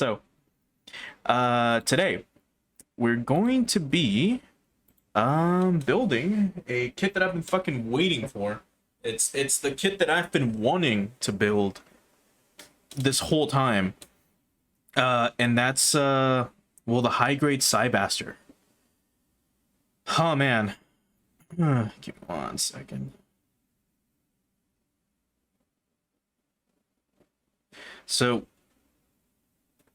So, today we're going to be building a kit that I've been fucking waiting for. It's the kit that I've been wanting to build this whole time. And that's well, the high grade Cybaster. Oh man. Give me 1 second. So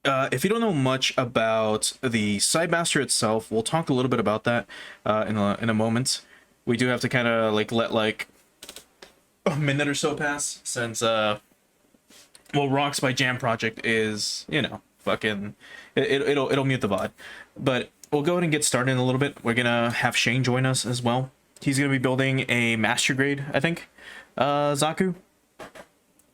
if you don't know much about the Cybaster itself, we'll talk a little bit about that in a moment. We do have to kind of let a minute or so pass since well, Rocks by Jam Project is, you know, fucking it'll mute the VOD. But we'll go ahead and get started in a little bit. We're gonna have Shayne join us as well. He's gonna be building a master grade, I think, Zaku.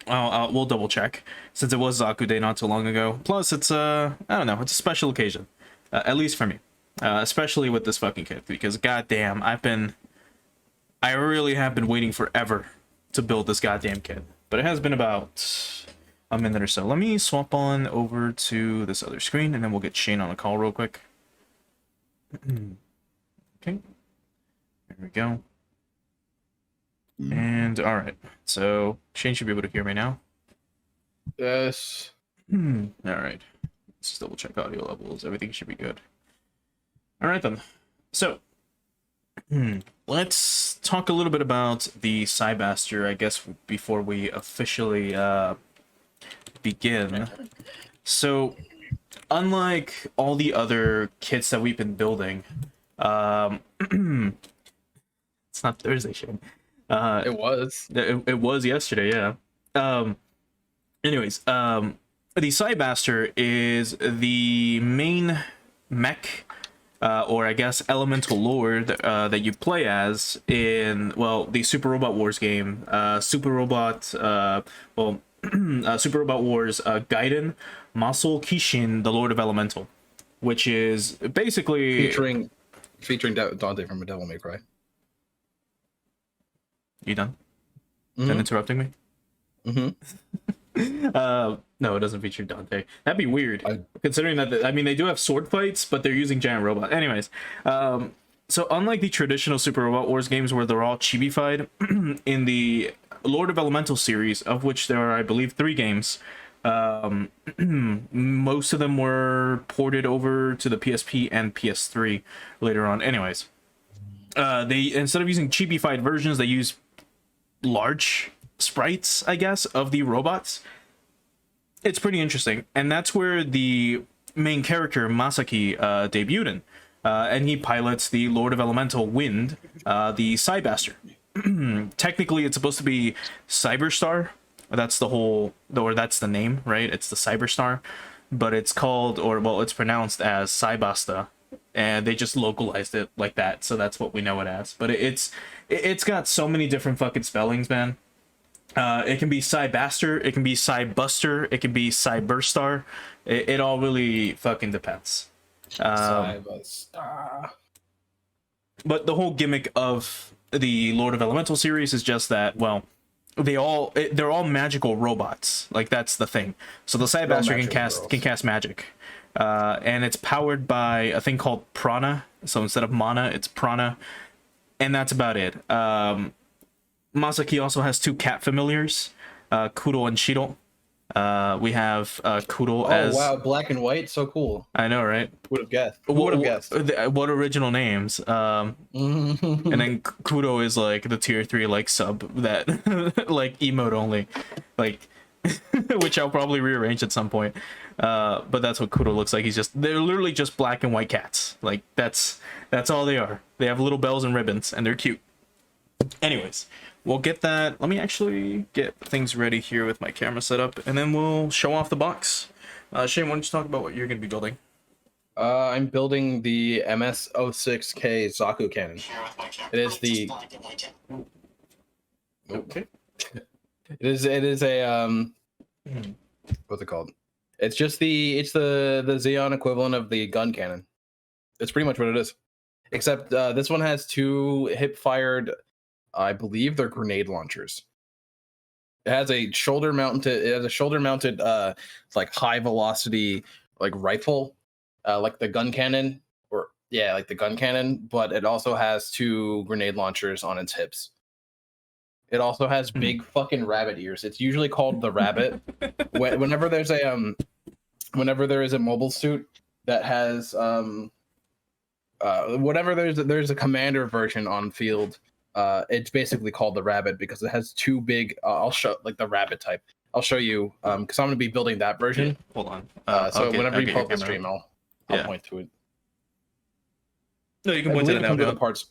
We'll double check since it was Zaku Day not too long ago. Plus, it's I don't know, it's a special occasion, at least for me, especially with this fucking kit, because goddamn, I really have been waiting forever to build this goddamn kit. But it has been about a minute or so. Let me swap on over to this other screen, and then we'll get Shayne on a call real quick. Okay, there we go. And all right, so Shayne should be able to hear me now. Yes. All right, let's just double check audio levels. Everything should be good. All right then. So let's talk a little bit about the Cybaster, I guess, before we officially begin. So unlike all the other kits that we've been building, it's not Thursday, Shayne. It was. It was yesterday, yeah. Anyways, the Cybaster is the main mech, or I guess elemental lord that you play as in, well, the Super Robot Wars game. Super Robot Wars Gaiden Masol Kishin, the Lord of Elemental, which is basically featuring Dante from A Devil May Cry. You done? Done interrupting me? No, it doesn't feature Dante. That'd be weird, considering that I mean, they do have sword fights, but they're using giant robot. Anyways, so unlike the traditional Super Robot Wars games where they're all chibi-fied, in the Lord of Elemental series, of which there are, I believe, 3 games, most of them were ported over to the PSP and PS3 later on. Anyways, they, instead of using chibi-fied versions, they use large sprites, I guess, of the robots. It's pretty interesting, and that's where the main character Masaki debuted in, and he pilots the Lord of Elemental Wind, the Cybaster. Technically, it's supposed to be Cyberstar. That's that's the name, right? It's the Cyberstar, but it's called, or well, it's pronounced as Cybaster, and they just localized it like that, so that's what we know it as. But it's got so many different fucking spellings, man. It can be Cybaster, it can be Cybuster, it can be Cyberstar. It all really fucking depends. Cybaster. But the whole gimmick of the Lord of Elemental series is just that, well, they're all magical robots. Like, that's the thing. So the Cybaster can cast magic. And it's powered by a thing called prana. So instead of mana, it's prana. And that's about it. Masaki also has 2 cat familiars, Kuro and Shiro. We have Kuro as... Oh, wow, black and white, so cool. I know, right? Would have guessed. Who would have guessed? What original names? And then Kuro is like the tier 3 like sub that like emote only, like which I'll probably rearrange at some point. But that's what Kuro looks like. They're literally just black and white cats. Like that's all they are. They have little bells and ribbons and they're cute. Anyways, we'll get that. Let me actually get things ready here with my camera set up, and then we'll show off the box. Shayne, why don't you talk about what you're going to be building? I'm building the MS-06K Zaku Cannon. It is the... Okay. It is a what's it called? It's just the Xeon equivalent of the gun cannon. It's pretty much what it is. Except this one has 2 hip-fired, I believe they're grenade launchers. It has a shoulder mounted. It has a shoulder mounted, like high velocity like rifle, like the gun cannon, or yeah, like the gun cannon. But it also has 2 grenade launchers on its hips. It also has big fucking rabbit ears. It's usually called the rabbit. Whenever there's a whenever there is a mobile suit that has whenever there's a commander version on field, it's basically called the rabbit because it has 2 big. I'll show like the rabbit type. I'll show you because I'm gonna be building that version. Yeah, hold on. So whenever you get pull your up the camera. stream, I'll Yeah. point to it. No, you can I point to believe it it now. comes with Go. the parts.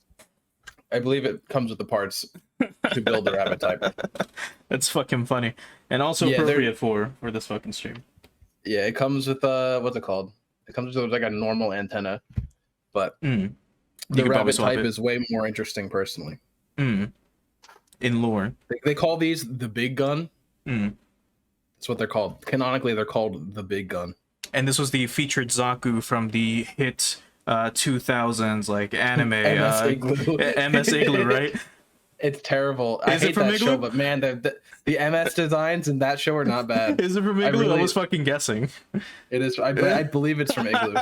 I believe it comes with the parts to build the rabbit type. That's fucking funny, and also Yeah, appropriate for this fucking stream. Yeah, it comes with what's it called? It comes with like a normal antenna, but You the could probably rabbit swap type it. is way more interesting personally. In lore. They call these the big gun. Mm. That's what they're called. Canonically, they're called the big gun. And this was the featured Zaku from the hit 2000s like anime MS Igloo. MS Igloo, right? It's terrible. I Is it hate from that show, Igloo? but man, the MS designs in that show are not bad. Is it from Igloo? I was fucking guessing. It is. I believe it's from Igloo.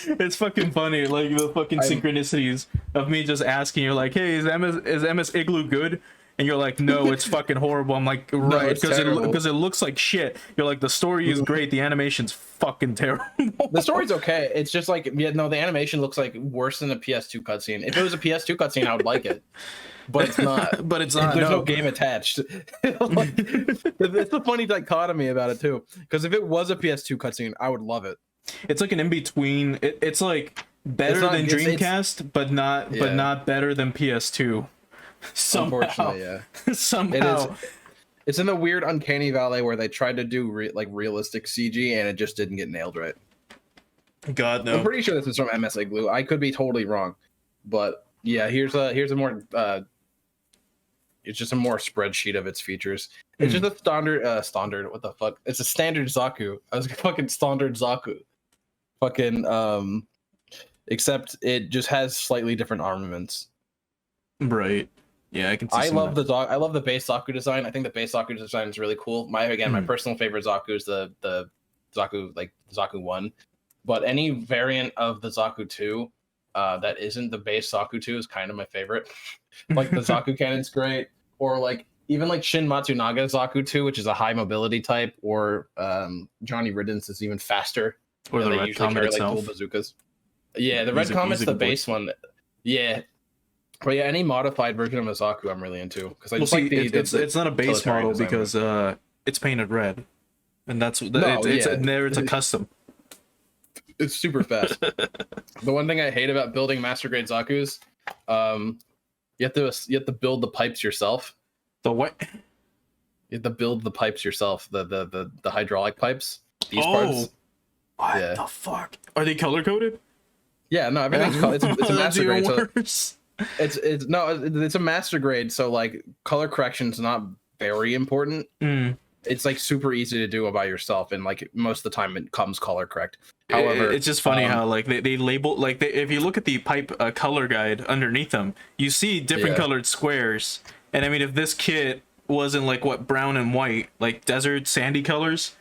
It's fucking funny, like the fucking synchronicities of me just asking. You're like, hey, is MS Igloo good? And you're like, no, it's fucking horrible. I'm like, right, it's because terrible. it looks like shit. You're like, the story is great, the animation's fucking terrible. The story's okay. It's just like, yeah, no, the animation looks like worse than a PS2 cutscene. If it was a PS2 cutscene, I would like it, but it's not. But it's not. There's No. no game attached. Like, it's a funny dichotomy about it too. Because if it was a PS2 cutscene, I would love it. It's like an in between. It's like better than Dreamcast, but not better than PS2. Somehow. Unfortunately, yeah. Somehow. It's in the weird uncanny valley where they tried to do realistic CG and it just didn't get nailed right. God no. I'm pretty sure this is from MS Igloo. I could be totally wrong, but yeah, here's a more it's just a more spreadsheet of its features. It's just a standard. What the fuck? It's a standard Zaku. I was fucking standard Zaku. Fucking except it just has slightly different armaments. Right. Yeah, I can see. I love the base Zaku design. I think the base Zaku design is really cool. My personal favorite Zaku is the Zaku, like Zaku 1. But any variant of the Zaku 2 that isn't the base Zaku 2 is kind of my favorite. Like the Zaku Cannon's great, or like even like Shin Matsunaga Zaku 2, which is a high mobility type, or Johnny Ridden's is even faster. Or the they Red usually Comet carry itself. like dual bazookas. Yeah, the Red Comet's the base one. Yeah. But yeah, any modified version of a Zaku I'm really into, because I just like it's not a base utilitarian model design. because it's painted red, and that's it's a custom. It's super fast. The one thing I hate about building master grade Zaku's, you have to build the pipes yourself. The what? You have to build the pipes yourself. The hydraulic pipes. These Oh, parts. what Yeah. the fuck? Are they color coded? Yeah, no, everything's it's a master grade. So Worse. it's a master grade, so like color correction's not very important. It's like super easy to do by yourself, and like most of the time it comes color correct. However, it's just funny how like they label like if you look at the pipe color guide underneath them, you see different colored squares. And I mean, if this kit wasn't like what brown and white, like desert sandy colors,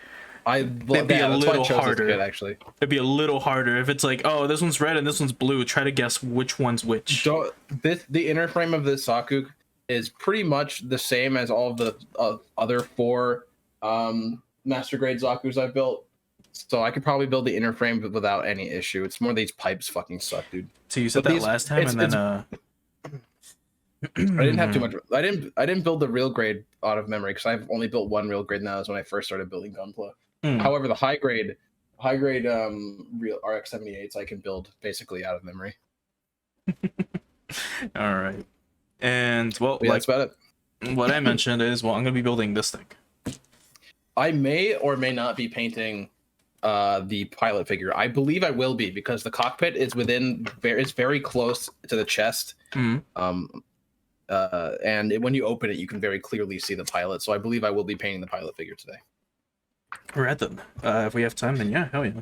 it'd be a little harder. Actually, it'd be a little harder if it's like, oh, this one's red and this one's blue. Try to guess which one's which. The inner frame of this Zaku is pretty much the same as all of the other 4 master grade Zakus I've built. So I could probably build the inner frame without any issue. It's more these pipes fucking suck, dude. So you said that last time, and then I didn't have too much. I didn't build the real grade out of memory because I've only built one real grade now. Is when I first started building Gunpla. However, the high grade real RX-78s I can build basically out of memory. All right, and well, Yeah, that's about it. What I mentioned is, well, I'm gonna be building this thing. I may or may not be painting the pilot figure. I believe I will be, because the cockpit is it's very close to the chest. And when you open it, you can very clearly see the pilot. So I believe I will be painting the pilot figure today. Right then. If we have time, then yeah, hell yeah.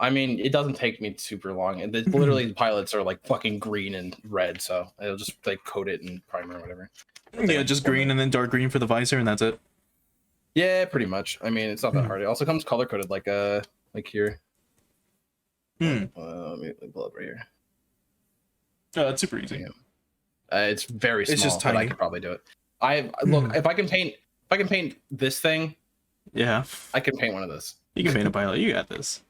I mean, it doesn't take me super long, and literally the pilots are like fucking green and red, so it'll just like coat it in primer or whatever. Yeah, just green and then dark green for the visor, and that's it. Yeah, pretty much. I mean, it's not that hard. It also comes color coded, like here. Let me pull up right here. Oh, that's super easy. It's very small, It's just but I tiny. could probably do it. Look, if I can paint this thing, Yeah, I can paint one of this. you can paint a pilot. You got this.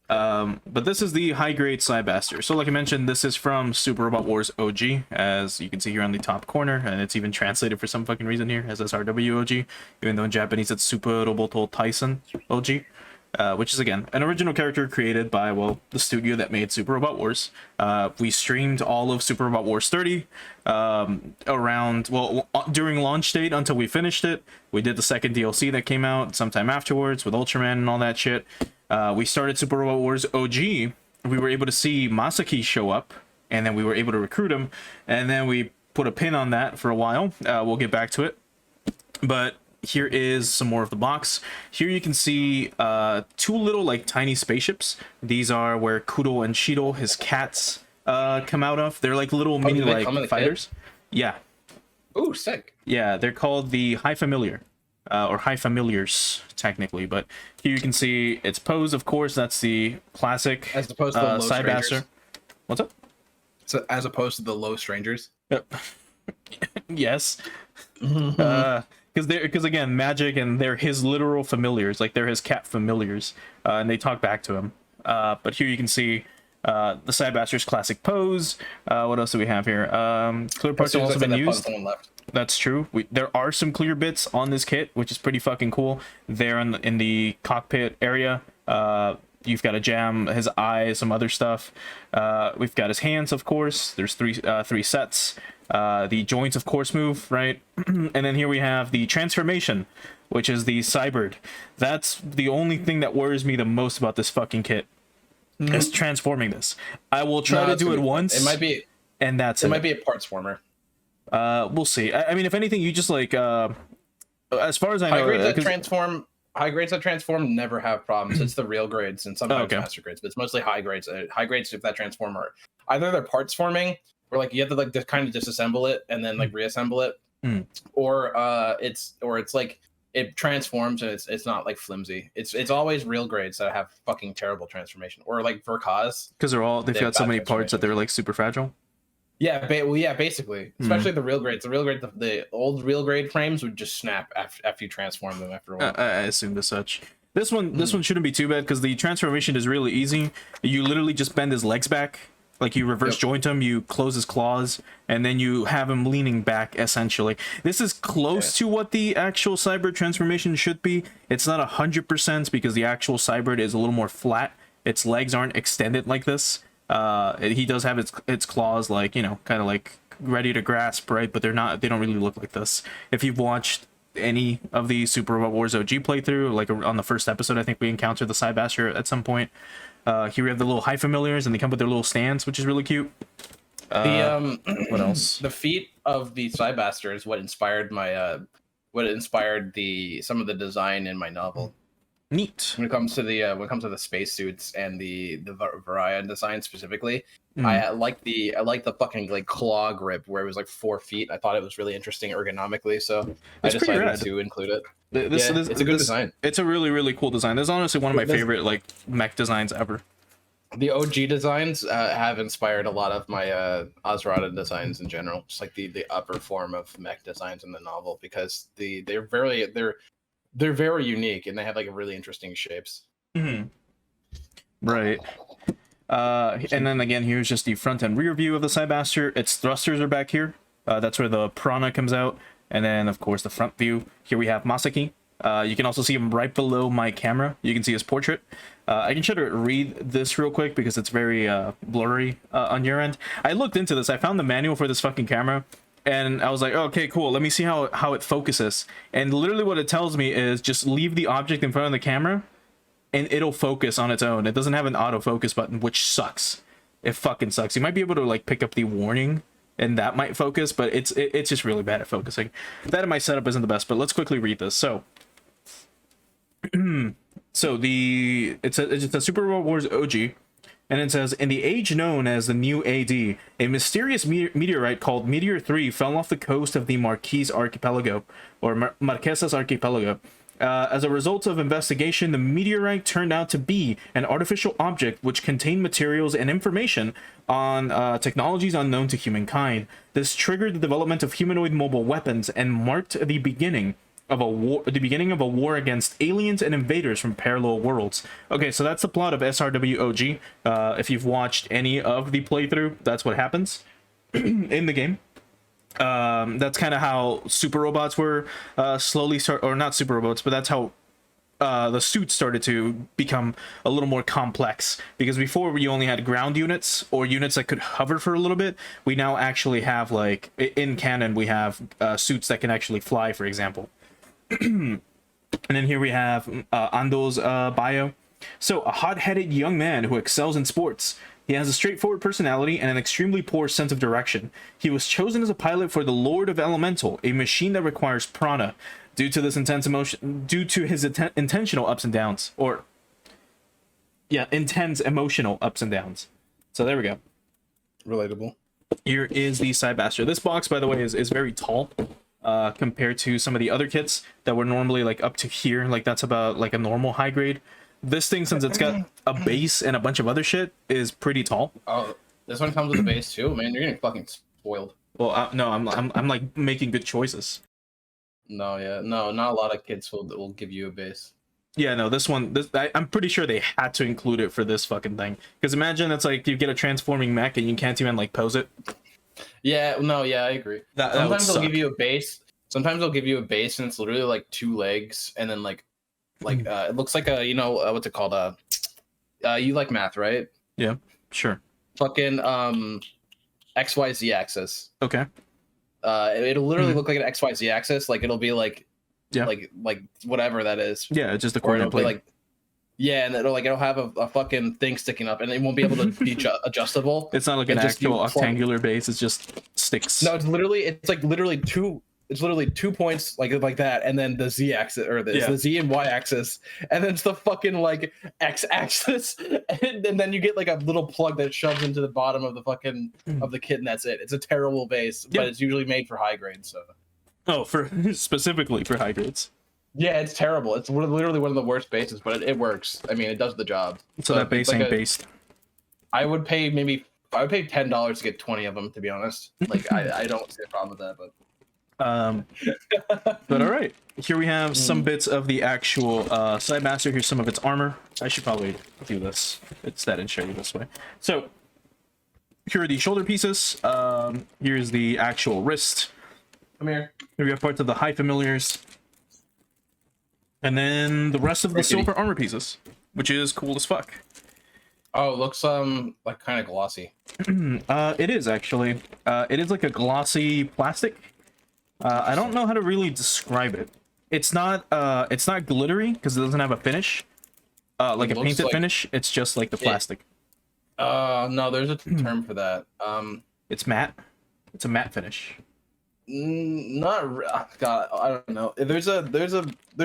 But this is the high grade Cybaster. So like I mentioned, this is from Super Robot Wars OG, as you can see here on the top corner, and it's even translated for some fucking reason here as SRW OG, even though in Japanese it's Super Roboto Tyson OG. Which is, again, an original character created by, well, the studio that made Super Robot Wars. We streamed all of Super Robot Wars 30 during launch date until we finished it. We did the second DLC that came out sometime afterwards with Ultraman and all that shit. We started Super Robot Wars OG. We were able to see Masaki show up, and then we were able to recruit him, and then we put a pin on that for a while. We'll get back to it. But here is some more of the box. Here you can see two little like tiny spaceships. These are where Kudo and Shido, his cats, come out of. They're like little mini like fighters. Yeah. Ooh, sick. Yeah, they're called the High Familiar. Or High Familiars, technically. But here you can see its pose, of course. That's the classic as opposed to the low Cybaster. strangers. What's up? So as opposed to the low strangers. Yep. Yes. Because again, Magic, and they're his literal familiars, like they're his cat familiars, and they talk back to him. But here you can see the Cybaster's classic pose. What else do we have here? Clear parts have also been used. That's true. There are some clear bits on this kit, which is pretty fucking cool. There in the cockpit area, you've got a jam, his eyes, some other stuff. We've got his hands, of course. There's three sets. The joints, of course, move, right? And then here we have the transformation, which is the Cybered. That's the only thing that worries me the most about this fucking kit. Is transforming this. I will try to do it once. It might be, and that's it. It might be a parts former. We'll see. I mean, if anything, you just like, as far as I know, high grades that transform never have problems. It's the real grades and sometimes master grades, but it's mostly high grades. High grades if that transform are either they're parts forming, or like you have to like just kind of disassemble it and then like reassemble it, or it's like it transforms and it's not like flimsy. It's always real grades that have fucking terrible transformation, or like Verkaz, because they've got so many parts that they're like super fragile. Yeah, basically, especially the real grades. The old real grade frames would just snap after you transform them after a while. I assumed as such. This one shouldn't be too bad because the transformation is really easy. You literally just bend his legs back, like you reverse joint him, you close his claws, and then you have him leaning back. Essentially, this is close to what the actual Cyber transformation should be. It's not 100% because the actual Cyber is a little more flat. Its legs aren't extended like this. He does have its claws, like, you know, kind of like ready to grasp, right? But they don't really look like this. If you've watched any of the Super Robot Wars OG playthrough, like on the first episode, I think we encountered the Cybaster at some point. Here we have the little High Familiars, and they come with their little stands, which is really cute. What else? The feet of the Cybaster is what inspired some of the design in my novel. Neat. When it comes to the spacesuits and the Varia design specifically, I like the fucking like claw grip where it was like 4 feet. I thought it was really interesting ergonomically, so I decided to include it. It's a good design. It's a really, really cool design. This is honestly one of my favorite like mech designs ever. The OG designs have inspired a lot of my Azrata designs in general, just like the upper form of mech designs in the novel, because they're very unique and they have like really interesting shapes. Right. And then again, here's just the front and rear view of the Cybaster. Its thrusters are back here. That's where the Prana comes out. And then, of course, the front view. Here we have Masaki. You can also see him right below my camera. You can see his portrait. I can try to read this real quick because it's very blurry on your end. I looked into this. I found the manual for this fucking camera. And I was like, okay, cool. Let me see how it focuses. And literally what it tells me is just leave the object in front of the camera and it'll focus on its own. It doesn't have an autofocus button, which sucks. It fucking sucks. You might be able to like pick up the warning and that might focus, but it's just really bad at focusing. That in my setup isn't the best, but let's quickly read this. So So it's a Super Robot Wars OG, and it says, in the age known as the New AD, a mysterious meteorite called Meteor 3 fell off the coast of the Marquise Archipelago, or Marquesas Archipelago. As a result of investigation, the meteorite turned out to be an artificial object which contained materials and information on technologies unknown to humankind. This triggered the development of humanoid mobile weapons and marked the beginning of a war against aliens and invaders from parallel worlds. Okay, so that's the plot of SRWOG. If you've watched any of the playthrough, that's what happens in the game. That's kind of how super robots were slowly or not super robots, but that's how the suits started to become a little more complex, because before you only had ground units or units that could hover for a little bit. We now actually have, like, in canon, we have suits that can actually fly, for example. And then here we have Ando's bio. So, a hot-headed young man who excels in sports. He has a straightforward personality and an extremely poor sense of direction. He was chosen as a pilot for the Lord of Elemental, a machine that requires prana, due to his intentional ups and downs, or intense emotional ups and downs. So there we go. Relatable. Here is the Cybaster. This box, by the way, is very tall compared to some of the other kits that were normally like up to here. Like that's about like a normal high grade. This thing, since it's got a base and a bunch of other shit, is pretty tall. Oh, this one comes with a base too, man. You're getting fucking spoiled. Well, no, I'm like making good choices. No, yeah, no, not a lot of kits will give you a base. Yeah, no, I'm pretty sure they had to include it for this fucking thing. Because imagine it's like you get a transforming mech and you can't even like pose it. Yeah, no, yeah, I agree. Sometimes they'll give you a base. Sometimes they'll give you a base and it's literally like 2 legs and then like it looks like a, what's it called? You like math, right? Yeah, sure. Fucking XYZ axis. Okay. It'll literally look like an XYZ axis. Like it'll be like, yeah, like whatever that is. Yeah, it's just a coordinate plane. Like, yeah, and it'll have a fucking thing sticking up, and it won't be able to be adjustable. It's not like an actual octangular base. It's just sticks. No, it's literally two. It's literally 2 points like that, and then the Z axis or the Z and Y axis, and then it's the fucking like X axis, and then you get like a little plug that shoves into the bottom of the fucking of the kit, and that's it. It's a terrible base, but it's usually made for high grades. So. Oh, specifically for high grades. Yeah, it's terrible. It's literally one of the worst bases, but it works. I mean, it does the job. So that base ain't based. I would pay $10 to get 20 of them, to be honest. Like I don't see a problem with that, but. But all right, here we have some bits of the actual Cybaster. Here's some of its armor. I should probably do this instead and show you this way. So here are the shoulder pieces. Here's the actual wrist. Come here. Here we have parts of the high familiars, and then the rest of the silver armor pieces, which is cool as fuck. Oh, it looks like kind of glossy. It is actually. It is like a glossy plastic. I don't know how to really describe it. It's not glittery because it doesn't have a finish, like a painted finish. It's just like the plastic. No, there's a term for that. It's matte. It's a matte finish. God, I don't know. There's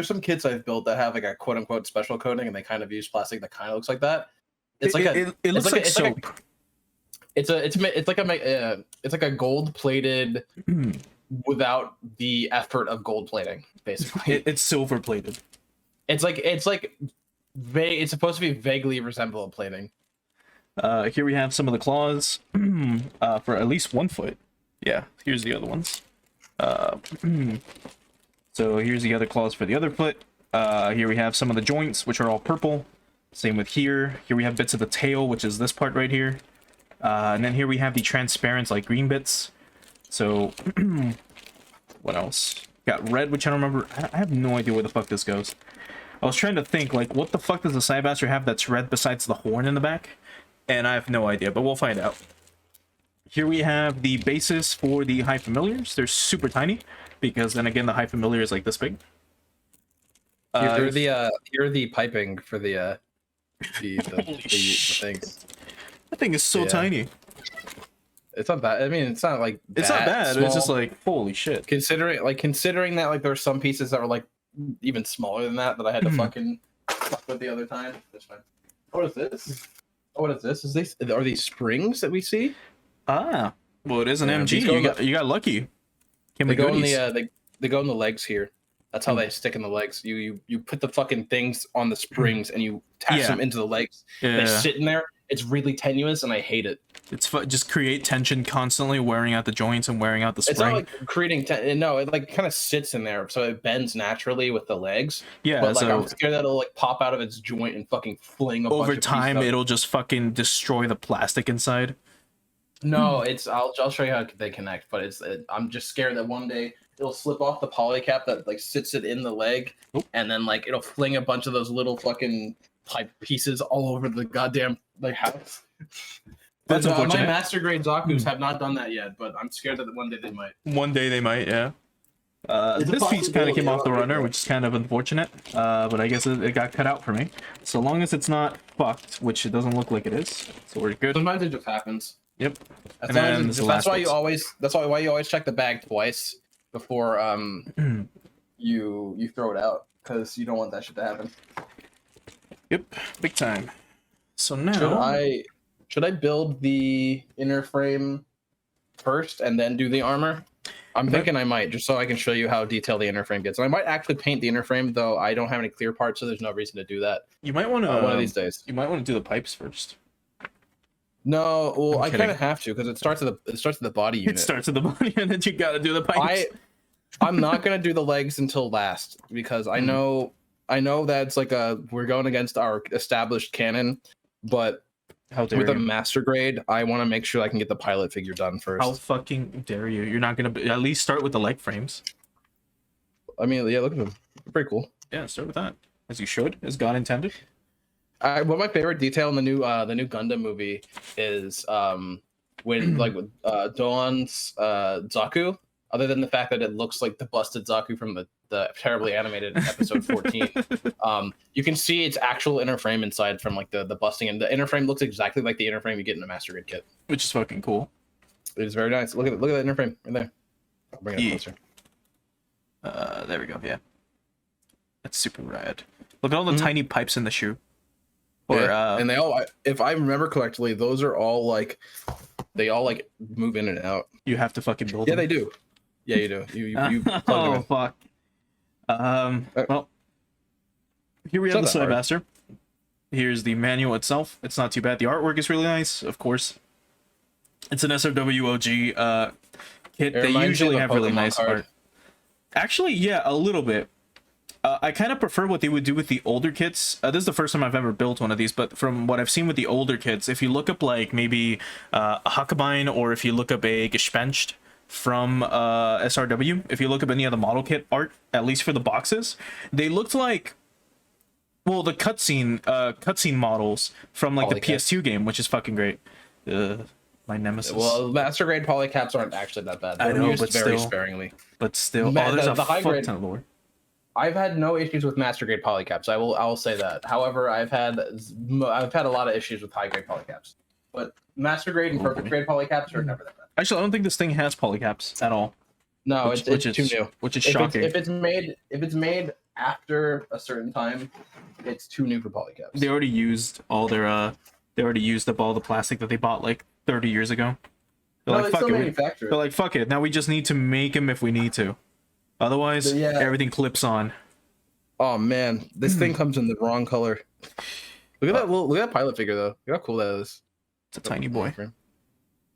some kits I've built that have like a quote unquote special coating, and they kind of use plastic that kind of looks like that. It's like it looks like soap. It's like a gold plated. Without the effort of gold plating, basically. It's silver plated. It's supposed to be vaguely resemble plating. Here we have some of the claws for at least 1 foot. Yeah, here's the other ones. So here's the other claws for the other foot. Here we have some of the joints, which are all purple. Same with here. Here we have bits of the tail, which is this part right here. And then here we have the transparent, like, green bits. So, what else? Got red, which I don't remember. I have no idea where the fuck this goes. I was trying to think, like, what the fuck does the Cybaster have that's red besides the horn in the back? And I have no idea, but we'll find out. Here we have the bases for the High Familiars. They're super tiny, because then again, the High Familiar is like this big. You're the piping for the things. That thing is so tiny. It's not bad. I mean, it's not like it's not bad. Small. It's just like holy shit. Considering that, like, there were some pieces that were like even smaller than that I had to fucking fuck with the other time. That's fine. What is this? Oh, what is this? Are these springs that we see? Ah, well, it is an Yeah, MG. You got lucky. Came They with go in goodies. the they go in the legs here. That's how they stick in the legs. You put the fucking things on the springs and you attach them into the legs. Yeah. They sit in there. It's really tenuous and I hate it. It's just create tension constantly, wearing out the joints and wearing out the spring. It's not like creating no, it like kind of sits in there, so it bends naturally with the legs. Yeah, but like so I'm scared that it'll like pop out of its joint and fucking fling a over bunch of time pieces it'll just fucking destroy the plastic inside. No, I'll show you how they connect, but I'm just scared that one day it'll slip off the poly cap that like sits it in the leg, and then like it'll fling a bunch of those little fucking pipe pieces all over the goddamn like house. That's But, unfortunate. my master grade Zaku's have not done that yet, but I'm scared that one day they might. One day they might, yeah. It's a This piece kind of came off the possibility, runner, which is kind of unfortunate, but I guess it got cut out for me. So long as it's not fucked, which it doesn't look like it is, so we're good. Sometimes it just happens. Yep. That's why you always check the bag twice before you throw it out, because you don't want that shit to happen. Yep, big time. So now Should I build the inner frame first and then do the armor? I'm thinking I might, just so I can show you how detailed the inner frame gets. And I might actually paint the inner frame, though I don't have any clear parts, so there's no reason to do that. you might want to One of these days. You might want to do the pipes first. No, well, I kidding. kind of have to because it starts at the body unit. It starts at the body, and then you got to do the pipes. I'm not gonna do the legs until last because I know that's like we're going against our established canon, but How dare with you? a master grade, I want to make sure I can get the pilot figure done first. How fucking dare you? You're not gonna at least start with the leg frames. I mean, yeah, look at them. They're pretty cool. Yeah, start with that, as you should, as God intended. One of my favorite detail in the new Gundam movie is when like Doan's Zaku. Other than the fact that it looks like the busted Zaku from the terribly animated episode 14, you can see its actual inner frame inside from like the busting, and the inner frame looks exactly like the inner frame you get in a master grade kit. Which is fucking cool. It is very nice. Look at that inner frame right there. I'll bring it up closer. There we go. Yeah, that's super rad. Look at all the tiny pipes in the shoe. Or Yeah. And they all, if I remember correctly, those are all like they all like move in and out. you have to fucking build. Yeah, them. they do. Yeah, you do. You plug them Oh in. fuck. Well, here we have the Shut up, Cybaster. Here's the manual itself. It's not too bad. The artwork is really nice, of course. It's an SRWOG kit. It They reminds me usually of a have really Pokemon nice card. art. Actually, yeah, a little bit. I kind of prefer what they would do with the older kits. This is the first time I've ever built one of these, but from what I've seen with the older kits, if you look up like maybe a Hakabine, or if you look up a Gespenst from SRW, if you look up any of the model kit art, at least for the boxes, they looked like, well, the cutscene models from like the PS2 game, which is fucking great. My nemesis. Well, master grade polycaps aren't actually that bad. I They're know, used but very still. sparingly. But still, Man, there's the a high fuck grade- ton of lore. I've had no issues with master grade polycaps. I will say that. However, I've had a lot of issues with high grade polycaps. But master grade and perfect grade polycaps are never that bad. Actually, I don't think this thing has polycaps at all. No, Which it's is too new. Which is If shocking. it's made after a certain time, it's too new for polycaps. They already used all their they already used up all the plastic that they bought like 30 years ago. They're No, like, they fuck still it. manufacture it. They're like, fuck it. Now we just need to make them if we need to. Otherwise, Yeah. everything clips on. Oh man, this thing comes in the wrong color. Look at that pilot figure though. Look how cool that is. It's a tiny boy.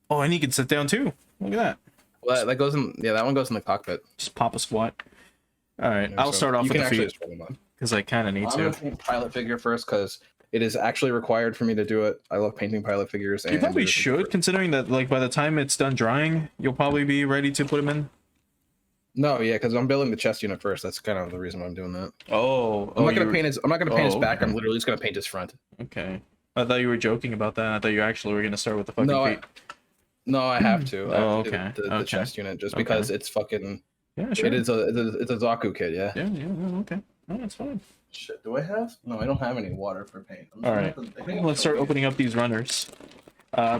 Oh, and he can sit down too. Look at that. Well, that goes in. Yeah, that one goes in the cockpit. Just pop a squat. All right, Yeah, I'll so start off you with can the actually feet just roll them on. because I kind of need I'm to. gonna paint pilot figure first because it is actually required for me to do it. I love painting pilot figures. You and probably do it should, first. considering that like by the time it's done drying, you'll probably be ready to put them in. No, yeah, because I'm building the chest unit first. That's kind of the reason why I'm doing that. Oh, I'm not gonna paint his. I'm not gonna paint his back. okay. I'm literally just gonna paint his front. Okay. I thought you were joking about that. I thought you actually were gonna start with the fucking No, feet. No, I have to. I Oh, have to do okay, The okay. chest unit just Okay. because it's fucking. Yeah, sure. It's a Zaku kit. Yeah. Yeah, yeah, okay. No, that's fine. Shit. Do I have? No, I don't have any water for paint. All right. Let's start opening up these runners.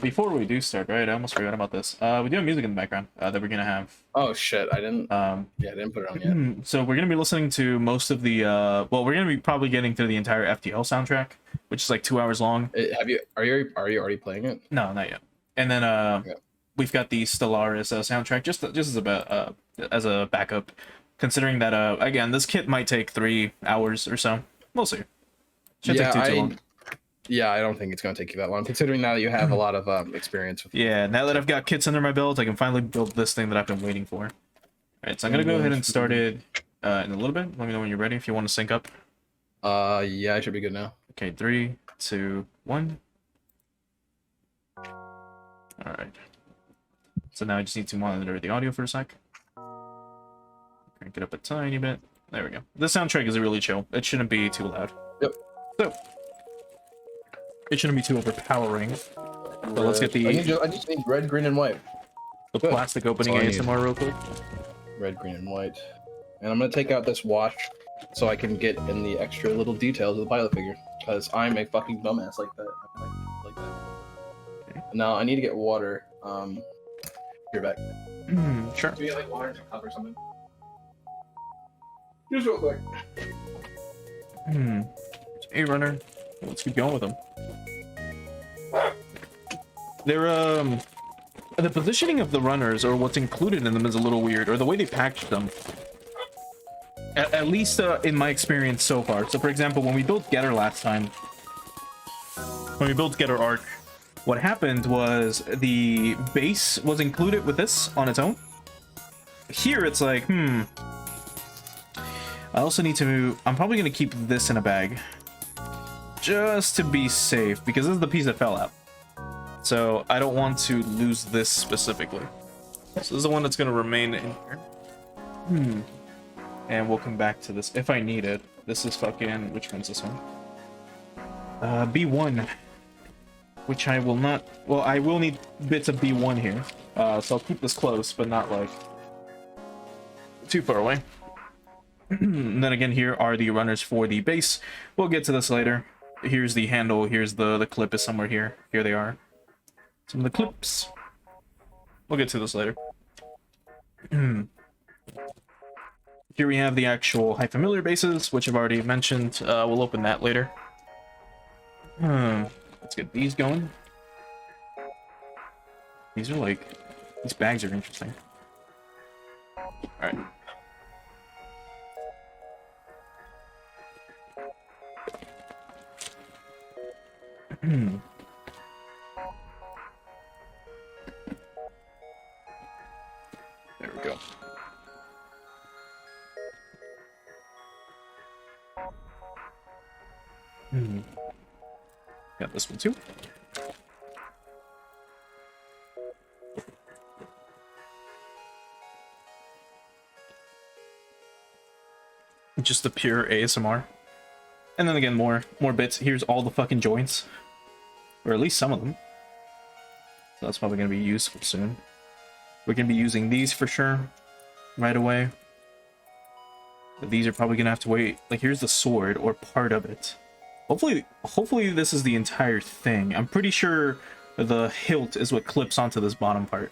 Before we do start, right? I almost forgot about this. We do have music in the background that we're gonna have. Oh shit, I didn't. Yeah, I didn't put it on yet. So we're gonna be listening to most of the. Well, we're gonna be probably getting through the entire FTL soundtrack, which is like 2 hours long. Are you already playing it? No, not yet. And then we've got the Stellaris soundtrack just as a backup, considering that again this kit might take 3 hours or so. We'll see. Shouldn't take too long. Yeah, I don't think it's going to take you that long, considering now that you have a lot of experience with. Yeah, now that I've got kits under my belt, I can finally build this thing that I've been waiting for. All right, so I'm gonna go ahead and start it in a little bit. Let me know when you're ready. If you want to sync up. Yeah, I should be good now. Okay, 3, 2, 1. All right. So now I just need to monitor the audio for a sec. Crank it up a tiny bit. There we go. This soundtrack is really chill. It shouldn't be too loud. Yep. So it shouldn't be too overpowering. But let's get the. I just need red, green, and white. The plastic opening ASMR real quick. Red, green, and white. And I'm gonna take out this watch so I can get in the extra little details of the pilot figure, because I'm a fucking dumbass like that. Like that. Okay. Now I need to get water. You're back. Sure. Do you get like water in a cup or something? Just real quick. A runner. Let's keep going with them. They're the positioning of the runners, or what's included in them, is a little weird, or the way they packaged them. At least in my experience so far. So for example, when we built Getter last time, when we built Getter Arc, what happened was the base was included with this on its own. Here it's like, I also need to, I'm probably going to keep this in a bag. Just to be safe, because this is the piece that fell out. So I don't want to lose this specifically. So this is the one that's going to remain in here. And we'll come back to this if I need it. This is fucking, which one's this one? B1. Which I will not, well, I will need bits of B1 here. So I'll keep this close, but not like too far away. And then again, here are the runners for the base. We'll get to this later. Here's the handle, here's the clip is somewhere here. Here they are. Some of the clips. We'll get to this later. Here we have the actual high familiar bases, which I've already mentioned. We'll open that later. Let's get these going. These are like, these bags are interesting. Alright. There we go. Got this one too. Just the pure ASMR. And then again, more bits. Here's all the fucking joints. Or at least some of them. So that's probably going to be useful soon. We're going to be using these for sure. Right away. But these are probably going to have to wait. Like, here's the sword, or part of it. Hopefully this is the entire thing. I'm pretty sure the hilt is what clips onto this bottom part.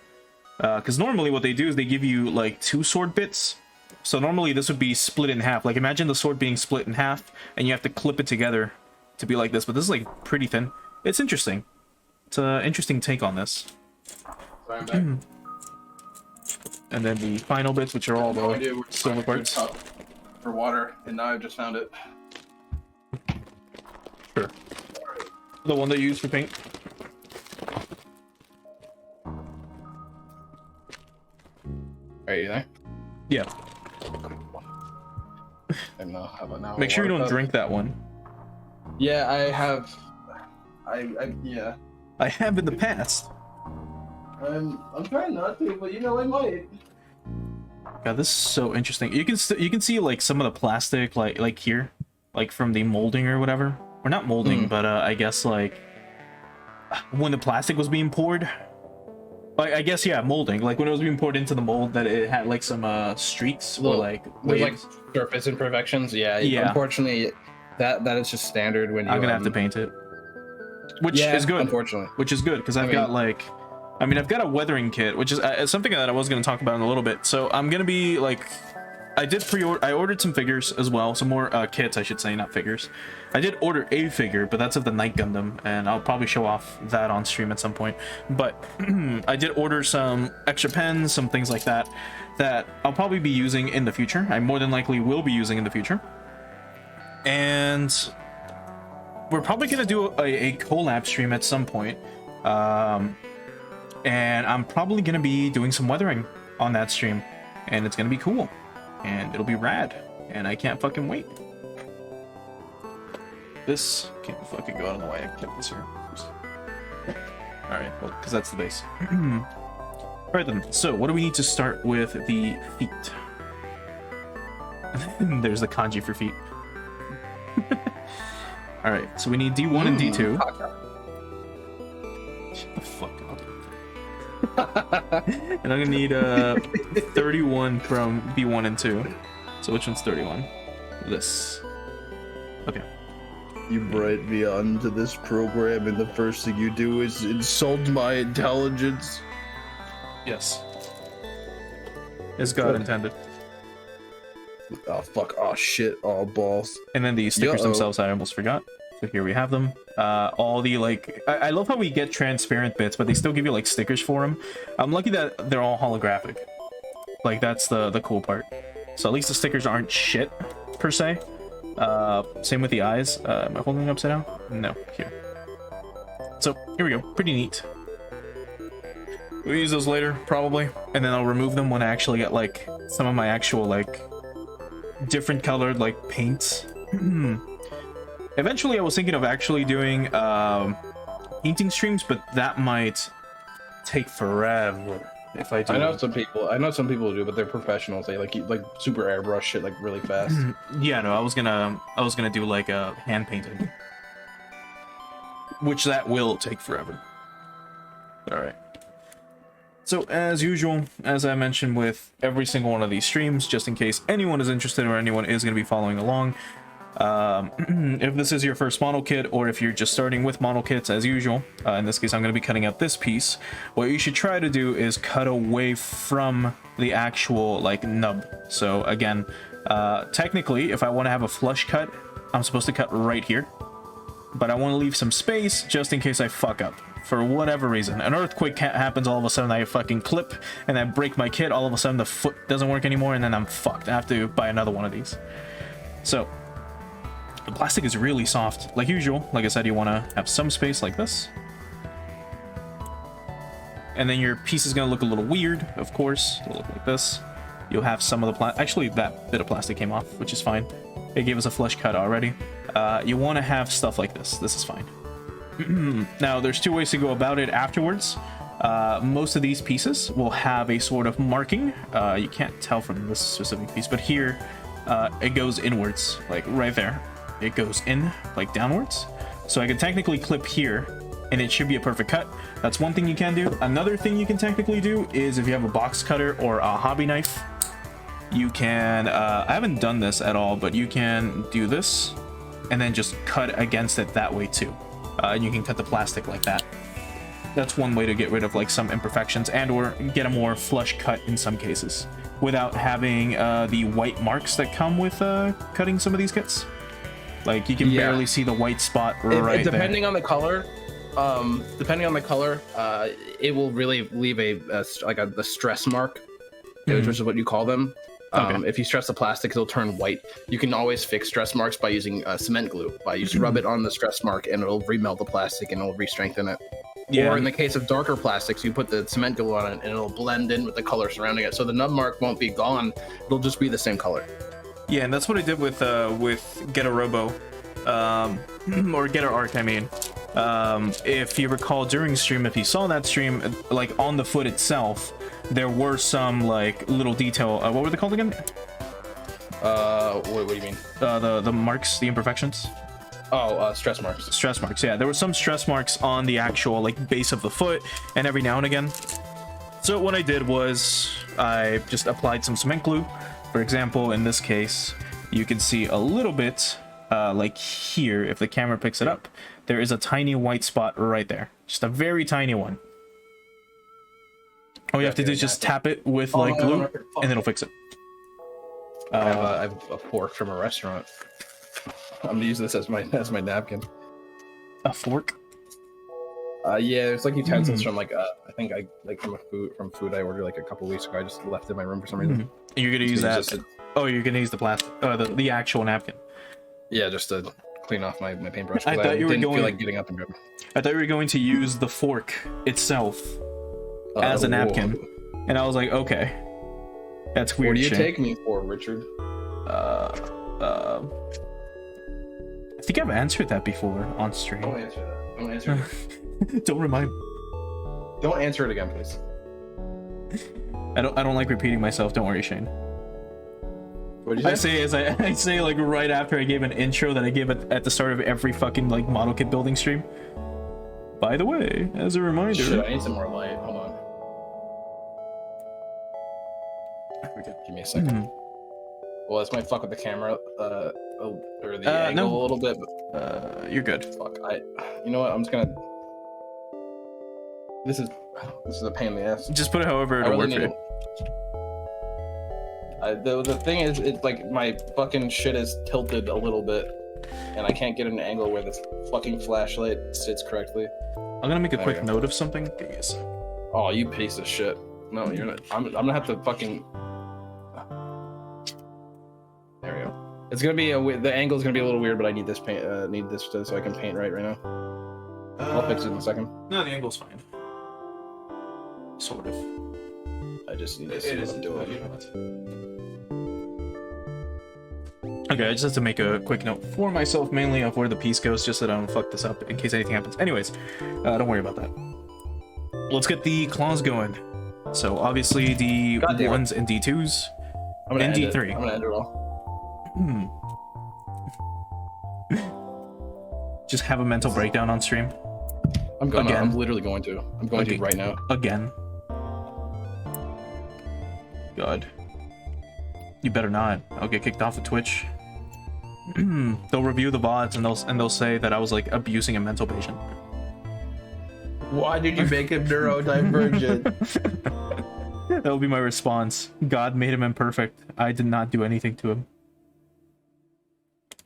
Because normally what they do is they give you, like, 2 sword bits. So normally this would be split in half. Like, imagine the sword being split in half, and you have to clip it together to be like this. But this is, like, pretty thin. It's interesting. It's an interesting take on this. Sorry, I'm back. And then the final bits, which are all the silver parts. For water, and now I've just found it. Sure. The one they use for paint. Are you there? Yeah. And how about now? Make sure you don't drink that one. Yeah, I have. Yeah. I have in the past. I'm trying not to, but you know I might. God, this is so interesting. You can see like some of the plastic like here, like from the molding or whatever. Or not molding, but I guess like when the plastic was being poured. Like, I guess, yeah, molding. Like when it was being poured into the mold, that it had like some streaks or like waves. Like surface imperfections. Yeah. Yeah. Unfortunately, that is just standard when you. I'm gonna have to paint it. which is good. Unfortunately, which is good because I've got like, I mean, I've got a weathering kit, which is something that I was going to talk about in a little bit. So I'm going to be like, I ordered some figures as well, some more kits, I should say, not figures. I did order a figure, but that's of the Night Gundam, and I'll probably show off that on stream at some point. But I did order some extra pens, some things like that, that I'll probably be using in the future. I more than likely will be using in the future. And we're probably going to do a collab stream at some point. And I'm probably going to be doing some weathering on that stream, and it's going to be cool. And it'll be rad, and I can't fucking wait. This can't fucking go out of the way. I kept this here. Alright, well, because that's the base. Alright then, so what do we need to start with the feet? There's the kanji for feet. Alright, so we need D1 and D2. Shut the fuck up. And I'm gonna need 31 from B1 and 2. So which one's 31? This. Okay. You brought me onto this program, and the first thing you do is insult my intelligence. Yes. As God intended. Oh fuck! Oh shit! Oh balls! And then the stickers themselves, I almost forgot. So here we have them. All the like, I love how we get transparent bits, but they still give you like stickers for them. I'm lucky that they're all holographic. Like that's the cool part. So at least the stickers aren't shit per se. Same with the eyes. Am I holding them upside down? No, here. So here we go. Pretty neat. We'll use those later probably, and then I'll remove them when I actually get like some of my actual like different colored like paints. Eventually I was thinking of actually doing painting streams, but that might take forever if I do. I know some people who do, but they're professionals. They like super airbrush shit like really fast. Yeah, no, I was gonna do like a hand painting, which that will take forever. All right. So as usual, as I mentioned with every single one of these streams, just in case anyone is interested or anyone is going to be following along, if this is your first model kit, or if you're just starting with model kits as usual, in this case I'm going to be cutting out this piece. What you should try to do is cut away from the actual like nub. So again, technically if I want to have a flush cut, I'm supposed to cut right here, but I want to leave some space just in case I fuck up for whatever reason. An earthquake happens, all of a sudden I fucking clip and I break my kit, all of a sudden the foot doesn't work anymore, and then I'm fucked. I have to buy another one of these. So the plastic is really soft, like usual. Like I said, you want to have some space like this, and then your piece is going to look a little weird, of course. It'll look like this. You'll have some of the actually that bit of plastic came off, which is fine. It gave us a flush cut already. You want to have stuff like this. This is fine. Now there's two ways to go about it afterwards. Most of these pieces will have a sort of marking. You can't tell from this specific piece, but here it goes inwards, like right there. It goes in, like downwards. So I can technically clip here, and it should be a perfect cut. That's one thing you can do. Another thing you can technically do is if you have a box cutter or a hobby knife, you can, I haven't done this at all, but you can do this, and then just cut against it that way too. And you can cut the plastic like that. That's one way to get rid of like some imperfections and or get a more flush cut in some cases without having the white marks that come with cutting some of these kits. Like you can barely see the white spot right depending there. on the color, it will really leave a stress mark, which is what you call them. Okay. If you stress the plastic, it'll turn white. You can always fix stress marks by using cement glue. You just rub it on the stress mark, and it'll remelt the plastic, and it'll re-strengthen it. Yeah. Or in the case of darker plastics, you put the cement glue on it, and it'll blend in with the color surrounding it. So the nub mark won't be gone. It'll just be the same color. Yeah, and that's what I did with Get a Robo, or Get a Arc, I mean. If you recall during stream, if you saw that stream, like on the foot itself, there were some like little detail. What were they called again? What do you mean? The marks, the imperfections. Oh, stress marks. Stress marks. Yeah, there were some stress marks on the actual like base of the foot, and every now and again. So what I did was I just applied some cement glue. For example, in this case, you can see a little bit like here if the camera picks it up. there is a tiny white spot right there. Just a very tiny one. All you have to do is just tap it with like glue, and it'll fix it. I have a fork from a restaurant. I'm gonna use this as my napkin. A fork? Yeah, it's like utensils from like I think I like from food I ordered like a couple weeks ago. I just left it in my room for some reason. You're gonna use that? Oh, you're gonna use the plastic, the actual napkin. Yeah, just to clean off my paintbrush. I thought you were didn't going feel like getting up and grabbing. I thought you were going to use the fork itself as a napkin, and I was like, okay, that's weird. What do you Shayne. take me for, Richard? I think I've answered that before on stream. Don't answer that. Don't answer it. Don't remind. Don't answer it again, please. I don't like repeating myself. Don't worry, Shayne. What did you say? I say like right after I gave an intro that I give at the start of every fucking like model kit building stream. By the way, as a reminder. Shit, I need some more light. Hold on. Give me a second. Well, this might fuck with the camera, or the angle a little bit. But, you're good. Fuck. You know what? I'm just gonna. This is a pain in the ass. Just put it however it'll work for you. The thing is, it's like my fucking shit is tilted a little bit, and I can't get an angle where this fucking flashlight sits correctly. I'm gonna make a quick note of something. Give me a sec. Oh, you piece of shit. No, you're not. I'm gonna have to fucking. There we go. It's gonna be the angle's gonna be a little weird, but I need this paint. Need this so I can paint right now. I'll fix it in a second. No, the angle's fine. Sort of. I just need to see what I'm doing. Okay, I just have to make a quick note for myself, mainly of where the piece goes, just so that I don't fuck this up in case anything happens. Anyways, don't worry about that. Let's get the claws going. So obviously the 1s and D2s, and D3. I'm gonna end it all. Just have a mental breakdown on stream. I'm literally going to. I'm going to right now. Again. God. You better not. I'll get kicked off of Twitch. They'll review the VODs and they'll say that I was like abusing a mental patient. Why did you make him neurodivergent? That will be my response. God made him imperfect. I did not do anything to him.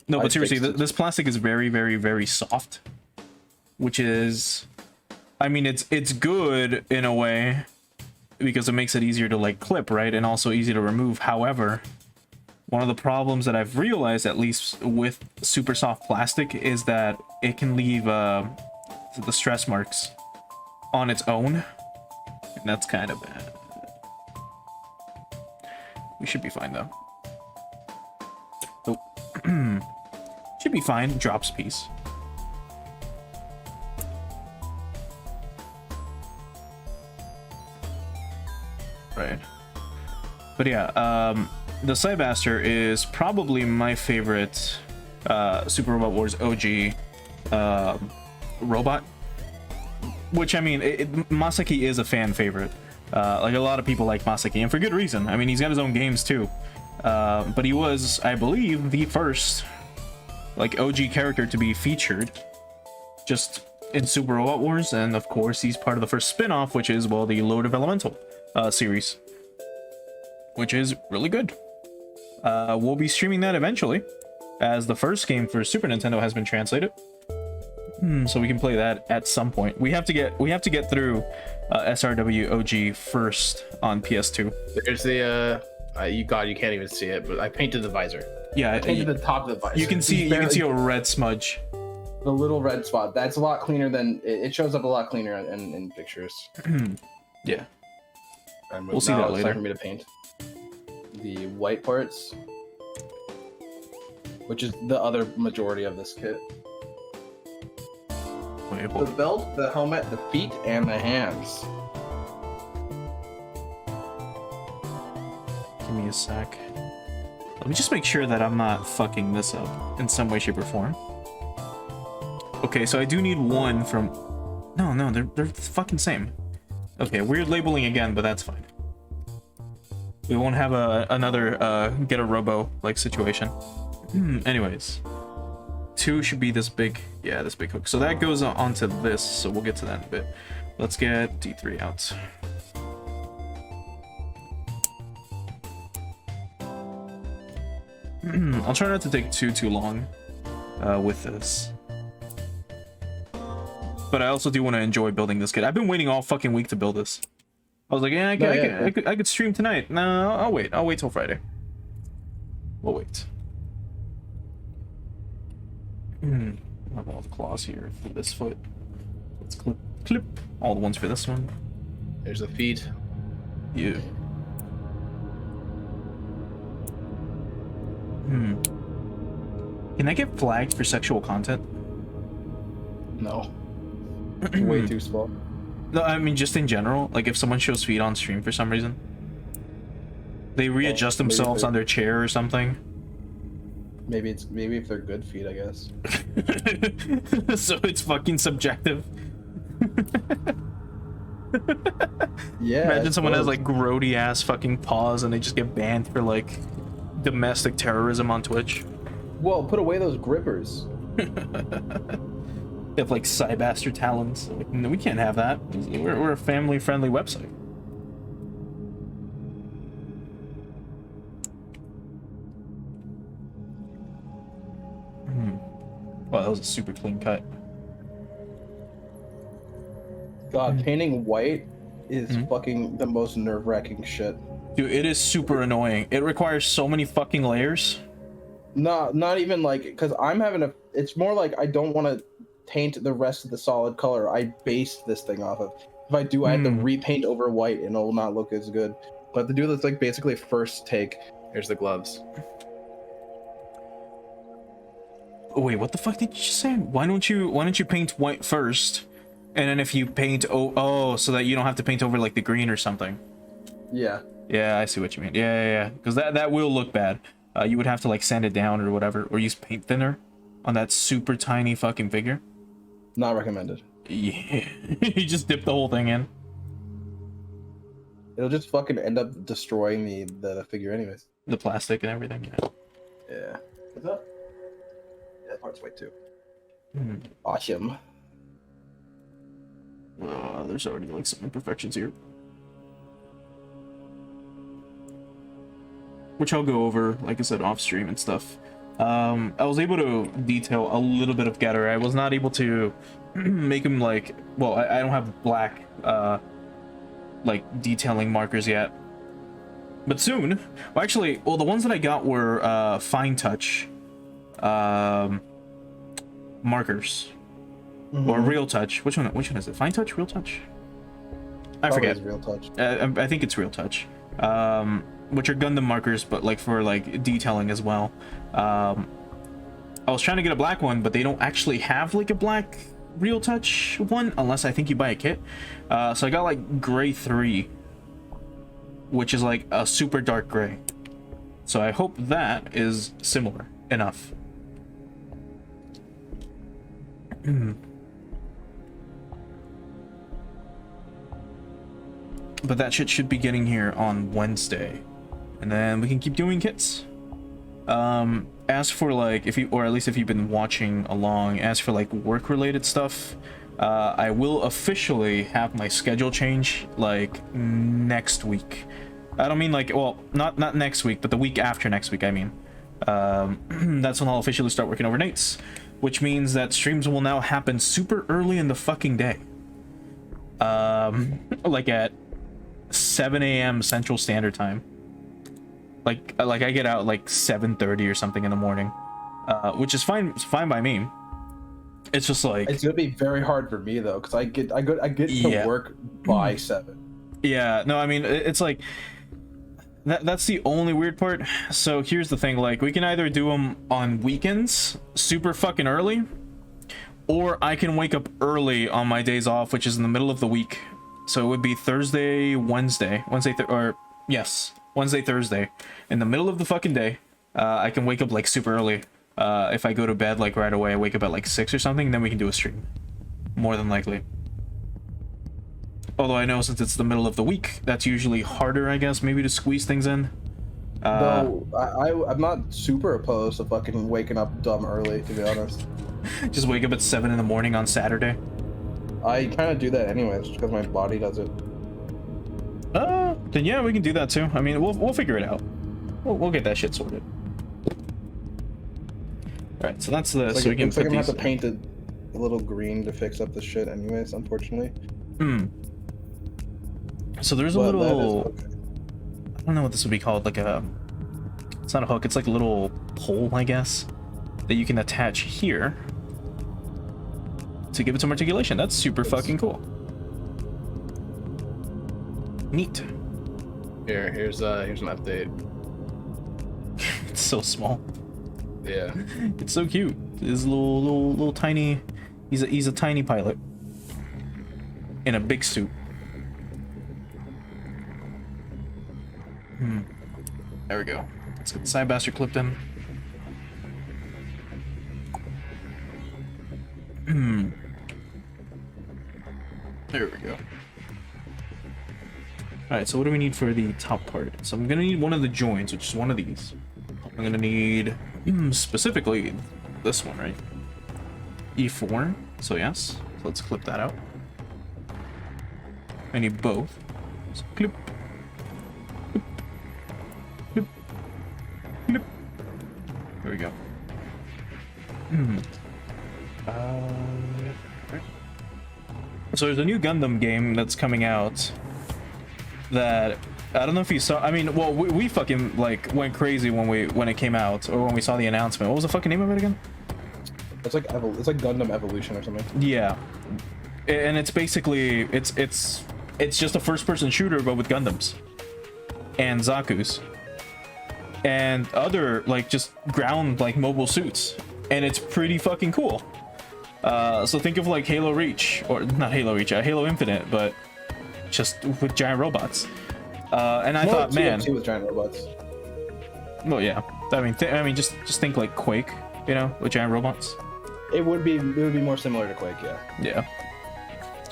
No, but seriously, this plastic is very, very, very soft. Which is... I mean, it's good in a way, because it makes it easier to like clip, right? And also easy to remove. However, one of the problems that I've realized, at least with super soft plastic, is that it can leave the stress marks on its own. And that's kind of bad. We should be fine though. Oh. Should be fine. Drops piece. Right. But yeah, the Cybaster is probably my favorite Super Robot Wars OG robot. Which, I mean, Masaki is a fan favorite. Like, a lot of people like Masaki, and for good reason. I mean, he's got his own games, too. But he was, I believe, the first, like, OG character to be featured just in Super Robot Wars. And, of course, he's part of the first spin-off, which is, well, the Lord of Elemental series. Which is really good. We'll be streaming that eventually, as the first game for Super Nintendo has been translated. So we can play that at some point. We have to get through SRW OG first on PS2. There's the you can't even see it, but I painted the visor. Yeah, I painted the top of the visor. You can see a red smudge. The little red spot. That's a lot cleaner than it shows up a lot cleaner in pictures. Yeah. And we'll see that later. It's time for me to paint the white parts, which is the other majority of this kit. Wait, the belt, the helmet, the feet, and the hands. Give me a sec. Let me just make sure that I'm not fucking this up in some way, shape, or form. Okay, so I do need one from... No, they're fucking same. Okay, weird labeling again, but that's fine. We won't have another get a robo like situation. Anyways, 2 should be this big, yeah, this big hook. So that goes onto this, so we'll get to that in a bit. Let's get D3 out. I'll try not to take too long with this. But I also do want to enjoy building this kit. I've been waiting all fucking week to build this. I was like, yeah, I could stream tonight. No, I'll wait. I'll wait till Friday. We'll wait. I have all the claws here for this foot. Let's clip all the ones for this one. There's the feet. Yeah. Can I get flagged for sexual content? No. Way too small. No, I mean just in general. Like if someone shows feet on stream for some reason, they readjust themselves on their chair or something. Maybe if they're good feet, I guess. So it's fucking subjective. Yeah. Imagine someone has like grody ass fucking paws and they just get banned for like domestic terrorism on Twitch. Well, put away those grippers. They have like Cybaster talons. Like, no, we can't have that. We're a family-friendly website. Wow, that was a super clean cut. God, painting white is fucking the most nerve-wracking shit. Dude, it is super annoying. It requires so many fucking layers. No, not even like, because I'm having a. It's more like I don't want to taint the rest of the solid color I based this thing off of. If I do, I have to repaint over white and it will not look as good. But to do this, like basically first take. Here's the gloves. Oh, wait, what the fuck did you just say? Why don't you paint white first, and then if you paint so that you don't have to paint over like the green or something. Yeah. Yeah, I see what you mean. Yeah. Because that will look bad. You would have to like sand it down or whatever, or use paint thinner on that super tiny fucking figure. Not recommended. Yeah, you just dip the whole thing in. It'll just fucking end up destroying the figure anyways. The plastic and everything. Yeah. Yeah. Is that? Yeah, that part's white too. Awesome. There's already like some imperfections here, which I'll go over, like I said, off stream and stuff. I was able to detail a little bit of Getter. I was not able to make him like, well, I don't have black like detailing markers yet, but soon. Well, actually, the ones that I got were fine touch markers or real touch. Which one is it? Fine touch, real touch? I forget. Real touch. I think it's real touch. Which are Gundam markers, but like for like detailing as well. I was trying to get a black one, but they don't actually have like a black real touch one unless I think you buy a kit. So I got like gray 3, which is like a super dark gray. So I hope that is similar enough. But that shit should be getting here on Wednesday, and then we can keep doing kits. As for like, if you've been watching along, as for like work related stuff, I will officially have my schedule change like next week. I don't mean like, well, not next week, but the week after next week, I mean. That's when I'll officially start working overnights, which means that streams will now happen super early in the fucking day. Like at 7 a.m. Central Standard Time. Like I get out like 7:30 or something in the morning, which is fine. It's fine by me. It's just like it's gonna be very hard for me though, because I get to work by 7. Yeah, no, I mean it's like that's the only weird part. So here's the thing: like we can either do them on weekends, super fucking early, or I can wake up early on my days off, which is in the middle of the week. So it would be Thursday, Wednesday, Thursday, in the middle of the fucking day. I can wake up like super early. If I go to bed like right away, I wake up at like 6 or something, then we can do a stream. More than likely. Although I know since it's the middle of the week, that's usually harder, I guess, maybe to squeeze things in. Though I'm not super opposed to fucking waking up dumb early, to be honest. Just wake up at 7 in the morning on Saturday. I kind of do that anyways, just because my body does it. Then yeah, we can do that too. I mean, we'll figure it out. We'll get that shit sorted. All right, so that's the It's like, so we can it's like put I'm gonna these. have to paint it a little green to fix up the shit anyways, unfortunately. So there's a But that is little. okay. I don't know what this would be called. Like a. It's not a hook. It's like a little pole, I guess, that you can attach here to give it some articulation. That's super fucking cool. Neat. Here's an update. It's so small. Yeah. It's so cute. This little tiny. He's a tiny pilot in a big suit. There we go. Let's get the Cybaster clipped in. There we go. Alright, so what do we need for the top part? So I'm gonna need one of the joints, which is one of these. I'm gonna need specifically this one, right? E4. So yes. So let's clip that out. I need both. So clip. Clip. Clip. There we go. Right. So there's a new Gundam game that's coming out that I don't know if you saw. I mean, well, we fucking like went crazy when it came out, or when we saw the announcement. What was the fucking name of it again? It's like Gundam Evolution or something. Yeah, and it's basically it's just a first-person shooter but with Gundams and Zaku's and other like just ground like mobile suits, and it's pretty fucking cool. So think of like Halo Reach, or not Halo Reach, Halo Infinite, but just with giant robots. And I thought, man, with giant robots. well, yeah. I mean, just think like Quake, you know, with giant robots. It would be more similar to Quake, yeah. Yeah.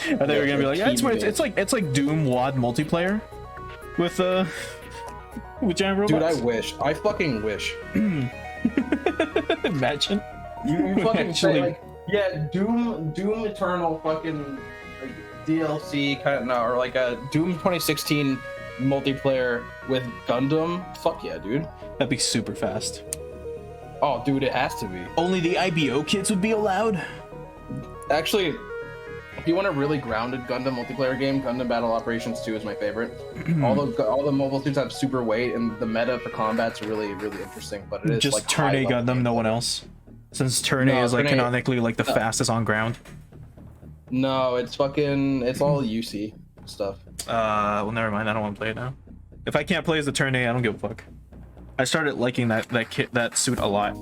I thought you were gonna be like, yeah, it's like Doom WAD multiplayer with giant robots. Dude, I wish. I fucking wish. Imagine. You fucking Actually- say like, yeah, Doom Eternal fucking like, DLC kind of, or like a Doom 2016 multiplayer with Gundam. Fuck yeah, dude. That'd be super fast. Oh, dude, it has to be. Only the IBO kids would be allowed. Actually, if you want a really grounded Gundam multiplayer game, Gundam Battle Operations 2 is my favorite. all the mobile suits have super weight, and the meta for combat's really interesting. But it is Just like turn A Gundam, no one else. Since turn A is like Turn A- canonically like the fastest on ground. No, it's all UC stuff. Well, never mind. I don't want to play it now. If I can't play as the turn A, I don't give a fuck. I started liking that suit a lot.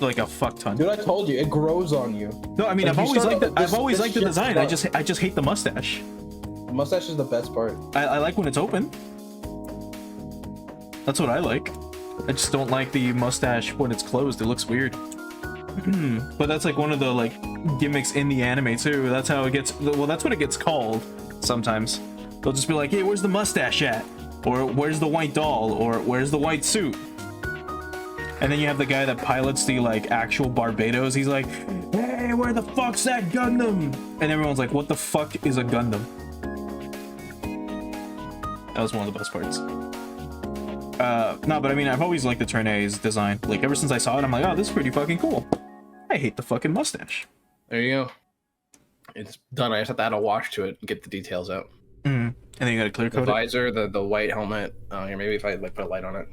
Like a fuck ton. Dude, I told you, it grows on you. No, I mean, Like, I've you always start liked off- I've always this liked the shit's design. rough. I just hate the mustache. The mustache is the best part. I like when it's open. That's what I like. I just don't like the mustache when it's closed. It looks weird. But that's like one of the like gimmicks in the anime too. That's how it gets. Well, that's what it gets called sometimes. They'll just be like, "Hey, where's the mustache at?" Or "Where's the white doll?" Or "Where's the white suit?" And then you have the guy that pilots the like actual Barbados. He's like, "Hey, where the fuck's that Gundam?" And everyone's like, "What the fuck is a Gundam?" That was one of the best parts. No, but I mean, I've always liked the Turn A's design. Like, ever since I saw it, I'm like, oh, this is pretty fucking cool. I hate the fucking mustache. There you go. It's done. I just have to add a wash to it and get the details out. And then you gotta clear The coat it. visor, the white helmet. Here, maybe if I like put a light on it.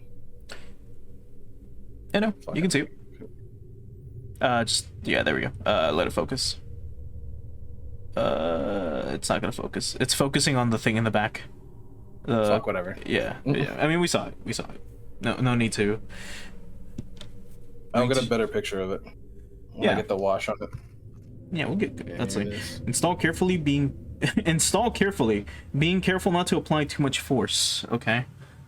Yeah, no, you can see it. Yeah, there we go. Let it focus. It's not gonna focus. It's focusing on the thing in the back. Fuck, whatever. Yeah, yeah. I mean, we saw it. No need to. I'll get a better picture of it. When I get the wash on it. Yeah, we'll get. That's There like it is. install carefully. Install carefully. Being careful not to apply too much force. Okay,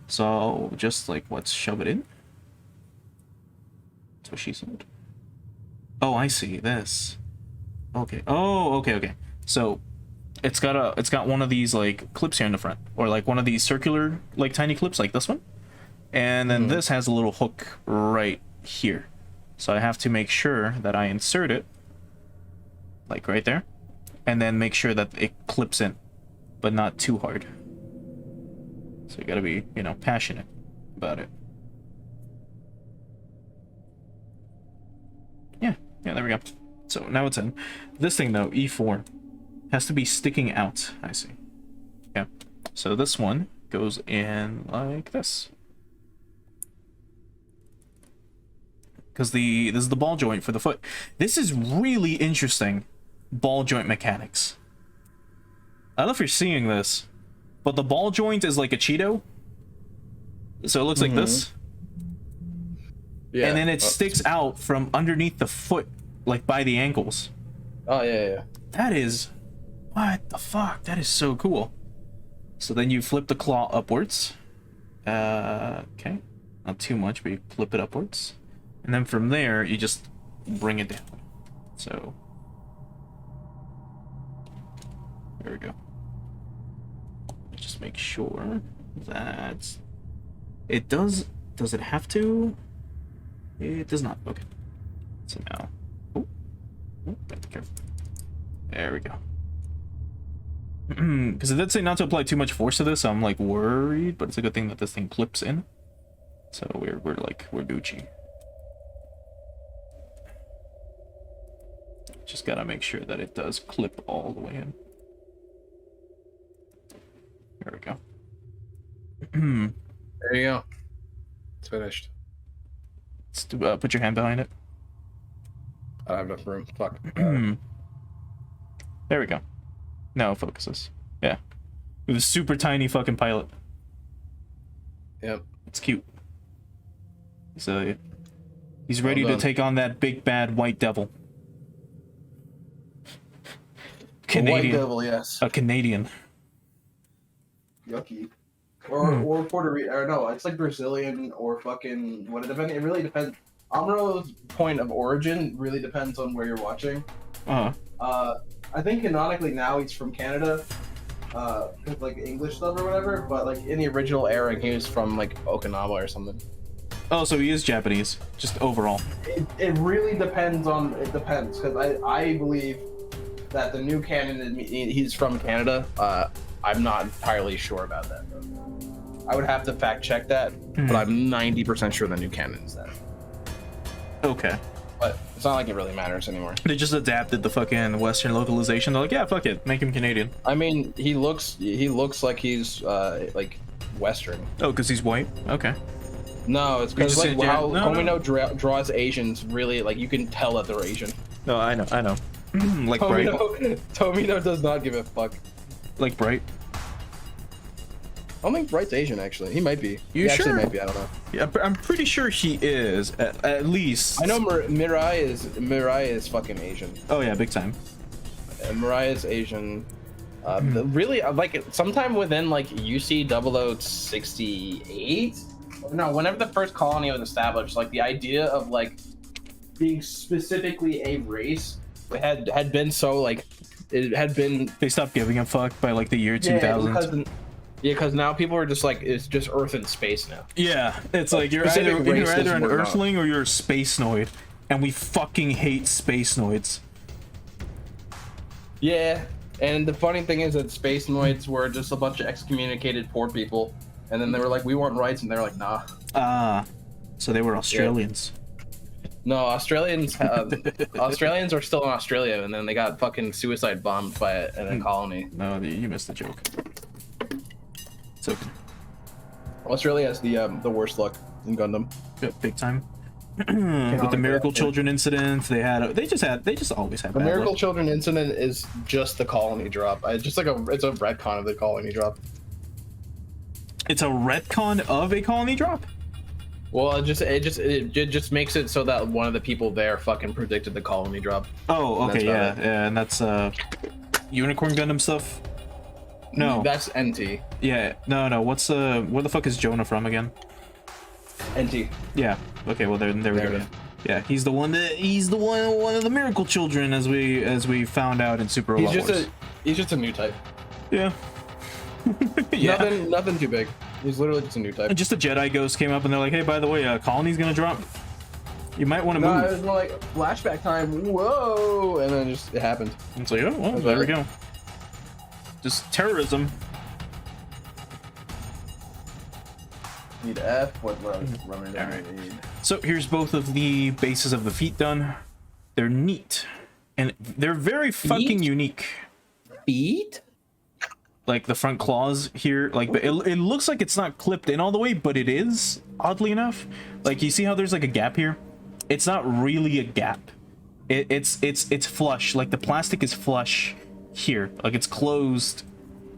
so just like let's shove it in. That's what she said. Oh, I see this. Okay. Oh, okay. So it's got one of these like clips here in the front, or like one of these circular like tiny clips like this one, and then this has a little hook right here. So I have to make sure that I insert it like right there, and then make sure that it clips in, but not too hard. So you gotta be, you know, passionate about it. Yeah, there we go. So now it's in. This thing though, E4, has to be sticking out. I see. Yeah. So this one goes in like this. Because this is the ball joint for the foot. This is really interesting ball joint mechanics. I don't know if you're seeing this, but the ball joint is like a Cheeto. So it looks like this. Yeah. And then it sticks out from underneath the foot, like by the ankles. Oh, yeah. That is... What the fuck? That is so cool. So then you flip the claw upwards. Okay. Not too much, but you flip it upwards. And then from there, you just bring it down. So... There we go. Just make sure that... It does... Does it have to? It does not. Okay. So now... Oh, gotta be careful. There we go. Because it did say not to apply too much force to this, so I'm like worried, but it's a good thing that this thing clips in. So we're Gucci. Just gotta make sure that it does clip all the way in. There we go. There you go. It's finished. Let's do, put your hand behind it. I don't have enough room. Fuck. There we go. Now it focuses. Yeah. With a super tiny fucking pilot. Yep. It's cute. So he's ready Well to done. take on that big bad white devil. White Canadian. devil, yes. A Canadian. Yucky. Or Puerto Rico, or no, it's like Brazilian or fucking what it depends. It really depends. Amro's point of origin really depends on where you're watching. I think canonically now he's from Canada, with like English stuff or whatever. But like in the original airing, he was from like Okinawa or something. Oh, so he is Japanese, just overall. It really depends on. It depends because I believe that the new canon he's from Canada. I'm not entirely sure about that though. I would have to fact check that, but I'm 90% sure the new canon is that. Okay. But it's not like it really matters anymore. They just adapted the fucking Western localization. They're like, yeah, fuck it, make him Canadian. I mean, he looks like he's like Western. Oh, because he's white? Okay. No, it's because just like said, yeah, how no. Tomino draws Asians really like you can tell that they're Asian. No, I know. Like Bright. Tomino does not give a fuck. Like Bright. I don't think Bright's Asian actually. He might be. You He actually sure? might be. I don't know. Yeah, I'm pretty sure he is, at least. I know Mirai is fucking Asian. Oh yeah, big time. Mirai is Asian. Really, like sometime within like UC 0068. No, whenever the first colony was established, like the idea of like being specifically a race had been so like it had been. They stopped giving a fuck by like the year 2000. Yeah, because now people are just like it's just Earth and space now. Yeah, it's like you're Specific either races an were not. Earthling or you're a Spacenoid, and we fucking hate Spacenoids. Yeah, and the funny thing is that Spacenoids were just a bunch of excommunicated poor people, and then they were like, "We want rights," and they're like, "Nah." So they were Australians. No, Australians are still in Australia, and then they got fucking suicide bombed by a colony. No, you missed the joke. It's okay. Australia has the worst luck in Gundam. Yeah, big time. With the Miracle Children incident, they just always had The bad Miracle luck. Children incident is just the colony drop. It's just like it's a retcon of the colony drop. It's a retcon of a colony drop. Well, it just makes it so that one of the people there fucking predicted the colony drop. Oh, And okay, that's yeah, about and that's Unicorn Gundam stuff. No, That's NT. yeah, no. What's where the fuck is Jonah from again? NT. Yeah. Okay. Well, there we There go. it is. Yeah, he's the one one of the miracle children, as we found out in Super Robot Wars. He's just a new type. Yeah. Yeah. Nothing too big. He's literally just a new type. And just a Jedi ghost came up and they're like, hey, by the way, colony's gonna drop. You might want to No, move. it was more like flashback time. Whoa! And then it happened. It's like, oh, well, there we go. Just terrorism. Need F. What running down? Alright. So here's both of the bases of the feet done. They're neat. And they're very fucking unique. Feet? Like the front claws here, like it looks like it's not clipped in all the way, but it is, oddly enough. Like you see how there's like a gap here? It's not really a gap. It's flush. Like the plastic is flush here. Like it's closed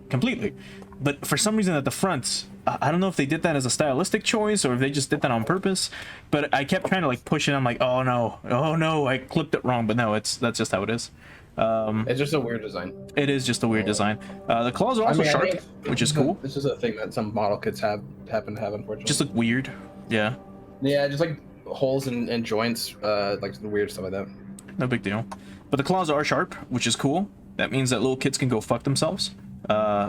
completely. But for some reason at the front, I don't know if they did that as a stylistic choice or if they just did that on purpose. But I kept trying to like push it. I'm like, oh no, I clipped it wrong. But no, that's just how it is. It's just a weird design. It is just a weird design. The claws are also sharp, which is cool. This is a thing that some model kits happen to have, unfortunately. Just look weird. Yeah. Yeah, just like holes and joints, like weird stuff like that. No big deal. But the claws are sharp, which is cool. That means that little kids can go fuck themselves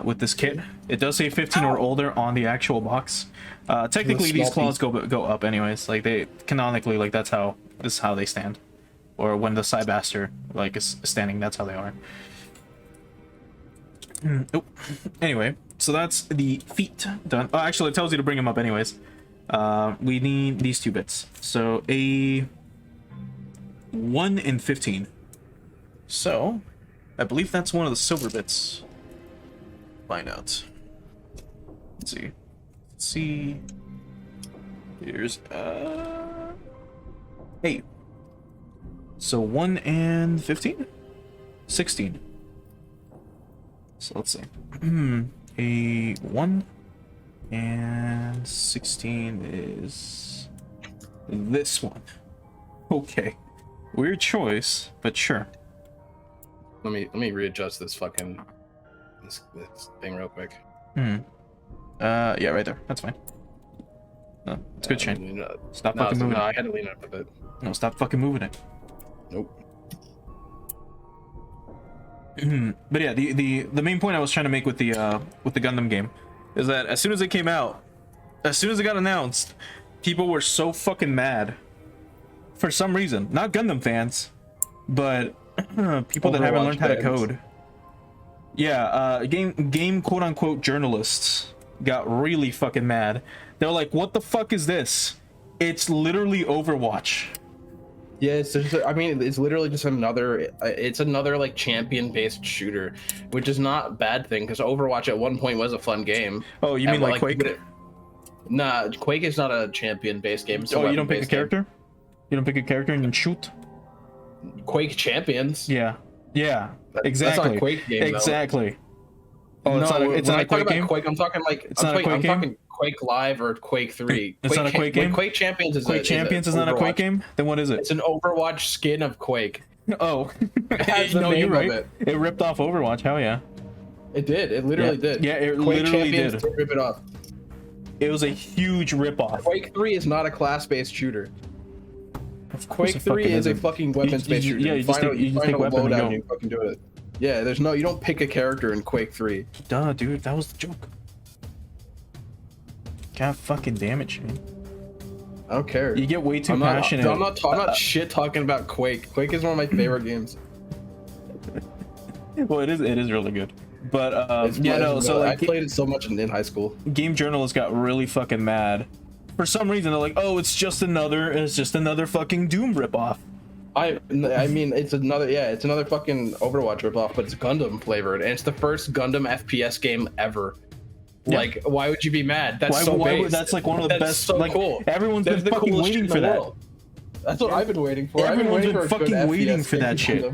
with this kit. It does say 15 or older on the actual box. Technically, these claws go up anyways. Like they canonically, like this is how they stand. Or when the Cybaster like is standing, that's how they are. Oh. Anyway, so that's the feet done. Oh, actually, it tells you to bring them up anyways. We need these two bits. So a 1 and 15. So I believe that's one of the silver bits. Find out. Let's see. Let's see. Here's 8. So 1 and 15? 16. So let's see. A 1 and 16 is this one. Okay. Weird choice, but sure. Let me readjust this fucking this thing real quick. Yeah, right there. That's fine. No, it's good, Shayne. Stop fucking moving I it. had to lean up a bit. No, stop fucking moving it. Nope. But yeah, the main point I was trying to make with the Gundam game is that as soon as it came out, as soon as it got announced, people were so fucking mad for some reason. Not Gundam fans, but people that haven't learned how to code. Yeah, game quote unquote journalists got really fucking mad. They're like, "What the fuck is this? It's literally Overwatch." Yeah, it's just, I mean, it's literally just another like champion-based shooter, which is not a bad thing because Overwatch at one point was a fun game. Oh, you mean like Quake? Nah, Quake is not a champion-based game. Oh, you don't pick a character? You don't pick a character and you shoot? Quake Champions. Yeah, exactly. That's not a Quake game. Exactly. Oh, no, it's not a Quake game. Quake, I'm talking like I'm talking Quake Live or Quake 3. It's not a Quake game. Quake Champions is Quake Champions is not a Quake game. Then what is it? It's an Overwatch skin of Quake. Oh, no, you're right. It ripped off Overwatch. Hell yeah. It did. It literally did. Yeah, it Quake literally Champions did. Rip it off. It was a huge rip off. Quake 3 is not a class-based shooter. Quake 3 is a fucking weapons-based shooter. Yeah, you just take weapon and go. And you fucking do it. Yeah, you don't pick a character in Quake 3. Duh, dude, that was the joke. God fucking damn it, Shayne. I don't care. You get way too passionate. I'm not shit talking about Quake. Quake is one of my favorite games. Well, it is really good. But yeah, no. So like, I played it so much in high school. Game journalists got really fucking mad. For some reason, they're like, "Oh, it's just another fucking Doom ripoff." I mean, it's another fucking Overwatch ripoff, but it's Gundam flavored, and it's the first Gundam FPS game ever. Yeah. Like, why would you be mad? That's that's like one of the best. So like, cool. Everyone's been fucking waiting for that. That's what I've been waiting for. Everyone's been fucking waiting for that shit.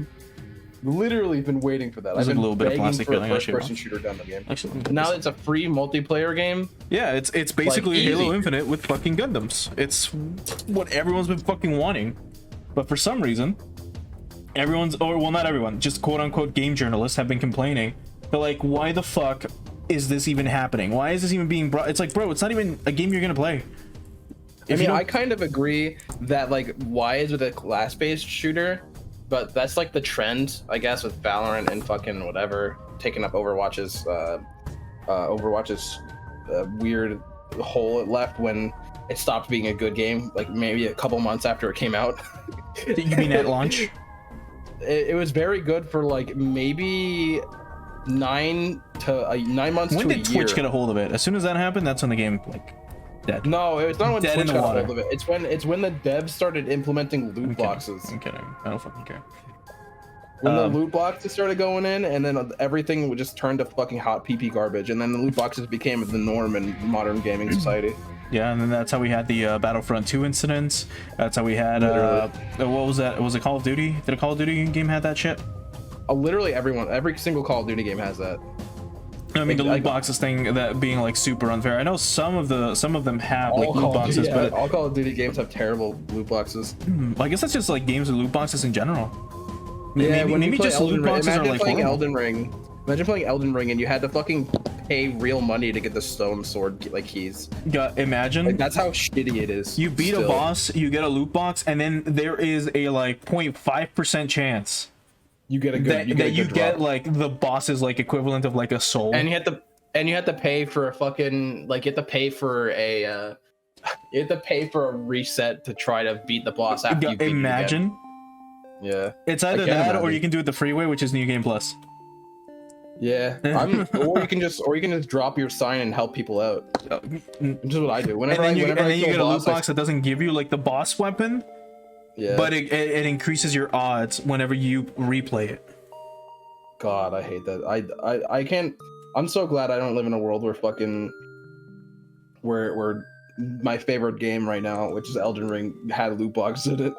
Literally been waiting for that. There's I've been a little bit of plastic for a peeling that shit first-person off. shooter Gundam game. Actually, now it's a free multiplayer game. Yeah, it's basically like, Halo easy. Infinite with fucking Gundams. It's what everyone's been fucking wanting. But for some reason, not everyone, just quote unquote game journalists have been complaining. They're like, why the fuck is this even happening? Why is this even being brought? It's like, bro, it's not even a game you're gonna play. I kind of agree that like why is it a class-based shooter, but that's like the trend, I guess, with Valorant and fucking whatever taking up Overwatch's weird hole it left when it stopped being a good game, like maybe a couple months after it came out. You mean at launch? It was very good for like maybe 9 months When to a year. did Twitch get a hold of it? As soon as that happened, that's when the game like dead. No, it's not when Dead in Twitch the got a water. hold of it. It's when the devs started implementing loot boxes. I'm kidding. I don't fucking care. When the loot boxes started going in, and then everything would just turn to fucking hot PP garbage, and then the loot boxes became the norm in modern gaming society. Yeah, and then that's how we had the Battlefront 2 incidents. That's how we had what was that? Was it Call of Duty? Did a Call of Duty game have that shit? Literally every single Call of Duty game has that. I mean, the loot boxes thing, that being like super unfair. I know some of them have like loot boxes, but all Call of Duty games have terrible loot boxes. I guess that's just like games with loot boxes in general. Yeah, maybe just loot boxes are like horrible. Elden Ring. Imagine playing Elden Ring and you had to fucking pay real money to get the stone sword like keys. Yeah, imagine. Like, that's how shitty it is. You beat a boss, you get a loot box, and then there is a like 0.5% chance you get a good you get like the boss's like equivalent of like a soul. And you have to pay for a fucking like you have to pay for a reset to try to beat the boss after you beat Imagine. it again. Yeah. It's either that or you can do it the freeway, which is New Game Plus. Yeah, or you can just drop your sign and help people out. Which is what I do. Whenever and then I you get a loot box that doesn't give you like the boss weapon. Yeah. But it increases your odds whenever you replay it. God, I hate that. I can't. I'm so glad I don't live in a world where where my favorite game right now, which is Elden Ring, had loot boxes in it.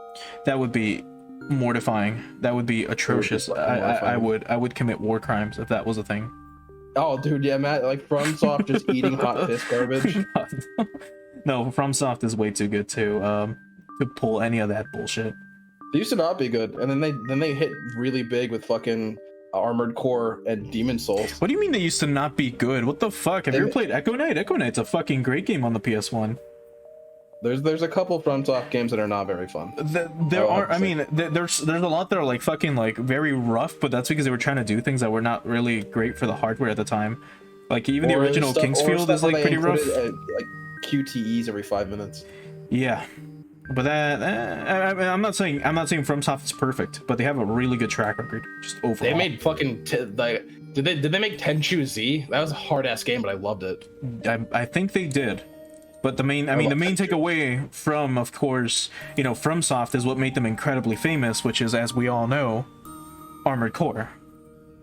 That would be mortifying. That would be atrocious. I would commit war crimes if that was a thing. Oh, dude, yeah, Matt, like FromSoft just eating hot piss garbage. No, FromSoft is way too good to pull any of that bullshit. They used to not be good, and then they hit really big with fucking Armored Core and Demon Souls. What do you mean they used to not be good? What the fuck? Have you ever played Echo Knight? Echo Knight's a fucking great game on the PS1. There's a couple FromSoft games that are not very fun. There are. I mean, there's a lot that are like fucking like very rough, but that's because they were trying to do things that were not really great for the hardware at the time. Like even the original Kingsfield is like pretty rough. Like QTEs every 5 minutes. Yeah, but I'm not saying FromSoft is perfect, but they have a really good track record just overall. They made fucking did they make Tenchu Z? That was a hard ass game, but I loved it. I think they did. But the main takeaway from, of course, FromSoft is what made them incredibly famous, which is, as we all know, Armored Core.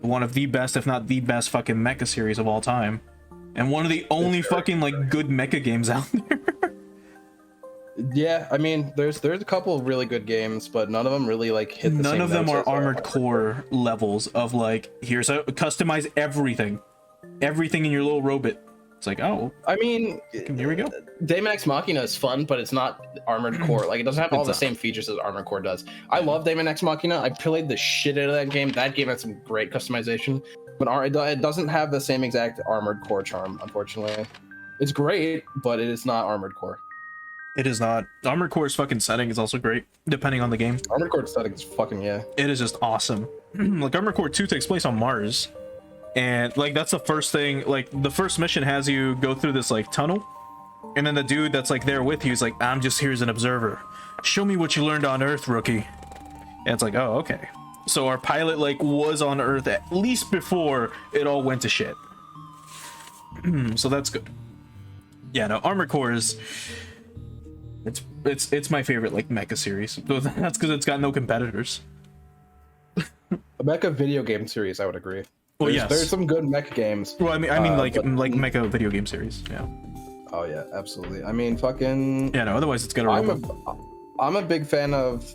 One of the best, if not the best, fucking mecha series of all time. And one of the only fucking, like, good mecha games out there. Yeah, I mean, there's a couple of really good games, but none of them really, like, hit the same None of them are notes as Armored Core levels of, like, here's a customize everything. Everything in your little robot. It's like, oh, I mean, here we go. Daemon X Machina is fun, but it's not Armored Core. Like, it doesn't have all the same features as Armored Core does. I love Daemon X Machina. I played the shit out of that game. That game had some great customization, but it doesn't have the same exact Armored Core charm, unfortunately. It's great, but it is not Armored Core. It is not. Armored Core's fucking setting is also great, depending on the game. Armored Core setting is fucking, yeah. It is just awesome. Like, Armored Core 2 takes place on Mars. And like that's the first thing, like the first mission has you go through this like tunnel, and then the dude that's like there with you is like, I'm just here as an observer, show me what you learned on Earth, rookie. And it's like, oh, okay. So our pilot like was on Earth at least before it all went to shit. So that's good. Yeah, no, Armored Core is it's my favorite like mecha series. That's because it's got no competitors. A mecha video game series, I would agree. Well, yes, there's some good mech games. Well, I mean, like mecha video game series. Yeah. Oh yeah, absolutely. I mean, fucking. Yeah, no. Otherwise, it's gonna. I'm a big fan of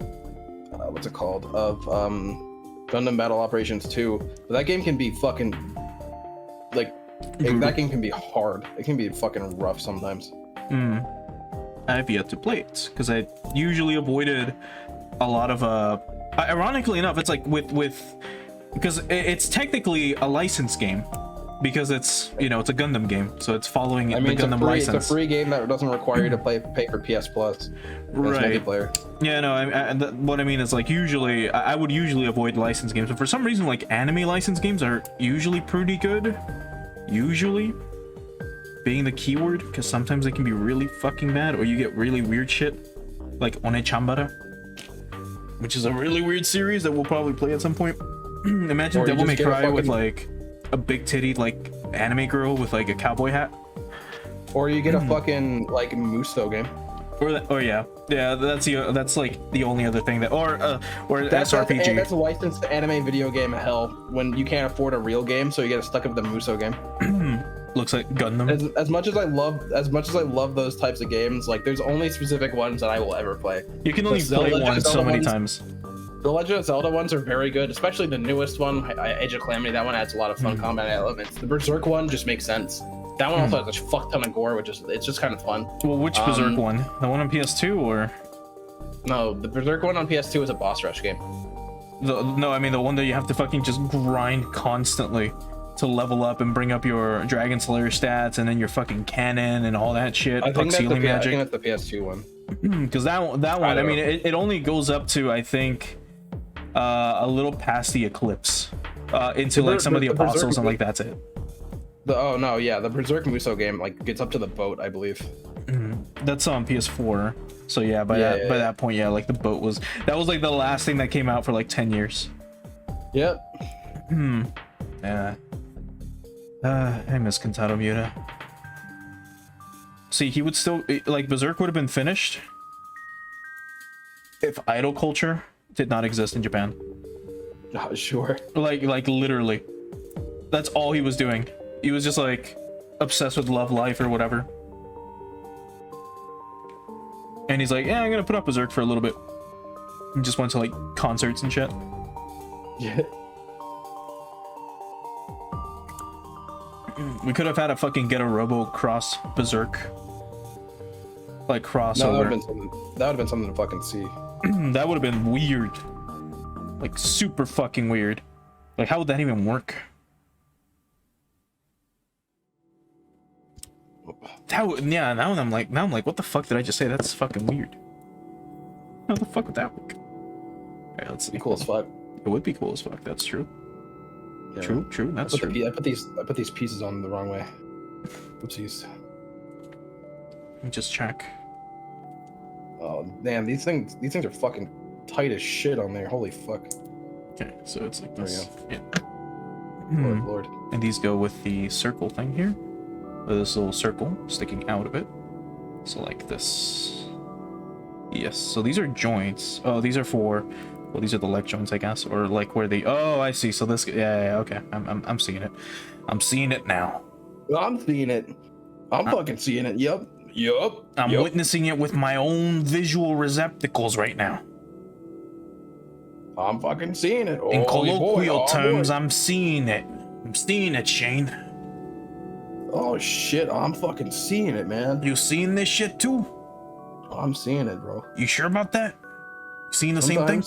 what's it called? Of Gundam Battle Operations 2. But that game can be fucking like that game can be hard. It can be fucking rough sometimes. I've yet to play it because I usually avoided a lot of ironically enough, it's like with because it's technically a licensed game, because it's, you know, it's a Gundam game, so it's following I mean, the Gundam license. It's a free game that doesn't require you to pay for PS Plus. Right. Multiplayer. Yeah, no, what I mean is, like, usually I would usually avoid licensed games, but for some reason, like, anime licensed games are usually pretty good. Usually being the keyword, because sometimes they can be really fucking bad, or you get really weird shit, like One-Chambara, which is a really weird series that we'll probably play at some point. Imagine Or you Devil May just get a Cry with, fucking- like, a big titty, like, anime girl with, like, a cowboy hat. Or you get a fucking like Muso game. Or yeah, that's like the only other thing that, or SRPG. That's a licensed anime video game hell when you can't afford a real game, so you get stuck with the Muso game. Looks like Gundam. As much as I love those types of games, like there's only specific ones that I will ever play. You can only Zelda play one so Zelda many ones- times. The Legend of Zelda ones are very good, especially the newest one, Age of Calamity. That one adds a lot of fun combat elements. The Berserk one just makes sense. That one also has a fuck ton of gore, it's just kind of fun. Well, which Berserk one? The one on PS2 or? No, the Berserk one on PS2 is a boss rush game. No, I mean the one that you have to fucking just grind constantly to level up and bring up your Dragon Slayer stats and then your fucking cannon and all that shit. I think that's Ceiling I magic. think that's the PS2 one. Because that one, I mean, it only goes up to, I think, a little past the Eclipse, into like some of the Berserk- apostles, and like that's it. The Berserk Muso game like gets up to the boat, I believe. That's on PS4. So yeah, by that point, yeah, like the boat was like the last thing that came out for like 10 years. Yep. Yeah. I miss Kentaro Miura. See, he would still, like, Berserk would have been finished if idol culture did not exist in Japan. Sure. Like literally. That's all he was doing. He was just like obsessed with Love Life or whatever. And he's like, yeah, I'm gonna put up Berserk for a little bit. And just went to like concerts and shit. Yeah. We could have had a fucking Get a Robo cross Berserk. Like No, crossover. that would have been something to fucking see. That would have been weird. Like super fucking weird. Like how would that even work? Yeah, now I'm like, what the fuck did I just say? That's fucking weird. How the fuck would that work? Alright, let's see. Cool as fuck. It would be cool as fuck, that's true. Yeah. True, that's true. I put these pieces on the wrong way. Oopsies. Let me just check. Oh man, these things are fucking tight as shit on there. Holy fuck. Okay, so it's like There we this. Yeah. Lord. And these go with the circle thing here. With this little circle sticking out of it. So like this. Yes, so these are joints. Oh, these are for, well, these are the leg joints, I guess, or like where the, oh, I see. So this, yeah, okay, I'm seeing it. I'm seeing it now. I'm seeing it. I'm fucking seeing it. Yup. I'm witnessing it with my own visual receptacles right now. I'm fucking seeing it. In Holy boy, colloquial oh terms, boy. I'm seeing it. I'm seeing it, Shayne. Oh shit, I'm fucking seeing it, man. You seeing this shit too? I'm seeing it, bro. You sure about that? Seeing the same thing?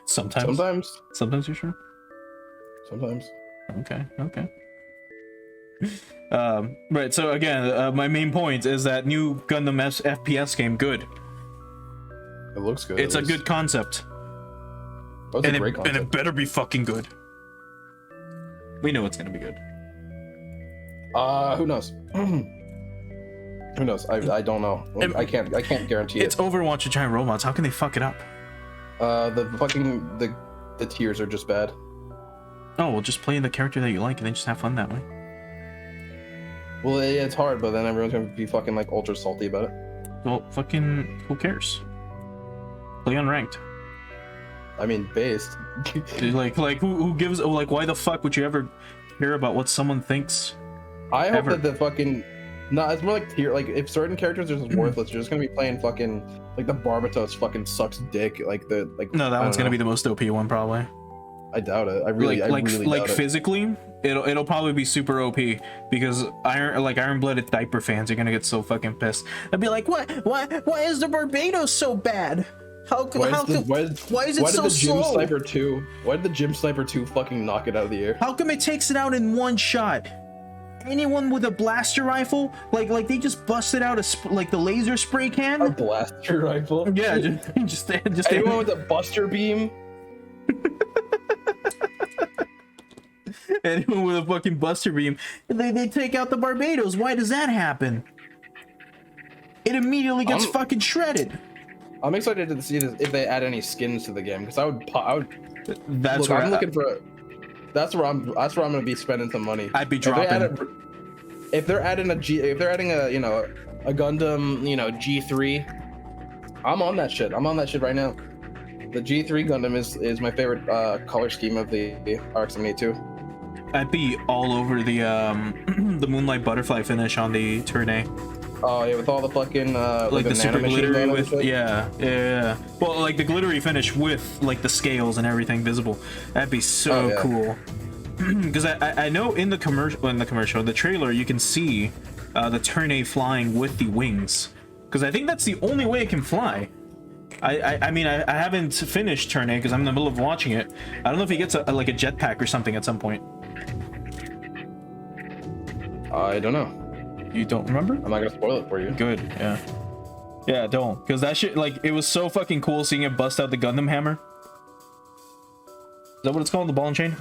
Sometimes. Sometimes you're sure? Sometimes. Okay. Right, so again, my main point is that new Gundam FPS game, good. It looks good. It's a good concept. That's And a great it concept. better be fucking good. We know it's gonna be good. Who knows? Who knows? I don't know. I can't guarantee It's it. Overwatch with giant robots. How can they fuck it up? The tiers are just bad. Oh, well, just play the character that you like and then just have fun that way. Well, yeah, it's hard, but then everyone's gonna be fucking like ultra salty about it. Well, fucking, who cares? Play unranked. I mean, based. Dude, like who gives? Oh, like, why the fuck would you ever care about what someone thinks? I hope Ever. that the fucking. No, it's more like tier. Like if certain characters are just worthless, you're just gonna be playing fucking like the Barbatos fucking sucks dick. Like the like. No, that I one's don't gonna be know. the most OP one probably. I doubt it. I really like doubt it. physically, it'll probably be super OP because iron-blooded diaper fans are gonna get so fucking pissed. I'd be like, why is the Barbados so bad? How come? Why is it so slow? Why did the Gym Sniper 2 fucking knock it out of the air? How come it takes it out in one shot? Anyone with a blaster rifle, like they just busted out like the laser spray can. A blaster rifle? Yeah, just anyone with a buster beam. Anyone with a fucking buster beam, they take out the Barbados. Why does that happen? It immediately gets fucking shredded. I'm excited to see this, if they add any skins to the game, because I would. That's look, where I'm looking for. That's where I'm gonna be spending some money. I'd be dropping. If they're adding a a Gundam, G3, I'm on that shit. I'm on that shit right now. The G3 Gundam is my favorite color scheme of the RX-78. I'd be all over the the Moonlight Butterfly finish on the Turn A. Oh yeah, with all the fucking like the super glittery with yeah. Well, like the glittery finish with like the scales and everything visible. That'd be so cool. Because I know in the the trailer you can see the Turn A flying with the wings. Because I think that's the only way it can fly. I mean I haven't finished Turn A because I'm in the middle of watching it. I don't know if he gets like a jetpack or something at some point. I don't know. You don't remember? I'm not gonna spoil it for you. Good, yeah. Yeah, don't. Because that shit, like, it was so fucking cool seeing it bust out the Gundam hammer. Is that what it's called? The ball and chain?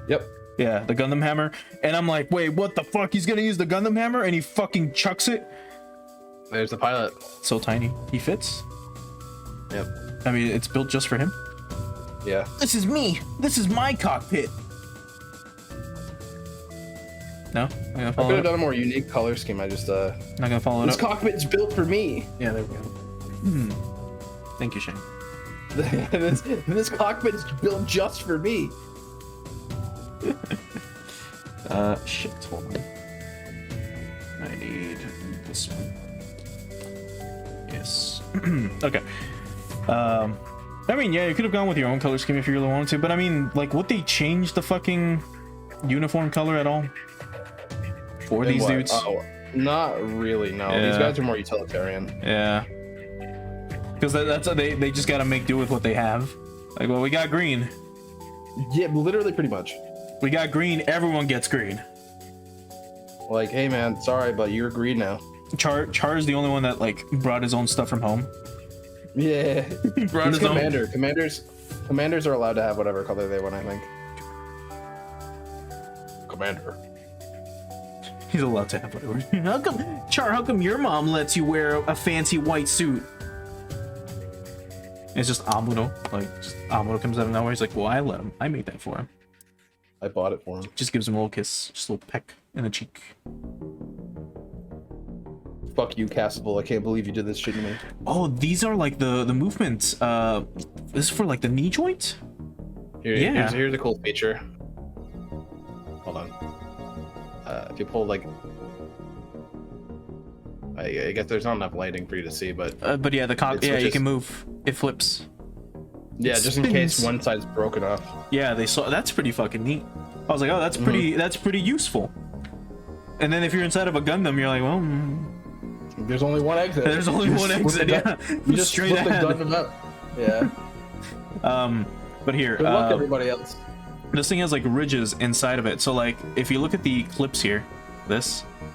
Yep. Yeah, the Gundam hammer. And I'm like, wait, what the fuck? He's gonna use the Gundam hammer? And he fucking chucks it? There's the pilot. So tiny. He fits? Yep. I mean, it's built just for him? Yeah. This is me. This is my cockpit. No? I could have done a more unique color scheme. I just not gonna follow it up. This cockpit's built for me. Yeah, there we go. Thank you, Shane. this cockpit's built just for me. Shit, hold on. I need this one. Yes. Okay. I mean, yeah, you could have gone with your own color scheme if you really wanted to, but I mean, like, would they change the fucking uniform color at all? For these dudes? Oh, not really, no. Yeah. These guys are more utilitarian. Yeah. Because that's they just gotta make do with what they have. Like, well, we got green. Yeah, literally pretty much. We got green, everyone gets green. Like, hey man, sorry, but you're green now. Char's the only one that, like, brought his own stuff from home. Yeah. He brought his commander. Commanders are allowed to have whatever color they want, I think. Commander. He's allowed to have whatever. How come your mom lets you wear a fancy white suit? It's just Amuno. Like, Amuno comes out of nowhere. He's like, well, I let him. I made that for him. I bought it for him. Just gives him a little kiss. Just a little peck in the cheek. Fuck you, Castable. I can't believe you did this shit to me. Oh, these are like the movements. This is for like the knee joint? Here's a cool feature. Hold on. If you pull like, I guess there's not enough lighting for you to see, but yeah, you can move. It flips. Yeah, just in case one side's broken off. Yeah, they saw. That's pretty fucking neat. I was like, oh, that's pretty. That's pretty useful. And then if you're inside of a Gundam, you're like, well, there's only one exit. There's only one exit. Yeah, you just straight flip ahead. the Gundam up. Yeah. But here, good luck, everybody else. This thing has like ridges inside of it. So like, if you look at the clips here,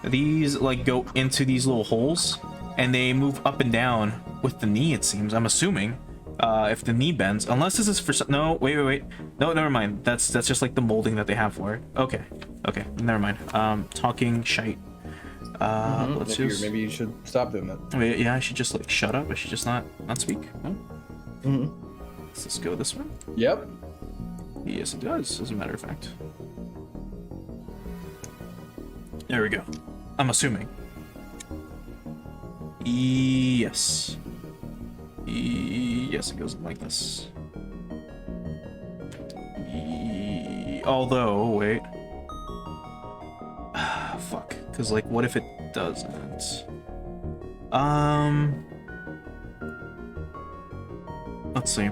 these like go into these little holes, and they move up and down with the knee. It seems. I'm assuming. If the knee bends, unless this is for no, wait, no, never mind. That's just like the molding that they have for it. Okay, never mind. Talking shite. Let's just maybe you should stop doing that. Wait, yeah, I should just like shut up. I should just not speak. No? Let's just go this way. Yep. Yes, it does. As a matter of fact. There we go. I'm assuming. Yes. Yes, it goes like this. Although, wait. Fuck. Because, like, what if it doesn't? Let's see.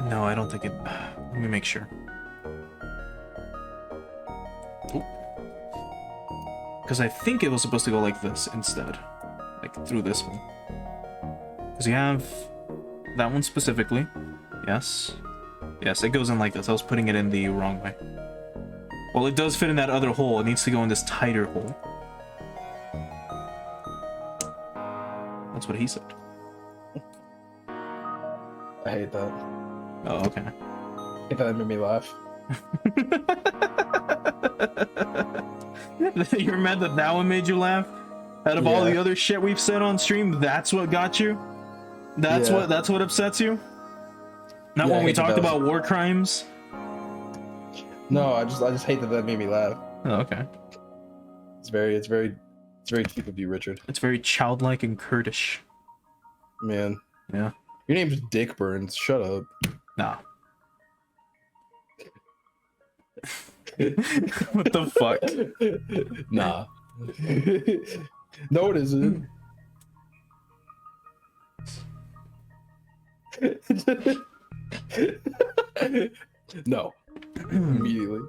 No, I don't think it... Let me make sure. Because I think it was supposed to go like this instead. Like through this one. Because you have that one specifically. Yes. Yes, it goes in like this. I was putting it in the wrong way. Well, it does fit in that other hole. It needs to go in this tighter hole. That's what he said. I hate that. Oh, okay. I hate that made me laugh. You're mad that that one made you laugh? Out of all Yeah. the other shit we've said on stream, that's what got you? That's Yeah. that's what upsets you? Not Yeah, I when we hate that talked that was- about war crimes? No, I just hate that made me laugh. Oh, okay. It's very cheap of you, Richard. It's very childlike and Kurdish. Man, Yeah. your name's Dick Burns. Shut up. Nah. What the fuck? Nah. No, it isn't. No. Immediately.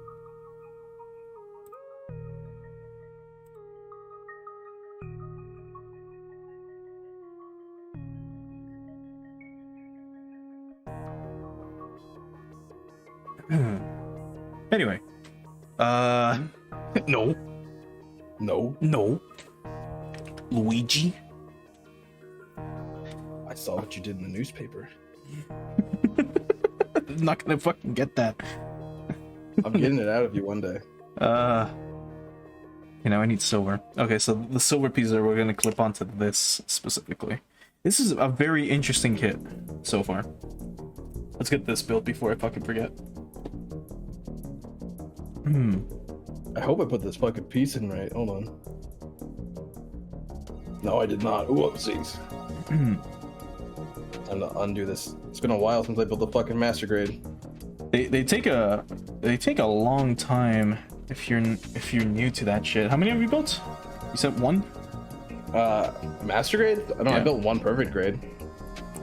Anyway. No. No. No. Luigi? I saw what you did in the newspaper. I'm not gonna fucking get that. I'm getting it out of you one day. You know, I need silver. Okay, so the silver pieces we're gonna clip onto this specifically. This is a very interesting kit so far. Let's get this built before I fucking forget. I hope I put this fucking piece in right. Hold on. No, I did not. Whoopsies. Time to undo this. It's been a while since I built the fucking master grade. They take a long time if you're new to that shit. How many have you built? You said one? Master grade? I know I Yeah. built one perfect grade.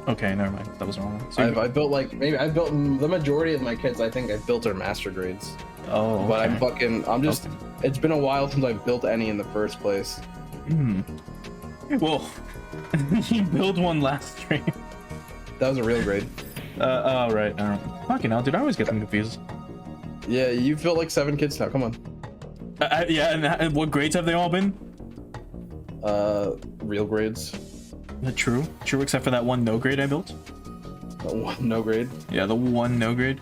Okay, never mind. That was wrong. So I built like I built the majority of my kits. I think I've built are master grades. oh, okay. But I'm just. It's been a while since I've built any in the first place. Well, you built one last stream. That was a real grade. Oh, right. Fucking hell, dude, I always get them confused. Yeah, you've built like 7 kits now. Come on. Yeah, and what grades have they all been? Real grades. True, except for that one no grade I built. No grade. Yeah, the one no grade.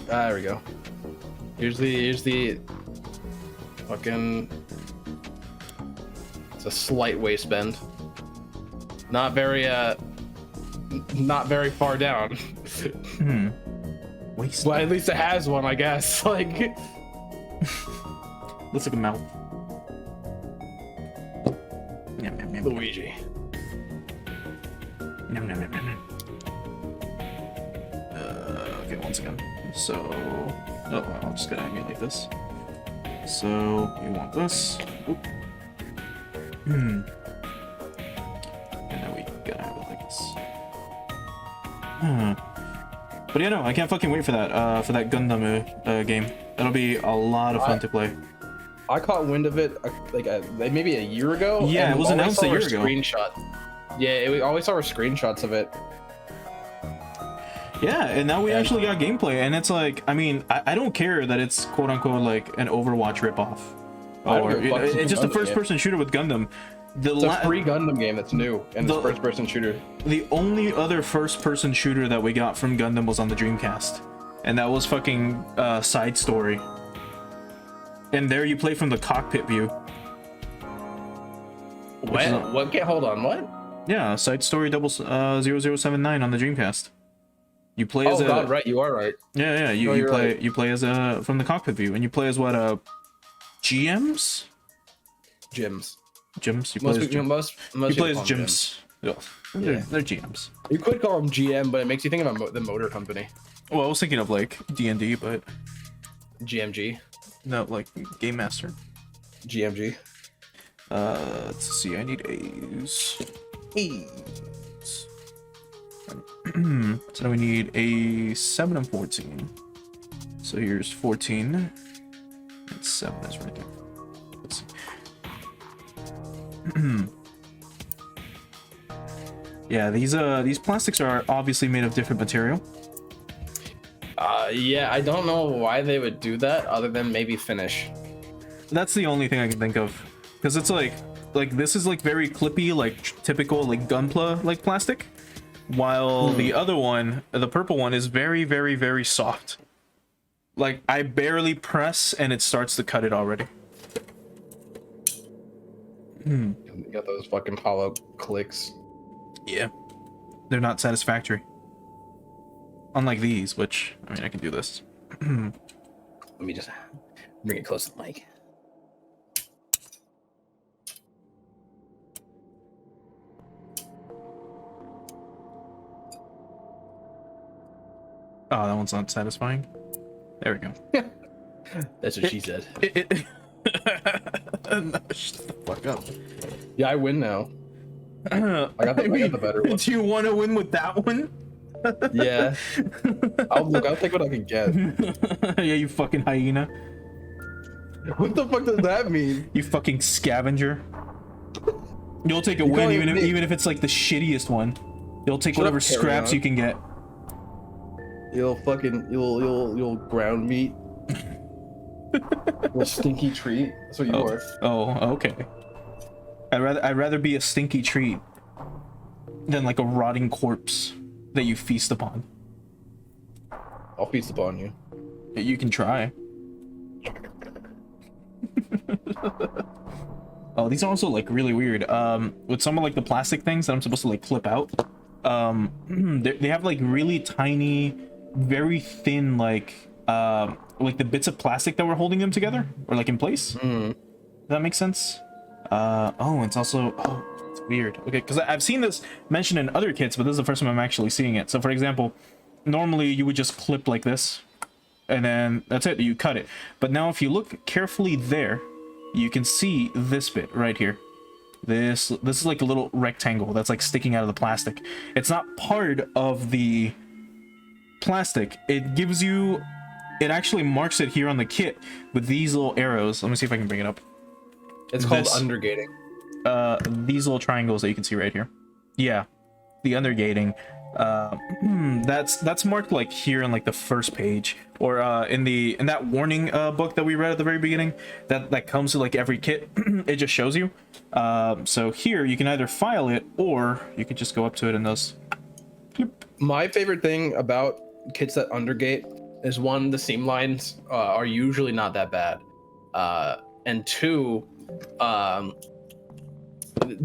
There we go. Here's the fucking. It's a slight waist bend. Not very far down. Waste. But at least it has one, I guess. Like. Looks like a mouth. Yum, yum, yum, Luigi. yum, yum, yum, yum. Okay, once again. So, oh, I'm just gonna emulate this. So you want this? Oop. And then we gotta have it like this. But yeah, no, I can't fucking wait for that Gundam game. That'll be a lot of fun to play. I caught wind of it like maybe a year ago. Yeah, and it was all I announced saw a year were ago. Screenshot. Yeah, we always saw screenshots of it. Yeah, and now we actually got gameplay, and it's like, I mean, I don't care that it's quote unquote like an Overwatch ripoff, I don't or give a fuck, it's just a Gundam first-person shooter with Gundam. It's a free Gundam game that's new and it's The- first-person shooter. The only other first-person shooter that we got from Gundam was on the Dreamcast, and that was fucking Side Story. And there you play from the cockpit view. Which is What? What? Hold on. What? Yeah, Side Story 0079 on the Dreamcast. You play as Oh God, right. You are right. Yeah, No, you you're play right. you play as from the cockpit view, and you play as what GMs? Gyms. Gyms. You play as Most Gyms. most You play as people call them Gyms. Yeah. Yeah. They're GMs. You could call them GM, but it makes you think of the motor company. Well, I was thinking of like D&D, but GMG. no, like Game Master. GMG. Let's see. I need A's. A's. So now we need a 7 and 14. So here's 14. And 7 is right there. Let's see. Yeah, these plastics are obviously made of different material. Yeah, I don't know why they would do that other than maybe finish. That's the only thing I can think of, because it's like this is like very clippy, like typical like Gunpla like plastic, while the other one, the purple one, is very, very, very soft. Like I barely press and it starts to cut it already. You got those fucking hollow clicks. Yeah, they're not satisfactory. Unlike these, which, I mean, I can do this. Let me just bring it close to the mic. Oh, that one's not satisfying. There we go. That's what she said. No, shut the fuck up. Yeah, I win now. I got the better one. Do you want to win with that one? Yeah. I'll take what I can get. Yeah, you fucking hyena. What the fuck does that mean? You fucking scavenger. You'll take a You win call even it if, me. even if it's like the shittiest one. You'll take Shut up, whatever scraps carry you can get. You'll ground meat. You'll stinky treat. That's what you are. Oh, okay. I'd rather be a stinky treat than like a rotting corpse that you feast upon. I'll feast upon you. You can try. Oh, these are also like really weird. With some of like the plastic things that I'm supposed to like clip out, they have like really tiny, very thin like the bits of plastic that were holding them together or like in place. Does that make sense? Oh, it's also, oh, it's weird. Okay, because I've seen this mentioned in other kits, but this is the first time I'm actually seeing it. So for example, normally you would just clip like this, and then that's it, you cut it. But now if you look carefully there, you can see this bit right here. This is like a little rectangle that's like sticking out of the plastic. It's not part of the plastic. It gives you, it actually marks it here on the kit with these little arrows. Let me see if I can bring it up. It's called undergating. These little triangles that you can see right here. Yeah, the undergating. That's marked like here on like the first page, or in that warning book that we read at the very beginning. That comes with like every kit. It just shows you. So here you can either file it or you could just go up to it and those. My favorite thing about kits that undergate is, one, the seam lines are usually not that bad, and two,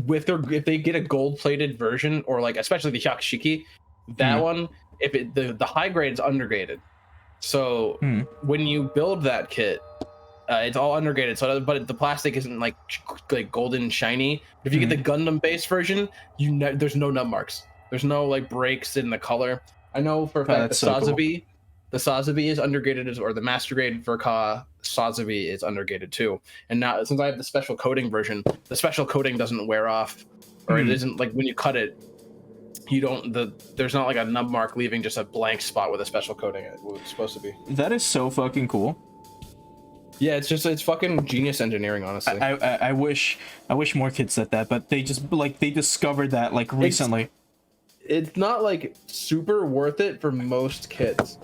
if they get a gold-plated version, or like especially the Hyakshiki, that one, if the high grade is undergated, so when you build that kit, it's all undergated. So, but the plastic isn't like golden shiny. If you get the Gundam base version, there's no nut marks. There's no like breaks in the color. I know for a fact the Sazabi, cool. The Sazabi is undergated, or the master grade Verka Sazabi is undergated too. And now, since I have the special coating version, the special coating doesn't wear off, or it isn't like when you cut it, you don't there's not like a nub mark leaving just a blank spot with a special coating. It was supposed to be. That is so fucking cool. Yeah, it's fucking genius engineering, honestly. I wish more kids said that, but they just like they discovered that like recently. It's not like super worth it for most kids.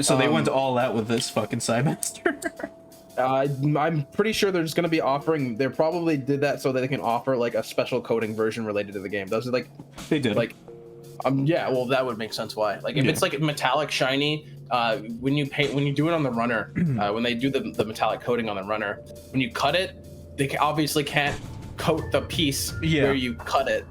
So they went all out with this fucking Cybaster. I'm pretty sure they're just going to be offering. They probably did that so that they can offer like a special coating version related to the game. Those are like they did. Like, yeah. Well, that would make sense. Why? Like, if it's like metallic shiny, when you do it on the runner, when they do the metallic coating on the runner, when you cut it, they obviously can't coat the piece where you cut it.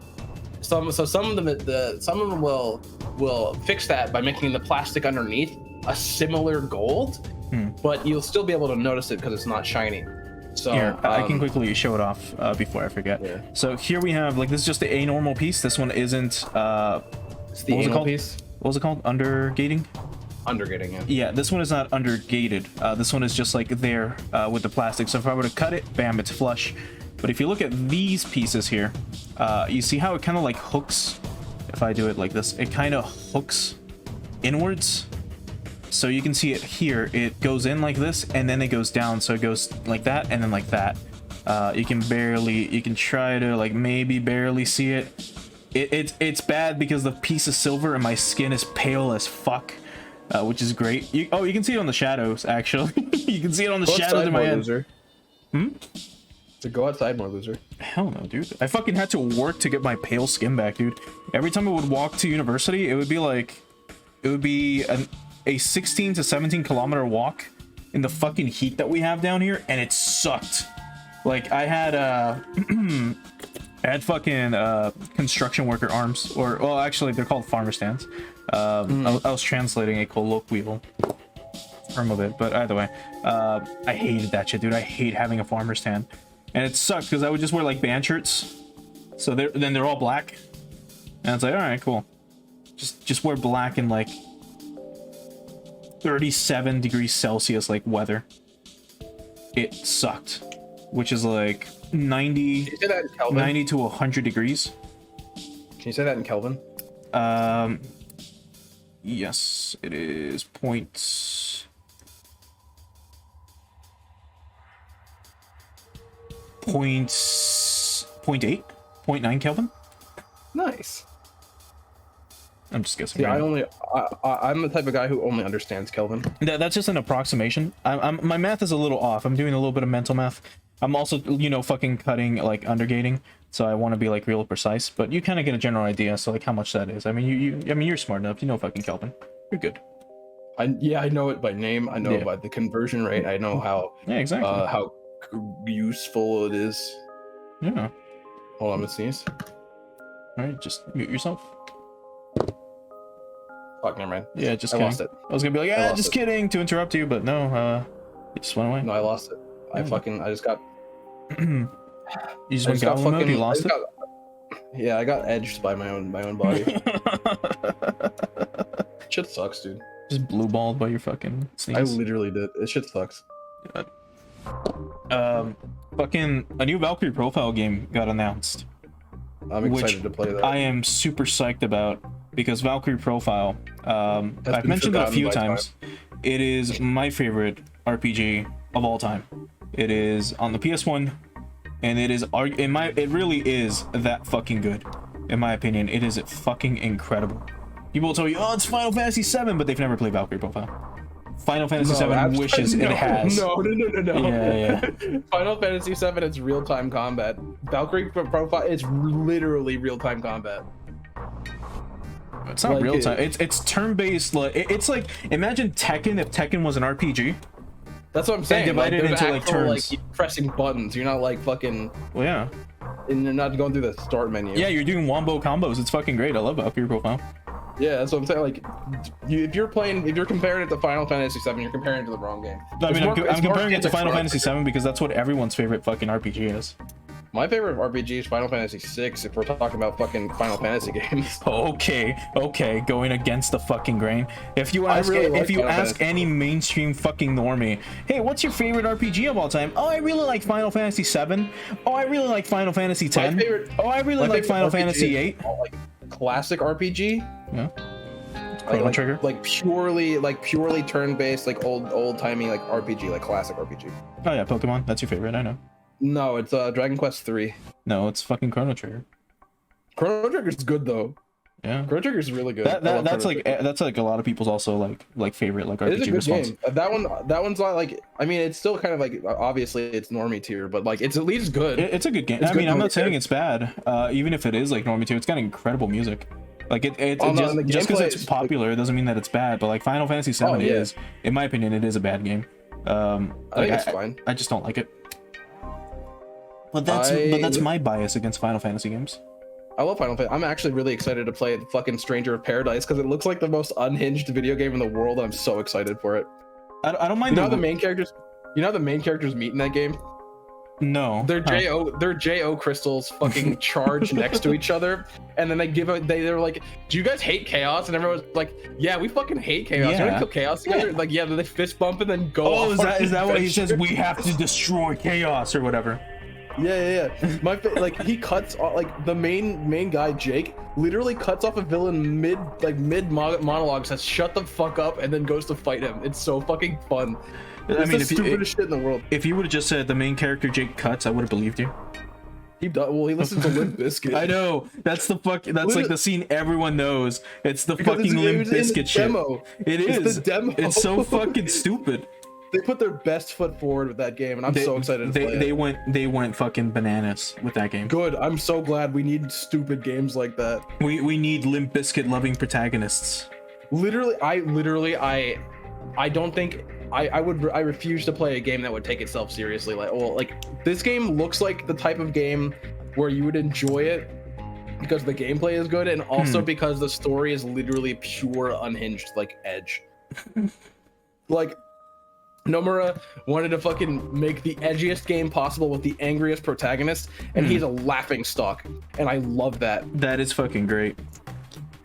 Some of them will fix that by making the plastic underneath a similar gold, but you'll still be able to notice it because it's not shiny. So here, I can quickly show it off before I forget. Yeah. So here we have like this is just a normal piece. This one isn't. It's the anal piece. What was it called? Undergating. Undergating, yeah. Yeah, this one is not undergated. This one is just like there with the plastic. So if I were to cut it, bam, it's flush. But if you look at these pieces here, you see how it kind of like hooks if I do it like this, it kind of hooks inwards. So you can see it here. It goes in like this, and then it goes down. So it goes like that, and then like that. You can try to like maybe barely see it. It's bad because the piece of silver and my skin is pale as fuck, which is great. You can see it on the shadows, actually. You can see it on the shadows in my head. Loser. So go outside more, loser. Hell no, dude. I fucking had to work to get my pale skin back, dude. Every time I would walk to university, it would be a 16 to 17 kilometer walk in the fucking heat that we have down here, and it sucked. Like, I had fucking construction worker arms, or well, actually they're called farmer stands. I was translating a colloquial term of it, but either way, I hated that shit, dude. I hate having a farmer stand, and it sucked because I would just wear like band shirts, so then they're all black, and it's like, all right, cool, just wear black in like 37 degrees Celsius like weather. It sucked, which is like 90 to 100 degrees. Can you say that in Kelvin? Yes, it is point 0.9 Kelvin. Nice. I'm just guessing. Yeah, I'm the type of guy who only understands Kelvin. That's just an approximation. My math is a little off. I'm doing a little bit of mental math. I'm also, fucking cutting, like, undergating, so I want to be, like, real precise, but you kind of get a general idea, so, like, how much that is. I mean, you're smart enough. You know fucking Kelvin. You're good. I know it by name. I know by the conversion rate. I know how exactly how useful it is. Yeah. Hold on, I'm gonna sneeze. All right, just mute yourself. Fuck, never mind. Yeah, just I kidding. lost it. I was gonna be like, just kidding to interrupt you, but no, it just went away. No, I lost it. I just got. You just went goblin mode. You lost it. Yeah, I got edged by my own body. Shit sucks, dude. Just blue balled by your fucking sneeze. I literally did. It shit sucks. God. Fucking a new Valkyrie profile game got announced. I'm excited to play that. I am super psyched about because Valkyrie profile. I've mentioned it a few times. It is my favorite RPG of all time. It is on the PS1, and it really is that fucking good. In my opinion, it is fucking incredible. People will tell you, oh, it's Final Fantasy VII, but they've never played Valkyrie profile. Final Fantasy VII wishes it has. No. Yeah. Final Fantasy VII, it's real-time combat. Valkyrie profile is literally real-time combat. It's not real time. It's turn-based. Like it's like, imagine Tekken if Tekken was an RPG. That's what I'm saying. Divided into like turns. Like pressing buttons. You're not like fucking. Well, yeah. And you're not going through the start menu. Yeah, you're doing wombo combos. It's fucking great. I love Valkyrie profile. Yeah, that's what I'm saying. Like, if you're comparing it to Final Fantasy VII, you're comparing it to the wrong game. I mean, I'm comparing it to Final Fantasy VII because that's what everyone's favorite fucking RPG is. My favorite RPG is Final Fantasy VI. If we're talking about fucking Final Fantasy games. Okay, going against the fucking grain. If you ask, any mainstream fucking normie, hey, what's your favorite RPG of all time? Oh, I really like Final Fantasy VII. Oh, I really like Final Fantasy X. Oh, I really like Final Fantasy VIII. Like classic RPG. Yeah. Chrono Trigger. Like purely turn-based, like old-timey like RPG, like classic RPG. Oh yeah, Pokemon. That's your favorite. I know. No, it's Dragon Quest 3. No, it's fucking Chrono Trigger. Chrono Trigger's good though. Yeah. Chrono Trigger's really good. That's like a lot of people's also like favorite like RPG it is a good response. Game. That one's not like, I mean, it's still kind of like, obviously it's normie tier, but like it's at least good. It's a good game. I mean, I'm not saying it's bad. Even if it is like normie tier, it's got incrrible music. Like just because it's popular doesn't mean that it's bad. But like Final Fantasy VII is, in my opinion, it is a bad game. I think it's fine. I just don't like it. But that's my bias against Final Fantasy games. I love Final Fantasy. I'm actually really excited to play fucking Stranger of Paradise because it looks like the most unhinged video game in the world. I'm so excited for it. I don't mind. You know the main characters. You know the main characters meet in that game. No. They're JO crystals fucking charged next to each other, and then they're like, do you guys hate chaos? And everyone's like, yeah, we fucking hate chaos. You wanna kill chaos together? Yeah. Like, yeah, then they fist bump and then go. Oh, is that what he says? We have to destroy chaos or whatever. Yeah. Like he cuts like the main guy Jake literally cuts off a villain mid monologue, says shut the fuck up, and then goes to fight him. It's so fucking fun. It's the stupidest shit in the world. If you would have just said the main character Jake cuts, I would have believed you. He listens to Limp Bizkit. I know. That's like the scene everyone knows. It's the fucking Limp Bizkit shit. Demo. It's the demo. It's so fucking stupid. They put their best foot forward with that game, and I'm so excited to play it. They went fucking bananas with that game. Good. I'm so glad. We need stupid games like that. We need Limp Bizkit loving protagonists. I don't think I refuse to play a game that would take itself seriously. Like this game looks like the type of game where you would enjoy it because the gameplay is good, and also because the story is literally pure unhinged, like Edge. Like Nomura wanted to fucking make the edgiest game possible with the angriest protagonist, and he's a laughing stock, and I love that. That is fucking great.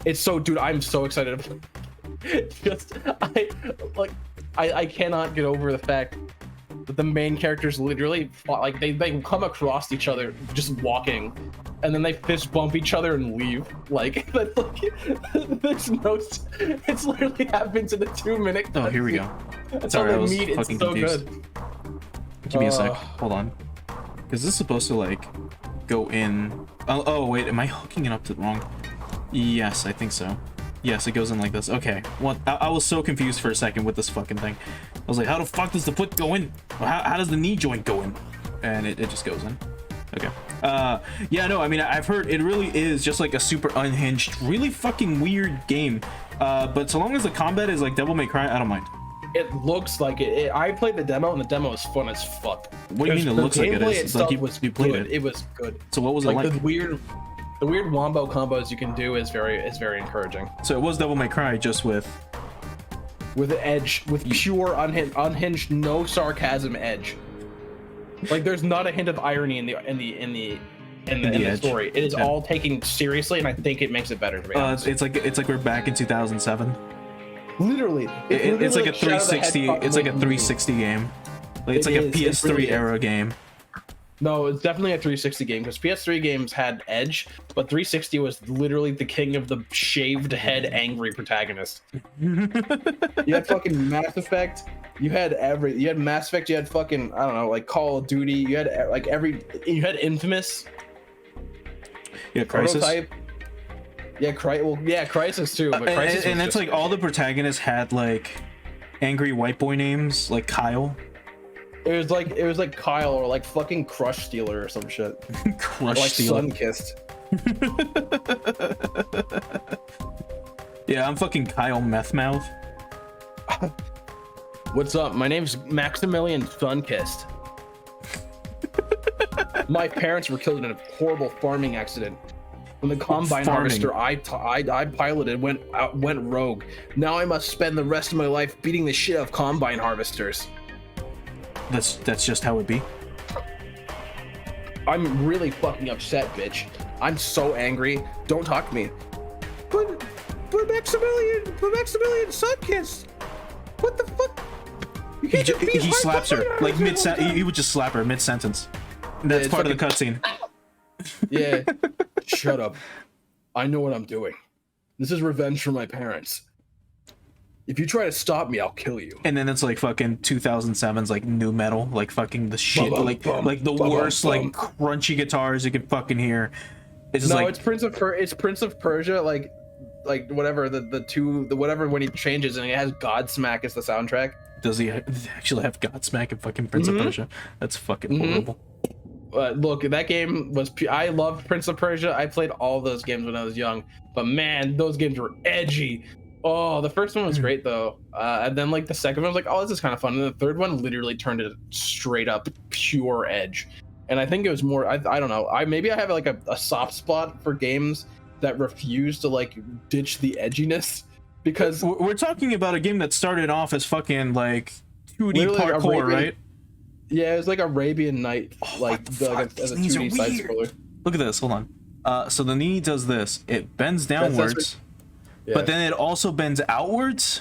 It's so, dude, I'm so excited to play. I cannot get over the fact that the main characters literally like they come across each other just walking, and then they fist bump each other and leave. Like there's no, it's literally happens in a 2-minute. Oh, here we go. That's Sorry, how I was they meet. It's fucking so confused. good. Give me a sec. Hold on. Because this is supposed to like go in. Oh wait, am I hooking it up to the wrong? Yes, I think so. Yes, it goes in like this. Okay. Well, I was so confused for a second with this fucking thing. I was like, how the fuck does the foot go in? How does the knee joint go in? And it just goes in. Okay. Yeah, no, I mean, I've heard it really is just like a super unhinged, really fucking weird game. But so long as the combat is like Devil May Cry, I don't mind. It looks like it. I played the demo, and the demo is fun as fuck. What do you mean it looks like it is? It's like you played it. It was good. So what was it like? The weird wombo combos you can do is very encouraging. So it was Devil May Cry just with Edge, with pure unhinged, no sarcasm Edge. Like there's not a hint of irony in the story. It is all taken seriously, and I think it makes it better. To be honest. It's like we're back in 2007. Literally, it's like a 360. It's like a 360 game. Like it's like a PS3 era game. No, it's definitely a 360 game because PS3 games had Edge, but 360 was literally the king of the shaved head angry protagonist. You had fucking Mass Effect. You had Mass Effect. You had fucking, I don't know, like Call of Duty. You had you had Infamous. Yeah, Crisis. Prototype. Yeah, Crisis too. But Crisis and that's like all the protagonists had like angry white boy names, like Kyle. It was like Kyle or like fucking Crush Stealer or some shit. Crush like Stealer. Sunkissed. Yeah, I'm fucking Kyle Methmouth. What's up? My name's Maximilian Sunkissed. My parents were killed in a horrible farming accident. When the combine harvester I piloted went rogue. Now I must spend the rest of my life beating the shit out of combine harvesters. That's just how it be. I'm really fucking upset, bitch. I'm so angry. Don't talk to me. But Maximilian Sunkissed. What the fuck? You can't he slaps her like mid. He would just slap her mid sentence. That's part of the cutscene. Yeah. Shut up. I know what I'm doing. This is revenge for my parents. If you try to stop me, I'll kill you. And then it's like fucking 2007's like new metal, like fucking the shit, like the worst like crunchy guitars you can fucking hear. It's just it's Prince of Persia, like whatever whatever when he changes and he has Godsmack as the soundtrack. Does he actually have Godsmack in fucking Prince of Persia? That's fucking horrible. Look, that game was. I loved Prince of Persia. I played all those games when I was young, but man, those games were edgy. Oh, the first one was great though, and then like the second one was like, oh, this is kind of fun, and the third one literally turned it straight up pure Edge. And I think it was more. I don't know. Maybe I have like a soft spot for games that refuse to like ditch the edginess, because we're talking about a game that started off as fucking like 2D parkour, right? Yeah, it was like Arabian Night, as a 2D side scroller. Look at this. Hold on. So the knee does this. It bends downwards, but then it also bends outwards.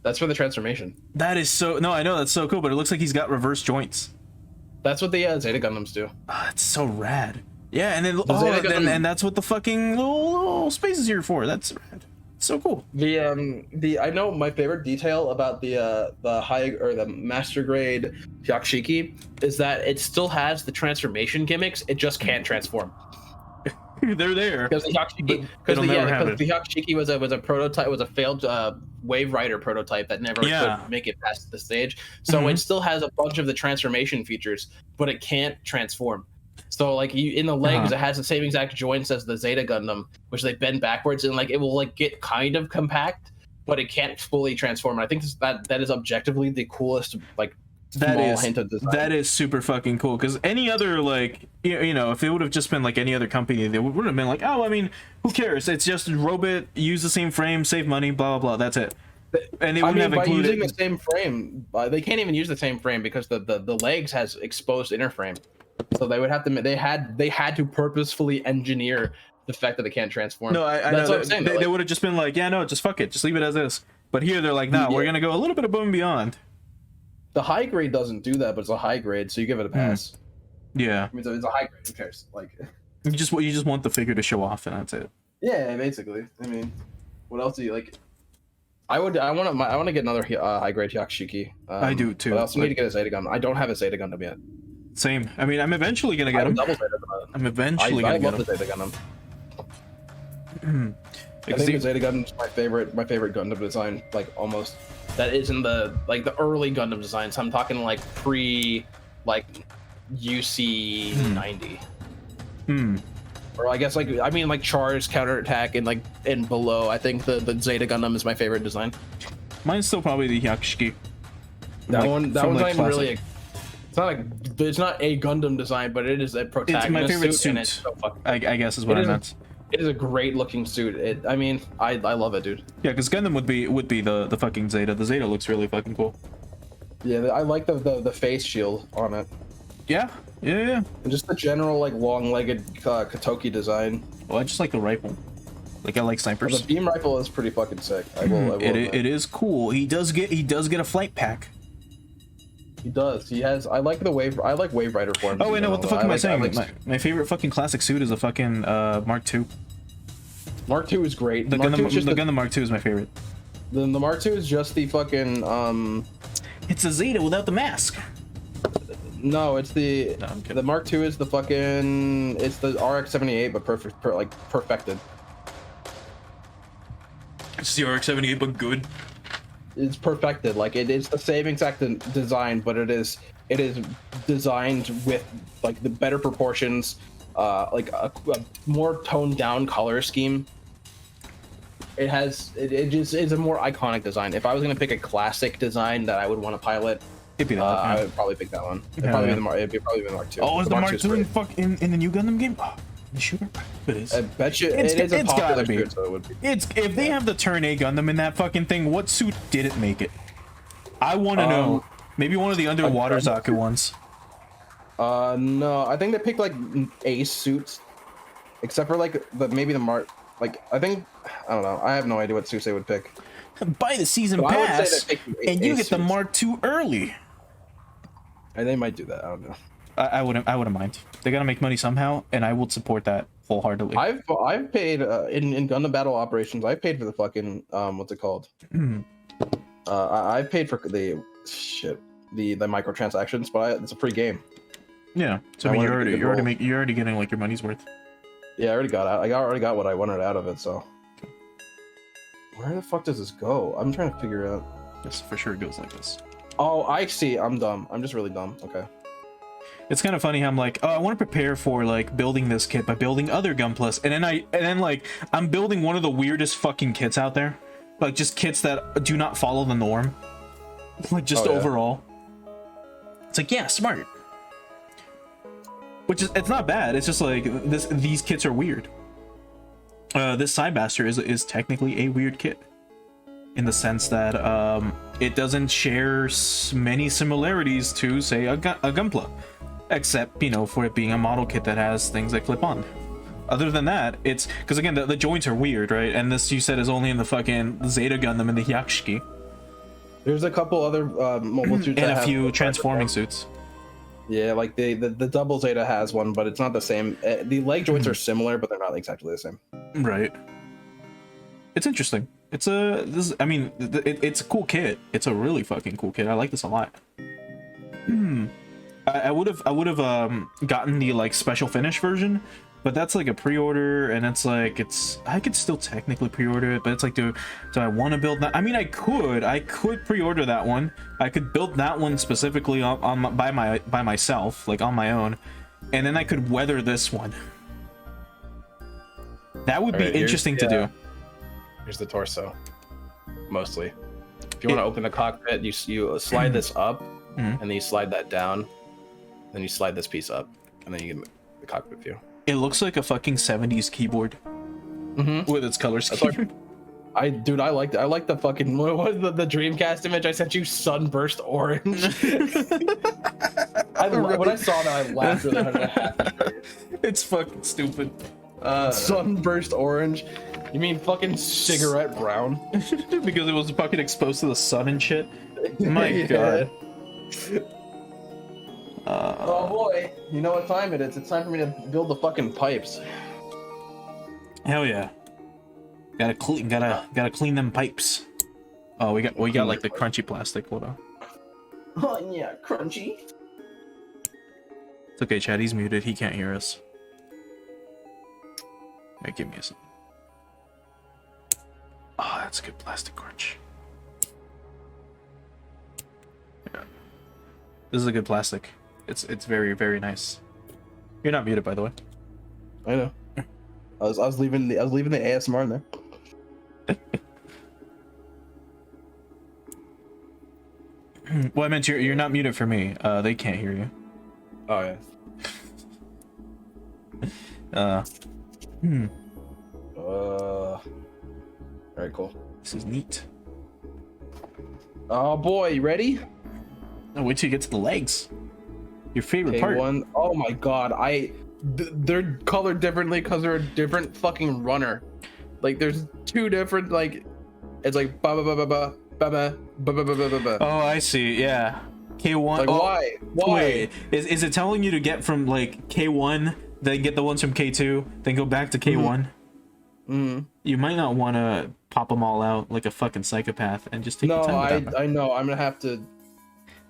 That's for the transformation. That is so. No, I know that's so cool, but it looks like he's got reverse joints. That's what the Zeta Gundams do. Ah, it's so rad. Yeah, and then Zeta Gundam- and that's what the fucking little space is here for. That's rad. So cool. The I know my favorite detail about the high or the master grade Hyakshiki is that it still has the transformation gimmicks. It just can't transform. They're there. Because the Hyakshiki, It'll never happen. the Hyakshiki was a prototype, was a failed Wave Rider prototype that never could make it past the stage. So it still has a bunch of the transformation features, but it can't transform. So like in the legs, it has the same exact joints as the Zeta Gundam, which they bend backwards and like it will like get kind of compact, but it can't fully transform. And I think that is objectively the coolest like small hint of design. That is super fucking cool, because any other like you know, if it would have just been like any other company, they would have been like, oh, I mean, who cares? It's just Robot, use the same frame, save money, blah blah blah. That's it. And they wouldn't have included using the same frame. They can't even use the same frame because the legs has exposed inner frame. So they would have to. They had to purposefully engineer the fact that they can't transform. No, I know. What I'm saying. They would have just been like, yeah, no, just fuck it, just leave it as is. But here they're like, nah, we're gonna go a little bit above and beyond. The high grade doesn't do that, but it's a high grade, so you give it a pass. Yeah. I mean, it's a high grade. Who cares? Like, you just want the figure to show off, and that's it. Yeah, basically. I mean, what else do you like? I want to get another high grade Hyakshiki. I do too. But I also need to get a Zeta Gundam. I don't have a Zeta Gundam yet. Same. I mean, I'm eventually gonna get him. I'm eventually gonna get him. I love the Zeta Gundam. I think the Zeta Gundam is my favorite Gundam design. Like almost, that is in the early Gundam designs. I'm talking like pre, like UC 90. Or I guess like Char's counterattack and below. I think the Zeta Gundam is my favorite design. Mine's still probably the Hyakshiki. That one's not even really. It's not a Gundam design, but it is a protagonist. It's my favorite suit. And it's so fucking I guess is what I meant. It is a great looking suit. I mean, I love it, dude. Yeah, because Gundam would be the fucking Zeta. The Zeta looks really fucking cool. Yeah, I like the face shield on it. Yeah. And just the general like long-legged Katoki design. Well, I just like the rifle. Like I like snipers. Well, the beam rifle is pretty fucking sick. It is cool. He does get a flight pack. He does. He has. I like Wave Rider forms. Oh wait, no. What the fuck am I saying? My favorite fucking classic suit is a fucking Mark II. Mark II is great. The Gundam Mark II is my favorite. The Mark II is just the fucking It's a Zeta without the mask. No, it's the the Mark II is the fucking. It's the RX-78, but perfected. It's the RX-78, but good. It's perfected. Like it's the same exact design, but it is designed with like the better proportions, like a more toned down color scheme. It is a more iconic design. If I was gonna pick a classic design that I would want to pilot, it'd be that I would probably pick that one. It'd probably be the Mark II. Oh, is the Mark II in the new Gundam game? Oh, the shooter? It is. I bet you it's a popular suit, so it would be. If they have the Turn A Gundam in that fucking thing, what suit didn't make it? I want to know. Maybe one of the underwater Zaku ones. No, I think they picked like ace suits, except for like maybe the Mark. Like I don't know. I have no idea what suits they would pick. Buy the season pass, and you get the Mark II early. And they might do that. I don't know. I wouldn't mind. They gotta make money somehow, and I will support that wholeheartedly. I've paid in Gundam Battle Operations. I paid for the fucking what's it called? I paid for the microtransactions, but it's a free game. Yeah, so I mean, you're already getting like your money's worth. Yeah, I already got what I wanted out of it. So where the fuck does this go? I'm trying to figure out. Yes, for sure it goes like this. Oh, I see. I'm dumb. I'm just really dumb. Okay. It's kind of funny how I'm like, oh, I want to prepare for like building this kit by building other Gunplas, and then like I'm building one of the weirdest fucking kits out there, like just kits that do not follow the norm, like just overall. It's like, yeah, smart. Which is, it's not bad. It's just like these kits are weird. This Cybaster is technically a weird kit, in the sense that it doesn't share many similarities to, say, a Gunpla, except, you know, for it being a model kit that has things that clip on. Other than that, it's because again the joints are weird, right? And this, you said, is only in the fucking Zeta Gundam and the Hyakshiki. There's a couple other mobile suits and a few transforming suits. Yeah, like the double Zeta has one, but it's not the same. The leg joints are similar, but they're not exactly the same. Right. It's interesting. It's a I mean, it's a cool kit. It's a really fucking cool kit. I like this a lot. I would have gotten the like special finish version, but that's like a pre-order, and it's like I could still technically pre-order it, but it's like, do I want to build that? I mean, I could pre-order that one. I could build that one specifically by myself, like on my own, and then I could weather this one. That would be interesting to do. Here's the torso, mostly. If you want to open the cockpit, you slide this up, and then you slide that down, then you slide this piece up, and then you get the cockpit view. It looks like a fucking 70s keyboard with its color scheme. I like the fucking, what was the Dreamcast image I sent you? Sunburst orange. When I saw that, I laughed really hard. It's fucking stupid. Sunburst orange. You mean fucking cigarette brown? Because it was fucking exposed to the sun and shit. My god. Oh boy, you know what time it is? It's time for me to build the fucking pipes. Hell yeah. Gotta clean them pipes. Oh, we got like the crunchy plastic. Hold on. Oh yeah, crunchy. It's okay, Chad. He's muted. He can't hear us. Wait, give me a second. Oh, that's a good plastic crunch. Yeah. This is a good plastic. It's very, very nice. You're not muted, by the way. I know. I was leaving the ASMR in there. Well, I meant you're not muted for me. They can't hear you. Oh yeah. Alright, cool. This is neat. Oh boy, you ready? Oh, wait till you get to the legs. Your favorite part. K1. Oh my god, they're colored differently because they're a different fucking runner. Like there's two different, like, it's like ba ba ba ba ba ba ba ba ba ba ba ba. Oh, I see. Yeah. K1. Like, oh, why? Wait, is it telling you to get from like K1, then get the ones from K2, then go back to K1? You might not want to pop them all out like a fucking psychopath and just take your time with that. I know. I'm gonna have to.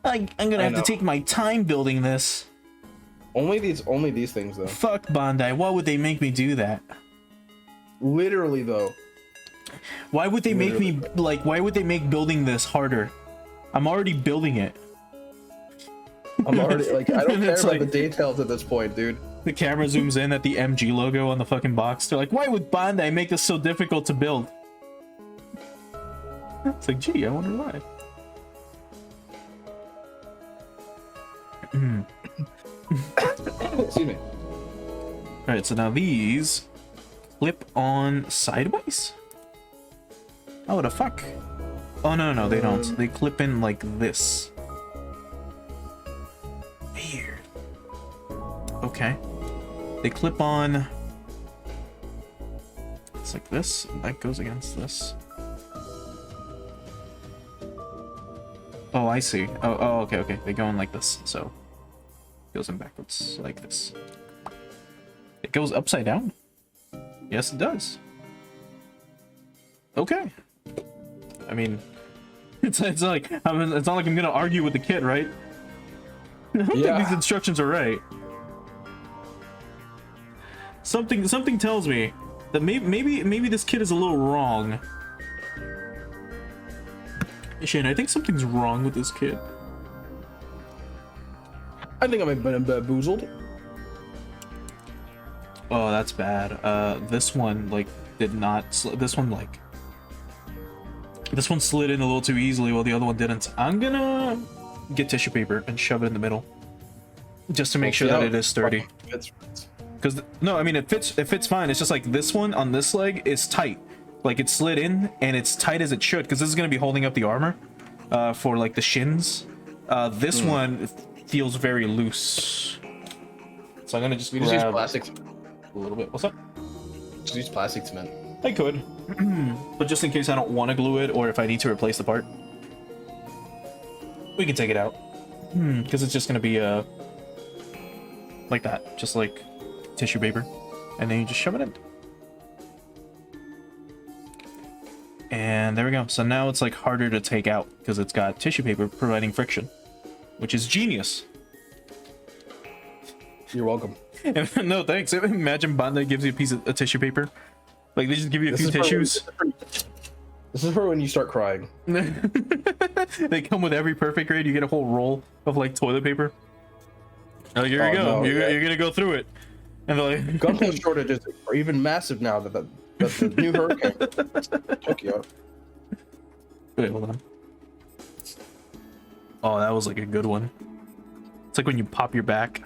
I'm gonna have to take my time building this. Only these things though. Fuck Bandai. Why would they make me do that? Literally though. Why would they make me like? Why would they make building this harder? I'm already building it. I'm already like, I don't care about the details at this point, dude. The camera zooms in at the MG logo on the fucking box. They're like, why would Bandai make this so difficult to build? It's like, gee, I wonder why. Excuse me. Alright, so now these clip on sideways? Oh, the fuck? Oh, no, they don't. They clip in like this. Weird. Okay. They clip on. It's like this, and that goes against this. Oh, I see. Oh, okay. They go in like this, so it goes in backwards like this. It goes upside down. Yes, it does. Okay. I mean, it's like it's not like I'm gonna argue with the kid, right? I don't think these instructions are right. Something tells me that maybe this kid is a little wrong. Shayne, I think something's wrong with this kid. I think I'm bamboozled. Oh, that's bad. This one like did not. This one slid in a little too easily, while the other one didn't. I'm gonna get tissue paper and shove it in the middle, just to make sure that it is sturdy. Because no, I mean it fits fine. It's just like this one on this leg is tight, like it slid in and it's tight as it should. Because this is gonna be holding up the armor, for like the shins. This one feels very loose, so I'm gonna just use plastic a little bit. What's up? Just use plastic cement. I could, but just in case I don't want to glue it, or if I need to replace the part, we can take it out. Because it's just gonna be like that, just like tissue paper, and then you just shove it in. And there we go. So now it's like harder to take out because it's got tissue paper providing friction, which is genius. You're welcome. No thanks. Imagine Bandai gives you a piece of tissue paper. Like they just give you a few tissues. This is for when you start crying. They come with every perfect grade. You get a whole roll of like toilet paper. Like, here you go. No, You're gonna go through it. And they're like, Gunpla shortages are even massive now that the new hurricane took you out. Wait, hold on. Oh, that was like a good one. It's like when you pop your back.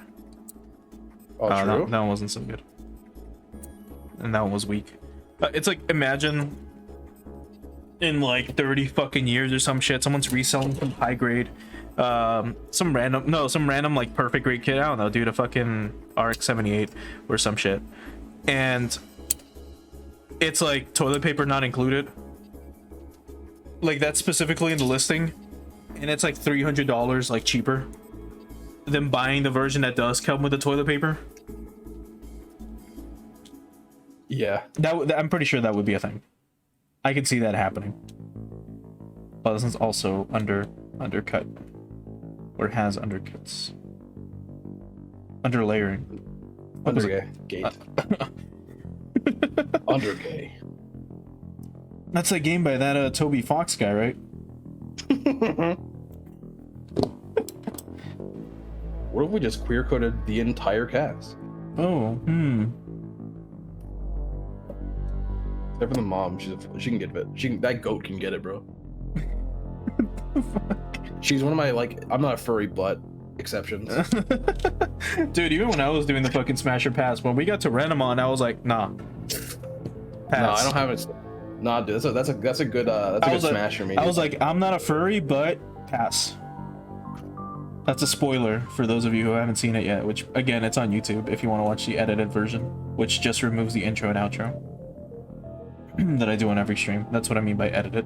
Oh, true. That one wasn't so good. And that one was weak. It's like, imagine in like 30 fucking years or some shit, someone's reselling some high grade, some random like perfect grade kit. I don't know, dude, a fucking RX-78 or some shit. And it's like toilet paper not included. Like that's specifically in the listing. And it's like $300 like cheaper than buying the version that does come with the toilet paper. Yeah. I'm pretty sure that would be a thing. I could see that happening. Oh, this is also undercut. Or has undercuts. Underlayering. What was it? Gate. Undergay. That's a game by that Toby Fox guy, right? What if we just queer coded the entire cast? Oh, Except for the mom, she can get it. That goat can get it, bro. She's one of my I'm not a furry butt exceptions. Dude, even when I was doing the fucking Smasher Pass, when we got to Renamon, I was like, nah. Pass. No, I don't have it. Nah, dude, that's a good smash for me. I was like, I'm not a furry, but pass. That's a spoiler for those of you who haven't seen it yet, which again, it's on YouTube if you want to watch the edited version, which just removes the intro and outro that I do on every stream. That's what I mean by edited.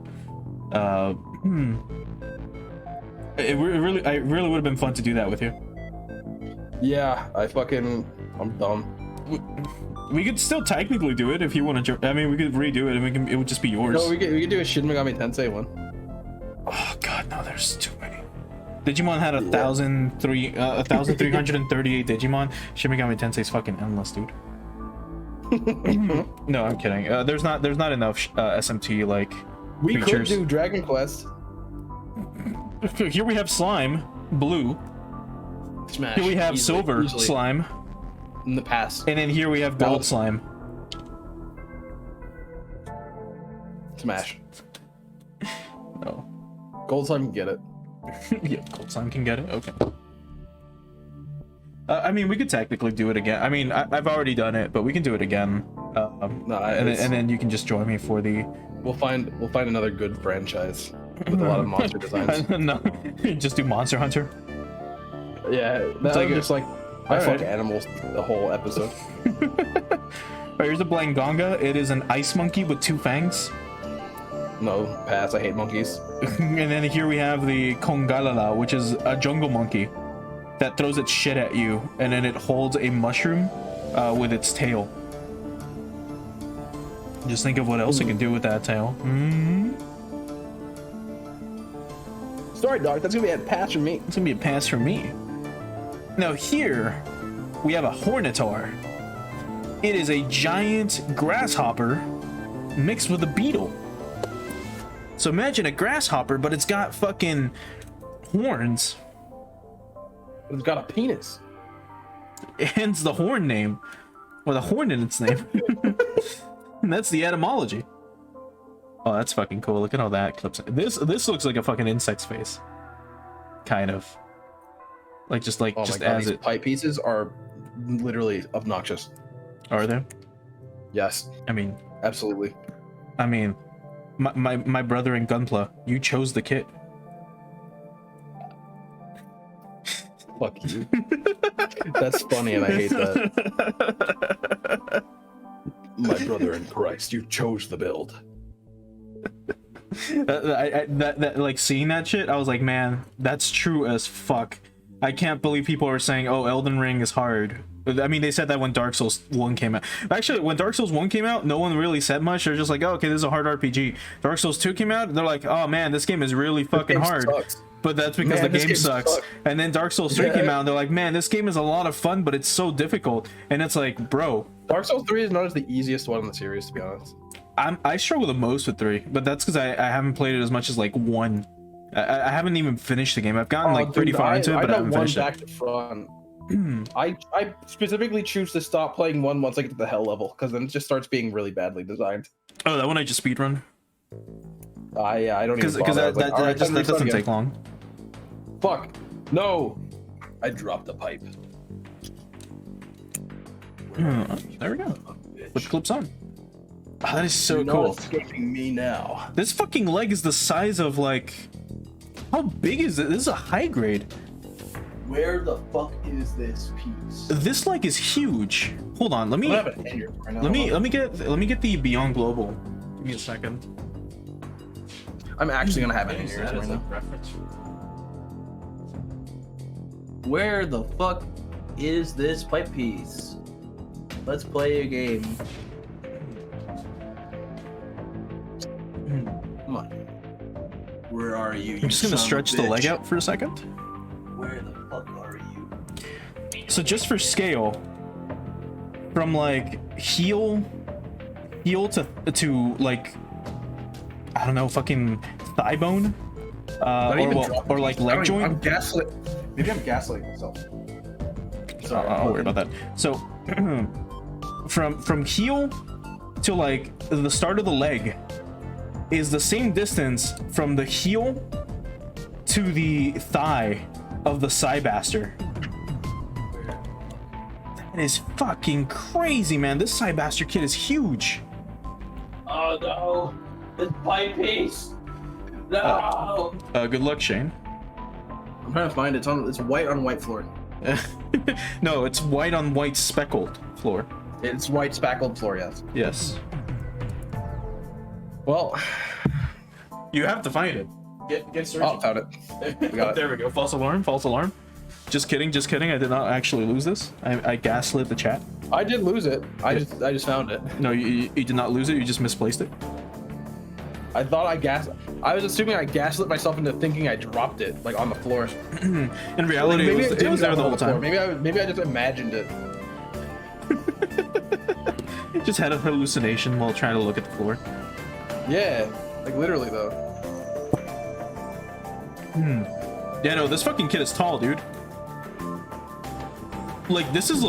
It really would have been fun to do that with you. Yeah, I'm dumb. We could still technically do it if you want to. I mean, we could redo it and it would just be yours. No, we could do a Shin Megami Tensei one. Oh god, no, there's too many. Digimon had 1,338 Digimon. Shin Megami Tensei is fucking endless, dude. No, I'm kidding. There's not enough SMT like We creatures. could do Dragon Quest. Here we have slime, blue. Smash. Here we have silver slime, in the past. and then here we have gold slime. Smash. Oh, Gold slime can get it. yeah, gold slime can get it. Okay. I mean, we could technically do it again. I mean, I've already done it, but we can do it again. And then you can just join me for the. We'll find another good franchise with a lot of monster designs. No, just do Monster Hunter. Yeah, that's like just like I Alright. fuck animals the whole episode. Alright, here's a Blanganga. It is an ice monkey with 2 fangs. No, pass. I hate monkeys. And then here we have the Kongalala, which is a jungle monkey that throws its shit at you, and then it holds a mushroom with its tail. Just think of what else it can do with that tail. Sorry, dog. That's gonna be a pass from me. It's gonna be a pass for me. Now here, we have a Hornitar. It is a giant grasshopper mixed with a beetle. So imagine a grasshopper, but it's got fucking horns. It's got a penis. Hence the horn name, or the horn in its name. And that's the etymology. Oh, that's fucking cool. Look at all that clips. This looks like a fucking insect's face. Kind of. Like just Oh my God, as these it. pipe pieces are literally obnoxious. Are there? Yes, I mean, absolutely. my brother in Gunpla, you chose the kit. Fuck you. That's funny, and I hate that. My brother in Christ, you chose the build. That like seeing that shit, I was like, man, that's true as fuck. I can't believe people are saying, "Oh, Elden Ring is hard." I mean, they said that when Dark Souls 1 came out. Actually, when Dark Souls 1 came out, no one really said much. They're just like, "Oh, okay, this is a hard RPG." Dark Souls 2 came out, they're like, "Oh man, this game is really fucking hard." Sucks. But that's because Man, the this game sucks. And then Dark Souls 3 came out, and they're like, "Man, this game is a lot of fun, but it's so difficult." And it's like, bro, Dark Souls 3 is not as the easiest one in the series, to be honest. I struggle the most with 3, but that's because I haven't played it as much as like 1. I haven't even finished the game. I've gotten like pretty far into it, but I haven't finished back to front. I specifically choose to stop playing 1 once I get to the hell level, because then it just starts being really badly designed. Oh, that one I just speedrun. I don't even Because that that doesn't take long. Fuck. No. I dropped the pipe. There we go. With clips on. Oh, that is so You're cool. not escaping me now. This fucking leg is the size of like... How big is it? This is a high grade. Where the fuck is this piece? This leg is huge. Hold on, let me I have an injury right now. let me get the Beyond Global. Give me a second. I'm actually gonna have an injury right now. Where the fuck is this pipe piece? Let's play a game. Come on. Where are you? I'm just gonna stretch the leg out for a second. Where the fuck are you? So just for scale, from like heel to like, I don't know, fucking thigh bone, or like leg joint. I'm gaslit. Maybe I'm gaslighting myself. Sorry, I'll worry about that. So from heel to like the start of the leg is the same distance from the heel to the thigh of the Cybaster. That is fucking crazy, man. This Cybaster kit is huge. Oh no! This pipe piece! No! Good luck, Shayne. I'm trying to find it. It's white on white floor. No, it's white on white speckled floor. It's white spackled floor, yes. Yes. Well, You have to find it. Get searching. oh, found it. We got it. There we go. False alarm. False alarm. Just kidding. Just kidding. I did not actually lose this. I gaslit the chat. I did lose it. I just found it. No, you did not lose it. You just misplaced it. I thought I was assuming I gaslit myself into thinking I dropped it, like on the floor. In reality, Maybe it was there the whole time. Maybe I just imagined it. Just had a hallucination while trying to look at the floor. Yeah, like literally though. Yeah, no, this fucking kid is tall, dude. Like, this is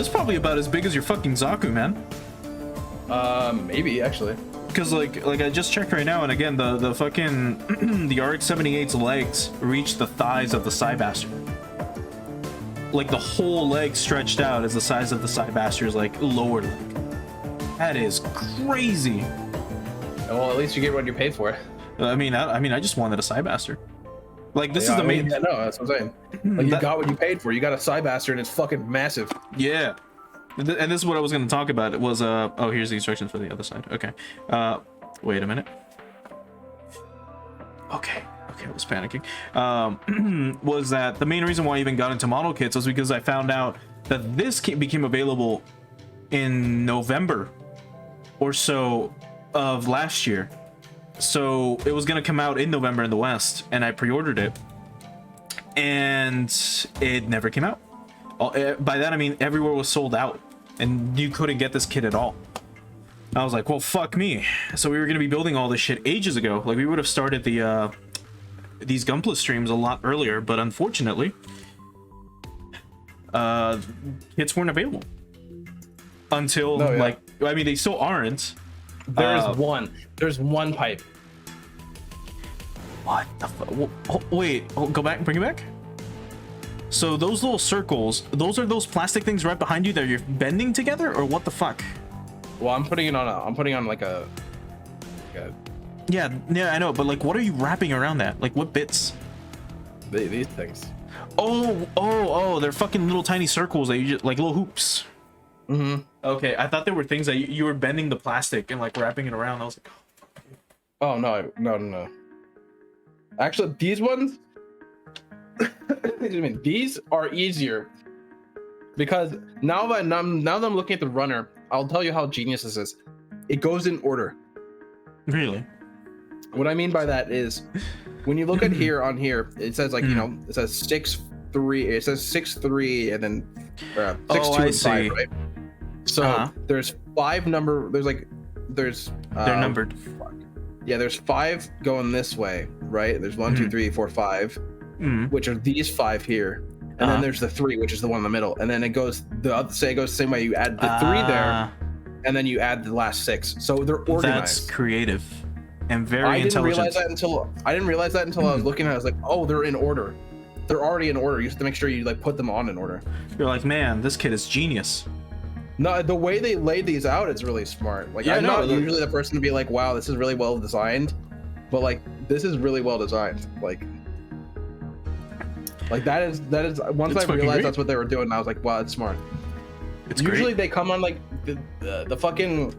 probably about as big as your fucking Zaku, man. Maybe actually. Because like I just checked right now, and again, the fucking the RX-78's legs reach the thighs of the Cybaster. Like the whole leg stretched out is the size of the Cybaster's like lower leg. That is crazy. Well, at least you get what you paid for. I mean, I just wanted a Cybaster. Like this is the main. Yeah, no, that's what I'm saying. Like you got what you paid for. You got a Cybaster and it's fucking massive. Yeah. And this is what I was going to talk about. It was oh, here's the instructions for the other side. Okay. Wait a minute. Okay, I was panicking. Was that the main reason why I even got into model kits was because I found out that this became available in November or so of last year. So it was going to come out in November in the West, and I pre-ordered it, and it never came out. By that I mean everywhere was sold out, and you couldn't get this kit at all. I was like, well, fuck me. So we were gonna be building all this shit ages ago. Like we would have started the these Gunpla streams a lot earlier, but unfortunately, kits weren't available until like, I mean, they still aren't. There's one pipe. What the fuck? Oh, wait, go back, bring it back. So those little circles, those are those plastic things right behind you that you're bending together, or what the fuck? Well, I'm putting on like a Yeah, I know, but like, what are you wrapping around that? Like, what bits? these things. Oh, they're fucking little tiny circles that you just, like little hoops. Mm-hmm. Okay, I thought they were things that you were bending the plastic and like wrapping it around. I was like, Oh no. Actually, these ones, These are easier because now that I'm looking at the runner, I'll tell you how genius this is. It goes in order. Really? What I mean by that is when you look at here on here, it says like, you know, it says 6-3, it says 6-3 and then 6-2 I and 5, see. right? So there's five number, there's They're numbered. Yeah, there's 5 going this way, right? There's 1, 2, 3, 4, 5, which are these 5 here. And then there's the 3, which is the one in the middle. And then it goes the other, say it goes the same way. You add the 3 there, and then you add the last 6. So they're organized. That's creative and very intelligent. I didn't realize that until I was looking at it. I was like, oh, they're in order. They're already in order. You have to make sure you like put them on in order. You're like, man, this kid is genius. No, the way they laid these out, it's really smart. Like, I'm not usually the person to be like, wow, this is really well designed, but like, this is really well designed. Like that is once I realized that's what they were doing, I was like, wow, that's smart. It's usually great. they come on like the fucking,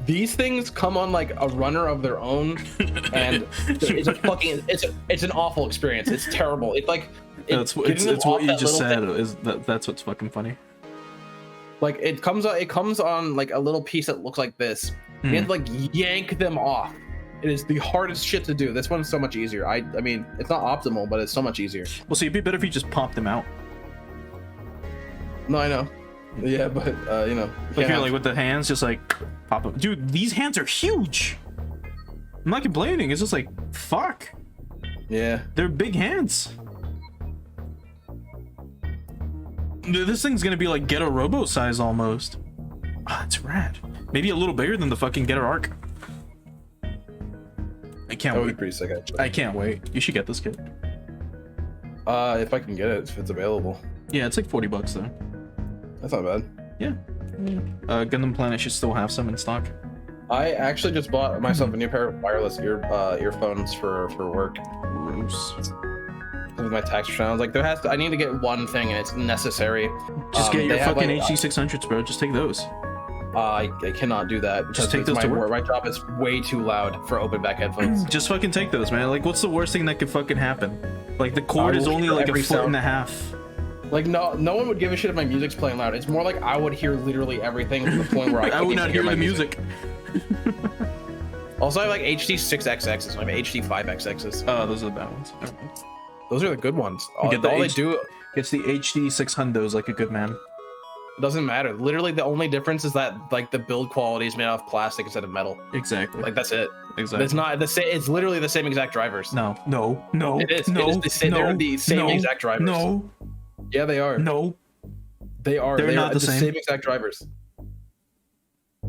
these things come on like a runner of their own, and it's a fucking it's an awful experience. It's terrible. It's like it's what you just said. Is that's what's fucking funny. Like it comes on like a little piece that looks like this. You have to like yank them off. It is the hardest shit to do. This one's so much easier. I mean, it's not optimal, but it's so much easier. Well, see, it'd be better if you just popped them out. No, I know. Yeah, but you know, Like here, like with the hands, just like pop them. Dude, these hands are huge. I'm not complaining. It's just like fuck. Yeah, They're big hands. Dude, this thing's gonna be like Getter Robo size almost. Ah, it's rad. Maybe a little bigger than the fucking Getter Arc. I can't that would be wait. pretty sick. Actually, I can't wait. You should get this kit. if I can get it, if it's available. Yeah, it's like $40 though. That's not bad. Yeah. Gundam Planet should still have some in stock. I actually just bought myself a new pair of wireless earphones for work. Gross. With my tax return, I was like, I need to get one thing, and it's necessary. Just get your they have, fucking like, HG600s, bro. Just take those. I cannot do that. Just take because those to work. My job is way too loud for open back headphones. Just fucking take those, man. Like, what's the worst thing that could fucking happen? Like, the cord is only like a foot and a half. Like, no one would give a shit if my music's playing loud. It's more like I would hear literally everything to the point where I would not hear the music. Also, I have like HD6XXs and I have HD5XXs. Oh, those are the bad ones. Those are the good ones. Get Gets the HD 600s like a good man. It doesn't matter. Literally, the only difference is that like the build quality is made out of plastic instead of metal. Exactly. Like that's it. Exactly. It's not the same. It's literally the same exact drivers. No. It is. No. It is the same, they're the same exact drivers. No. Yeah, they are. No. They are. They're not the same. Exact drivers.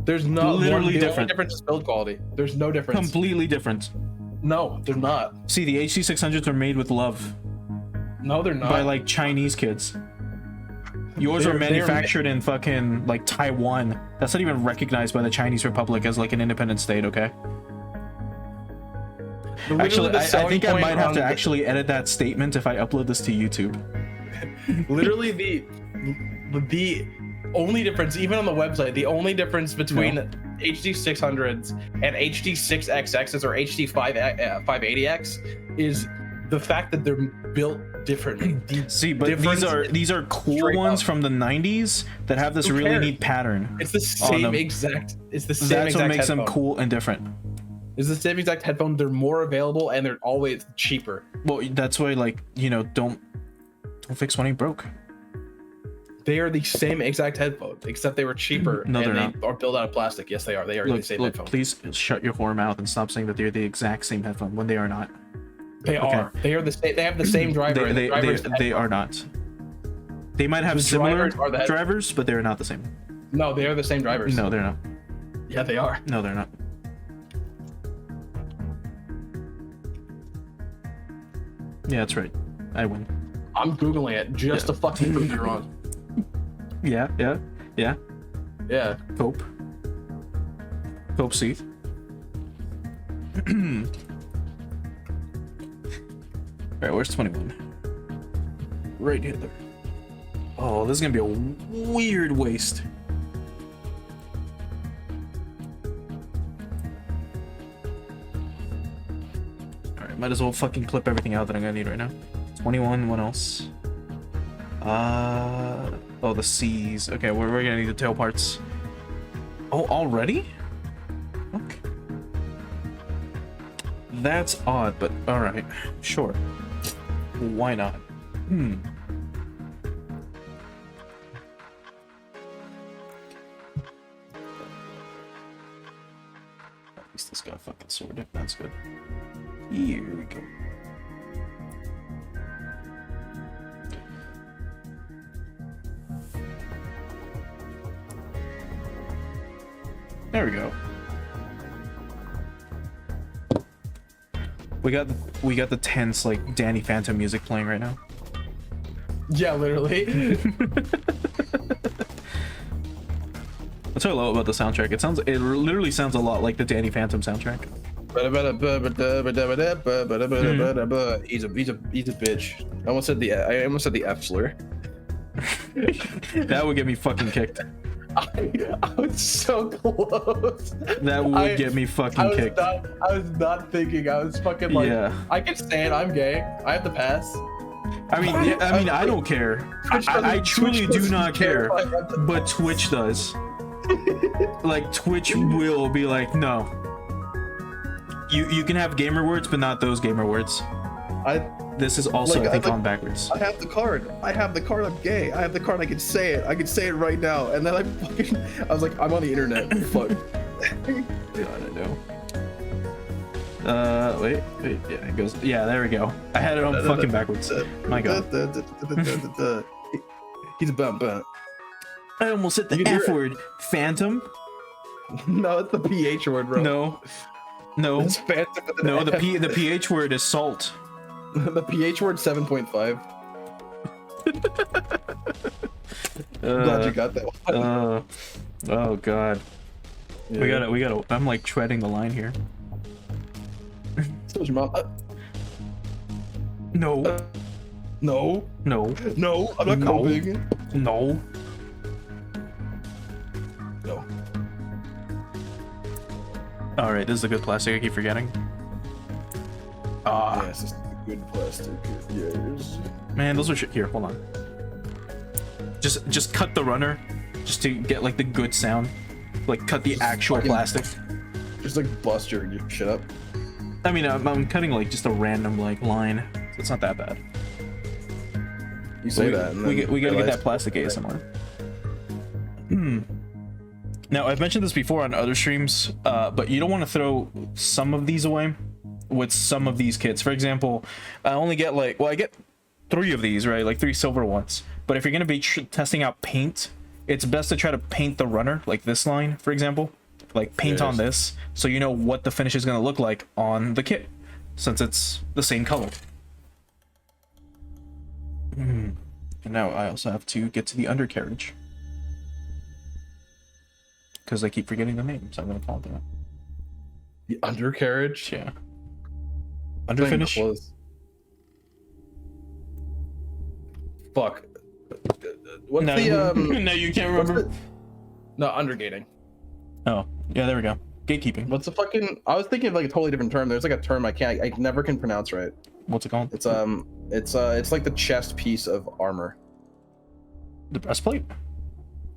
There's no literally the different. only difference is build quality. There's no difference. Completely different. No, they're not. See, the HG 600s are made with love No, they're not. by like Chinese kids. Yours are manufactured in fucking like Taiwan. That's not even recognized by the Chinese Republic as like an independent state, okay? Actually, I think I might have to actually edit that statement if I upload this to YouTube. Literally the only difference, even on the website, the only difference between HD 600s and HD 6XXs or HD 580X is the fact that they're built differently. See, but these are cool ones from the 90s that have this really neat pattern. It's the same exact. It's the same. That's what makes them cool and different. It's the same exact headphone. They're more available and they're always cheaper. Well, that's why, like, you know, don't fix when ain't broke. They are the same exact headphones, except they were cheaper. No, they're and not. Are built out of plastic. Yes, they are. They are the same headphone. Please shut your whore mouth and stop saying that they're the exact same headphone when they are not. They are. They are the same. They have the same driver. They are not. They might have similar drivers, but they're not the same. No, they are the same drivers. No, they're not. Yeah, they are. No, they're not. Yeah, that's right. I win. I'm Googling it just to fucking prove you're wrong. Yeah. Yeah. Cope Seath. Alright, where's 21? Right here. Oh, this is gonna be a weird waste. Alright, might as well fucking clip everything out that I'm gonna need right now. 21. What else? Oh, the C's. Okay, we're gonna need the tail parts. Oh, already? Okay. That's odd, but all right, sure. Why not? At least this got a fucking sword. That's good. Here we go. There we go. We got the tense like Danny Phantom music playing right now. Yeah, literally. That's what I love about the soundtrack. It literally sounds a lot like the Danny Phantom soundtrack. He's a bitch. I almost said the F slur. That would get me fucking kicked. I was so close. That would get me fucking kicked. I was not thinking. I was fucking like, Yeah. I can say it. I'm gay. I have to pass. I mean, yeah, I don't care. I truly do not care. But Twitch does. Like Twitch will be like, no. You can have gamer words, but not those gamer words. This is also, I think, on backwards. I have the card. I'm gay. I have the card. I can say it. I can say it right now. And then I was like, I'm on the internet. Fuck. I don't know. Wait, yeah, it goes. Yeah, there we go. I had it on fucking backwards. My god. He's a bump. I almost said the F word. Phantom? No, it's the PH word, bro. No. It's phantom with an No, F. the PH word is salt. The PH word 7.5. Glad you got that one. Oh god. Yeah. We gotta. I'm like treading the line here. So is your mom. No. No. No. No. I'm not No. coping. No. No. All right, this is a good plastic. I keep forgetting. Ah, Yes, it's good plastic. Yes. man, those are shit. Here, hold on. Just cut the runner, just to get like the good sound. Like cut the actual fucking- plastic. Just like bust your shit up. I mean, I'm cutting like just a random like line, so it's not that bad. You say that. And then We gotta get realize- that plastic ASMR. Now, I've mentioned this before on other streams, but you don't want to throw some of these away with some of these kits. For example, I only get like, well, I get 3 of these, right? Like 3 silver ones. But if you're going to be testing out paint, it's best to try to paint the runner, like this line, for example. Like paint on this, so you know what the finish is going to look like on the kit, since it's the same color. And now I also have to get to the undercarriage, because I keep forgetting the name, so I'm gonna call it that. The undercarriage. Yeah. Underfinish. Close. Fuck. What's No, the no, you can't remember. No, undergating. Oh, yeah, there we go. Gatekeeping. What's the fucking? I was thinking of like a totally different term. There's like a term I never can pronounce right. What's it called? It's like the chest piece of armor. The breastplate.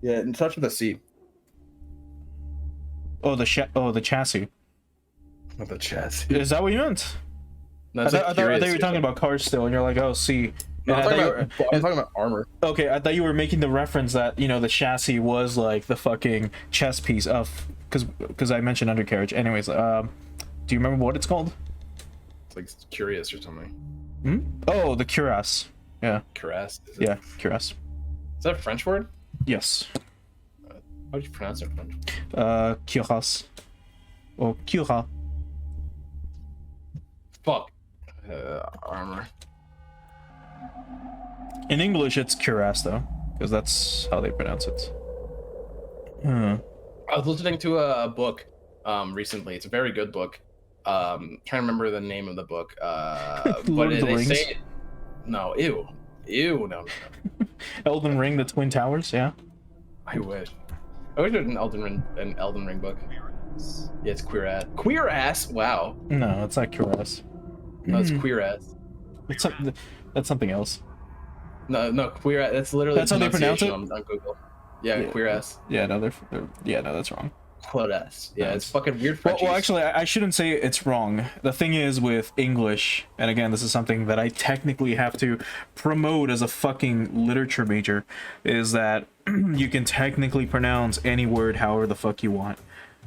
Yeah, it starts with a C. Oh, the chassis. Not the chest. Is that what you meant? No, I thought you were talking about cars still, and you're like, oh, C. No, And I'm, I talking thought you about, I'm talking about armor. Okay, I thought you were making the reference that, you know, the chassis was like the fucking chest piece of, because I mentioned undercarriage. Anyways, do you remember what it's called? It's like curious or something. Oh, the cuirass. Yeah, Cuirass. yeah, cuirass. Is that a French word? Yes. How do you pronounce it in French? Cuirass. Or cuirass. Fuck. Armor. In English, it's cuirass though, because that's how they pronounce it. I was listening to a book recently. It's a very good book. Trying to remember the name of the book. Lord of the Rings? No, no. Elden Ring, the Twin Towers. Yeah. I wish there's an Elden Ring book. Yeah, it's queer ass. Queer ass. Wow. No, it's not cuirass. No, it's queer ass. It's like That's something else. No, queer ass. That's literally That's how they pronounce it? pronunciation on Google. Yeah, Yeah. queer ass. Yeah, no, yeah, no, that's wrong. Quote ass. Yeah, No, it's fucking weird French. Well, actually, I shouldn't say it's wrong. The thing is with English, and again, this is something that I technically have to promote as a fucking literature major, is that you can technically pronounce any word however the fuck you want.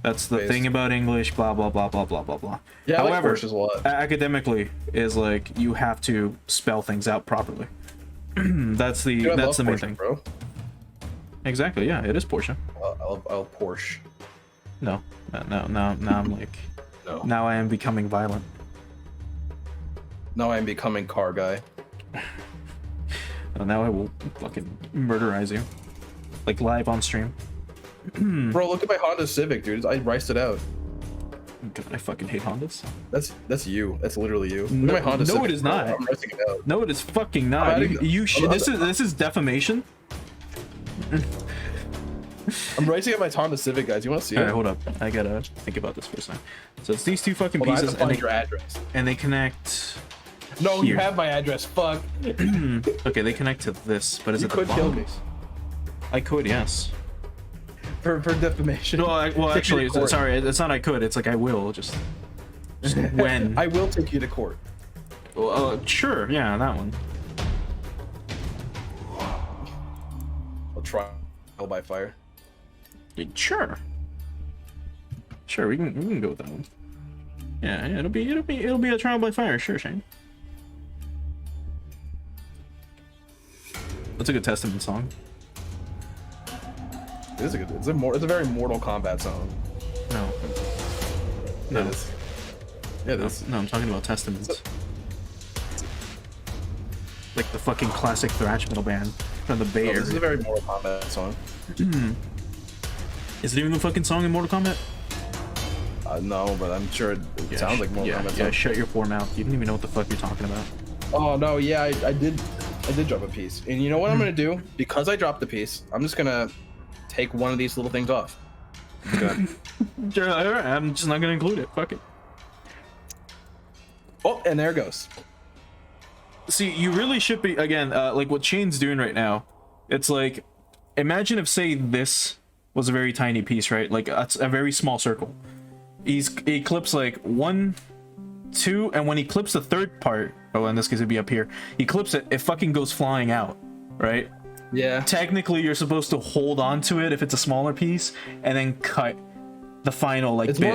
That's the thing about English, blah, blah, blah, blah, blah, blah, blah. Yeah, however, I like Porsches a lot. academically is like, you have to spell things out properly. that's the Dude, I that's love the main Porsche, thing. bro. Exactly, yeah, it is Porsche. I'll Porsche. No, now I'm like, No. now I am becoming violent. Now I am becoming car guy. Now I will fucking murderize you, like live on stream. Bro, look at my Honda Civic, dude. I riced it out. God, I fucking hate Hondas. That's you. That's literally you. Look No, at my Honda no, Civic. it is bro. not. I'm ricing it out. No, it is fucking not. adding- You should. This is defamation. I'm racing at my Honda Civic, guys. You want to see All it? right, hold up. I gotta think about this for a second. So it's these two fucking Hold on, I have pieces, to find your address. and they connect. No, Here. you have my address. Fuck. Okay, they connect to this, but is You it the could kill bottom? me I could, yes. for defamation. No, well, Take actually, me to court. sorry, it's not I could. It's like I will. Just when. I will take you to court. Sure, yeah, that one. I'll try by fire. Sure. Sure, we can go with that one. Yeah, it'll be a trial by fire, sure, Shayne. That's a good Testament song. It is a good. It's a very Mortal Kombat song. No. It No. is. Yeah, it is. No, I'm talking about Testaments. Like the fucking classic thrash metal band from the Bay No, Area. this is a very Mortal Kombat song. Is it even the fucking song in Mortal Kombat? No, but I'm sure it sounds like Mortal Kombat. Yeah, song. shut your poor mouth. You don't even know what the fuck you're talking about. Oh no, yeah, I did drop a piece. And you know what I'm gonna do? Because I dropped the piece, I'm just gonna take one of these little things off. Okay. Sure, alright, I'm just not gonna include it. Fuck it. Oh, and there it goes. See, you really should be, again, like what Shayne's doing right now. It's like, imagine if, say, this was a very tiny piece, right? Like, it's a very small circle. He clips like 1, 2, and when he clips the third part, oh, in this case it'd be up here, he clips it, it fucking goes flying out, right? Yeah. Technically, you're supposed to hold on to it if it's a smaller piece, and then cut the final, like, It's bit.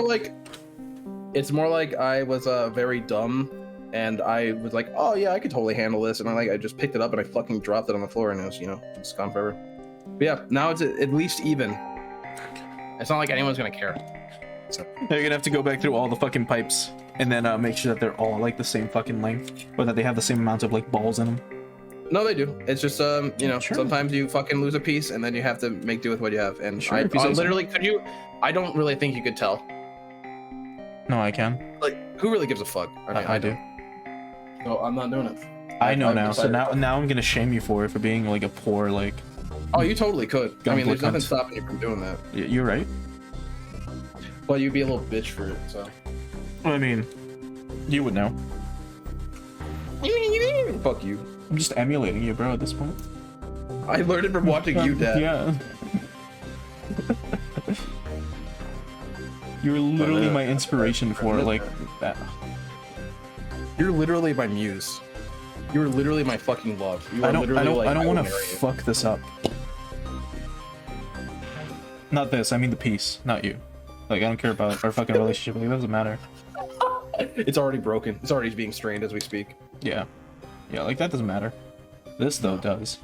more like I was very dumb, and I was like, oh yeah, I could totally handle this, and I just picked it up and I fucking dropped it on the floor, and it was, it's gone forever. But yeah, now it's at least even. It's not like anyone's gonna care. So You're gonna have to go back through all the fucking pipes and then make sure that they're all like the same fucking length, or that they have the same amount of like balls in them. no, they do. It's just Sure. sometimes you fucking lose a piece, and then you have to make do with what you have. And Sure, if you I say so. literally I don't really think you could tell. No, I can. Like, who really gives a fuck? I do. No, I'm not doing it. I know I've now. So decided- now I'm gonna shame you for it, for being like a poor like. Oh, you totally could. I mean, there's Gunpla nothing cunt. stopping you from doing that. You're right. Well, you'd be a little bitch for it. So. Well, I mean, you would know. Fuck you. I'm just emulating you, bro. At this point. I learned it from watching you, Dad. Yeah. You're literally my inspiration for like that. You're literally my muse. You're literally my fucking love. You are I don't literally like I want will to marry you. fuck this up. Not this. I mean the piece, not you. Like I don't care about our fucking relationship. Like, it doesn't matter. It's already broken. It's already being strained as we speak. Yeah, like that doesn't matter. This though does.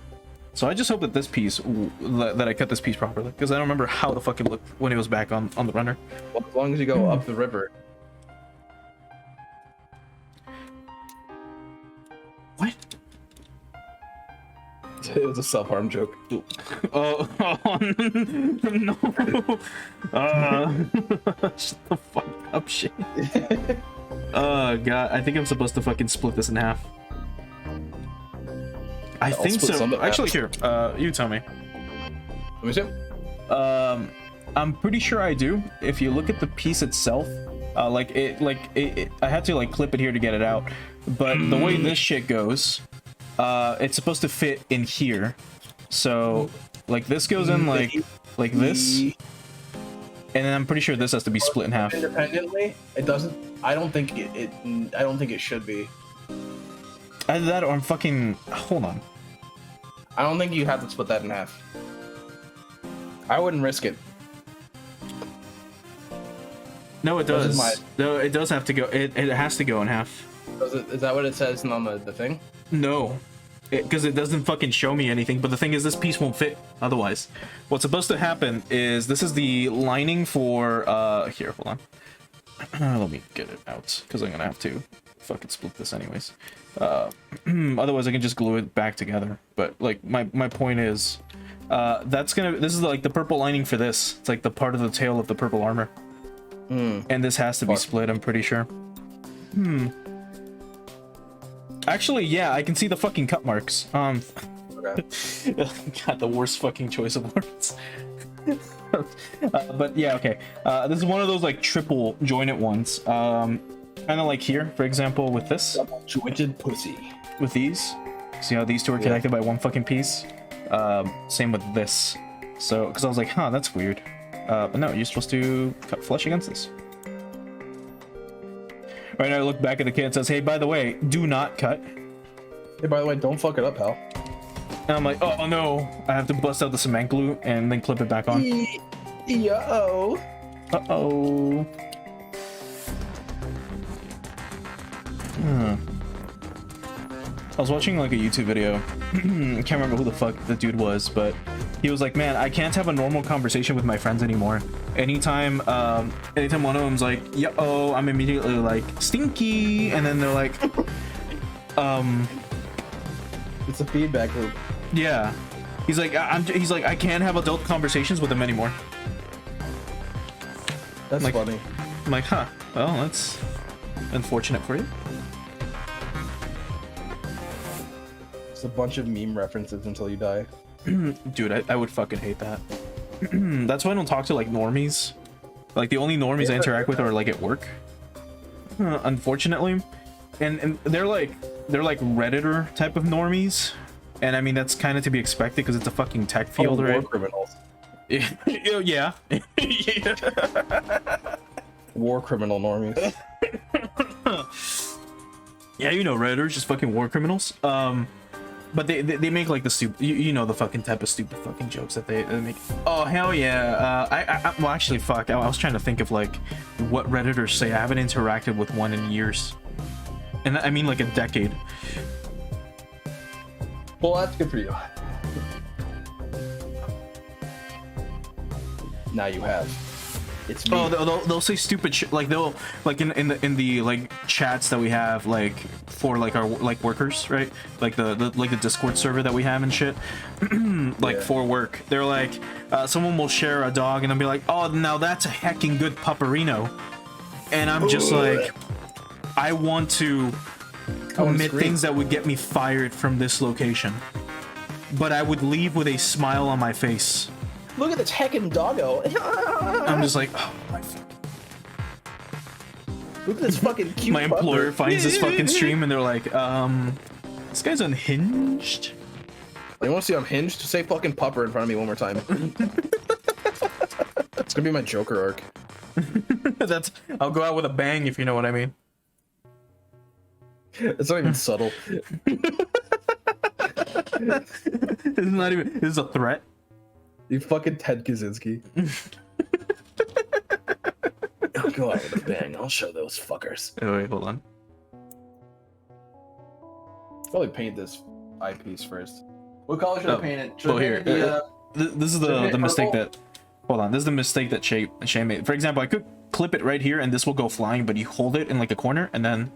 So I just hope that this piece, that I cut this piece properly, because I don't remember how the fuck it looked when it was back on the runner. Well, as long as you go up the river. What? It was a self-harm joke. Oh, no. Shut the fuck up, shit. Oh god, I think I'm supposed to fucking split this in half. I I'll think split so. some in half. Actually, here, you tell me. Let me see. I'm pretty sure I do. If you look at the piece itself, I had to like clip it here to get it out. But the way this shit goes it's supposed to fit in here. So like this goes in like this, and then I'm pretty sure this has to be split in half. Independently, it doesn't. I don't think I don't think it should be. Either that or I'm fucking. Hold on. I don't think you have to split that in half. I wouldn't risk it. No, it This is does. No, it does have to go. It has to go in half. Is that what it says on the thing? No, because it doesn't fucking show me anything. But the thing is, this piece won't fit otherwise. What's supposed to happen is this is the lining for. Here, hold on. Let me get it out because I'm gonna have to fucking split this anyways. Otherwise, I can just glue it back together. But like my point is, this is like the purple lining for this. It's like the part of the tail of the purple armor. And this has to be split, I'm pretty sure. Actually, yeah, I can see the fucking cut marks. Okay. God, the worst fucking choice of words. But yeah, okay. This is one of those like triple jointed ones. Kind of like here, for example, with this. Double jointed pussy. With these. See how these two are connected by one fucking piece? Same with this. So, because I was like, huh, that's weird. But no, you're supposed to cut flush against this. Right now, I look back at the kid and says, hey, by the way, do not cut. Hey, by the way, don't fuck it up, pal. And I'm like, oh no, I have to bust out the cement glue and then clip it back on. Yo. Uh-oh. I was watching like a YouTube video. I can't remember who the fuck the dude was, but he was like, man, I can't have a normal conversation with my friends anymore. Anytime one of them's like, yo, I'm immediately like, stinky, and then they're like, It's a feedback loop. yeah. He's like, I can't have adult conversations with them anymore. That's Like- funny. I'm like, huh, well, that's unfortunate for you. It's a bunch of meme references until you die. Dude, I would fucking hate that. That's why I don't talk to like normies. Like the only normies I interact with are like at work. Unfortunately. And they're like Redditor type of normies. And I mean that's kind of to be expected because it's a fucking tech field, War right? criminals. Yeah. War criminal normies. Yeah, you know Redditors, just fucking war criminals. But they make like the stupid, you know, the fucking type of stupid fucking jokes that they make. Oh hell yeah! Well actually, fuck. I was trying to think of like what Redditors say. I haven't interacted with one in years, and I mean like a decade. Well, that's good for you. Now you have. It's me. Oh, they'll say stupid shit. Like they'll like in the like chats that we have like for like our like workers, right? Like the Discord server that we have and shit. Like for work, they're like someone will share a dog and they'll be like, oh, now that's a hecking good pupperino, and I'm just like, I want to commit things that would get me fired from this location, but I would leave with a smile on my face. Look at this heckin' doggo. I'm just like, oh my fuck. Look at this fucking cute My employer pupper. finds this fucking stream and they're like, this guy's unhinged. You want to see I'm hinged? Say fucking pupper in front of me one more time. It's gonna be my Joker arc. I'll go out with a bang if you know what I mean. It's not even subtle. It's not even, this is a threat. You fucking Ted Kaczynski. I'll go out with a bang. I'll show those fuckers. Oh, wait, hold on. Probably paint this eyepiece first. What color should I paint it? Should Well, I here. paint it This is should I paint the it mistake purple? that... Hold on, this is the mistake that Shayne made. For example, I could clip it right here and this will go flying, but you hold it in like a corner and then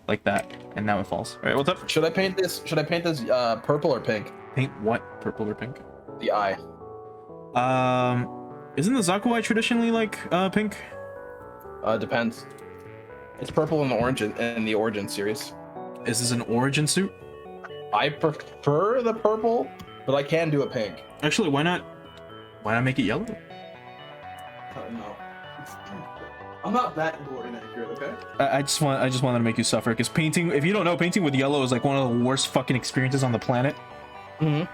like that, and now it falls. All right, what's up? Should I paint this? Should I paint this purple or pink? Paint what? Purple or pink? The eye. Isn't the Zaku eye traditionally like pink? Depends. It's purple in the Origin series. Is this an origin suit? I prefer the purple, but I can do a pink. Actually, why not make it yellow? No. I'm not that gory and accurate, okay? I just wanted to make you suffer, because painting, if you don't know, painting with yellow is like one of the worst fucking experiences on the planet. Mm-hmm.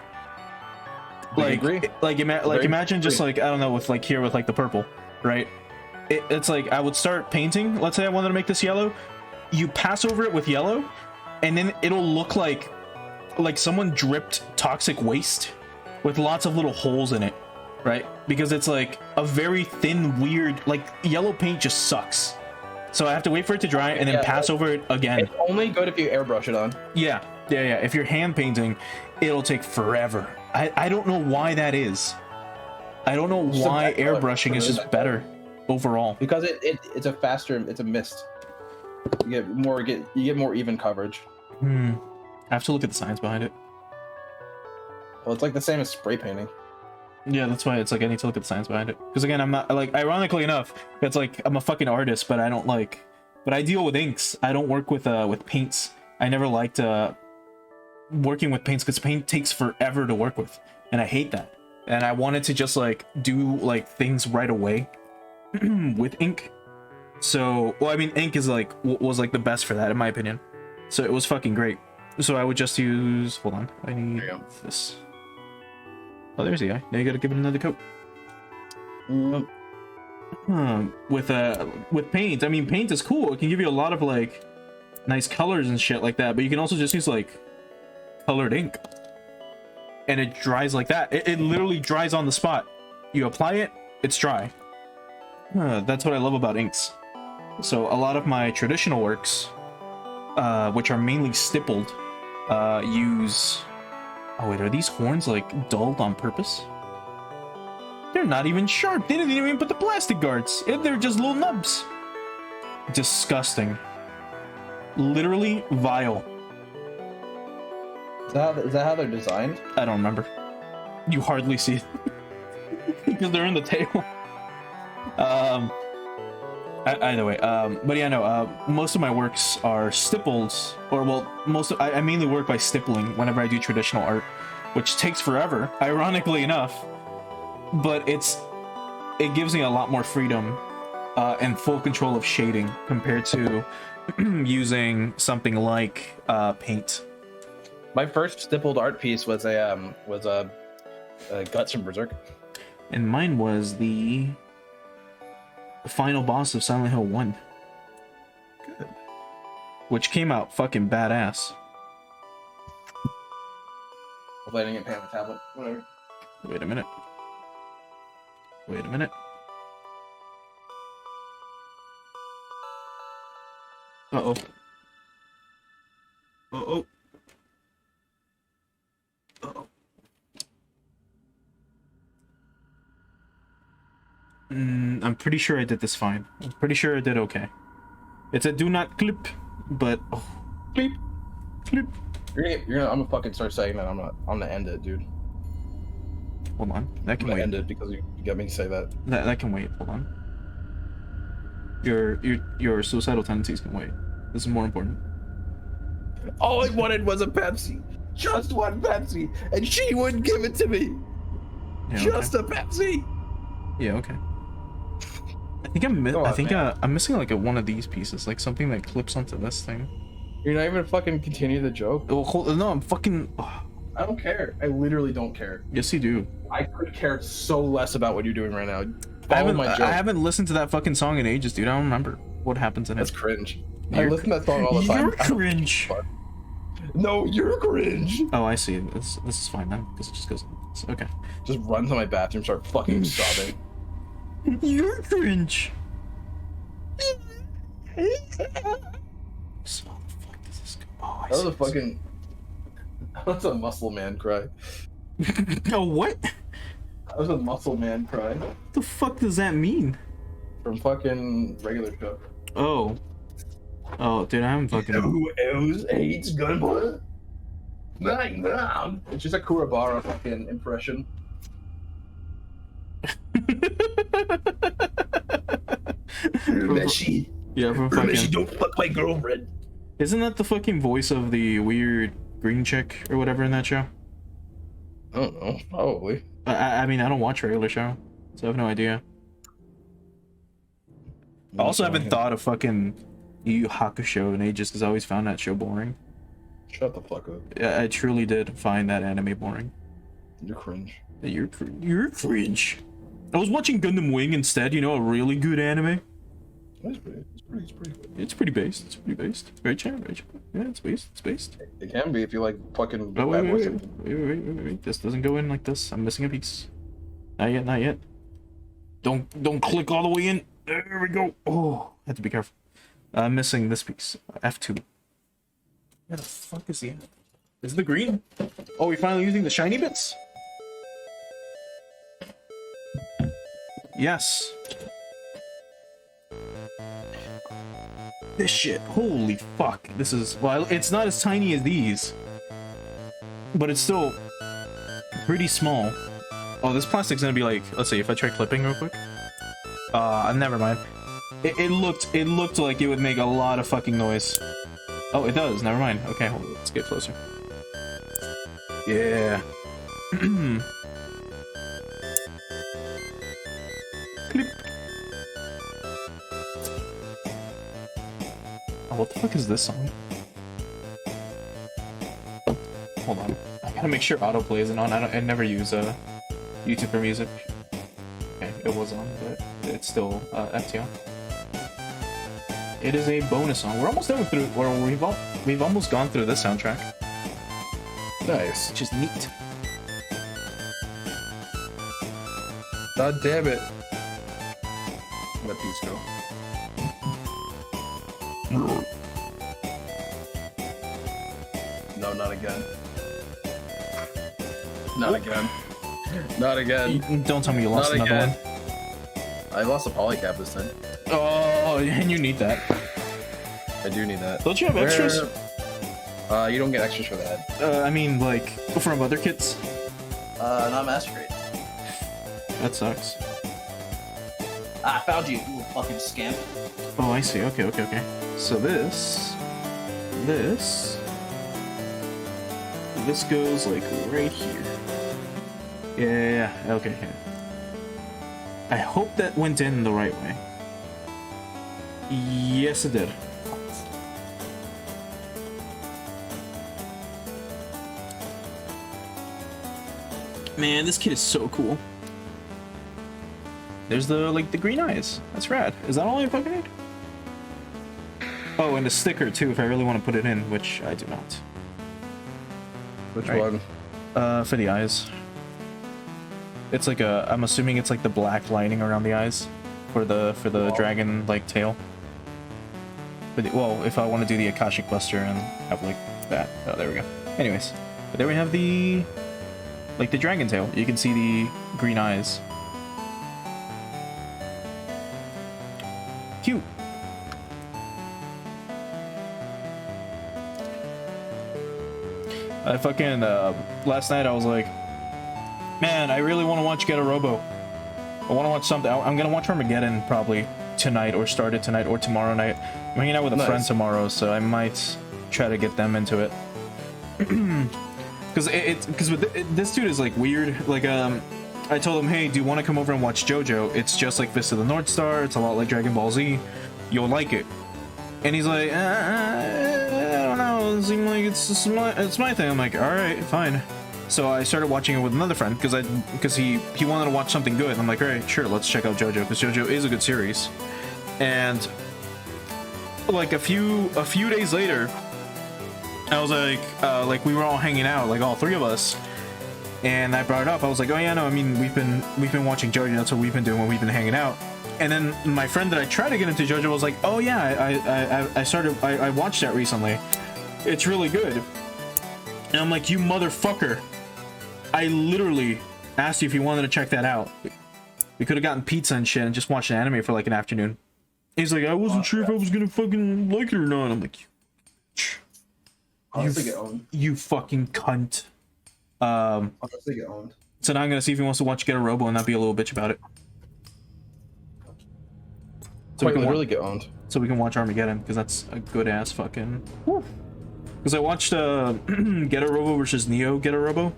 Like imagine just like, I don't know, with like here with like the purple, right? It's like I would start painting. Let's say I wanted to make this yellow. You pass over it with yellow, and then it'll look like someone dripped toxic waste with lots of little holes in it, right? Because it's like a very thin, weird, like yellow paint just sucks. So I have to wait for it to dry and then pass over it again. It's only good if you airbrush it on. Yeah. If you're hand painting, it'll take forever. I don't know why that is. I don't know why airbrushing is just better overall. Because it's a faster, it's a mist. You get more even coverage. I have to look at the science behind it. Well, it's like the same as spray painting. Yeah, that's why it's like I need to look at the science behind it. Because again, I'm not like, ironically enough, it's like I'm a fucking artist, but I don't like, but I deal with inks. I don't work with paints. I never liked working with paints because paint takes forever to work with, and I hate that. And I wanted to just like do like things right away with ink. So, well, I mean, ink is like was like the best for that in my opinion. So it was fucking great. So I would just use. Hold on, I need this. Oh, there's the eye. Now you gotta give it another coat. With paint, I mean, paint is cool. It can give you a lot of like nice colors and shit like that. But you can also just use like colored ink, and it dries like that. It literally dries on the spot. You apply it, it's dry. That's what I love about inks. So a lot of my traditional works, which are mainly stippled, use. Oh wait, are these horns like dulled on purpose? They're not even sharp. They didn't even put the plastic guards. They're just little nubs. Disgusting. Literally vile. Is that how they're designed? I don't remember. You hardly see it because they're in the tail. Either way, but yeah, no. Most of my works are stippled, or well, I mainly work by stippling whenever I do traditional art, which takes forever, ironically enough. But it gives me a lot more freedom and full control of shading compared to using something like paint. My first stippled art piece was a Guts from Berserk, and mine was the final boss of Silent Hill 1. Good. Which came out fucking badass. Lighting it, pan the tablet, whatever. Wait a minute. Uh-oh. Uh-oh. Uh-oh. I'm pretty sure I did this fine. I'm pretty sure I did okay. It's a do not clip, but clip. I'm gonna fucking start saying that. I'm gonna end it, dude. Hold on, that can I'm gonna wait. end it because you got me to say that. That can wait. Hold on. Your suicidal tendencies can wait. This is more important. All I wanted was a Pepsi, just one Pepsi, and she wouldn't give it to me. Yeah, Just a Pepsi. Yeah, okay. I think I'm missing like one of these pieces, like something that clips onto this thing. You're not even gonna fucking continue the joke. Well, no, I'm fucking. I don't care. I literally don't care. Yes, you do. I could care so less about what you're doing right now. I haven't listened to that fucking song in ages, dude. I don't remember what happens in That's it. cringe. I listen to that song all the time. You're cringe. No, you're cringe. Oh, I see. This is fine then, because it just goes. Okay. Just run to my bathroom, start fucking sobbing. You're cringe. So how the fuck does this go? Oh, I That was see. a fucking. That's a muscle man cry. Oh, what? That was a muscle man cry What the fuck does that mean? from fucking regular show. Oh, dude, I'm fucking. Who else hates Gunpla? It's just a Kurabara fucking impression. Rameshi. Yeah, from Rameshi, fucking. don't fuck my girlfriend. Isn't that the fucking voice of the weird green chick or whatever in that show? I don't know. Probably. I mean, I don't watch regular show, so I have no idea. I also haven't thought of fucking Yu Yu Hakusho in ages because I always found that show boring. Shut the fuck up. Yeah, I truly did find that anime boring. You're cringe. You're cringe. I was watching Gundam Wing instead. You know, a really good anime. It's pretty good. It's pretty based. It's pretty based. It's very chill. Yeah, it's based. It's based. It can be if you like fucking. Oh, wait. This doesn't go in like this. I'm missing a piece. Not yet. Not yet. Don't click all the way in. There we go. Oh, I have to be careful. I'm missing this piece. F2. Where the fuck is the? Is the green? Oh, we're finally using the shiny bits. Yes. This shit. Holy fuck. This is, well, it's not as tiny as these, but it's still pretty small. Oh, this plastic's gonna be like, let's see if I try clipping real quick. Never mind. It looked like it would make a lot of fucking noise. Oh, it does. Never mind. Okay, hold on. Let's get closer. Yeah. Clip. Oh, what the fuck is this song? Hold on. I gotta make sure autoplay isn't on. I never use YouTube for music. Okay, it was on, but it's still FTO. It is a bonus song. We're almost done through, or we've almost gone through this soundtrack. Nice. Which is neat. God damn it. Let these go. No, not again. Not again. Not again. Don't tell me you lost Not another again. one. I lost a polycap this time. Oh, and you need that. I do need that. Don't you have extras? You don't get extras for that. I mean, like, from other kits? Not master grade. That sucks. I found you, you fucking scamp. Oh, I see. Okay. So this goes like right here. Yeah. Okay. Yeah. I hope that went in the right way. Yes, it did. Man, this kid is so cool. There's the green eyes. That's rad. Is that all I fucking need? Oh, and a sticker too if I really want to put it in, which I do not. Which Right. one? For the eyes. It's like a, I'm assuming it's like the black lining around the eyes for the dragon like tail. But well, if I want to do the Akashic Buster and have like that. Oh, there we go. Anyways, but there we have the dragon tail. You can see the green eyes. Cute. I fucking last night I was like, man, I really want to watch Get a Robo. I want to watch something. I'm gonna watch Armageddon probably tonight, or start it tonight, or tomorrow night. I'm hanging out with a friend tomorrow, so I might try to get them into it. Because this dude is like weird. Like I told him, hey, do you want to come over and watch JoJo? It's just like Fist of the North Star. It's a lot like Dragon Ball Z. You'll like it. And he's like, I don't know. It seems like it's my thing. I'm like, all right, fine. So I started watching it with another friend because he wanted to watch something good. And I'm like, all right, sure, let's check out JoJo because JoJo is a good series. And like a few days later, I was like we were all hanging out, like all three of us, and I brought it up. I was like, oh yeah, no, I mean we've been watching JoJo. That's what we've been doing when we've been hanging out. And then my friend that I tried to get into JoJo was like, oh yeah, I watched that recently. It's really good. And I'm like, you motherfucker. I literally asked you if you wanted to check that out. We could have gotten pizza and shit and just watched an anime for like an afternoon. He's like, I wasn't sure if I was gonna fucking like it or not. I'm like, you fucking cunt. Honestly, get owned. So now I'm gonna see if he wants to watch Get a Robo and not be a little bitch about it. So we can really get owned. So we can watch Armageddon because that's a good ass fucking. Because I watched Get a Robo versus Neo Get a Robo,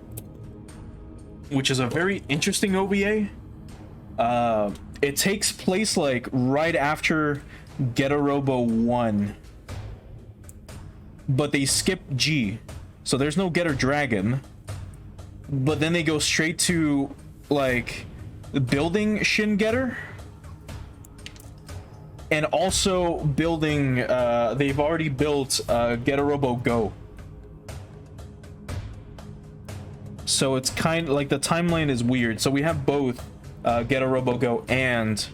which is a very interesting OVA. It takes place like right after Getter Robo 1. But they skip G. So there's no Getter Dragon. But then they go straight to like building Shin Getter. And also building they've already built Getter Robo Go. So it's kind of like the timeline is weird. So we have both Getter Robo Go and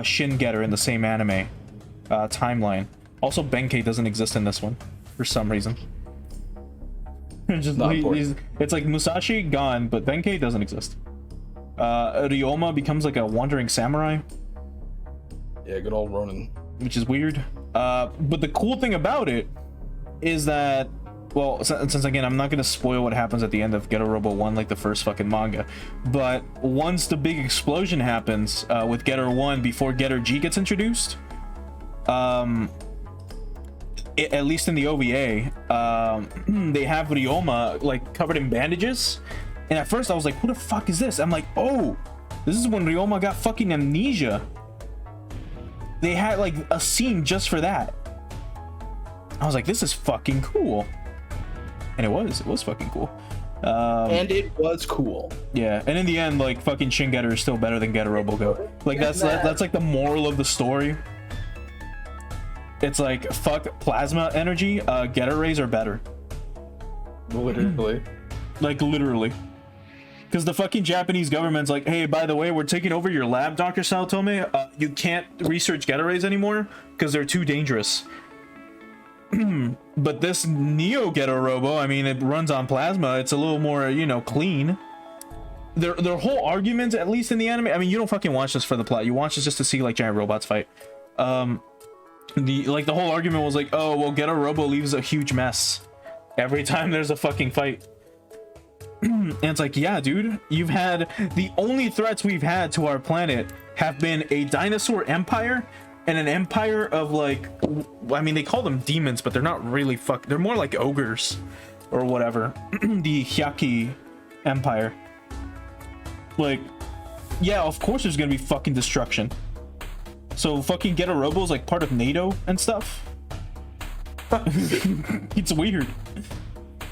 Shin Getter in the same anime timeline. Also, Benkei doesn't exist in this one for some reason. It's like Musashi gone, but Benkei doesn't exist. Ryoma becomes like a wandering samurai. Yeah, good old Ronin. Which is weird. But the cool thing about it is that, well, since again, I'm not going to spoil what happens at the end of Getter Robo 1, like the first fucking manga. But once the big explosion happens with Getter 1 before Getter G gets introduced, at least in the OVA, they have Ryoma like covered in bandages. And at first I was like, who the fuck is this? I'm like, oh, this is when Ryoma got fucking amnesia. They had like a scene just for that. I was like, this is fucking cool. And it was fucking cool. And it was cool. Yeah, and in the end, like fucking Shin Getter is still better than Getter Robo Go. Like that's like the moral of the story. It's like fuck plasma energy. Getter rays are better. Literally. Like literally. Because the fucking Japanese government's like, hey, by the way, we're taking over your lab, Dr. Saotome. You can't research Getter rays anymore because they're too dangerous. But this Neo Getter Robo, I mean, it runs on plasma. It's a little more, you know, clean. Their whole argument, at least in the anime, I mean, you don't fucking watch this for the plot. You watch this just to see like giant robots fight. The whole argument was like, oh, well, Getter Robo leaves a huge mess every time there's a fucking fight. And it's like, yeah, dude, you've had the only threats we've had to our planet have been a dinosaur empire and an empire of like, I mean, they call them demons, but they're not really they're more like ogres or whatever. The Hyaki Empire. Like, yeah, of course there's gonna be fucking destruction. So fucking Getter Robo is like part of NATO and stuff. It's weird.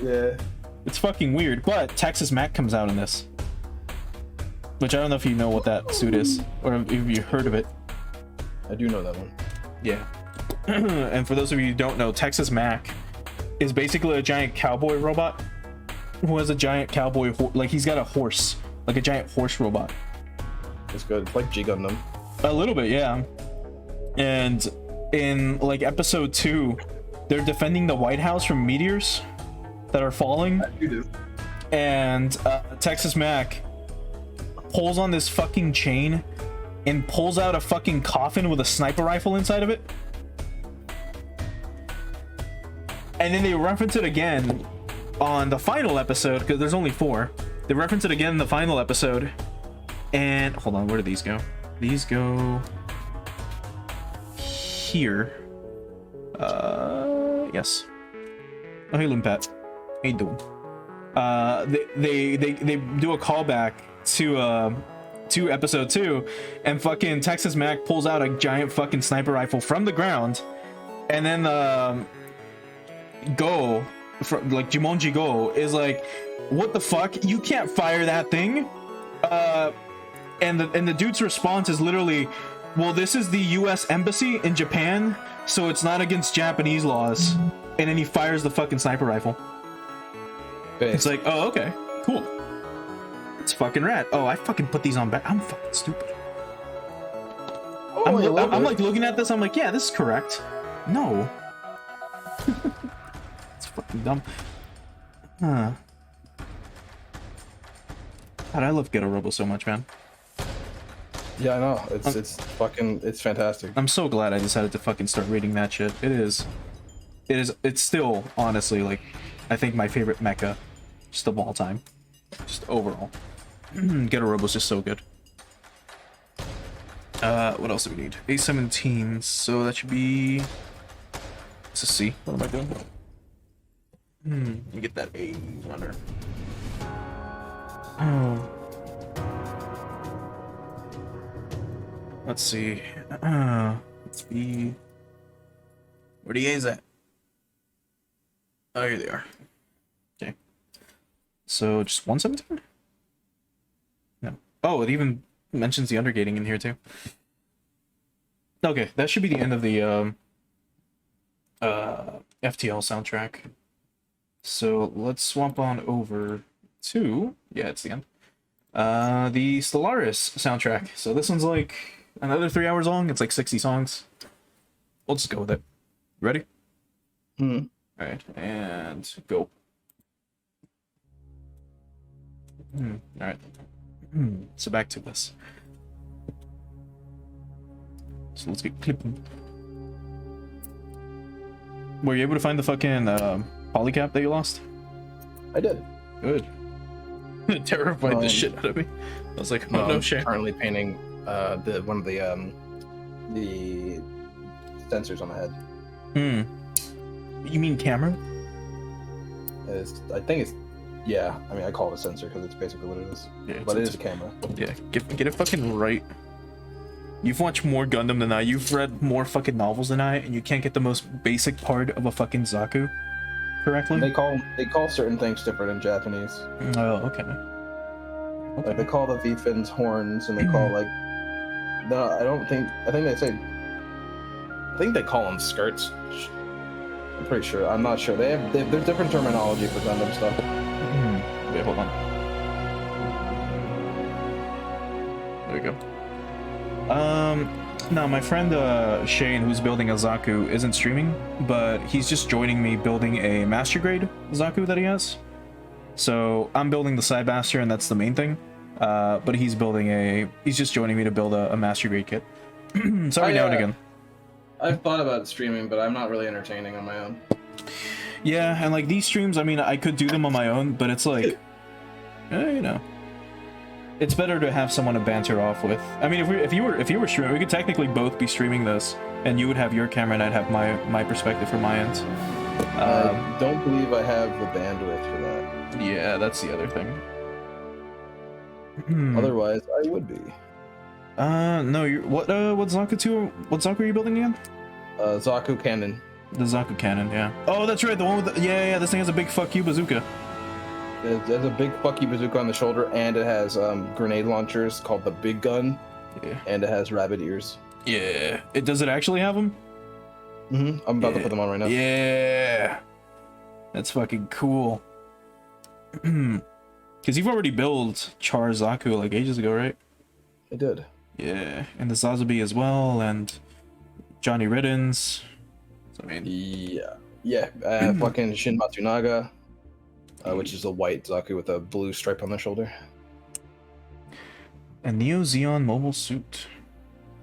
Yeah. It's fucking weird, but Texas Mac comes out in this. Which I don't know if you know what that suit is, or if you heard of it. I do know that one. Yeah. And for those of you who don't know, Texas Mac is basically a giant cowboy robot who has a giant cowboy, like he's got a horse, like a giant horse robot. It's good. It's like G Gundam. A little bit, yeah. And in like episode 2, they're defending the White House from meteors that are falling. You do. And Texas Mac pulls on this fucking chain and pulls out a fucking coffin with a sniper rifle inside of it. And then they reference it again on the final episode, because there's only 4. They reference it again in the final episode. And hold on, where do these go? These go here. Yes. Oh, hey, Limpat. How you doing? They do a callback to episode 2, and fucking Texas Mac pulls out a giant fucking sniper rifle from the ground, and then Go, like Jumonji Go, is like, what the fuck? You can't fire that thing. And the dude's response is literally, well, this is the US embassy in Japan, so it's not against Japanese laws. And then he fires the fucking sniper rifle. It's like, oh, okay, cool. It's fucking rad. Oh, I fucking put these on back. I'm fucking stupid. Oh, I'm like looking at this, I'm like, yeah, this is correct. No. It's fucking dumb. Huh. God, I love Getter Robo so much, man. Yeah, I know. It's fantastic. I'm so glad I decided to fucking start reading that shit. It's still, honestly, like, I think my favorite mecha just of all time. Just overall. Getter Robo's just so good. What else do we need? A17, so that should be... It's a C. What am I doing? Let me get that A runner. Oh. Let's see. Let's be. Where the A's at? Oh, here they are. Okay. So just 117? No. Oh, it even mentions the undergating in here too. Okay, that should be the end of the FTL soundtrack. So let's swap on over to, yeah, it's the end. The Stellaris soundtrack. So this one's like another 3 hours long. It's like 60 songs. We'll just go with it. Ready? Hmm. All right, and go. All right. So back to this. So let's get clipping. Were you able to find the fucking polycap that you lost? I did. Good. It terrified the shit out of me. I was like, oh no, I'm shit. currently painting one of the sensors on the head. You mean camera? I think it's, yeah. I mean, I call it a sensor because it's basically what it is. Yeah, But it is a camera. Yeah, get it fucking right. You've watched more Gundam than I. You've read more fucking novels than I, and you can't get the most basic part of a fucking Zaku correctly. They call certain things different in Japanese. Oh, okay. Like they call the V-fins horns, and they call like no, I think they call them skirts. I'm pretty sure. I'm not sure. There's different terminology for Gundam stuff. Wait, hold on. There we go. No, my friend Shayne, who's building a Zaku, isn't streaming, but he's just joining me building a master grade Zaku that he has. So I'm building the Cybaster, and that's the main thing. But he's just joining me to build a master grade kit. So every now and again. I've thought about streaming, but I'm not really entertaining on my own. Yeah, and like these streams, I mean, I could do them on my own, but it's like, you know, it's better to have someone to banter off with. I mean, if you were streaming, we could technically both be streaming this, and you would have your camera, and I'd have my perspective from my end. I don't believe I have the bandwidth for that. Yeah, that's the other thing. Otherwise, I would be. No, what Zaku are you building again? Zaku Cannon. The Zaku Cannon, yeah. Oh, that's right, the one with yeah, this thing has a big fuck you bazooka. It has a big fuck you bazooka on the shoulder, and it has grenade launchers called the Big Gun. Yeah. And it has rabbit ears. Yeah. Does it actually have them? Mm-hmm. I'm about to put them on right now. Yeah. That's fucking cool. Because you've already built Char Zaku like ages ago, right? I did. Yeah, and the Zazubi as well, and Johnny Riddens. So, I mean, yeah. Fucking Shin Matsunaga, which is a white Zaku with a blue stripe on the shoulder. And Neo Zeon mobile suit.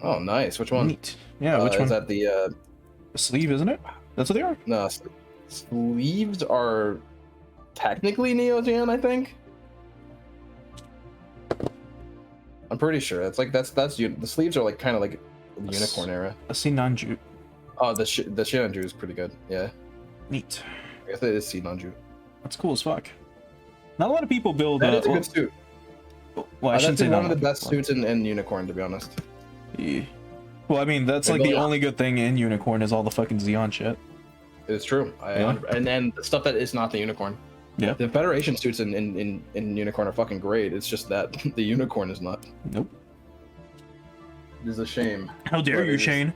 Oh, nice. Which one? Neat. Yeah, which one? Is that the sleeve, isn't it? That's what they are. No, sleeves are technically Neo Zeon, I think. I'm pretty sure that's the sleeves are like kind of like the unicorn era. A Sinanju. Oh, the Shinanju is pretty good. Yeah. Neat. I guess it is Sinanju. That's cool as fuck. Not a lot of people build. That's a good suit. Well, I shouldn't say one of the best suits in Unicorn, to be honest. Yeah. Well, I mean, that's like the only good thing in Unicorn is all the fucking Zeon shit. It's true. And then the stuff that is not the Unicorn. Yeah. The Federation suits in Unicorn are fucking great. It's just that the Unicorn is not. Nope. It is a shame. How dare you, Shayne?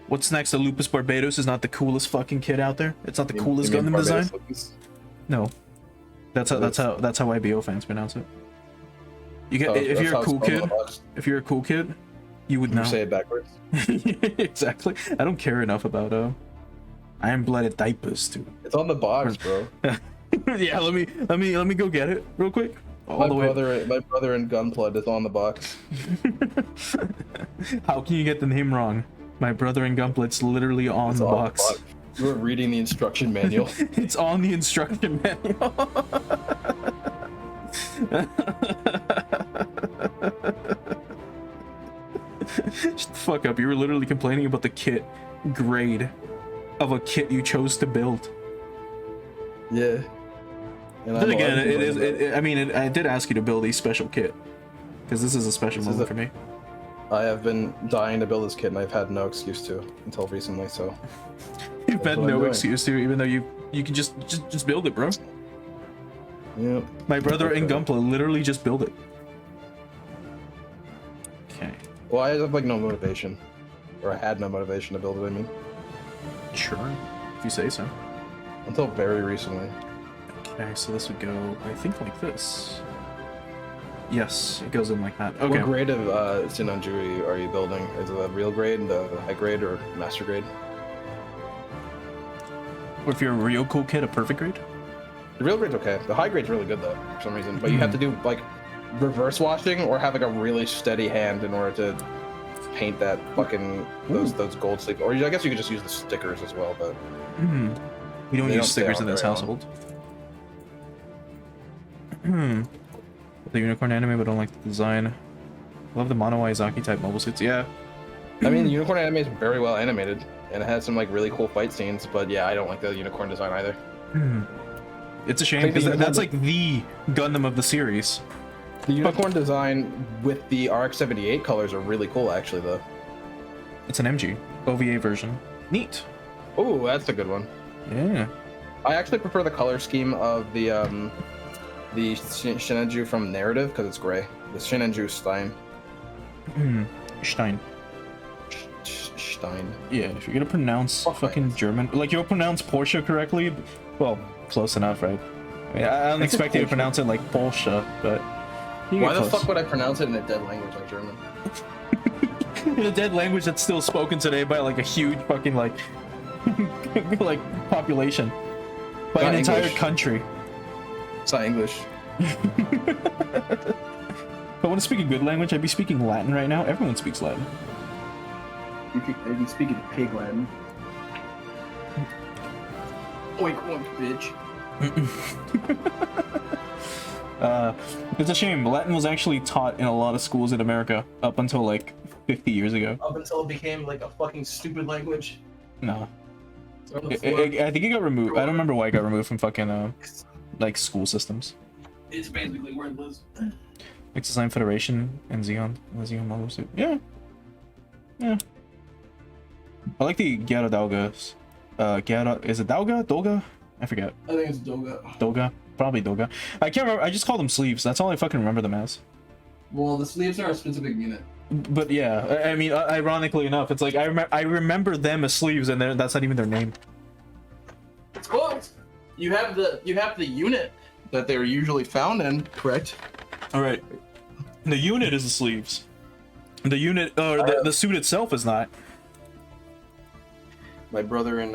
What's next? The Lupus Barbados is not the coolest fucking kid out there. It's not the coolest Gundam design. No. That's how IBO fans pronounce it. You get if you're a cool kid. If you're a cool kid, you would know. Say it backwards. Exactly. I don't care enough about iron-blooded diapers, dude. It's on the box, bro. Yeah, let me go get it real quick. My brother in Gunpla is on the box. How can you get the name wrong? My brother in Gunpla, it's literally on the box. You were reading the instruction manual. It's on the instruction manual. Shut the fuck up. You were literally complaining about the kit grade of a kit you chose to build. Yeah. And then again, I did ask you to build a special kit because this is a special moment for me. I have been dying to build this kit, and I've had no excuse to until recently. So You've That's had what I'm no doing. excuse to, even though you can just build it, bro. yeah, My brother in Okay. Gunpla literally just built it. Okay, well, I have like no motivation, or I had no motivation to build it. I mean, sure, if you say so. until very recently. Okay, so this would go, I think, like this. Yes, it goes in like that. Okay. What grade of Sinanju are you building? Is it a real grade, the high grade, or master grade? Or if you're a real cool kid, a perfect grade? The real grade's okay. The high grade's really good though, for some reason. But you have to do like reverse washing or have like a really steady hand in order to paint that fucking those gold sleeve. Or I guess you could just use the stickers as well. But Hmm. We don't They use don't stay stickers on in this very long. household. Hmm. The unicorn anime, but don't like the design. Love the mono Izaki type mobile suits. Yeah. I mean, the unicorn anime is very well animated and it has some like really cool fight scenes. But yeah, I don't like the unicorn design either. Hmm. It's a shame think because the- that's like the Gundam of the series. The unicorn design with the RX-78 colors are really cool, actually. Though. It's an MG OVA version. Neat. Oh, that's a good one. Yeah. I actually prefer the color scheme of the Shinanju from Narrative because it's gray. The Shinanju Stein. Hmm. Stein. Stein. Yeah, if you're gonna pronounce Fuck fucking right. German, like you'll pronounce Porsche correctly, well, close enough, right? I mean, I don't expect you to Porsche. pronounce it like Porsche, but you Why get the close. fuck would I pronounce it in a dead language like German? In a dead language that's still spoken today by like a huge fucking like like population, by Not an entire English. country. It's not English. If I want to speak a good language, I'd be speaking Latin right now. Everyone speaks Latin. They'd be speaking pig Latin. Oink oink, bitch. It's a shame. Latin was actually taught in a lot of schools in America up until like 50 years ago. Up until it became like a fucking stupid language. No, On the I floor. I think it got removed. I don't remember why it got removed from fucking like school systems. It's basically worthless. Mixed Design Federation and Xeon, the Xeon model suit. Yeah, yeah. I like the Gyara. Is it Dauga? Dolga? I forget. I think it's Doga. Dolga? Probably Dolga. I can't remember. I just call them sleeves. That's all I fucking remember them as. Well, the sleeves are a specific unit. But yeah, I mean, ironically enough, it's like I remember them as sleeves, and that's not even their name. It's close. You have the unit that they're usually found in, correct? All right. The unit is the sleeves. The unit, or the suit itself is not. My brother in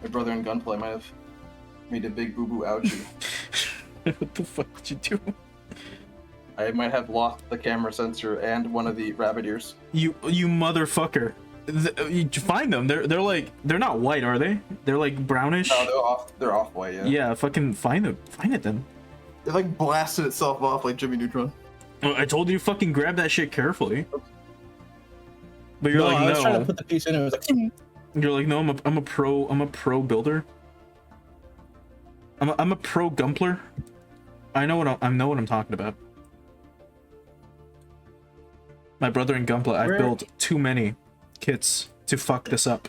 Gunpla might have made a big boo boo ouchie. What the fuck did you do? I might have lost the camera sensor and one of the rabbit ears. You motherfucker. You find them. They're like, they're not white, are they? They're like brownish. No, they're off white, yeah. Yeah, fucking find them. Find it then. It like blasted itself off like Jimmy Neutron. Oh, I told you fucking grab that shit carefully. But you're like, I was trying to no. put the piece in. It was like. You're like, no. I'm a pro builder. I'm a pro gumpler. I know what I'm talking about. My brother in Gunpla, I built too many kits to fuck this up.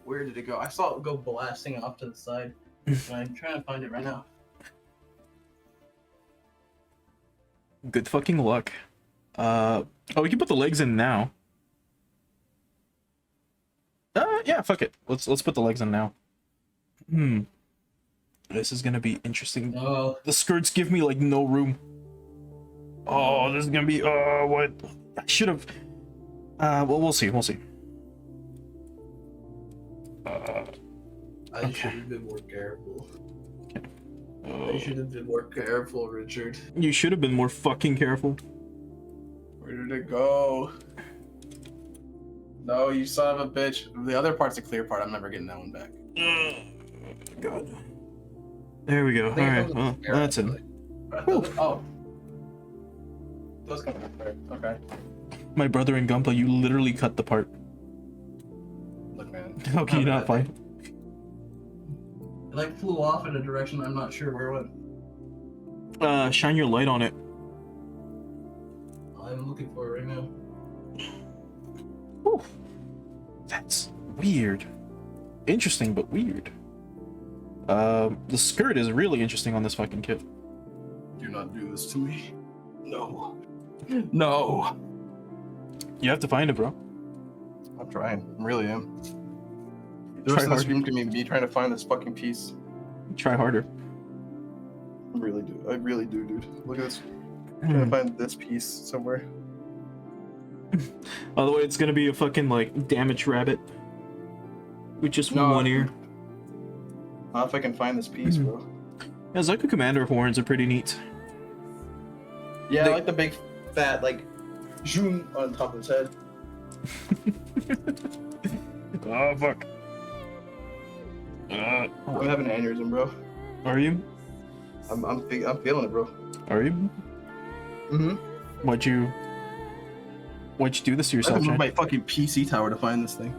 Where did it go? I saw it go blasting off to the side. And I'm trying to find it right now. Good fucking luck. Oh, we can put the legs in now. Yeah, fuck it. Let's put the legs in now. This is gonna be interesting. Oh, The skirts give me like no room. Oh, this is gonna be what? I should have. Well, we'll see. We'll see. I should have been more careful. I Oh, should have been more careful, Richard. you should have been more fucking careful. Where did it go? No, you son of a bitch. The other part's a clear part. I'm never getting that one back. God. There we go. All think it right. was Well, fair, that's it. actually. Oh. Those come back there. Okay. My brother in Gunpla, you literally cut the part. Look, man. How can you Not not bad. find? It like flew off in a direction I'm not sure where it went. Shine your light on it. I'm looking for it right now. Whew. That's weird. Interesting, but weird. The skirt is really interesting on this fucking kit. Do not do this to me. No. No. You have to find it, bro. I'm trying. I really am. The Try rest of this harder. room can be me trying to find this fucking piece. Try harder. I really do. I really do, dude. Look at this. I'm trying to find this piece somewhere. By the way, it's gonna be a fucking like damaged rabbit with just No. one ear. Not if I can find this piece, bro. Yeah, Zaku Commander horns are pretty neat. Yeah, They- I like the big fat like zoom on top of his head. Oh fuck. I'm having an aneurysm, bro. Are you? I'm feeling it, bro. Are you? Mm-hmm. Why'd you do this to I yourself, have to move Shayne? my fucking PC tower to find this thing.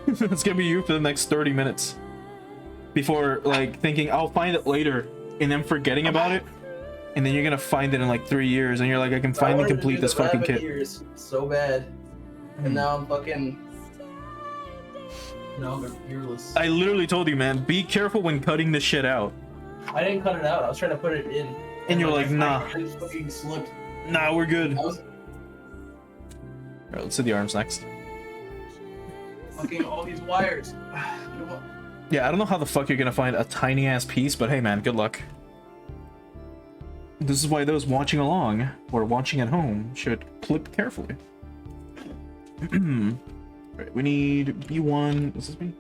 It's gonna be you for the next 30 minutes. Before, like, thinking, I'll find it later, and then forgetting about it, and then you're gonna find it in, like, 3 years, and you're like, I can I finally wanted to complete do this the fucking rabbit kit. ears so bad, and now I'm fucking. Now I'm earless. I literally told you, man, be careful when cutting this shit out. I didn't cut it out. I was trying to put it in. And you're like, nah. I just fucking slipped. Nah, we're good. I was Alright, let's do the arms next. fucking all these wires. You know what? Yeah, I don't know how the fuck you're gonna find a tiny ass piece, but hey man, good luck. This is why those watching along, or watching at home, should clip carefully. Right, we need B1, is this B?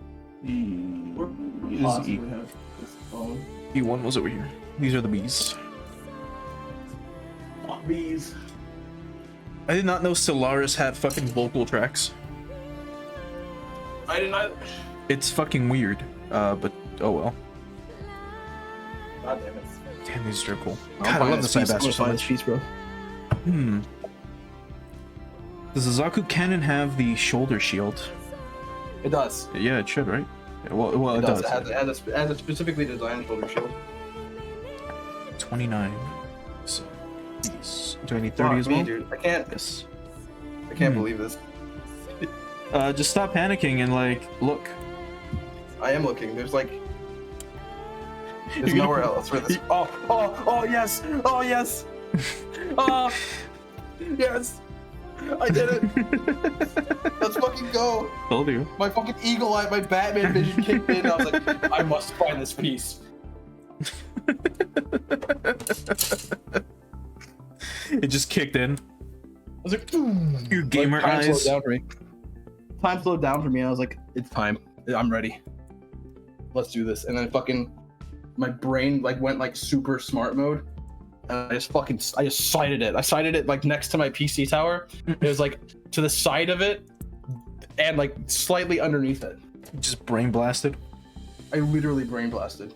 We're This is possibly E. have this phone. B1 was over here. These are the Bs. Oh, bees. I did not know Stellaris had fucking vocal tracks. I did not. It's fucking weird, but oh well. God damn it. Damn, these are cool. I'll God, I find love the this piece. I'm Cybaster gonna so find much. this piece, bro. Does the Zaku Cannon have the shoulder shield? It does. Yeah, it should, right? Yeah, well, it does. It has a specifically designed shoulder shield. 29. So, do I need 30 Fuck as me, well? dude. I can't Yes. believe this. Just stop panicking and like look. I am looking. There's like. There's You're gonna- nowhere else for this. Oh, yes! Oh, yes! Oh, yes! I did it! Let's fucking go! Told you. My fucking eagle eye, my Batman vision kicked in. I was like, I must find this piece. It just kicked in. I was like, "Ooh." Your gamer time eyes. slowed down for me. Time slowed down for me. And I was like, it's time. I'm ready. Let's do this. And then fucking my brain like went like super smart mode. And I just sighted it. I sighted it like next to my PC tower. It was like to the side of it and like slightly underneath it. Just brain blasted. I literally brain blasted.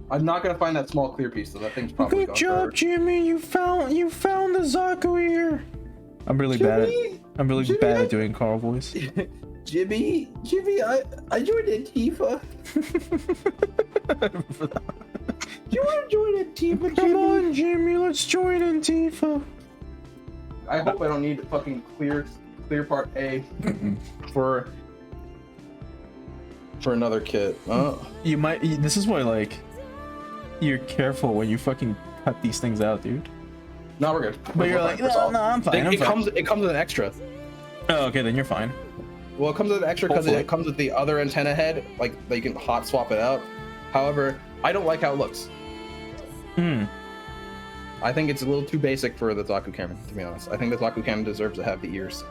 I'm not gonna find that small clear piece though. That thing's probably Good gone job, forever. Jimmy. You found the Zaku ear. I'm really bad Jimmy, bad at doing Carl voice. Jimmy, I joined Antifa. You want to join Antifa, Jimmy? Come on, Jimmy. Let's join Antifa. I hope I don't need fucking clear part A for another kit. You might. This is why, like, you're careful when you fucking cut these things out, dude. No, we're good. But you're like, no, I'm fine. I'm It fine. comes with an extra. Oh, okay, then you're fine. Well, it comes with an extra because Hopefully. it comes with the other antenna head. Like, you can hot swap it out. However, I don't like how it looks. I think it's a little too basic for the Zaku Cannon, to be honest. I think the Zaku Cannon deserves to have the ears.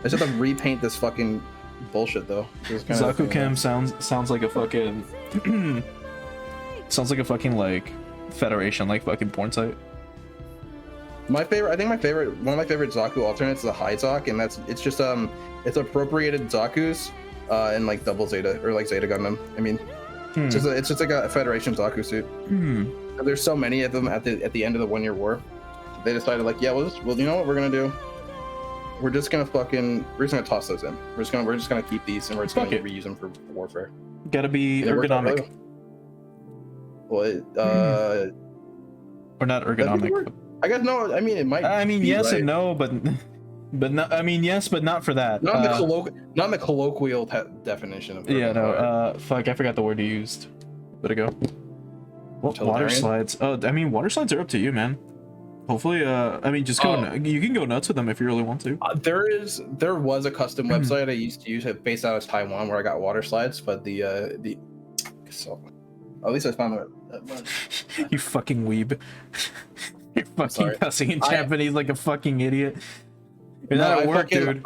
I just have to repaint this fucking bullshit, though. Zaku Cam sounds like a fucking sounds like a fucking like Federation like fucking porn site. One of my favorite Zaku alternates is a high Zak, and it's just it's appropriated Zakus and like double Zeta or like Zeta Gundam. I mean, it's just like a Federation Zaku suit. There's so many of them at the end of the 1 year war. They decided like, yeah, well, you know what we're gonna do? We're just gonna toss those in. We're just gonna keep these and we're just Fuck gonna it. reuse them for warfare. Gotta be It worked out ergonomic. really well. Or not ergonomic. That'd But I guess no. I mean, it might. I mean, be yes right. and no, but not. I mean, yes, but not for that. Not in the not in the colloquial definition of. Yeah, no. water. Fuck, I forgot the word you used. Where'd it go? Well, water Utilitarian? slides. Oh, I mean, water slides are up to you, man. Hopefully, I mean, just go. You can go nuts with them if you really want to. There was a custom website I used to use it based out of Taiwan where I got water slides, but so at least I found it. You fucking weeb. You're fucking Sorry. cussing in Japanese like a fucking idiot. You're not at work, dude.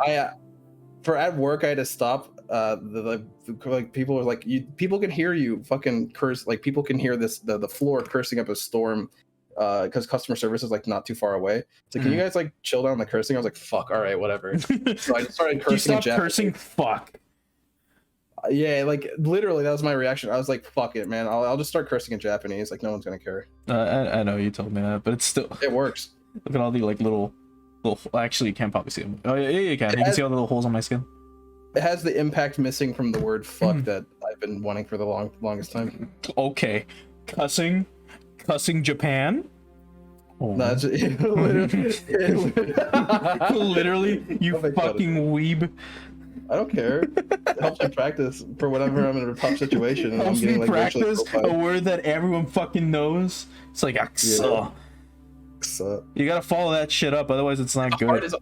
For at work I had to stop. Like people are like, people can hear you fucking curse. Like people can hear the floor cursing up a storm. Because customer service is like not too far away. So can you guys like chill down the cursing? I was like, fuck, all right, whatever. So I just started cursing. You stop in cursing, fuck. Yeah, like literally that was my reaction. I was like, fuck it, man. I'll just start cursing in Japanese. Like no one's gonna care. I know you told me that, but it's still. It works. Look at all the like little. Actually, you can't probably see them. Oh yeah, you can. You can see all the little holes on my skin. It has the impact missing from the word fuck that I've been wanting for the longest time. Okay, cussing Japan. Oh. No, it's Literally, you fucking weeb. I don't care. It helps me practice for whenever I'm in a tough situation. And Helps I'm getting, me like, practice a word that everyone fucking knows. It's like aksa. You gotta follow that shit up, otherwise it's not good.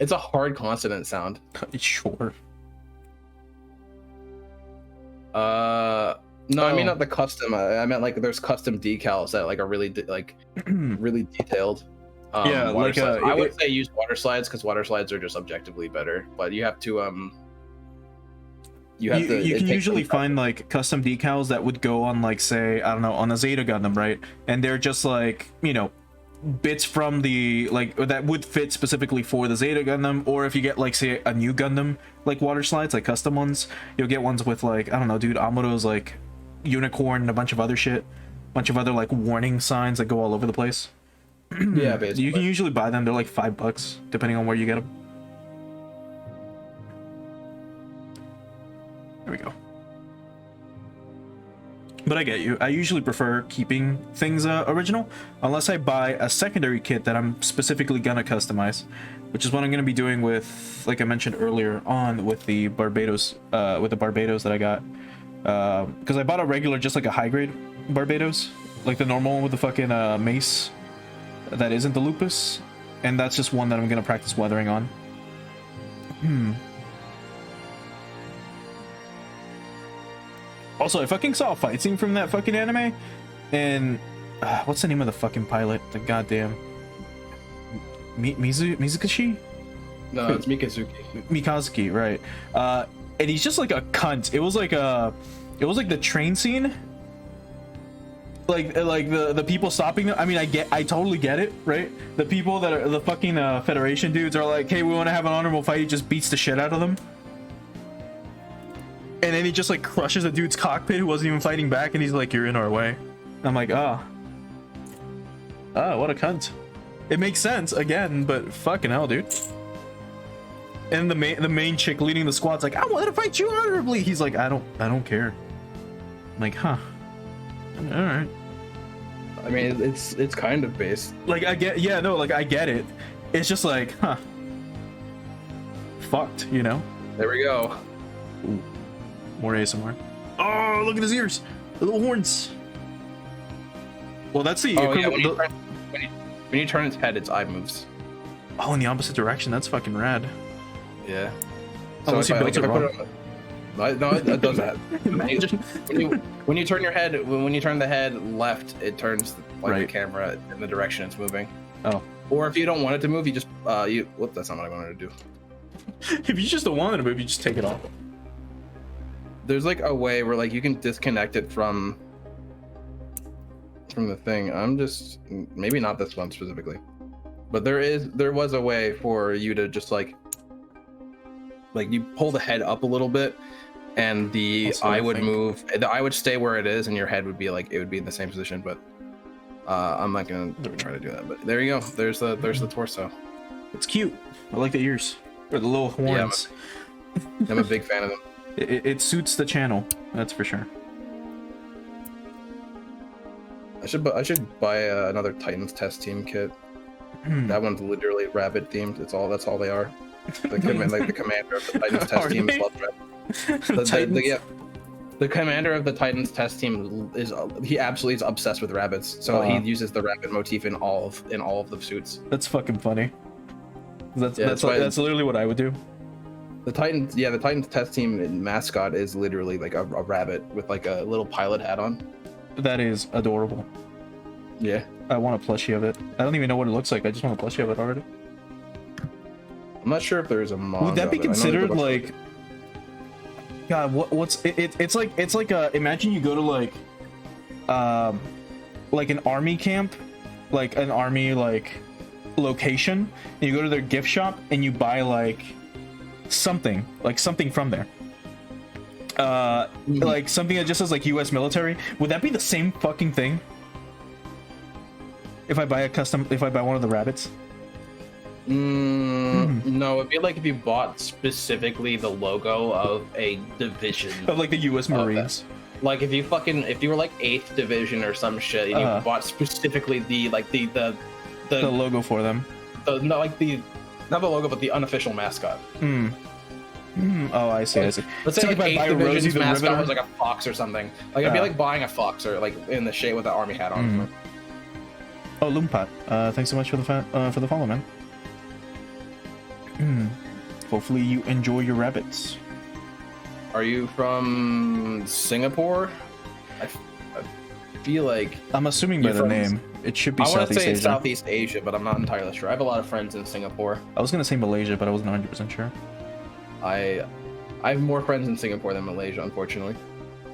It's a hard consonant sound. Sure. No, I mean not the custom. I meant like there's custom decals that like are really really detailed. Yeah, water like slides. I would say use water slides because water slides are just objectively better. But you have to you can usually find like custom decals that would go on like say I don't know on a Zeta Gundam, right? And they're just like bits from the like that would fit specifically for the Zeta Gundam, or if you get like say a new Gundam like water slides like custom ones, you'll get ones with like I don't know, dude, Amuro's like unicorn and a bunch of other shit, bunch of other like warning signs that go all over the place. Yeah, basically. You can usually buy them. They're like $5 depending on where you get them. There we go. But I get you. I usually prefer keeping things original unless I buy a secondary kit that I'm specifically gonna customize, which is what I'm gonna be doing with, like I mentioned earlier on, with the Barbados that I got. Because I bought a regular, just like a high grade Barbados, like the normal one with the fucking mace that isn't the lupus, and that's just one that I'm gonna practice weathering on. Also, I fucking saw a fight scene from that fucking anime, and what's the name of the fucking pilot? The goddamn Mizukashi? No, it's Mikazuki. Mikazuki, right? And he's just like a cunt. It was like the train scene. Like the people stopping them. I mean, I totally get it, right? The people that are the fucking Federation dudes are like, hey, we want to have an honorable fight. He just beats the shit out of them. And then he just like crushes the dude's cockpit who wasn't even fighting back, and he's like, you're in our way. And I'm like, what a cunt. It makes sense again, but fucking hell, dude. And the main chick leading the squad's like, I want to fight you honorably. He's like, I don't care. I'm like, huh. All right. I mean, it's kind of based. Like I get, yeah, no, like I get it. It's just like, huh. Fucked, you know. There we go. Ooh. More ASMR. Oh, look at his ears, the little horns. Well, that's the. Oh, yeah, when you turn its head, its eye moves. Oh, in the opposite direction. That's fucking rad. Yeah. Unless you built it wrong. No, it does that. when you turn your head, when you turn the head left, it turns like right. The camera in the direction it's moving. Oh. Or if you don't want it to move, you just whoop. That's not what I wanted to do. If you just don't want it to move, you just take it off. There's like a way where like you can disconnect it from the thing. I'm just maybe not this one specifically, but there was a way for you to just like you pull the head up a little bit, and the eye would move. The eye would stay where it is, and your head would be like it would be in the same position. But I'm not gonna try to do that. But there you go. There's the torso. It's cute. I like the ears or the little horns. Yeah, I'm a big fan of them. It suits the channel, that's for sure. I should buy another Titans test team kit. That one's literally rabbit themed. That's all they are. The the commander of the Titans test Are team they? loves rabbit. Titans? The commander of the Titans test team he absolutely is obsessed with rabbits. So he uses the rabbit motif in all of the suits. That's fucking funny. That's Yeah, that's literally what I would do. The Titans test team mascot is literally like a rabbit with like a little pilot hat on. That is adorable. Yeah. I want a plushie of it. I don't even know what it looks like. I just want a plushie of it already. I'm not sure if there's a manga. Would that be of it. I know there's a considered bunch of- like? God, what's it? It's like imagine you go to like an army camp, like an army like location, and you go to their gift shop and you buy like something from there. Like something that just says like U.S. military. Would that be the same fucking thing? If I buy one of the rabbits? No, it'd be like if you bought specifically the logo of a division. Of like the U.S. Marines. Like if you were like 8th division or some shit, and you bought specifically the logo for them. Not the logo, but the unofficial mascot. Oh, I see. Let's say So like if I 8th buy a Rosie division's the mascot Riveter? was like a fox or something. Like it'd be like buying a fox or like in the shade with an army hat on. Oh, Loompat. Thanks so much for the follow, man. Hopefully you enjoy your rabbits. Are you from Singapore? I feel like I'm assuming by You're the from- name, it should be I want to Southeast say Asia. Southeast Asia, but I'm not entirely sure. I have a lot of friends in Singapore. I was gonna say Malaysia, but I wasn't 100% sure. I have more friends in Singapore than Malaysia, unfortunately.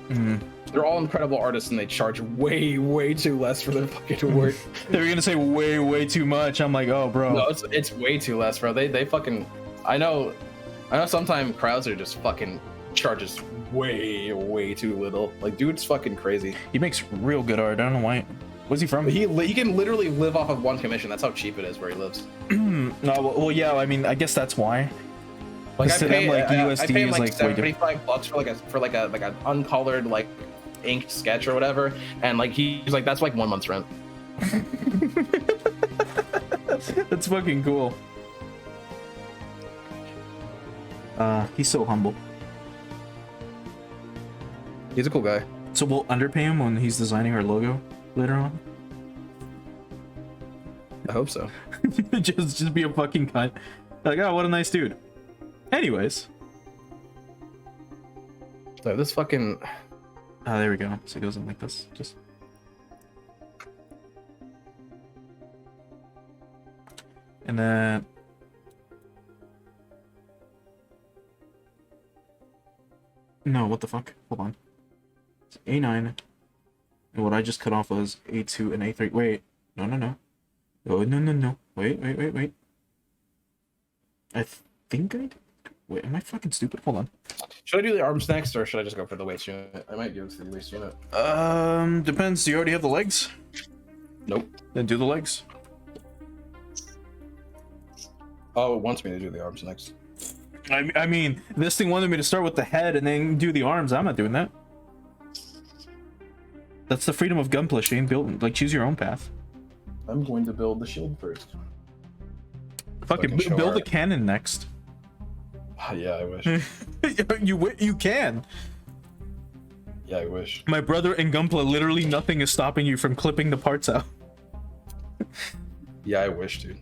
Mm. They're all incredible artists, and they charge way too less for their fucking work. They were gonna say way too much. I'm like, oh, bro. No, it's way too less, bro. They fucking. I know sometimes Krauser just fucking charges way too little. Like, dude's fucking crazy. He makes real good art. I don't know why. Where's he from? He can literally live off of one commission. That's how cheap it is where he lives. No, well, yeah. I mean, I guess that's why. Like To them, like, I USD pay him is, like like, way $75 for like an uncolored like inked sketch or whatever, and like he's like that's like 1 month's rent. That's fucking cool. He's so humble. He's a cool guy. So we'll underpay him when he's designing our logo later on. I hope so. just be a fucking cunt. Like, oh, what a nice dude. Anyways. So this fucking Oh, there we go. So it goes in like this. Just. And then. No, what the fuck? Hold on. It's A9. And what I just cut off was A2 and A3. Wait. No. Oh, no. Wait. I think I did. Wait, am I fucking stupid? Hold on. should I do the arms next, or should I just go for the waist unit? I might go for the waist unit. Depends. Do you already have the legs? Nope. Then do the legs. Oh, it wants me to do the arms next. I mean, this thing wanted me to start with the head and then do the arms. I'm not doing that. That's the freedom of Gunpla, Shayne. Build, like, choose your own path. I'm going to build the shield first. Fucking show build our- a cannon next. Yeah, I wish. you can. Yeah, I wish. My brother and Gunpla, literally nothing is stopping you from clipping the parts out. Yeah, I wish, dude.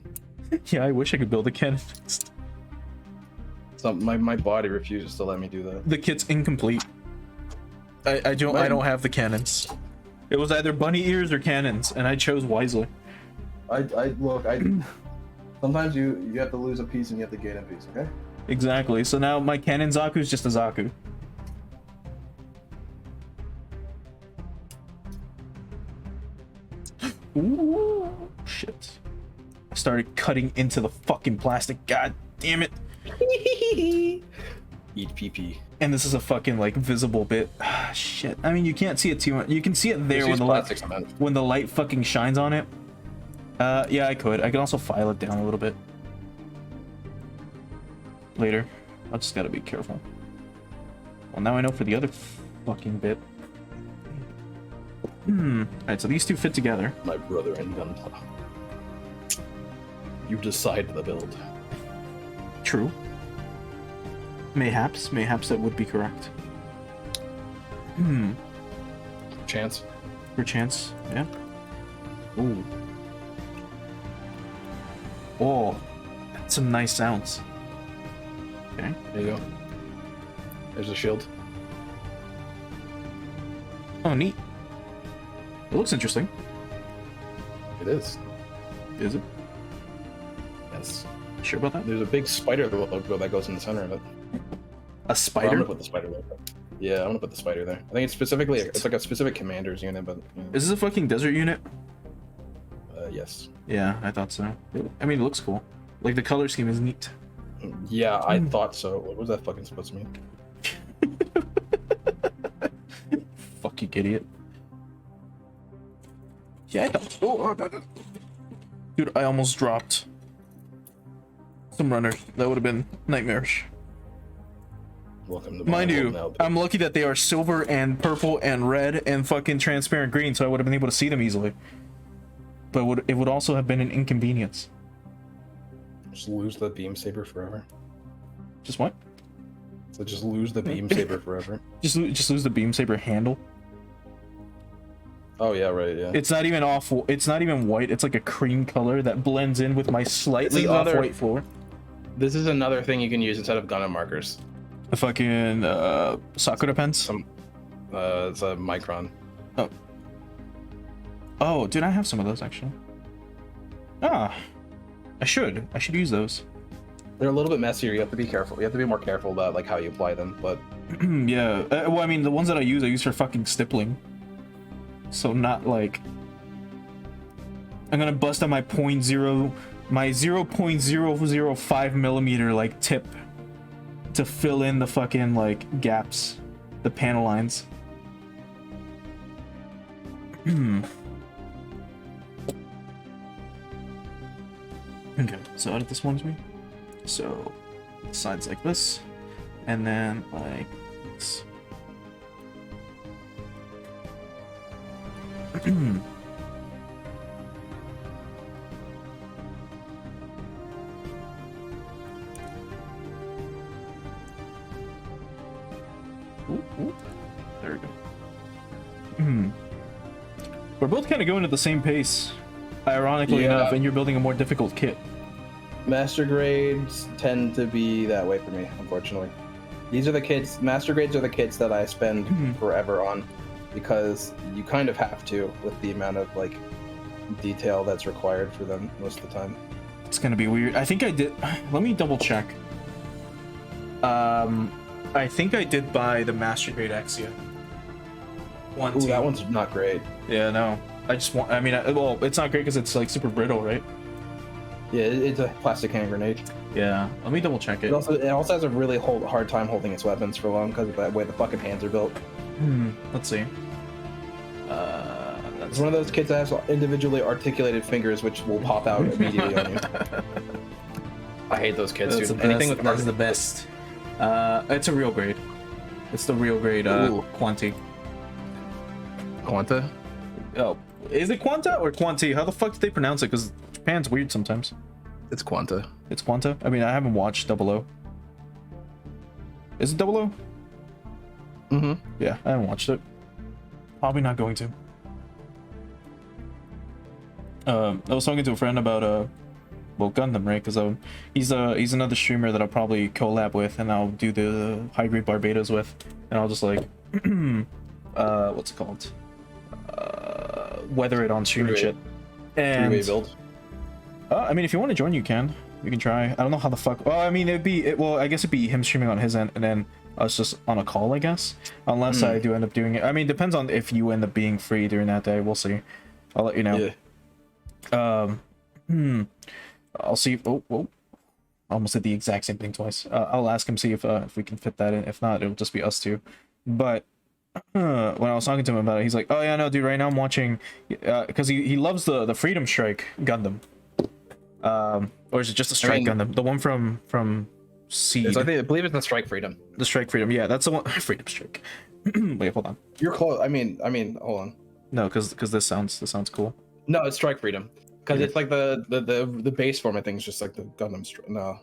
Yeah, I wish I could build a cannon next. So my body refuses to let me do that. The kit's incomplete. I don't have the cannons. It was either bunny ears or cannons, and I chose wisely. I sometimes you have to lose a piece and you have to gain a piece, okay? Exactly. So now my cannon Zaku is just a Zaku. Ooh, shit. I started cutting into the fucking plastic. God damn it. Eat PP. And this is a fucking like visible bit. Ah, shit. I mean, you can't see it too much. You can see it there when the light fucking shines on it. Yeah, I could. I can also file it down a little bit. Later. I just gotta be careful. Well, now I know for the other fucking bit. Alright, so these two fit together. My brother and Gunpla. You decide the build. True. Mayhaps that would be correct. Chance. For chance, yeah. Ooh. Oh, that's some nice sounds. Okay. There you go. There's a shield. Oh, neat. It looks interesting. It is. Is it? Yes. Sure about that? There's a big spider logo that goes in the center of it. A I'm spider? gonna put the spider logo. Yeah, I'm gonna put the spider there. I think it's specifically, it's like a specific commander's unit, but Is this a fucking desert unit? yes. Yeah, I thought so. I mean, it looks cool. Like, the color scheme is neat. Yeah, I thought so. What was that fucking supposed to mean? Fuck you, idiot. Yeah, I thought so. Dude, I almost dropped some runners. That would have been nightmarish. Welcome to Mind my you, world now, I'm lucky that they are silver and purple and red and fucking transparent green, so I would have been able to see them easily. But it would also have been an inconvenience. Just lose the beam saber forever. Just what? So just lose the beam saber forever. Just lose the beam saber handle. Oh yeah, right, yeah. It's not even off. It's not even white. It's like a cream color that blends in with my slightly off-white floor. This is another thing you can use instead of gun markers. The fucking Sakura pens. It's a micron. Oh, dude, I have some of those actually. Ah, I should use those. They're a little bit messier. You have to be careful. You have to be more careful about like how you apply them. But Yeah. Well, I mean, the ones that I use for fucking stippling. So not like I'm gonna bust out my 0.005 millimeter like tip to fill in the fucking like gaps, the panel lines. Okay, so how did this one me? So sides like this, and then like this. Ooh. There we go. We're both kind of going at the same pace, ironically enough, and you're building a more difficult kit. master grades tend to be that way for me, unfortunately. These are the kits. Master grades are the kits that I spend forever on, because you kind of have to with the amount of like detail that's required for them most of the time. It's gonna be weird. I think I did. Let me double check. I think I did buy the Master Grade Exia. Ooh, that one's not great. Yeah, no. I just want. I mean, well, it's not great because it's like super brittle, right? Yeah, it's a plastic hand grenade. Yeah. Let me double check it. It also has a really hard time holding its weapons for long because of the way the fucking hands are built. Let's see. It's one of those kits that has individually articulated fingers, which will pop out immediately on you. I hate those kits, That's dude. the Anything best. with That's the best. It's a real grade. It's the real grade. Quanti. Quanta? Oh, is it Quanta or Quanti? How the fuck do they pronounce it? Because Japan's weird sometimes. It's Quanta. It's Quanta. I mean, I haven't watched 00. Is it 00? Mm-hmm. Yeah, I haven't watched it. Probably not going to. I was talking to a friend about well, Gundam, right? Because he's another streamer that I'll probably collab with, and I'll do the high grade Barbados with, and I'll just like, what's it called? Weather it on stream and shit. And Three-way build. I mean, if you want to join, you can. You can try. I don't know how the fuck. Well, I mean, well, I guess it'd be him streaming on his end, and then us just on a call, I guess. Unless I do end up doing it. I mean, depends on if you end up being free during that day. We'll see. I'll let you know. Yeah. I'll see. Oh, I almost did the exact same thing twice. I'll ask him, see if we can fit that in. If not, it'll just be us two. But when I was talking to him about it, he's like, "Oh yeah, no, dude. Right now I'm watching, because he loves the Freedom Strike Gundam. Or is it just a Strike Gundam? The one from Seed. I believe it's the Strike Freedom. The Strike Freedom. Yeah, that's the one. Freedom Strike. Wait, hold on. You're close. I mean, hold on. No, because this sounds cool. No, it's Strike Freedom. Because it's like the base form, I think, is just like the Gundam. No,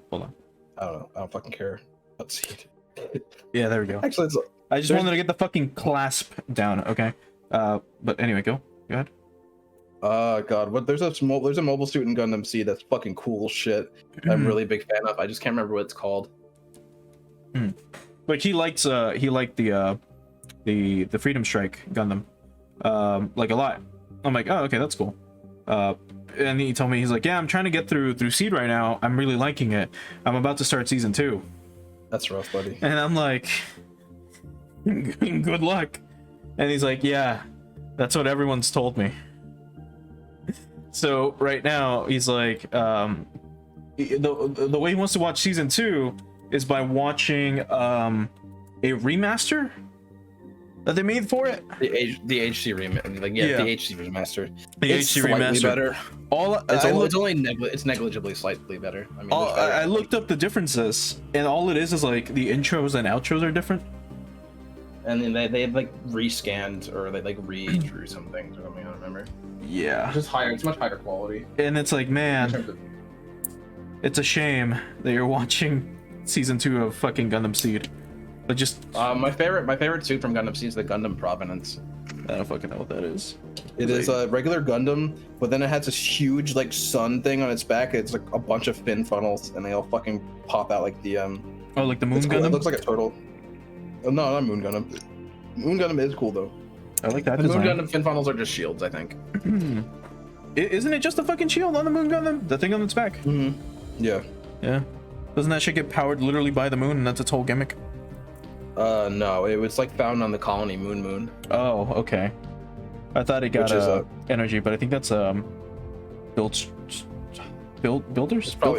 Hold on. I don't know. I don't fucking care. Let's see. Yeah, there we go. Actually, it's, I just wanted to get the fucking clasp down. Okay. But anyway, go ahead. God, what? There's a mobile suit in Gundam Seed that's fucking cool shit. I'm really big fan of. I just can't remember what it's called. Like he liked the Freedom Strike Gundam, like a lot. I'm like, oh, okay, that's cool. And he told me, he's like, yeah, I'm trying to get through Seed right now. I'm really liking it. I'm about to start season 2. That's rough, buddy. And I'm like, good luck. And he's like, yeah, that's what everyone's told me. So right now he's like, the way he wants to watch season 2 is by watching a remaster that they made for it. The HC remaster, like the HC remaster. The HC remaster. Better. It's negligibly slightly better. I mean, I looked up the differences, and all it is like the intros and outros are different. And then they like rescanned or they like redrew some things or something. I don't remember. Yeah. It's just higher. It's much higher quality. And it's like, man, it's a shame that you're watching season 2 of fucking Gundam Seed. But just my favorite suit from Gundam Seed is the Gundam Provenance. I don't fucking know what that is. It is a regular Gundam, but then it has this huge like sun thing on its back. It's like a bunch of fin funnels, and they all fucking pop out like the Oh, like the Moon cool. Gundam. It looks like a turtle. Oh, no, not Moon Gundam. Moon Gundam is cool though. I like that The design. Moon Gundam fin funnels are just shields, I think. Isn't it just a fucking shield on the Moon Gundam? The thing on its back. Yeah. Yeah. Doesn't that shit get powered literally by the moon, and that's its whole gimmick? No, it was like found on the colony Moon. Oh, okay. I thought it got energy, but I think that's builders, build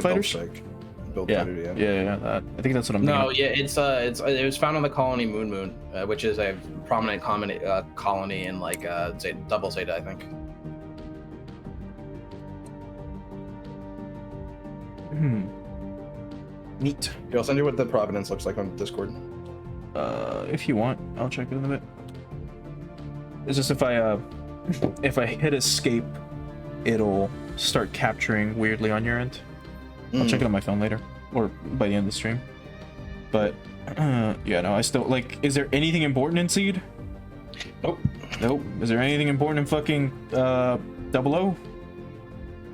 fighters. Build Yeah, fighter, yeah. I think that's what I'm. No, thinking. yeah, it was found on the colony Moon, which is a prominent colony in like Double Zeta, I think. Neat. Here, I'll send you what the Provenance looks like on Discord. If you want, I'll check it in a bit. It's just if I hit escape, it'll start capturing weirdly on your end. I'll check it on my phone later, or by the end of the stream. But yeah, no, I still like. Is there anything important in Seed? Nope. Nope. Is there anything important in fucking 00?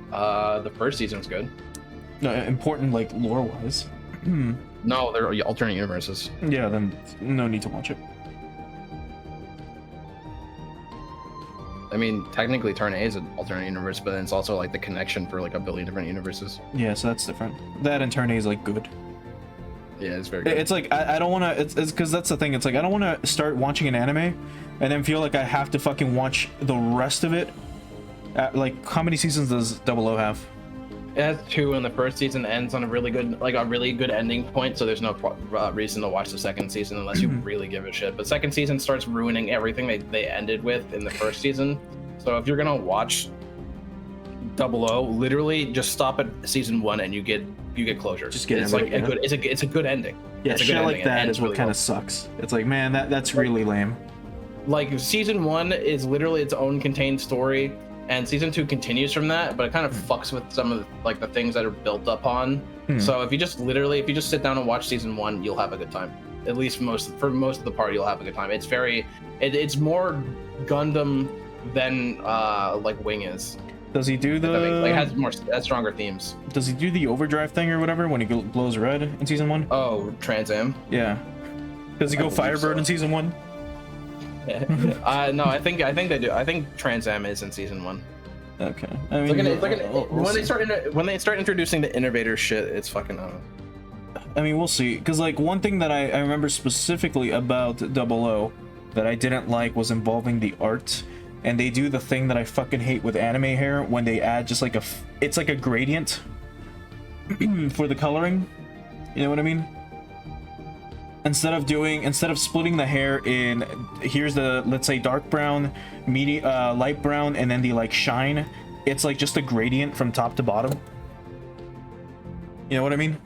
The first season's good. No, important like lore wise. No, they're alternate universes. Yeah, then no need to watch it. I mean, technically, Turn A is an alternate universe, but then it's also like the connection for like a billion different universes. Yeah, so that's different. That in turn A is like good. Yeah, it's very good. It's like I don't want to. It's because that's the thing. It's like I don't want to start watching an anime and then feel like I have to fucking watch the rest of it. Like, how many seasons does 00 have? It has 2, and the first season ends on a really good ending point. So there's no reason to watch the second season unless you really give a shit. But second season starts ruining everything they ended with in the first season. So if you're gonna watch 00, literally just stop at season 1 and you get closure. Just get it's like a good it's a good ending. Yeah, it's a shit good like that is what really kind well. of sucks. It's like, man, that's really lame. Like season 1 is literally its own contained story. And season 2 continues from that, but it kind of fucks with some of the things that are built upon. So if you just sit down and watch season 1, you'll have a good time. At least for most of the part, you'll have a good time. It's it's more Gundam than like Wing is. Does he do the like has stronger themes? Does he do the overdrive thing or whatever when he blows red in season 1? Oh, Trans Am. Yeah. Does he go Firebird in season 1? No, I think they do. I think Trans Am is in season 1. Okay. I mean, when they start introducing the innovator shit, it's fucking. I mean, we'll see. Because like one thing that I remember specifically about 00 that I didn't like was involving the art, and they do the thing that I fucking hate with anime hair when they add just like it's like a gradient for the coloring. You know what I mean? Instead of splitting the hair in, here's the, let's say, dark brown, light brown, and then the like shine, it's like just a gradient from top to bottom. You know what I mean?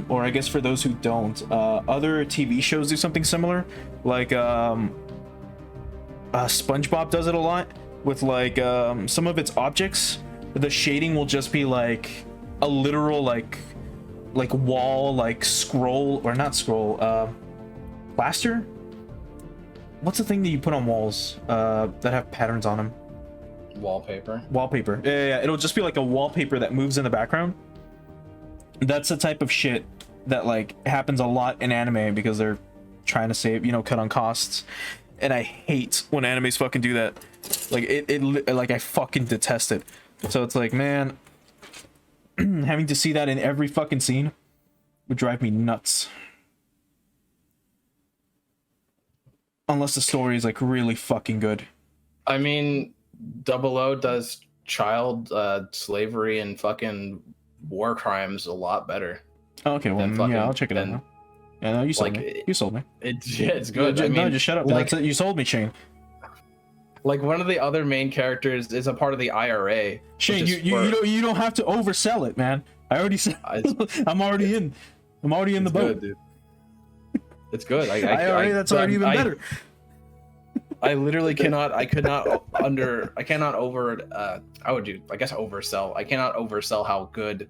Or I guess for those who don't, other TV shows do something similar. Like SpongeBob does it a lot, with like some of its objects, the shading will just be like a literal like wall, like scroll, or not scroll, plaster. What's the thing that you put on walls that have patterns on them? Wallpaper. Wallpaper. Yeah. It'll just be like a wallpaper that moves in the background. That's the type of shit that like happens a lot in anime because they're trying to save, cut on costs. And I hate when animes fucking do that. Like it like I fucking detest it. So it's like, man, having to see that in every fucking scene would drive me nuts. Unless the story is like really fucking good. I mean, 00 does child slavery and fucking war crimes a lot better. Okay, well, yeah, I'll check it out now. Yeah, no, you sold me. You sold me. It's good. No, just shut up. Like, you sold me, Shayne. Like, one of the other main characters is a part of the IRA. Shayne, you don't have to oversell it, man. I already said I'm already in. I'm already in the boat. Good, dude. It's good. That's already even better. I literally cannot. I cannot oversell. I cannot oversell how good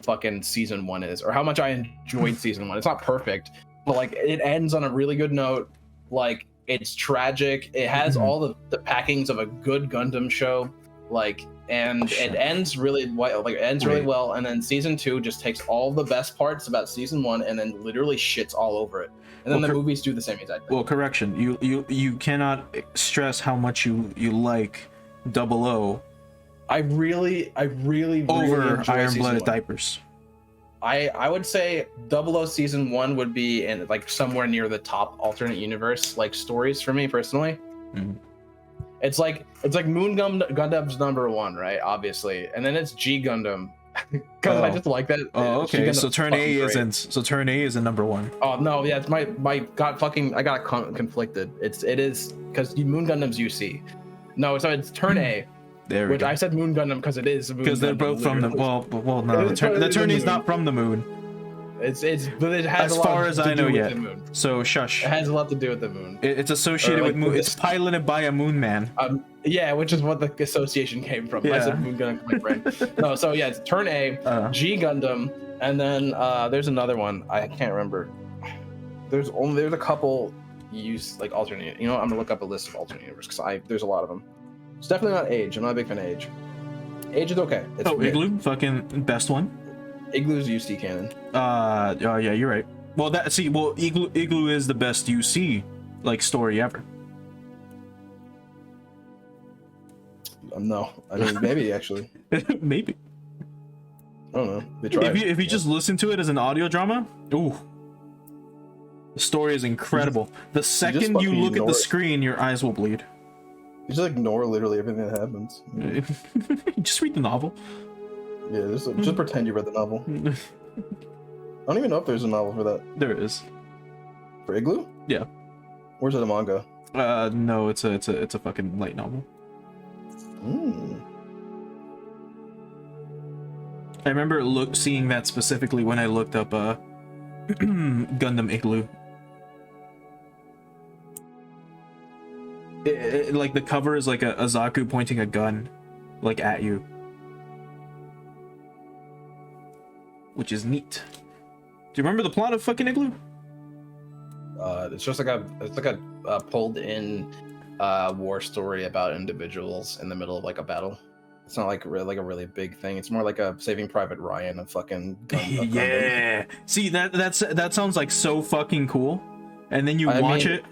fucking season 1 is, or how much I enjoyed season 1. It's not perfect, but like it ends on a really good note. Like, it's tragic. It has all the packings of a good Gundam show. Like, and it ends really well. Like, it ends really well, and then season 2 just takes all the best parts about season 1 and then literally shits all over it. And then the movies do the same exact thing. Well, correction. You cannot stress how much you like 00. I really over Iron-Blooded Diapers. I would say 00 season 1 would be in like somewhere near the top alternate universe like stories for me personally. It's like Moon Gundam's number 1, right? Obviously, and then it's G Gundam. Because I just like that. Oh, okay. So Turn A isn't. So Turn A isn't number 1. Oh no, yeah, it's my got fucking. I got conflicted. It is because Moon Gundam's UC. No, so it's Turn A. There we go. I said Moon Gundam because it is. Because they're both from the. Well, no. The Turn A is not from the moon. But it has as a lot far as to I do know with yet. the moon. So shush. It has a lot to do with the moon. It's associated with moon. It's piloted by a moon man. Yeah, which is what the association came from. Yeah. I said Moon Gundam, my brain. No, so yeah, it's Turn A, G Gundam, and then there's another one. I can't remember. There's a couple use like alternate. I'm gonna look up a list of alternate universe because there's a lot of them. It's definitely not Age. I'm not a big fan of Age. Age is okay. It's Igloo, fucking best one. Igloo's UC canon. Yeah, you're right. Well, Igloo is the best UC like story ever. No, I mean maybe actually. Maybe. I don't know. They tried. If you just listen to it as an audio drama, ooh, the story is incredible. The second you look at the screen, your eyes will bleed. You just ignore literally everything that happens. Just read the novel. Yeah, just pretend you read the novel. I don't even know if there's a novel for that. There is. For Igloo? Yeah. Where's it a manga? No, it's a fucking light novel. I remember seeing that specifically when I looked up Gundam Igloo. Like the cover is like a Zaku pointing a gun like at you, which is neat. Do you remember the plot of fucking Igloo? It's just like a pulled in war story about individuals in the middle of like a battle. It's not like a really big thing. It's more like a Saving Private Ryan of fucking yeah. See, that sounds like so fucking cool, and then you watch it.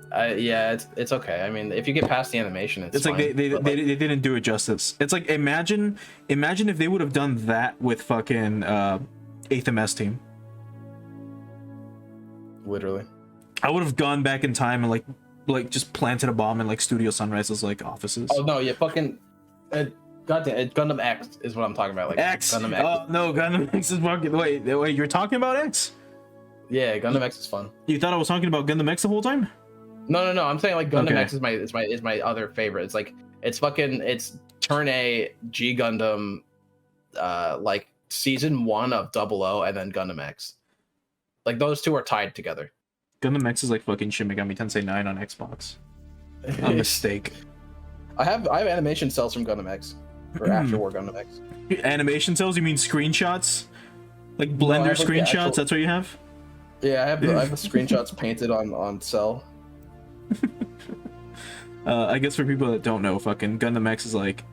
Yeah, it's okay. I mean, if you get past the animation, it's fine, like they didn't do it justice. It's like imagine if they would have done that with fucking 8th MS team. Literally, I would have gone back in time and like just planted a bomb in like Studio Sunrise's like offices. Oh no, yeah, fucking goddamn, Gundam X is what I'm talking about. Like X. Gundam X. Oh no, Gundam X is fucking. Wait, you're talking about X? Yeah, Gundam X is fun. You thought I was talking about Gundam X the whole time? No. I'm saying like Gundam X is my other favorite. It's like it's Turn A, G Gundam, like season 1 of 00, and then Gundam X. Like those two are tied together. Gundam X is like fucking Shin Megami Tensei 9 on Xbox. A mistake. I have animation cells from Gundam X, or After War Gundam X. Animation cells? You mean screenshots? Like I Blender have, like, the screenshots? actual- That's what you have? Yeah, I have the screenshots painted on cell. I guess for people that don't know, fucking Gundam X is like,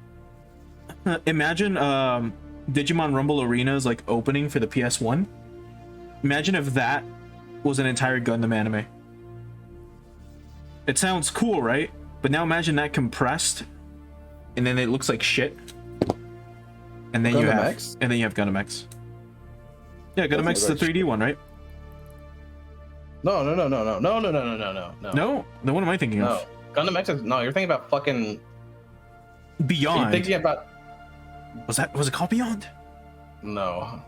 imagine Digimon Rumble Arena's like opening for the PS1. Imagine if that was an entire Gundam anime. It sounds cool, right? But now imagine that compressed, and then it looks like shit. And then Gundam you have X? and then you have Gundam X. Yeah, Gundam X is the 3D one, right? No. No, then what am I thinking No. of? Gundam X is no. You're thinking about fucking. Beyond. You're thinking about Was it called Beyond? no.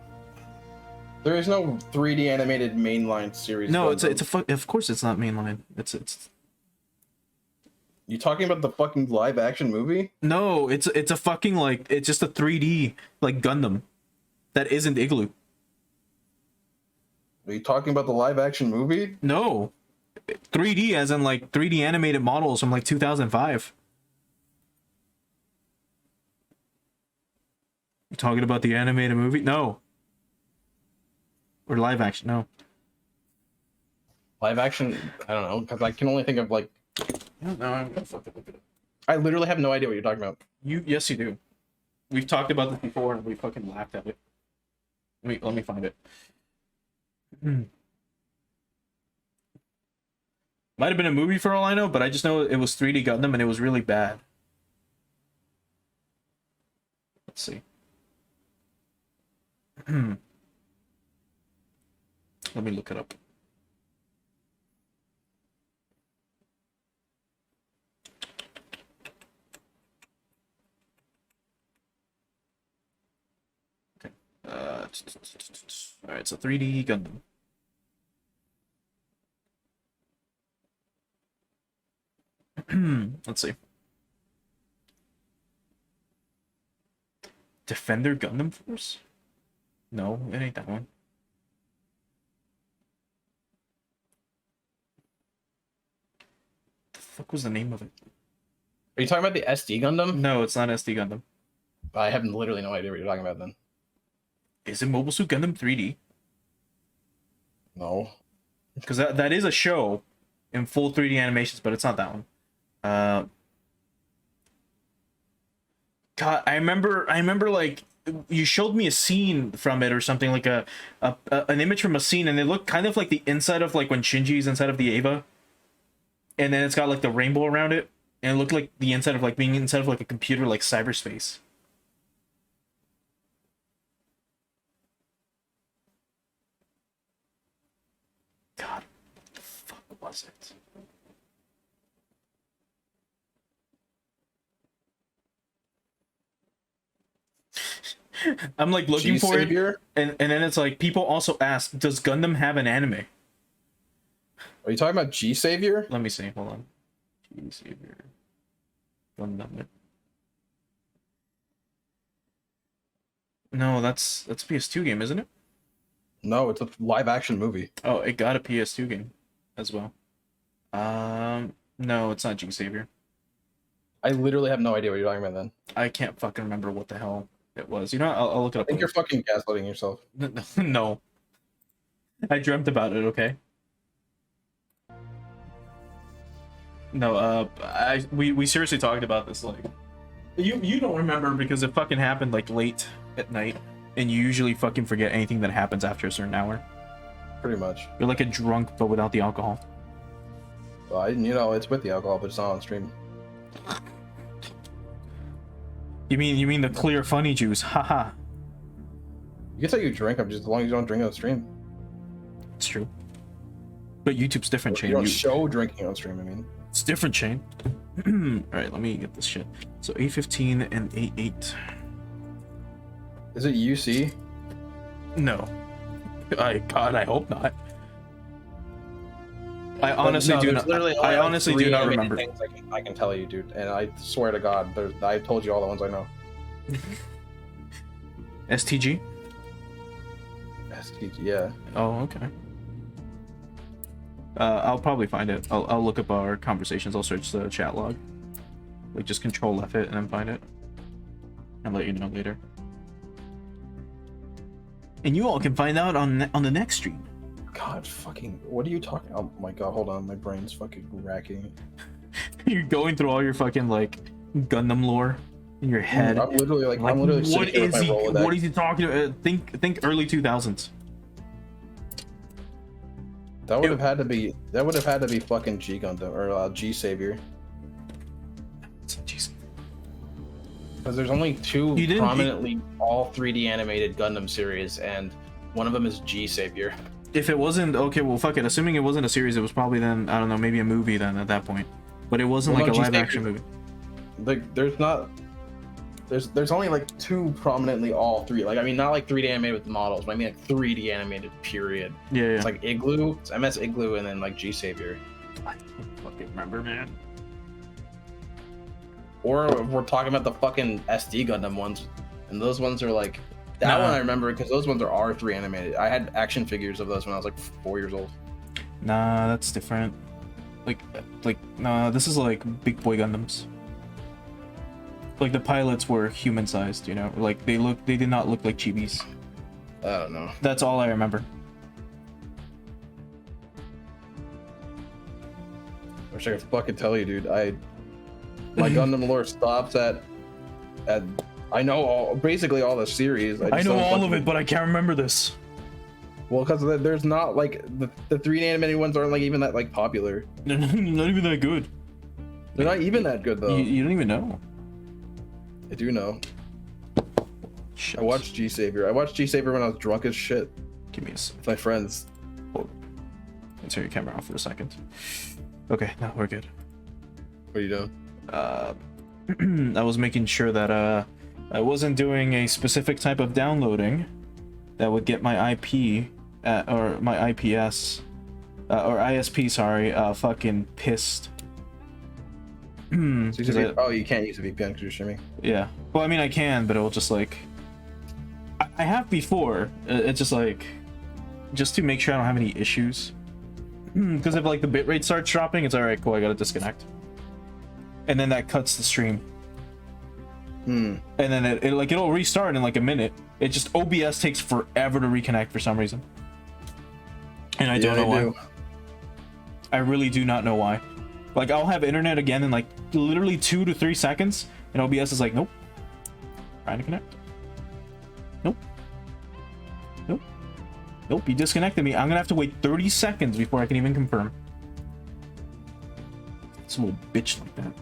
There is no 3D animated mainline series. No, Gundam. of course it's not mainline. It's You talking about the fucking live action movie? no, it's a fucking like it's just a 3D like Gundam that isn't Igloo. Are you talking about the live action movie? No, 3D as in like 3D animated models from like 2005. You talking about the animated movie? No. Or live action? No. Live action? I don't know, because I can only think of like. No, I'm gonna fucking look it up. I literally have no idea what you're talking about. Yes, you do. We've talked about this before and we fucking laughed at it. Let me find it. Might have been a movie for all I know, but I just know it was 3D Gundam and it was really bad. Let's see. Let me look it up. Okay. All right, so 3D Gundam. Let's see. Defender Gundam Force? No, it ain't that one. The fuck was the name of it? Are you talking about the SD Gundam? No, it's not SD Gundam. I have literally no idea what you're talking about then. Is it Mobile Suit Gundam 3D? No. Because that is a show in full 3D animations, but it's not that one. God, I remember like you showed me a scene from it or something, like an image from a scene, and it looked kind of like the inside of like when Shinji's inside of the Ava, and then it's got like the rainbow around it, and it looked like the inside of like being inside of like a computer, like cyberspace. God, what the fuck was it? I'm like looking for it, and then it's like people also ask, does Gundam have an anime? Are you talking about G Savior? Let me see. Hold on. G Savior. Gundam. No, that's a PS2 game, isn't it? No, it's a live action movie. Oh, it got a PS2 game as well. No, it's not G Savior. I literally have no idea what you're talking about then. I can't fucking remember what the hell it was. You know, I'll look it up. I think you're fucking gaslighting yourself. No. I dreamt about it, okay? No, we seriously talked about this, like, you don't remember because it fucking happened like late at night, and you usually fucking forget anything that happens after a certain hour. Pretty much. You're like a drunk but without the alcohol. Well, you know, it's with the alcohol, but it's not on stream. You mean the clear funny juice? Haha. You can say you drink them just as long as you don't drink on stream. It's true. But YouTube's different, Shayne. You don't show drinking on stream, I mean. It's different, Shayne. Alright, let me get this shit. So 8:15 and 8:08. Is it UC? No. God, I hope not. I honestly do not. I honestly do not remember. Things I can tell you, dude, and I swear to God, I told you all the ones I know. STG? STG, yeah. Oh, okay. I'll probably find it. I'll look up our conversations. I'll search the chat log. Like just control F it and then find it. I'll let you know later. And you all can find out on the next stream. God, fucking, what are you talking? Oh my god, hold on, my brain's fucking racking. You're going through all your fucking like Gundam lore in your head. I'm literally like, I'm literally what sitting here with is my he? Rolodex. What is he talking about? Think early 2000s. That would have had to be. That would have had to be fucking G Gundam or G Savior. Jeez. Because there's only two prominently all 3D animated Gundam series, and one of them is G Savior. If it wasn't okay, well, fuck it. Assuming it wasn't a series, it was probably then I don't know, maybe a movie then at that point. But it wasn't like a live action movie. Like there's not. There's only like two prominently all three. Like I mean, not like 3D animated with the models, but I mean like 3D animated. Period. Yeah. It's like Igloo, it's MS Igloo, and then like G Savior. I don't fucking remember, man. Or if we're talking about the fucking SD Gundam ones, and those ones are like that one I remember because those ones are R3 animated. I had action figures of those when I was like 4 years old. Nah, that's different. Like nah, this is like big boy Gundams. Like the pilots were human sized, you know, like they did not look like chibis. I don't know. That's all I remember. I wish I could fucking tell you, dude. My Gundam lore stops at I know basically all the series. I know all of it, but I can't remember this. Well, because there's not like the 3D animated ones aren't like even that like popular. They're not even that good. They're not even that good though. You don't even know. I do know. Shit. I watched G Savior. I watched G Savior when I was drunk as shit Give me a sec. with my friends. Let's turn your camera off for a second. Okay, now we're good. What are you doing? I was making sure that I wasn't doing a specific type of downloading that would get my IP or my IPS or ISP, sorry, fucking pissed. So you can't use a VPN because you're streaming. Yeah. Well, I mean, I can, but it'll just like I have before. It's just like just to make sure I don't have any issues. Because if like the bitrate starts dropping, it's all right. Cool. I gotta disconnect, and then that cuts the stream. And then it'll restart in like a minute. It just OBS takes forever to reconnect for some reason, and I don't know why. I really do not know why. Like I'll have internet again in like literally 2 to 3 seconds, and OBS is like, nope. Trying to connect. Nope. Nope. Nope. You disconnected me. I'm gonna have to wait 30 seconds before I can even confirm. Some little bitch like that.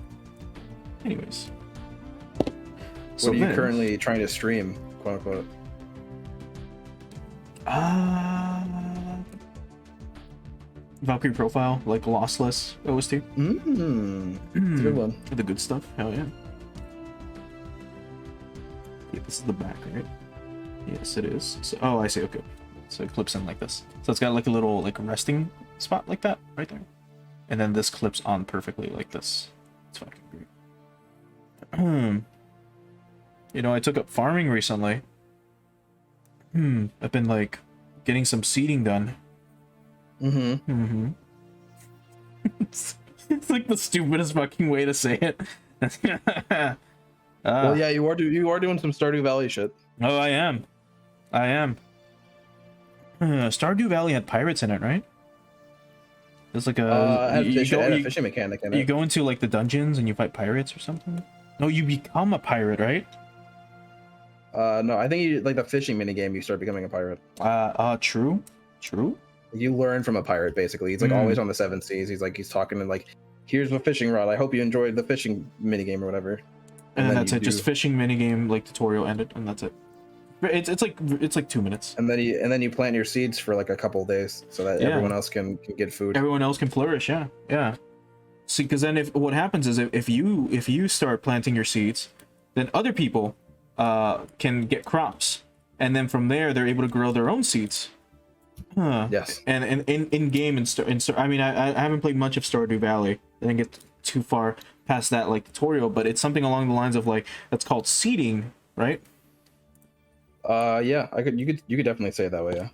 Anyways. What are you currently trying to stream, quote unquote? Valkyrie Profile, like lossless OST. It's a good one. The good stuff. Hell yeah. Yeah, this is the back, right? Yes, it is. So, oh, I see. Okay. So it clips in like this. So it's got like a little like resting spot like that right there, and then this clips on perfectly like this. It's fucking great. You know, I took up farming recently. I've been like getting some seeding done. It's like the stupidest fucking way to say it. Well, yeah, you are doing some Stardew Valley shit. Oh, I am. Stardew Valley had pirates in it, right? There's like a fishing mechanic in it. You go into like the dungeons and you fight pirates or something. No, you become a pirate, right? No, I think you like the fishing minigame. You start becoming a pirate. True. You learn from a pirate basically. He's like always on the 7 seas. He's talking and like, here's a fishing rod. I hope you enjoyed the fishing minigame or whatever. And then that's it. Just fishing minigame like tutorial ended, and that's it. It's like 2 minutes. And then you plant your seeds for like a couple of days so that everyone else can get food. Everyone else can flourish. Yeah. See, because then what happens is if you start planting your seeds, then other people can get crops, and then from there they're able to grow their own seeds. Yes. And in game I mean I haven't played much of Stardew Valley. I didn't get too far past that like tutorial, but it's something along the lines of like that's called seeding, right? Yeah, you could definitely say it that way. Yeah.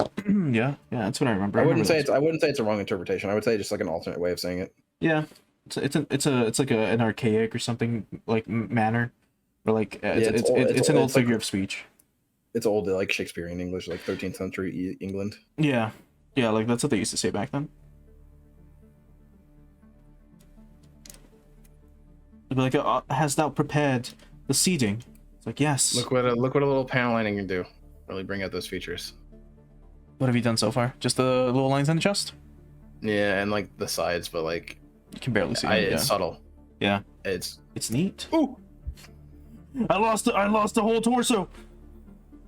yeah, that's what I remember. I wouldn't say it's a wrong interpretation. I would say just like an alternate way of saying it. Yeah, It's like an archaic or something like manner, or like it's an old figure of speech. It's old, like Shakespearean English, like 13th century England. Yeah, like that's what they used to say back then. They'd be like, "Hast thou prepared the seeding?" It's like, yes. Look what a little panel lining can do. Really bring out those features. What have you done so far? Just the little lines on the chest? Yeah, and like the sides, but like You can barely see it. it's subtle. Yeah, It's neat. ooh, I lost the whole torso.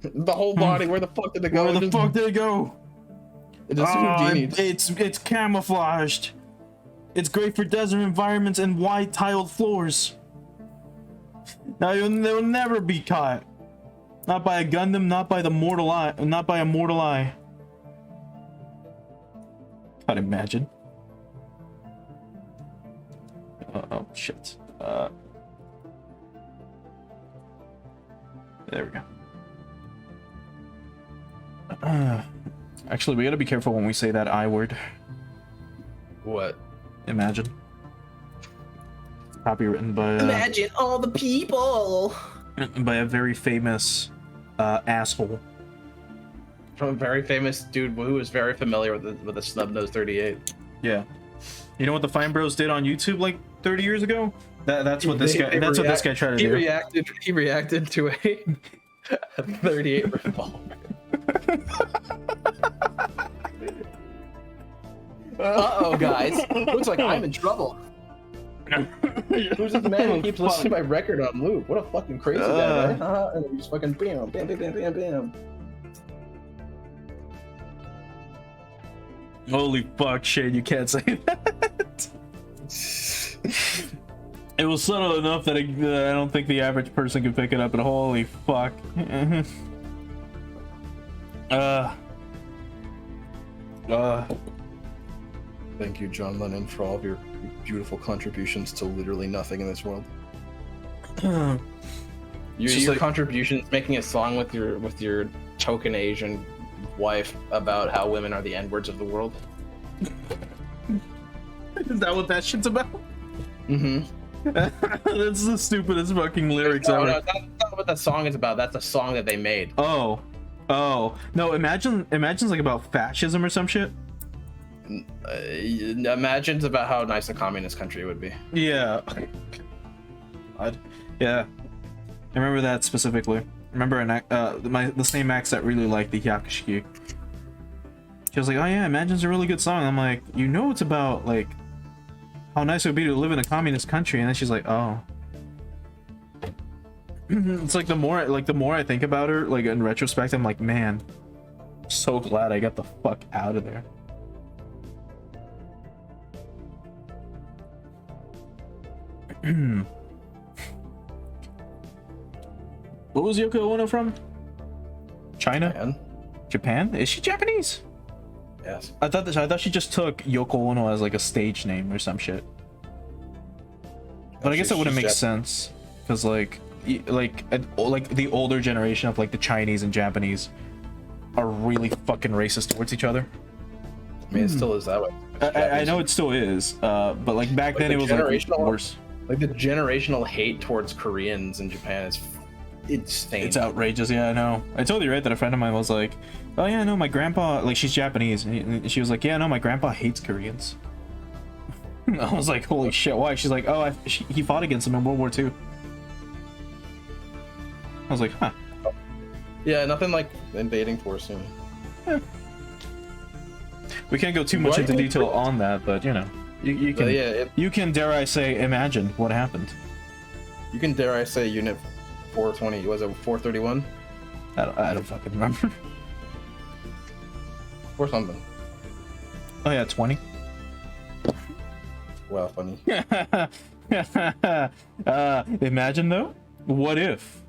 the whole body. Where the fuck did it go? Where the fuck did it go? It's just Houdini. It's camouflaged. It's great for desert environments and wide tiled floors. Now they'll never be caught. Not by a Gundam, not by a mortal eye. Can't imagine. Oh shit. There we go. Actually, we gotta be careful when we say that I word. What? Imagine. Copywritten by Imagine all the people. by a very famous asshole. From a very famous dude who was very familiar with the Snub Nose 38. Yeah. You know what the Fine Bros did on YouTube like 30 years ago? That's what this guy. That's what this guy tried to do. He reacted to a 38 revolver. Uh-oh, guys. Looks like I'm in trouble. Who's this man who keeps listening to my record on loop? What a fucking crazy guy, right? And then just fucking bam, bam, bam, bam, bam, bam. Holy fuck, Shayne, you can't say that. It was subtle enough that I don't think the average person could pick it up, but holy fuck. Thank you, John Lennon, for all of your beautiful contributions to literally nothing in this world. Your contributions making a song with your token Asian wife about how women are the N-words of the world. Is that what that shit's about? Mm-hmm. That's the stupidest fucking lyrics No, ever. that's not what that song is about. That's a song that they made. Oh. No, Imagine's like about fascism or some shit. Imagine about how nice a communist country would be. Yeah. God. Yeah. I remember that specifically. I remember the same ex that really liked the Hyakushiki. She was like, "Oh yeah, Imagine's a really good song." I'm like, "You know, it's about like how nice it would be to live in a communist country," and then she's like, "Oh." It's like the more I think about her, like in retrospect, I'm like, man, I'm so glad I got the fuck out of there. What was Yoko Ono from? China? Japan? Is she Japanese? Yes. I thought she just took Yoko Ono as like a stage name or some shit. But I guess that wouldn't make sense, because like the older generation of like the Chinese and Japanese are really fucking racist towards each other. I mean, it still is that way. I know it still is, but like back then it was like worse. Like the generational hate towards Koreans in Japan is insane. It's outrageous. Yeah, I know. I told you right that a friend of mine was like, "Oh yeah, no, my grandpa," like she's Japanese, and she was like, "Yeah, no, my grandpa hates Koreans." I was like, "Holy shit, why?" She's like, "Oh, he fought against them in World War II." I was like, "Huh." Yeah, nothing like invading force. You know. Yeah. We can't go too much into detail on that, but you know, you can you can, dare I say, imagine what happened. You can, dare I say, Unit 420. Was it 431? I don't fucking remember. Or something. Oh yeah, 20. Well, funny. Imagine though. What if?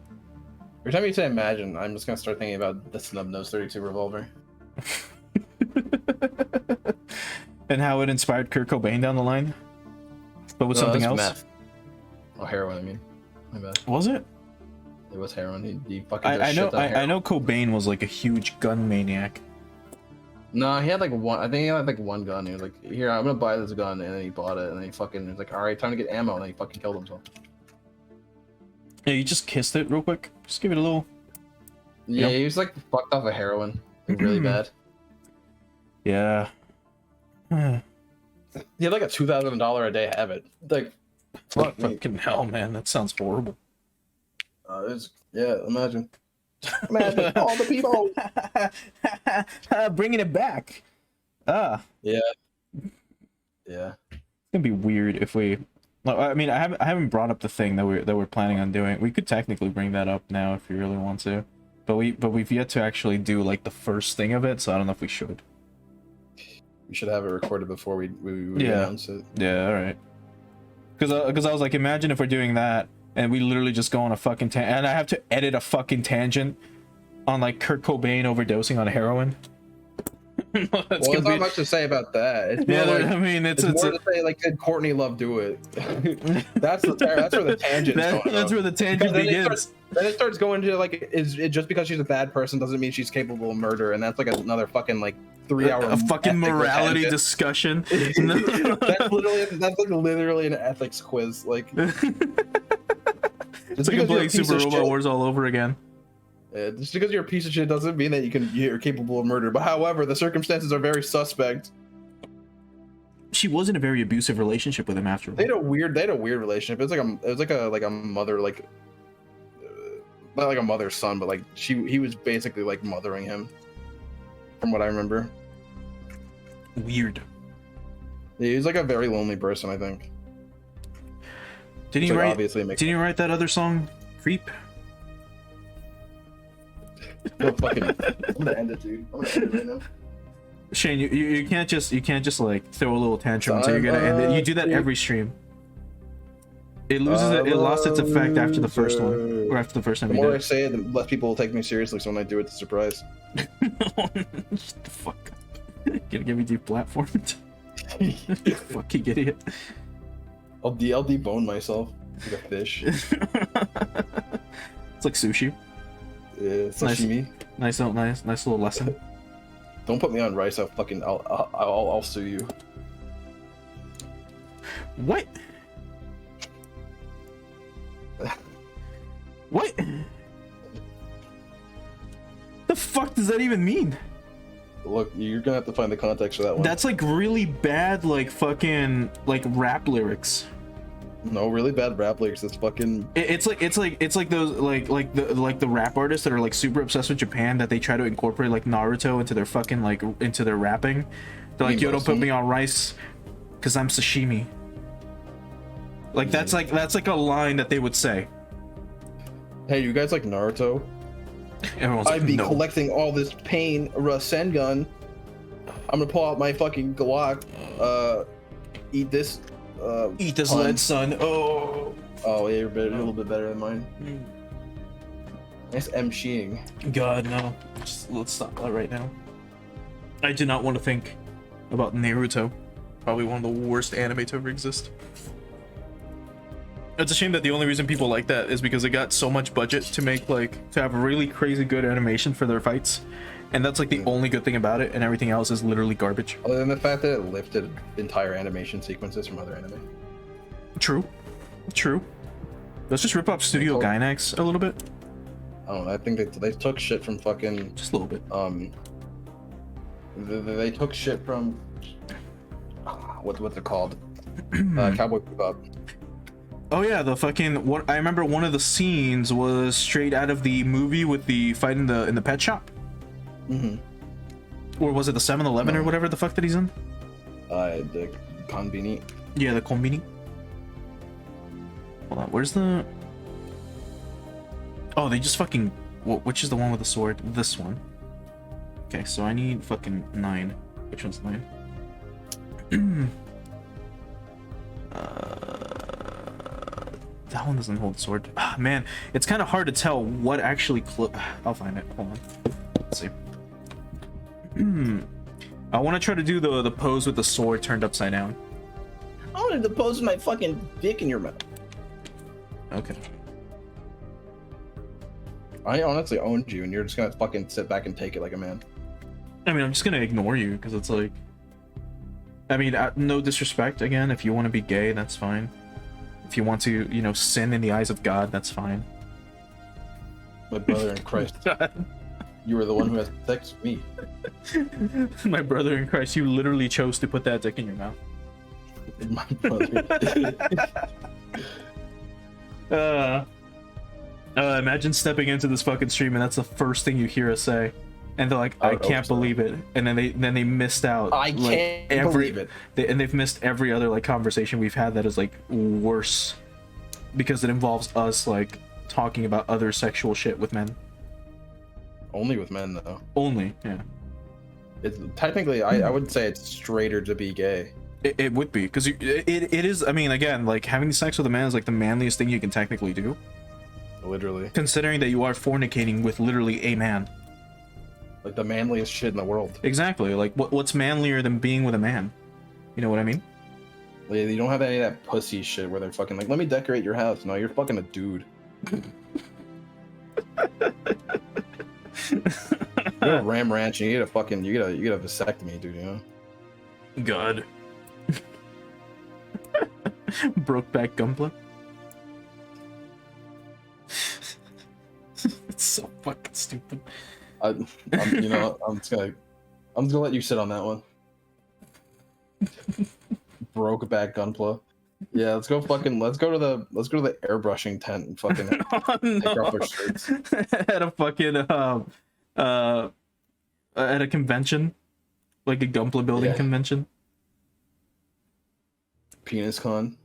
Every time you say imagine, I'm just gonna start thinking about the Snub Nose 32 revolver. And how it inspired Kurt Cobain down the line, but with something else. Meth. Oh, heroin. I mean, my bad. Was it? It was heroin. He fucking. I know Cobain was like a huge gun maniac. No, he had like one. I think he had like one gun. He was like, "Here, I'm gonna buy this gun," and then he bought it, and then he fucking was like, "All right, time to get ammo," and then he fucking killed himself. Yeah, you just kissed it real quick. Just give it a little. Yeah, Yep. he was like fucked off of heroin, like, really bad. Yeah. Huh. He had like a $2,000 a day habit. Like, fuck me. Fucking hell, man. That sounds horrible. Yeah, imagine. Imagine all the people. Bringing it back. Ah. Yeah. It's gonna be weird if we. I mean, I haven't brought up the thing that we're planning on doing. We could technically bring that up now if you really want to, but we've yet to actually do like the first thing of it, so I don't know if we should. We should have it recorded before we Yeah. announce it. Yeah, all right. Because I was like, imagine if we're doing that and we literally just go on a fucking and I have to edit a fucking tangent on like Kurt Cobain overdosing on heroin. Well, there's not much to say about that. It's more like, I mean, it's more to say like, did Courtney Love do it? That's where the tangent. that's where the tangent begins. Then it starts going to like, is it just because she's a bad person doesn't mean she's capable of murder, and that's like another fucking like 3 hour A fucking ethical morality tangent. discussion. that's like literally an ethics quiz. Like, It's like I'm playing Super Robot Wars all over again. Just because you're a piece of shit doesn't mean that you're capable of murder. But however, the circumstances are very suspect. She was in a very abusive relationship with him after. They had a weird relationship. It was like a mother, like not like a mother's son, but like he was basically like mothering him, from what I remember. Weird. Yeah, he was like a very lonely person, I think. Didn't So you write? obviously it makes Didn't you write that other song, Creep? I'm gonna end it, dude. I'm gonna end it right now. Shayne, you can't just like throw a little tantrum until you're gonna end it. You do that every stream. It loses it lost its effect after the first one, or after the first time The you more did I say it, the less people will take me seriously. So when I do it, it's a surprise. it. Shut the fuck up. Gonna get me deplatformed. Fucking idiot. I'll debone myself like a fish. It's like sushi. Yeah, sashimi. Nice little lesson. Don't put me on rice. I'll sue you. What? What? The fuck does that even mean? Look, you're gonna have to find the context for that one. That's like really bad, like fucking like rap lyrics. No, really bad rap lyrics. It's fucking. It's like those like the rap artists that are like super obsessed with Japan that they try to incorporate like Naruto into their fucking like into their rapping. They're like, yo, don't put me on rice, cause I'm sashimi. Like that's like a line that they would say. Hey, you guys like Naruto? Everyone's like, I'd be no. collecting all this pain, Rasengan. I'm gonna pull out my fucking Glock. Eat this. Eat this pun. lead, son. Oh. Oh, yeah, you're better, a little bit better than mine. Nice MCing. God, no. Just let's stop that right now. I do not want to think about Naruto. Probably one of the worst anime to ever exist. It's a shame that the only reason people like that is because they got so much budget to make like to have really crazy good animation for their fights, and that's like the only good thing about it, and everything else is literally garbage. Other than the fact that it lifted entire animation sequences from other anime. True. Let's just rip off Studio Gainax a little bit. I don't know. I think they took shit from fucking. Just a little bit. They took shit from. What's it called? Cowboy Bebop. Oh yeah, the fucking what I remember one of the scenes was straight out of the movie with the fight in the pet shop. Mm-hmm. Or was it the 7-Eleven or whatever the fuck that he's in? The Konbini. Yeah, the Konbini. Hold on, where's the... Oh, they just fucking... Which is the one with the sword? This one. Okay, so I need fucking 9. Which one's 9? That one doesn't hold the sword. Ah, man, it's kind of hard to tell what actually... I'll find it. Hold on. Let's see. I want to try to do the pose with the sword turned upside down. I wanted to pose my fucking dick in your mouth. Okay. I honestly owned you, and you're just gonna fucking sit back and take it like a man. I mean, I'm just gonna ignore you because it's like, I mean, no disrespect. Again, if you want to be gay, that's fine. If you want to, you know, sin in the eyes of God, that's fine. My brother in Christ. You were the one who has sex with me. My brother in Christ, you literally chose to put that dick in your mouth. My brother. Imagine stepping into this fucking stream and that's the first thing you hear us say, and they're like, "I can't believe it," and then they missed out. I can't believe it. And they've missed every other like conversation we've had that is like worse, because it involves us like talking about other sexual shit with men. Only with men though. Only, yeah. It's technically, I would say it's straighter to be gay. It would be, because it is. I mean, again, like having sex with a man is like the manliest thing you can technically do. Literally. Considering that you are fornicating with literally a man. Like the manliest shit in the world. Exactly. Like what's manlier than being with a man? You know what I mean? Like, you don't have any of that pussy shit where they're fucking like, let me decorate your house. No, you're fucking a dude. You're a ram ranch and you get a vasectomy, dude, you know? God. Broke back Gunpla. It's so fucking stupid. I'm just gonna let you sit on that one. Broke back Gunpla. Yeah, let's go to the airbrushing tent and fucking take off our shirts. At a fucking at a convention, like a Gunpla building convention. Penis con.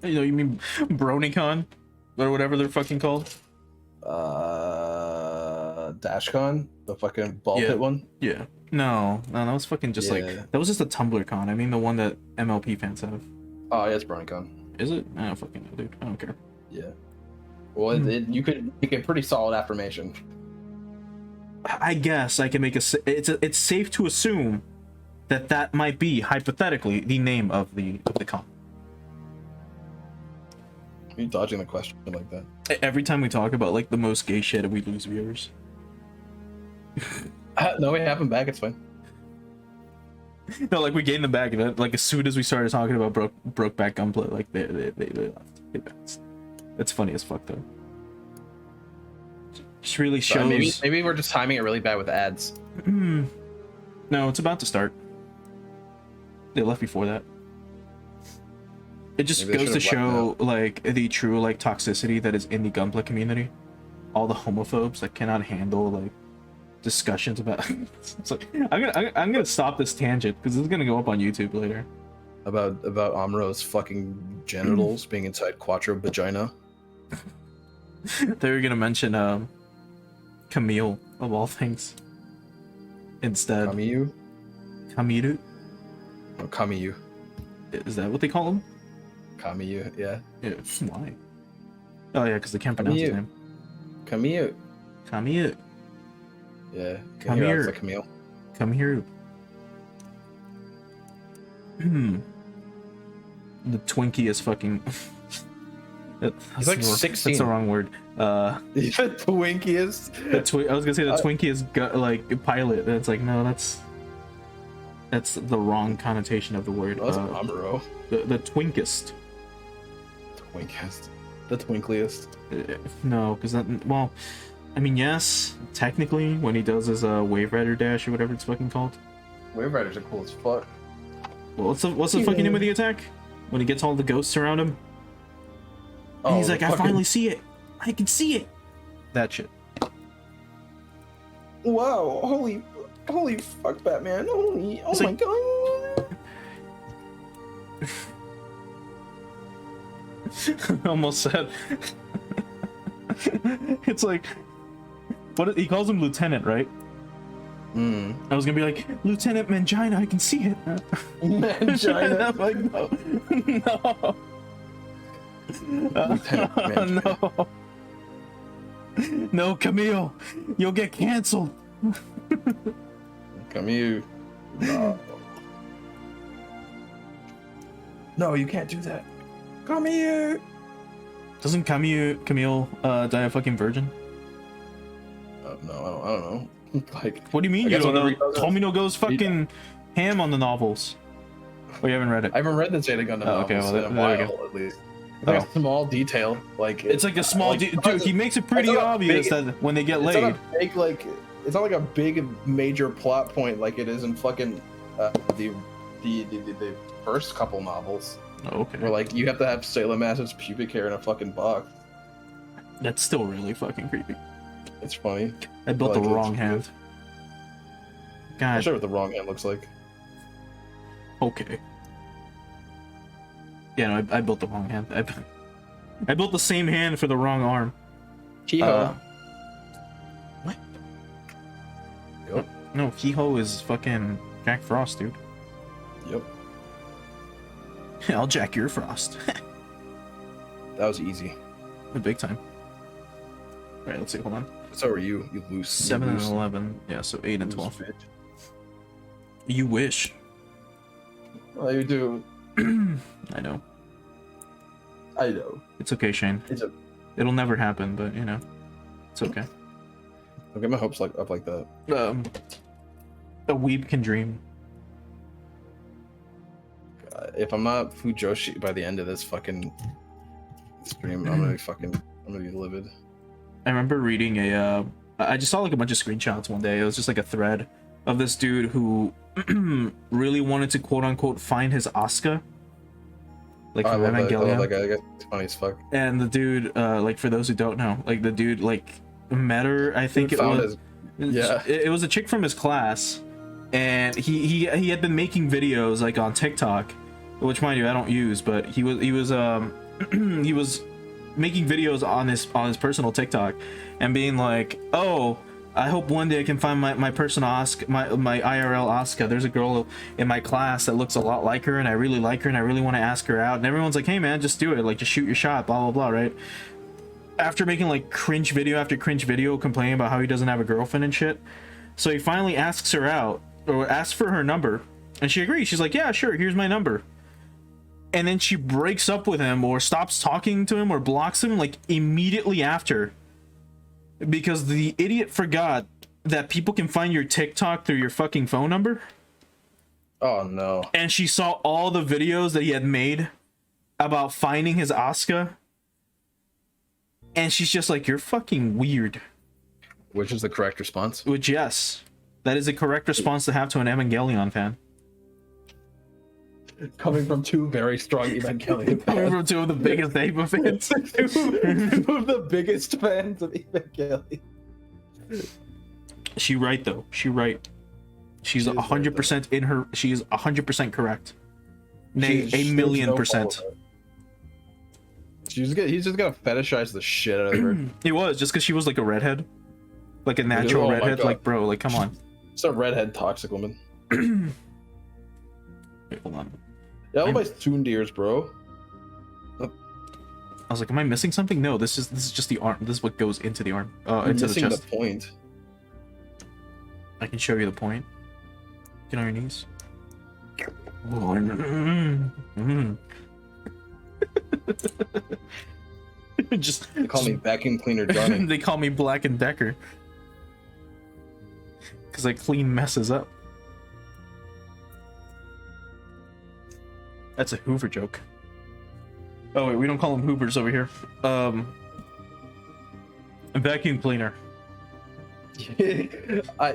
You mean BronyCon or whatever they're fucking called? DashCon, the fucking ball pit one. Yeah. No, that was fucking just like that was just a Tumblr con. I mean the one that MLP fans have. Oh yeah, it's BronyCon. Is it? I don't fucking know, dude. I don't care. Yeah. Well, you could make a pretty solid affirmation. I guess I can make it's safe to assume that might be hypothetically the name of the con. Are you dodging the question like that? Every time we talk about like the most gay shit, we lose viewers. No, we have them back. It's fine. No, like we gained them back, and like as soon as we started talking about broke back Gunpla, like they left. They bounced. That's funny as fuck though. Just really shows. Maybe we're just timing it really bad with ads. No, it's about to start. They left before that. It just goes to show like the true like toxicity that is in the Gunpla community. All the homophobes that cannot handle like discussions about. It's like I'm gonna stop this tangent because it's gonna go up on YouTube later. About Amro's fucking genitals being inside Quattro vagina. They were gonna mention Camille of all things. Instead. Kamiyu? Kamiru? Or Kamiyu. Is that what they call him? Kamiyu, yeah. Yeah. Why? Oh yeah, because they can't pronounce his name. Kamiyu. Kamiyu. Yeah. Come here. Like Camille. Come here. The Twinkie is fucking. He's like 16. That's the wrong word. The Twinkiest. I was gonna say the Twinkie is like pilot. It's like no, that's the wrong connotation of the word. Oh, that's Amuro. The Twinkest. Twinkest. The twinkliest. No, because that. Well, I mean, yes, technically, when he does his Wave Rider dash or whatever it's fucking called. Wave Riders are cool as fuck. Well, what's the fucking name of the attack? When he gets all the ghosts around him. And he's like, I finally see it. I can see it. That shit. Wow! Holy fuck, Batman! Oh my god! Almost said. It's like, what he calls him Lieutenant, right? I was gonna be like, Lieutenant Mangina, I can see it. Mangina. I'm like, no. No. No, Camille, you'll get canceled. Camille. No, you can't do that. Camille. Doesn't Camille die a fucking virgin? No, I don't know. Like, What do you mean I you guess don't know? whenever he does it- Tomino goes fucking ham on the novels. Oh, you haven't read it? I haven't read the Zeta Gundam Oh, okay, novels well, in a there we while, at least. It's like Oh. a small detail. Like It's like a small dude. He makes it pretty it's not a obvious big- that when they get It's laid. not a big like. It's not like a big major plot point like it is in fucking the first couple novels. Oh, okay. Where like you have to have Sailor Master's pubic hair in a fucking box. That's still really fucking creepy. It's funny. I built the Like, it's wrong weird. hand. I'm God. sure what the wrong hand looks like. Okay. Yeah, no, I built the wrong hand. I built the same hand for the wrong arm. Kiho. What? Yep. No, Kiho is fucking Jack Frost, dude. Yep. I'll Jack your Frost. That was easy. Big time. Alright, let's see. Hold on. So are you. You loose. 7 you and loose- 11. Yeah, so 8 and loose 12. bitch. You wish. Oh, you do. I know. I know. It's okay, Shayne. It's a. It'll never happen, but you know, it's okay. I'll get my hopes like up like that. A weeb can dream. If I'm not Fujoshi by the end of this fucking stream, I'm gonna be fucking. I'm gonna be livid. I remember reading a. I just saw like a bunch of screenshots one day. It was just like a thread of this dude who really wanted to quote unquote find his Asuka. Like I from love that. I Evangelion. love that guy. That guy's funny as fuck. And the dude, like for those who don't know, like the dude like met her. I think Dude it found was. Yeah. It was a chick from his class, and he had been making videos like on TikTok, which mind you I don't use, but he was he was making videos on his personal TikTok, and being like, oh, I hope one day I can find my personal Asuka, my IRL Asuka. There's a girl in my class that looks a lot like her, and I really like her, and I really want to ask her out. And everyone's like, hey man, just do it, like just shoot your shot, blah blah blah, right? After making like cringe video after cringe video complaining about how he doesn't have a girlfriend and shit, so he finally asks her out, or asks for her number, and she agrees. She's like, yeah, sure, here's my number. And then she breaks up with him, or stops talking to him, or blocks him like immediately after, because the idiot forgot that people can find your TikTok through your fucking phone number. Oh no. And she saw all the videos that he had made about finding his Asuka, and she's just like, you're fucking weird. Which is the correct response? Which, yes, that is a correct response to have to an Evangelion fan. Coming from two very strong Evangelion Coming from two of the biggest Eva fans. two of the biggest fans of Evangelion. She right though. She right. She's She is right, 100% in her. She is 100% correct. Nay, She's- a million there's no percent. fault with it. He's just gonna fetishize the shit out of her. It was just because she was like a redhead, like a natural Oh my redhead. God. Like, bro, like, come on. It's a redhead toxic woman. Wait, hold on. Yeah, all my Tsundeers, bro. I was like, am I missing something? No, this is just the arm. This is what goes into the arm. Into the Missing the chest. point. I can show you the point. Get on your knees. Just They call me vacuum cleaner Johnny. they call me Black and Decker because I clean messes up. That's a Hoover joke. Oh wait, we don't call them Hoovers over here. A vacuum cleaner. I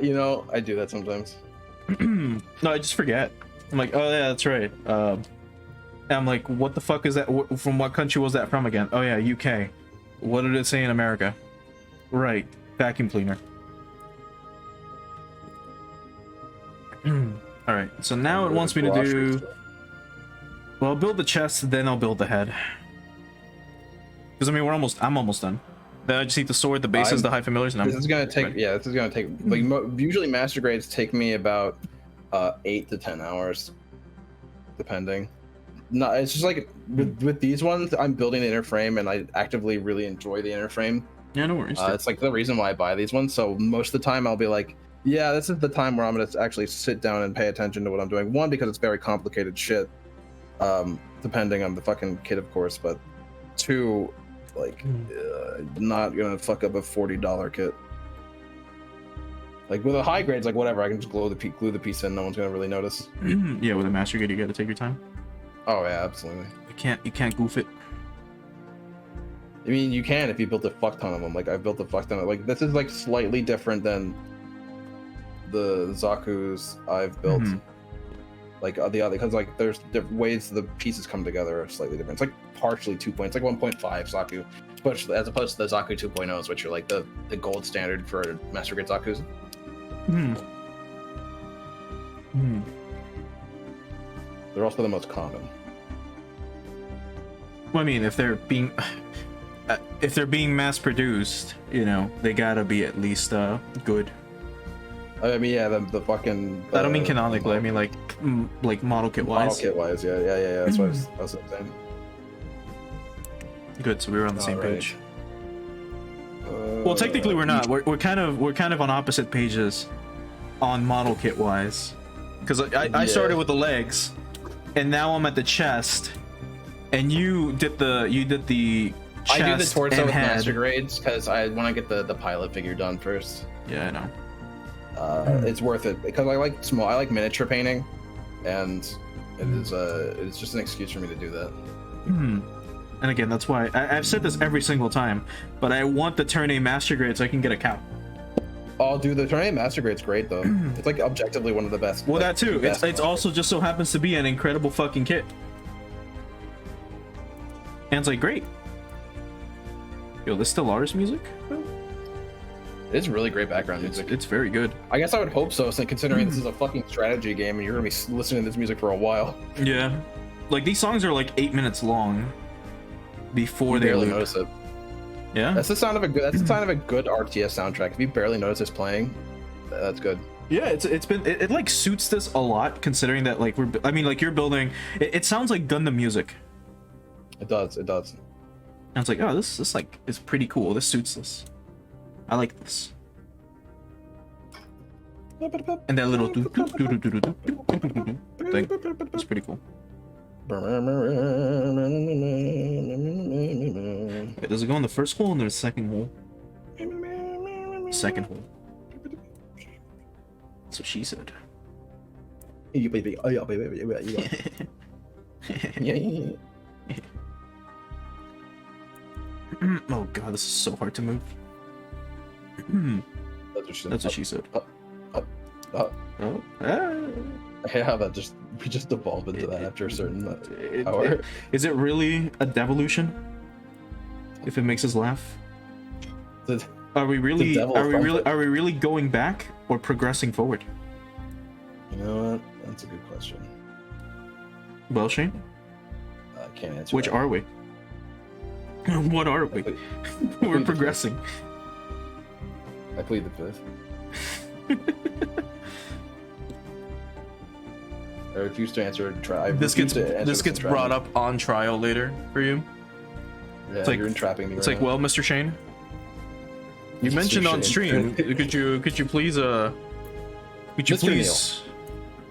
do that sometimes. No, I just forget. I'm like, oh yeah, that's right. And I'm like, what the fuck is that? From what country was that from again? Oh yeah, UK. What did it say in America? Right, vacuum cleaner. All right, so now it wants me to do. Well, I'll build the chest, then I'll build the head. Because I mean, I'm almost done. Then I just need the sword, the bases, the high familiars, and This is gonna take. right. Yeah, this is gonna take. Like usually, master grades take me about 8 to 10 hours, depending. No, it's just like with these ones, I'm building the inner frame, and I actively really enjoy the inner frame. Yeah, no worries. It's like the reason why I buy these ones. So most of the time, I'll be like, yeah, this is the time where I'm gonna actually sit down and pay attention to what I'm doing. One, because it's very complicated shit, depending on the fucking kit, of course. But two, like, not gonna fuck up a $40 kit. Like with the high grades, like whatever, I can just glue the piece in. No one's gonna really notice. Yeah, with a master grade, you got to take your time. Oh yeah, absolutely. You can't goof it. I mean, you can if you built a fuck ton of them. Like I've built a fuck ton of. Like this is like slightly different than the Zaku's I've built. Like the other, because like there's different ways the pieces come together are slightly different. It's like partially 2 points, like 1.5 Zaku, as opposed to the Zaku 2.0s, which are like the gold standard for master grade Zaku's. They're also the most common. Well, I mean, if they're being mass produced, you know, they gotta be at least good. I mean, yeah, the fucking. I don't mean canonically. I mean like model kit wise. Model kit wise, yeah. That's what I was saying. Good, so we were on the same Alright. page. Well, technically we're not. We're kind of on opposite pages on model kit wise, because I started with the legs, and now I'm at the chest, and you did the chest I do the torso and with head. master grades because I want to get the pilot figure done first. Yeah, I know. It's worth it because I like miniature painting, and it's just an excuse for me to do that. And again, that's why I've said this every single time, but I want the turn A master grade so I can get a cow. Oh, dude, the Turn A Master Grade's great though. It's like objectively one of the best. Well, like, that too. the best It's also just so happens to be an incredible fucking kit. And it's like great. Yo, this Stellaris music? It's really great background music. It's very good. I guess I would hope so, since considering this is a fucking strategy game and you're gonna be listening to this music for a while. Yeah. Like these songs are like 8 minutes long before You they barely loop. notice it. Yeah. That's the sound of a good. That's the sign of a good RTS soundtrack. If you barely notice it's playing, that's good. Yeah, it like suits this a lot, considering that like you're building. It sounds like Gundam music. It does. It does. And it's like, oh, this like is pretty cool. This suits this. I like this. And that little thing, it's pretty cool. Okay, does it go in the first hole or the second hole? Second hole. That's what she said. Oh god, this is so hard to move. That's what she said. Oh, Yeah, we just evolve into that after a certain hour. Is it really a devolution? If it makes us laugh, are we really going back or progressing forward? You know what? That's a good question. Well, Shayne, I can't answer. which that. are we? What are we? We're progressing. I plead the fifth. I refuse to answer. This gets brought up on trial later for you. Yeah, It's like- you're entrapping me. It's right like, now. well, Mr. Shayne, you Mr. mentioned on Shayne. stream. Could you please Mr.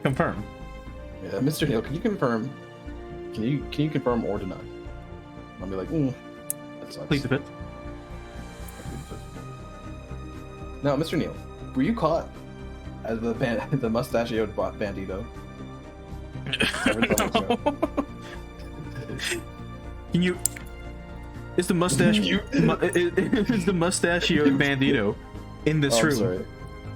confirm? Yeah, Mr. Neal, can you confirm? Can you confirm or deny? I'll be like, that sucks. Please the fifth. No, Mr. Neal, were you caught as the mustachioed bandito? Can you? Is the mustache? Is the mustachioed bandito in this room? Sorry.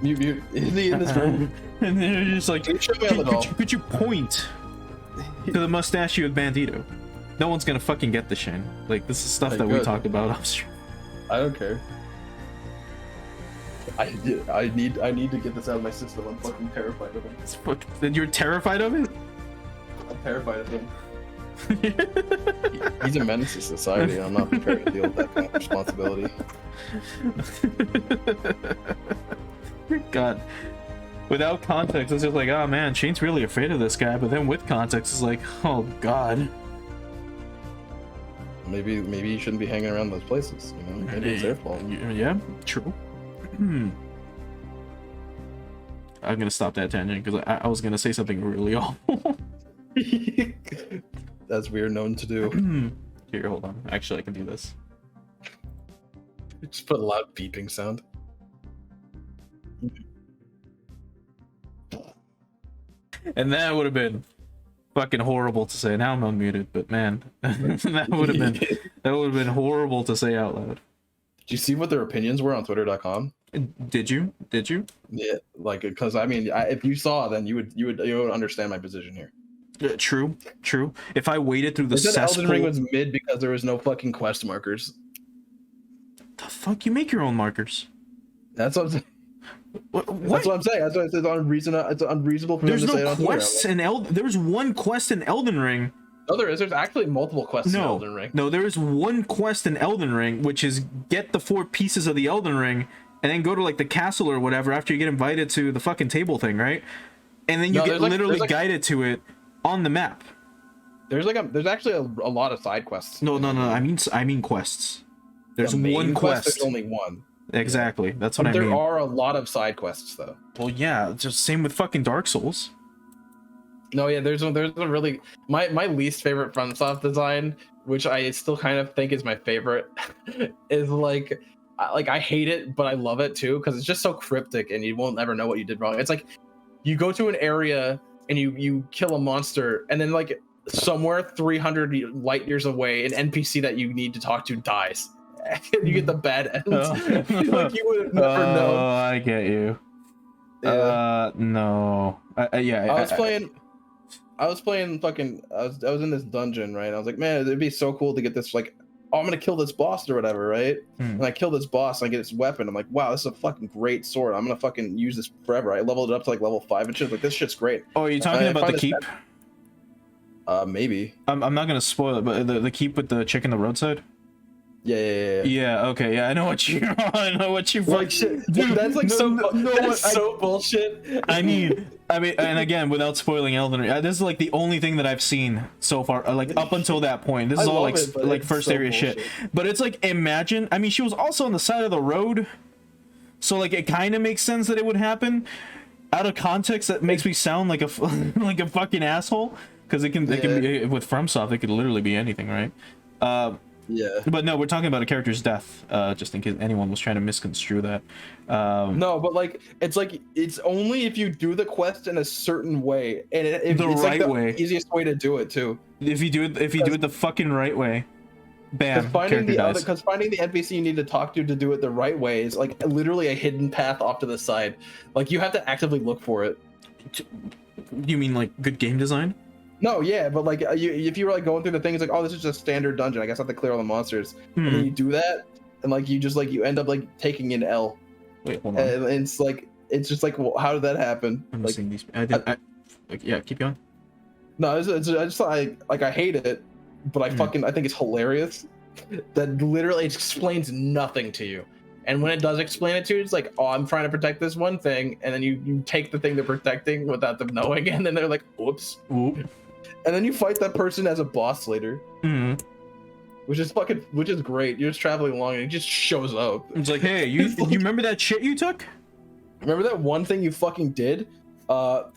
Mute. Is he in this room? And then you're just like, Can you show me on the doll? could you point to the mustachioed bandito? No one's gonna fucking get the Shayne. Like this is stuff Hey, that we good. talked about off stream. I don't care. I need to get this out of my system. I'm fucking terrified of him. It's fucking, you're terrified of it? I'm terrified of him. He's a menace to society, and I'm not prepared to deal with that kind of responsibility. God. Without context, it's just like, oh man, Shayne's really afraid of this guy. But then with context, it's like, oh god. Maybe you shouldn't be hanging around those places. You know, maybe it's their fault. Yeah, true. I'm gonna stop that tangent because I was gonna say something really awful. That's weird, known to do. Here, hold on. Actually, I can do this. Just put a loud beeping sound. And that would have been fucking horrible to say. Now I'm unmuted, but man, that would have been horrible to say out loud. Did you see what their opinions were on Twitter.com? Did you? Yeah, like because I mean, if you saw, then you would understand my position here. True. If I waited through the They said cesspool, Elden Ring was mid because there was no fucking quest markers. the fuck, you make your own markers. That's what I'm saying. What? That's what I'm saying. That's why it's unreasonable for There's them to say it no on Twitter. quests in There's one quest in Elden Ring. No, there is. There's actually multiple quests in Elden Ring. No, there is one quest in Elden Ring, which is get the 4 pieces of the Elden Ring, and then go to like the castle or whatever after you get invited to the fucking table thing, right? And then you get literally guided to it on the map. There's actually a lot of side quests. No. I mean quests. There's one quest. There's only one. Exactly. That's what I mean. There are a lot of side quests though. Well, yeah. Just same with fucking Dark Souls. No, yeah. There's a really my least favorite FromSoft design, which I still kind of think is my favorite, is like I hate it, but I love it too because it's just so cryptic and you won't ever know what you did wrong. It's like you go to an area and you kill a monster, and then like somewhere 300 light years away, an NPC that you need to talk to dies. And you get the bad ends. Like you would have never known. Oh, I get you. Yeah. No. Yeah. I was playing fucking. I was in this dungeon, right? I was like, man, it'd be so cool to get this. Like, oh, I'm gonna kill this boss or whatever, right? And I kill this boss, and I get this weapon. I'm like, wow, this is a fucking great sword. I'm gonna fucking use this forever. I leveled it up to like level 5 and shit. Like, this shit's great. Oh, are you talking about the keep? Maybe. I'm not gonna spoil it, but the keep with the chick in the roadside. Yeah. Yeah. Okay. Yeah. I know what you. I know what you. Like shit. Dude, that's like so bullshit. I mean, and again, without spoiling Elden Ring, this is like the only thing that I've seen so far. Like up until that point, this is all like first area shit. But it's like, imagine. I mean, she was also on the side of the road, so like it kind of makes sense that it would happen. Out of context, that makes me sound like a like a fucking asshole, because it can be with FromSoft. It could literally be anything, right? Yeah. But no, we're talking about a character's death, just in case anyone was trying to misconstrue that. No, but like it's only if you do the quest in a certain way, and it's the like right the way. easiest way to do it too. If you do it the fucking right way, bam. Finding the NPC you need to talk to do it the right way is like literally a hidden path off to the side. Like you have to actively look for it. You mean like good game design? No, yeah, but like if you were like going through the thing, it's like, oh, this is just standard dungeon. I guess I have to clear all the monsters. And then you do that, and like you just like you end up like taking an L. Wait, hold on. And it's just like, well, how did that happen? I'm like, missing these. Yeah, keep going. No, I just I hate it, but I think it's hilarious. That literally explains nothing to you. And when it does explain it to you, it's like, oh, I'm trying to protect this one thing, and then you take the thing they're protecting without them knowing, and then they're like, oops. Oop. And then you fight that person as a boss later. Which is great. You're just traveling along and it just shows up. It's like, hey, you remember that shit you took? Remember that one thing you fucking did? I'm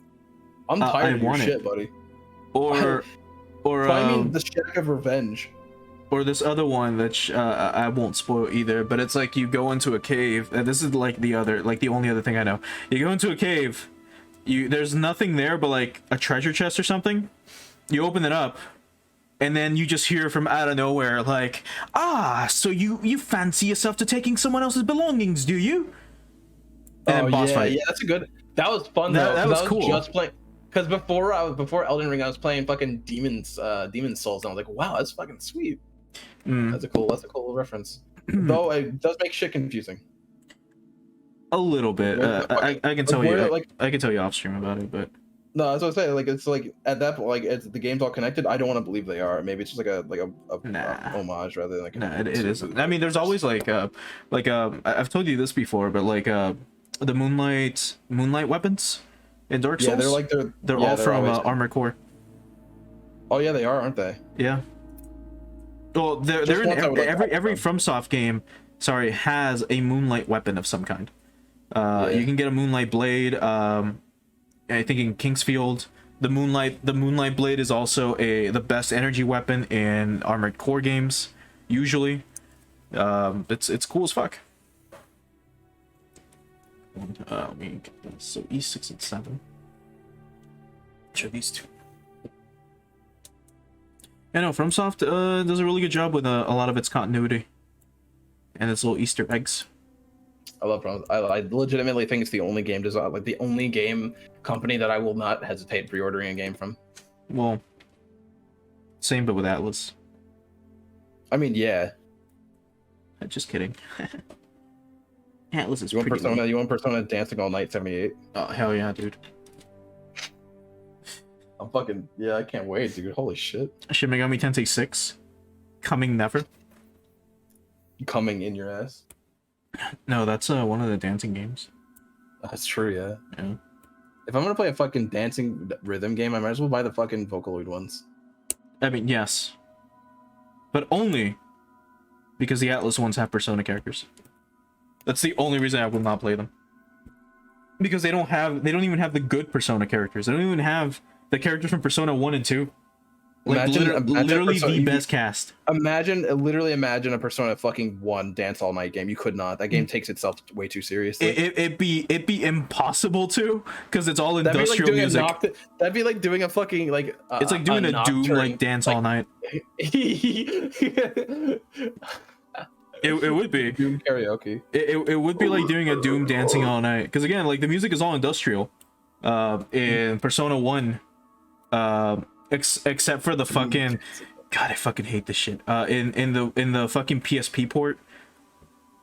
tired of your shit, buddy. Or I mean the Shack of Revenge. Or this other one that I won't spoil either, but it's like you go into a cave. This is like the only other thing I know. You go into a cave. There's nothing there but like a treasure chest or something. You open it up, and then you just hear from out of nowhere like, so you fancy yourself to taking someone else's belongings, do you? And then boss fight. Yeah, that's a good. That was fun though. That was cool. Just playing. Because before Elden Ring, I was playing fucking Demon Souls, and I was like, wow, that's fucking sweet. That's a cool reference. Though it does make shit confusing. A little bit. I can tell you. I can tell you off stream about it, but. No, that's what I say. Like it's like at that point, like it's the game's all connected. I don't want to believe they are. Maybe it's just like a homage rather than like. Nah, it isn't. I mean, there's always I've told you this before, but like the moonlight weapons in Dark Souls. Yeah, they're all from Armored Core. Oh yeah, they are, aren't they? Yeah. Well, they're in every FromSoft game. Sorry, has a moonlight weapon of some kind. You can get a moonlight blade. I think in Kingsfield, the moonlight blade is also the best energy weapon in Armored Core games. Usually, it's cool as fuck. So E6 and 7. of these two. I know FromSoft does a really good job with a lot of its continuity and its little Easter eggs. I love Promise. I legitimately think it's the only game design, like the only game company that I will not hesitate pre-ordering a game from. Well, same but with Atlas. I mean, yeah. Just kidding. Atlas is You want pretty Persona? lame. You want Persona Dancing All Night 78? Oh hell yeah, dude. I'm fucking yeah. I can't wait, dude. Holy shit. Shin Megami Tensei 6 coming never. Coming in your ass. No, that's one of the dancing games. That's true, yeah. Yeah. If I'm gonna play a fucking dancing rhythm game, I might as well buy the fucking Vocaloid ones. I mean, yes. But only because the Atlas ones have Persona characters. That's the only reason I will not play them. Because they don't even have the good Persona characters. They don't even have the characters from Persona 1 and 2. Like literally the best cast. Literally imagine a Persona fucking 1 Dance All Night game. You could not. That game takes itself way too seriously. It'd be impossible to, because it's all industrial music. That'd be like doing a fucking like. It's like doing a Doom like Dance All Night. It would be Doom karaoke. It would be like doing a Doom Dancing All Night, because again, like the music is all industrial. In Persona 1, except for the fucking, God, I fucking hate this shit. In the fucking PSP port,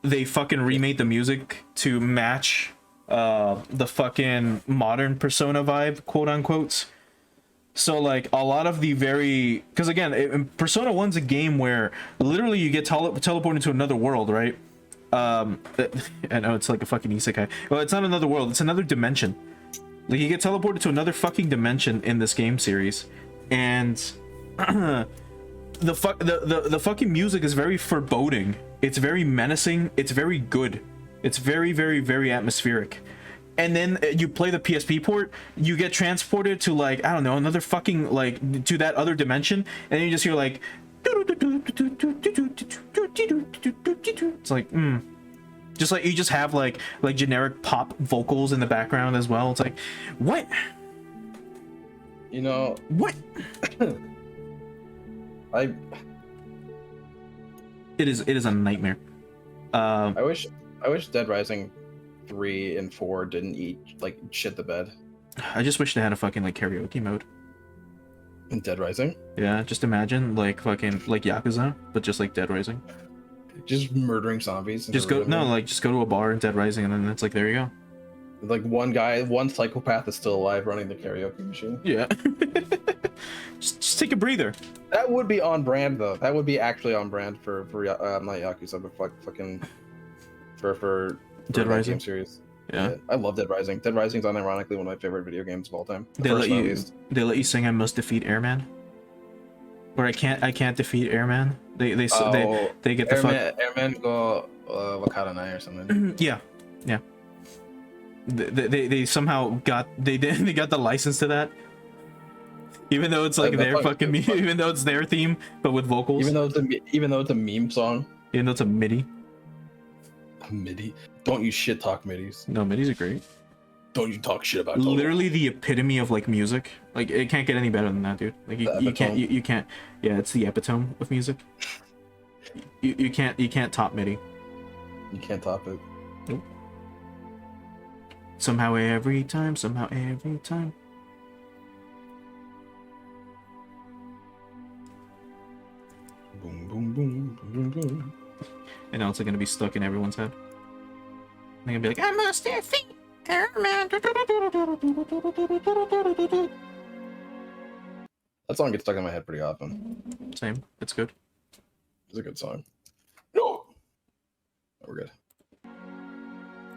they fucking remade the music to match the fucking modern Persona vibe, quote unquote. So like a lot of the because again, Persona 1's a game where literally you get teleported to another world, right? I know it's like a fucking isekai. Well, it's not another world, it's another dimension. Like you get teleported to another fucking dimension in this game series, and the fucking music is very foreboding. It's very menacing. It's very good. It's very, very, very atmospheric. And then you play the PSP port, you get transported to like, I don't know, another fucking like to that other dimension, and then you just hear like it's like just like you just have like generic pop vocals in the background as well. It's like, what? You know what? It is a nightmare. I wish Dead Rising 3 and 4 didn't shit the bed. I just wish they had a fucking like karaoke mode in Dead Rising. Yeah, just imagine like fucking like Yakuza, but just like Dead Rising. Just murdering zombies. Just go just go to a bar in Dead Rising, and then it's like, there you go. Like one psychopath is still alive running the karaoke machine. Yeah. just take a breather. That would be on brand though. That would be actually on brand for not Yakuza, but fucking for Dead Rising series. Yeah, I love Dead Rising. Dead Rising is unironically one of my favorite video games of all time. They let you sing "I Must Defeat Airman," or I can't defeat Airman. They get the Airman go Wakaranai or something. Yeah. They somehow got they got the license to that, even though it's like their fucking even though it's their theme but with vocals. Even though it's a meme song. Even though it's a MIDI. MIDI. Don't you shit talk MIDIs. No, MIDIs are great. Don't you talk shit about literally the epitome of like music. Like it can't get any better than that, dude. Like you can't yeah, it's the epitome of music. You can't top MIDI. You can't top it. Nope. Somehow every time. Boom boom boom boom boom. And now it's like gonna be stuck in everyone's head. They're gonna be like, I must defeat Airman. That song gets stuck in my head pretty often. Same. It's good. It's a good song. No. We're good.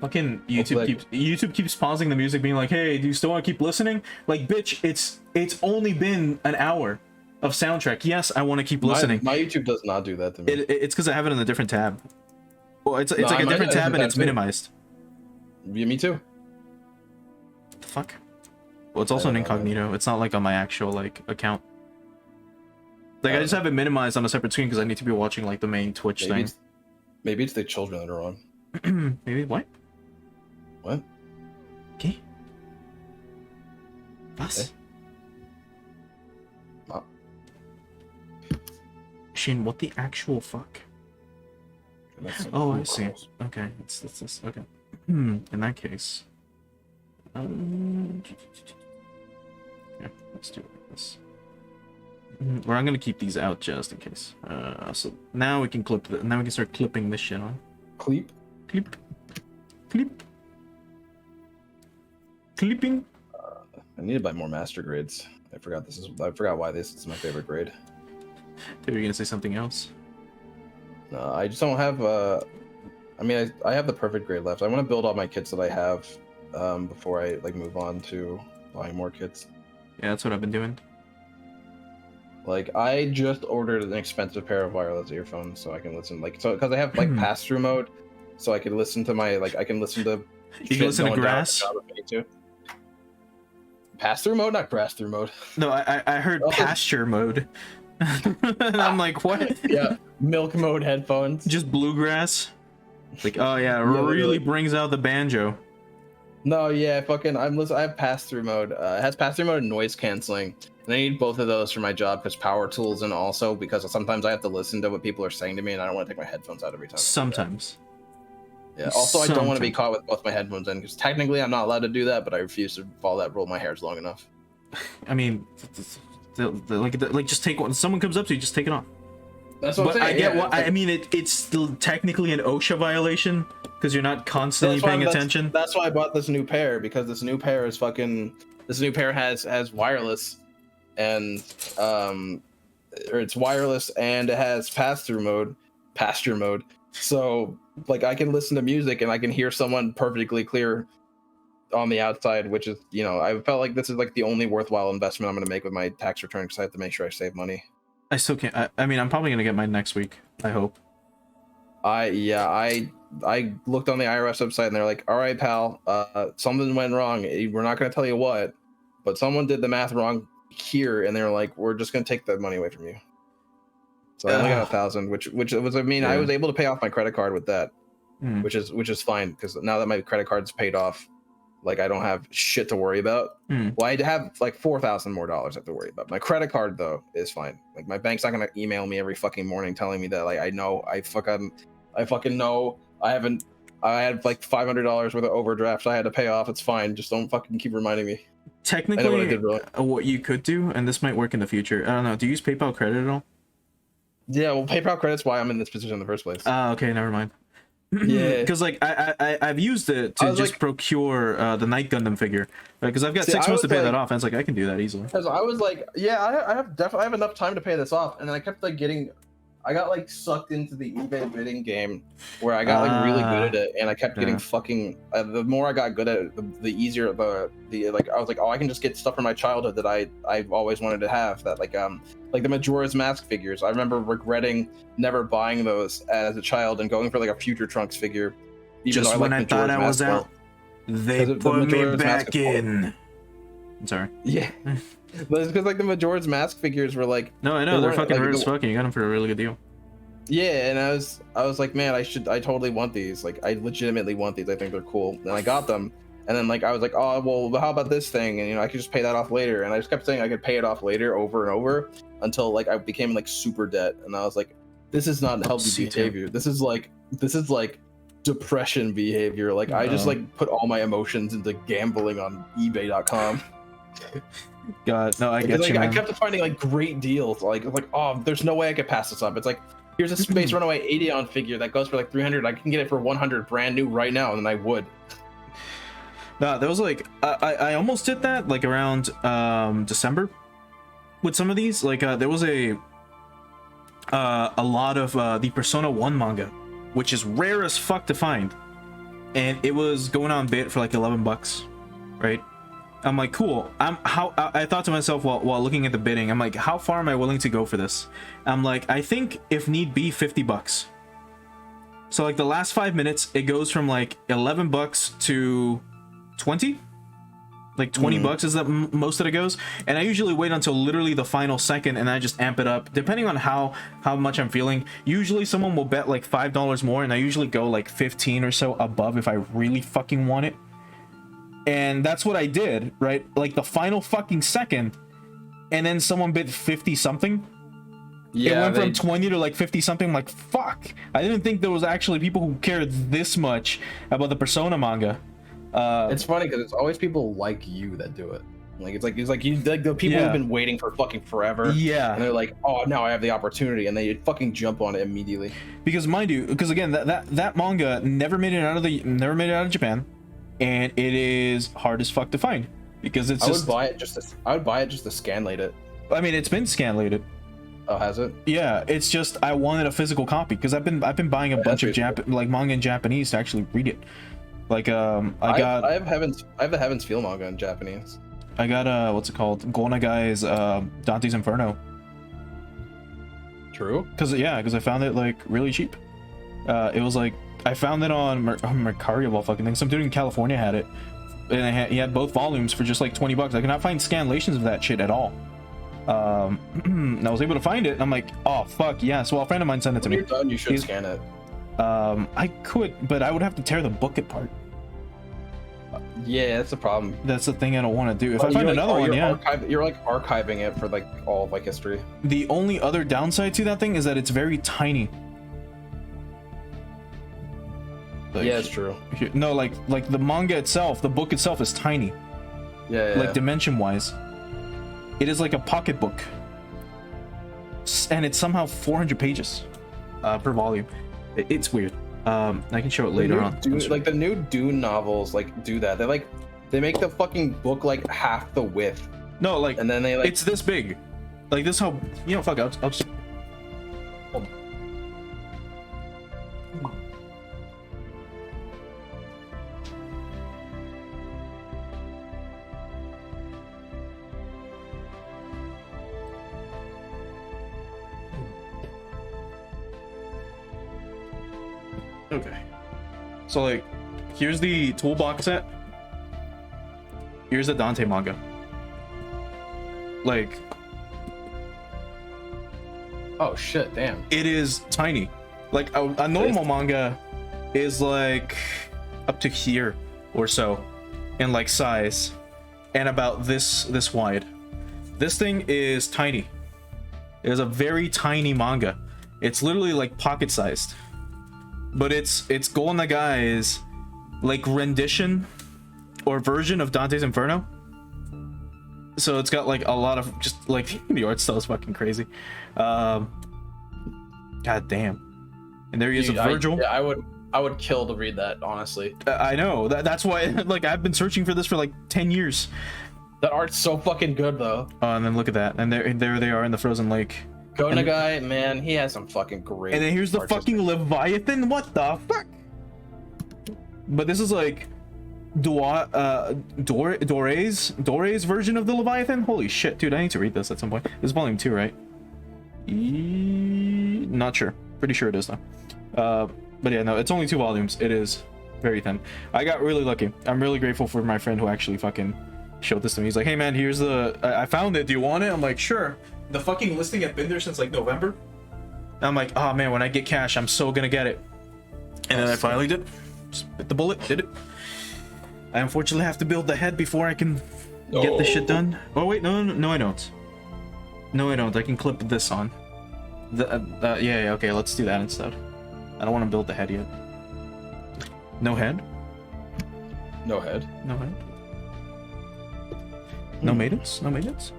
Fucking YouTube keeps pausing the music, being like, hey, do you still want to keep listening? Like, bitch, it's only been an hour of soundtrack. Yes, I want to keep listening. My YouTube does not do that to me. It's because I have it in a different tab. Well, it's like a different tab and it's minimized. Yeah, me too. What the fuck? Well, it's also an incognito. It's not like on my actual like account. Like I just have it minimized on a separate screen because I need to be watching like the main Twitch thing. Maybe it's the children that are on. Maybe what? What? Okay. Was? Shayne, what the actual fuck? That's Oh, I cool see. calls. Okay, it's this. Okay. In that case, yeah, let's do it like this. Well, I'm gonna keep these out just in case. So now we can clip. Now we can start clipping this shit on. Cleep. Clip, clip, clipping. I need to buy more master grades. I forgot why this is my favorite grade. They were gonna say something else. No, I just don't have. I mean, I have the perfect grade left. I want to build all my kits that I have before I like move on to buying more kits. Yeah, that's what I've been doing. Like I just ordered an expensive pair of wireless earphones so I can listen. Like so because I have like pass-through mode, so I can listen to my I can listen to. You can listen to grass. Pass-through mode, not grass-through mode. No, I heard Oh. pasture mode. And I'm like, what? Yeah, milk mode headphones. Just bluegrass. Like, oh yeah, it literally. really brings out the banjo. No, yeah, fucking. I have pass-through mode. It has pass-through mode and noise canceling, and I need both of those for my job because power tools, and also because sometimes I have to listen to what people are saying to me, and I don't want to take my headphones out every time. Sometimes. Yeah. Also, I don't want to be Sometimes. caught with both my headphones in because technically I'm not allowed to do that, but I refuse to follow that rule. My hair's long enough. I mean, like just take one. Someone comes up to you, just take it off. That's what But I'm saying. I get yeah, what I mean. It's still technically an OSHA violation because you're not constantly paying attention. That's why I bought this new pair because this new pair is fucking. This new pair has wireless, and or it's wireless and it has pass-through mode, pasture mode. So like I can listen to music and I can hear someone perfectly clear on the outside, which is I felt like this is like the only worthwhile investment I'm going to make with my tax return because I have to make sure I save money. I still can't. I mean, I'm probably gonna get mine next week. I hope. I looked on the IRS website and they're like, all right, pal, something went wrong. We're not going to tell you what, but someone did the math wrong here, and they're like, we're just going to take the money away from you. So I only got 1,000, which was, I mean, I was able to pay off my credit card with that, which is fine because now that my credit card's paid off, like I don't have shit to worry about. Well, I have like $4,000 more I have to worry about. My credit card though is fine. Like my bank's not gonna email me every fucking morning telling me that like I fucking know I had like $500 worth of overdrafts I had to pay off. It's fine. Just don't fucking keep reminding me. Technically, what you could do, and this might work in the future. I don't know. Do you use PayPal credit at all? Yeah, well, PayPal credit's why I'm in this position in the first place. Okay, never mind. Yeah, because like I've used it to just procure the Night Gundam figure, because I've got 6 months to pay that off, and it's like I can do that easily. Because I was like, yeah, I have enough time to pay this off, and then I kept like I got like sucked into the eBay bidding game where I got like really good at it, and I kept getting fucking. The more I got good at it, the easier the like. I was like, oh, I can just get stuff from my childhood that I've always wanted to have. That like the Majora's Mask figures. I remember regretting never buying those as a child and going for like a Future Trunks figure. Even Just though when I liked thought Majora's I was Mask out, they put me back in. I'm sorry. Yeah. But it's because like the Majora's Mask figures were like. No, I know they're fucking rare as fuck. You got them for a really good deal. Yeah, and I was like, man, I totally want these. Like, I legitimately want these. I think they're cool. And I got them, and then like I was like, oh well, how about this thing? And I could just pay that off later. And I just kept saying I could pay it off later, over and over, until like I became like super debt. And I was like, this is not healthy behavior. This is like depression behavior. Like I just like put all my emotions into gambling on eBay.com. God, no, I get like, you, man. I kept finding like great deals. Like oh, there's no way I could pass this up. It's like, here's a Space Runaway 80-on figure that goes for like 300. I can get it for 100 brand new right now, and then I would. Nah, there was like I almost did that like around December with some of these. Like there was a lot of the Persona 1 manga, which is rare as fuck to find, and it was going on bid for like $11, right? I'm like, cool. I thought to myself while looking at the bidding, I'm like, how far am I willing to go for this? I'm like, I think if need be, $50. So like the last 5 minutes, it goes from like $11 to 20. Like $20 is that most that it goes, and I usually wait until literally the final second, and I just amp it up depending on how much I'm feeling. Usually someone will bet like $5 more, and I usually go like 15 or so above if I really fucking want it. And that's what I did, right? Like the final fucking second, and then someone bid 50 something, It went from 20 to like 50 something. I'm like, fuck. I didn't think there was actually people who cared this much about the Persona manga. It's funny because it's always people like you that do it. Like it's like you like the people who've been waiting for fucking forever. Yeah. And they're like, oh, now I have the opportunity, and they fucking jump on it immediately. Because mind you, because again, that manga never made it out of Japan, and it is hard as fuck to find because it's I would buy it just to scanlate it. I mean, it's been scanlated. Oh, has it? Yeah, it's just I wanted a physical copy because I've been buying a bunch of like manga in Japanese to actually read it. Like I have the Heaven's Feel manga in Japanese. I got what's it called? Go Nagai's Dante's Inferno. True. Because I found it like really cheap. It was like I found it on Mercari of all fucking things. Some dude in California had it, and he had both volumes for just like $20. I could not find scanlations of that shit at all. I was able to find it, and I'm like, oh fuck yeah! So a friend of mine sent it to me. When you're done, you should scan it. I could, but I would have to tear the book apart. Yeah, that's the problem. That's the thing I don't want to do. If I find another one, you're like archiving it for like all of like history. The only other downside to that thing is that it's very tiny. Like, yeah, it's true. No, like the manga itself, the book itself is tiny. Yeah. Like dimension wise, it is like a pocketbook, and it's somehow 400 pages per volume. It's weird. I can show it later on. Like the new Dune novels, like do that. They make the fucking book like half the width. No, like, and then they like it's this big, like this. How fuck? I'll just. Hold on. Okay, so like, here's the toolbox set. Here's the Dante manga. Like, oh shit, damn. It is tiny. Like a normal manga is like up to here or so in like size, and about this wide. This thing is tiny. It is a very tiny manga. It's literally like pocket sized. But it's Go Nagai's like rendition or version of Dante's Inferno. So it's got like a lot of just like the art style is fucking crazy. God damn. And there he is, a Virgil. I would kill to read that, honestly. I know. That's why like I've been searching for this for like 10 years. That art's so fucking good though. Oh, and then look at that. And there they are in the frozen lake. Go Nagai, man, he has some fucking great. And then here's the fucking Leviathan. What the fuck? But this is like Dore's version of the Leviathan. Holy shit, dude! I need to read this at some point. This is volume 2, right? Not sure. Pretty sure it is though. But yeah, no, it's only 2 volumes. It is very thin. I got really lucky. I'm really grateful for my friend who actually fucking showed this to me. He's like, hey man, here's the I found it. Do you want it? I'm like, sure. The fucking listing had been there since like November. And I'm like, oh man, when I get cash, I'm so gonna get it. And then I finally did. Just bit the bullet, did it. I unfortunately have to build the head before I can get this shit done. Oh wait, no, I don't. No, I don't. I can clip this on. Yeah, okay, let's do that instead. I don't want to build the head yet. No head? No head. No head. No maidens? No maidens?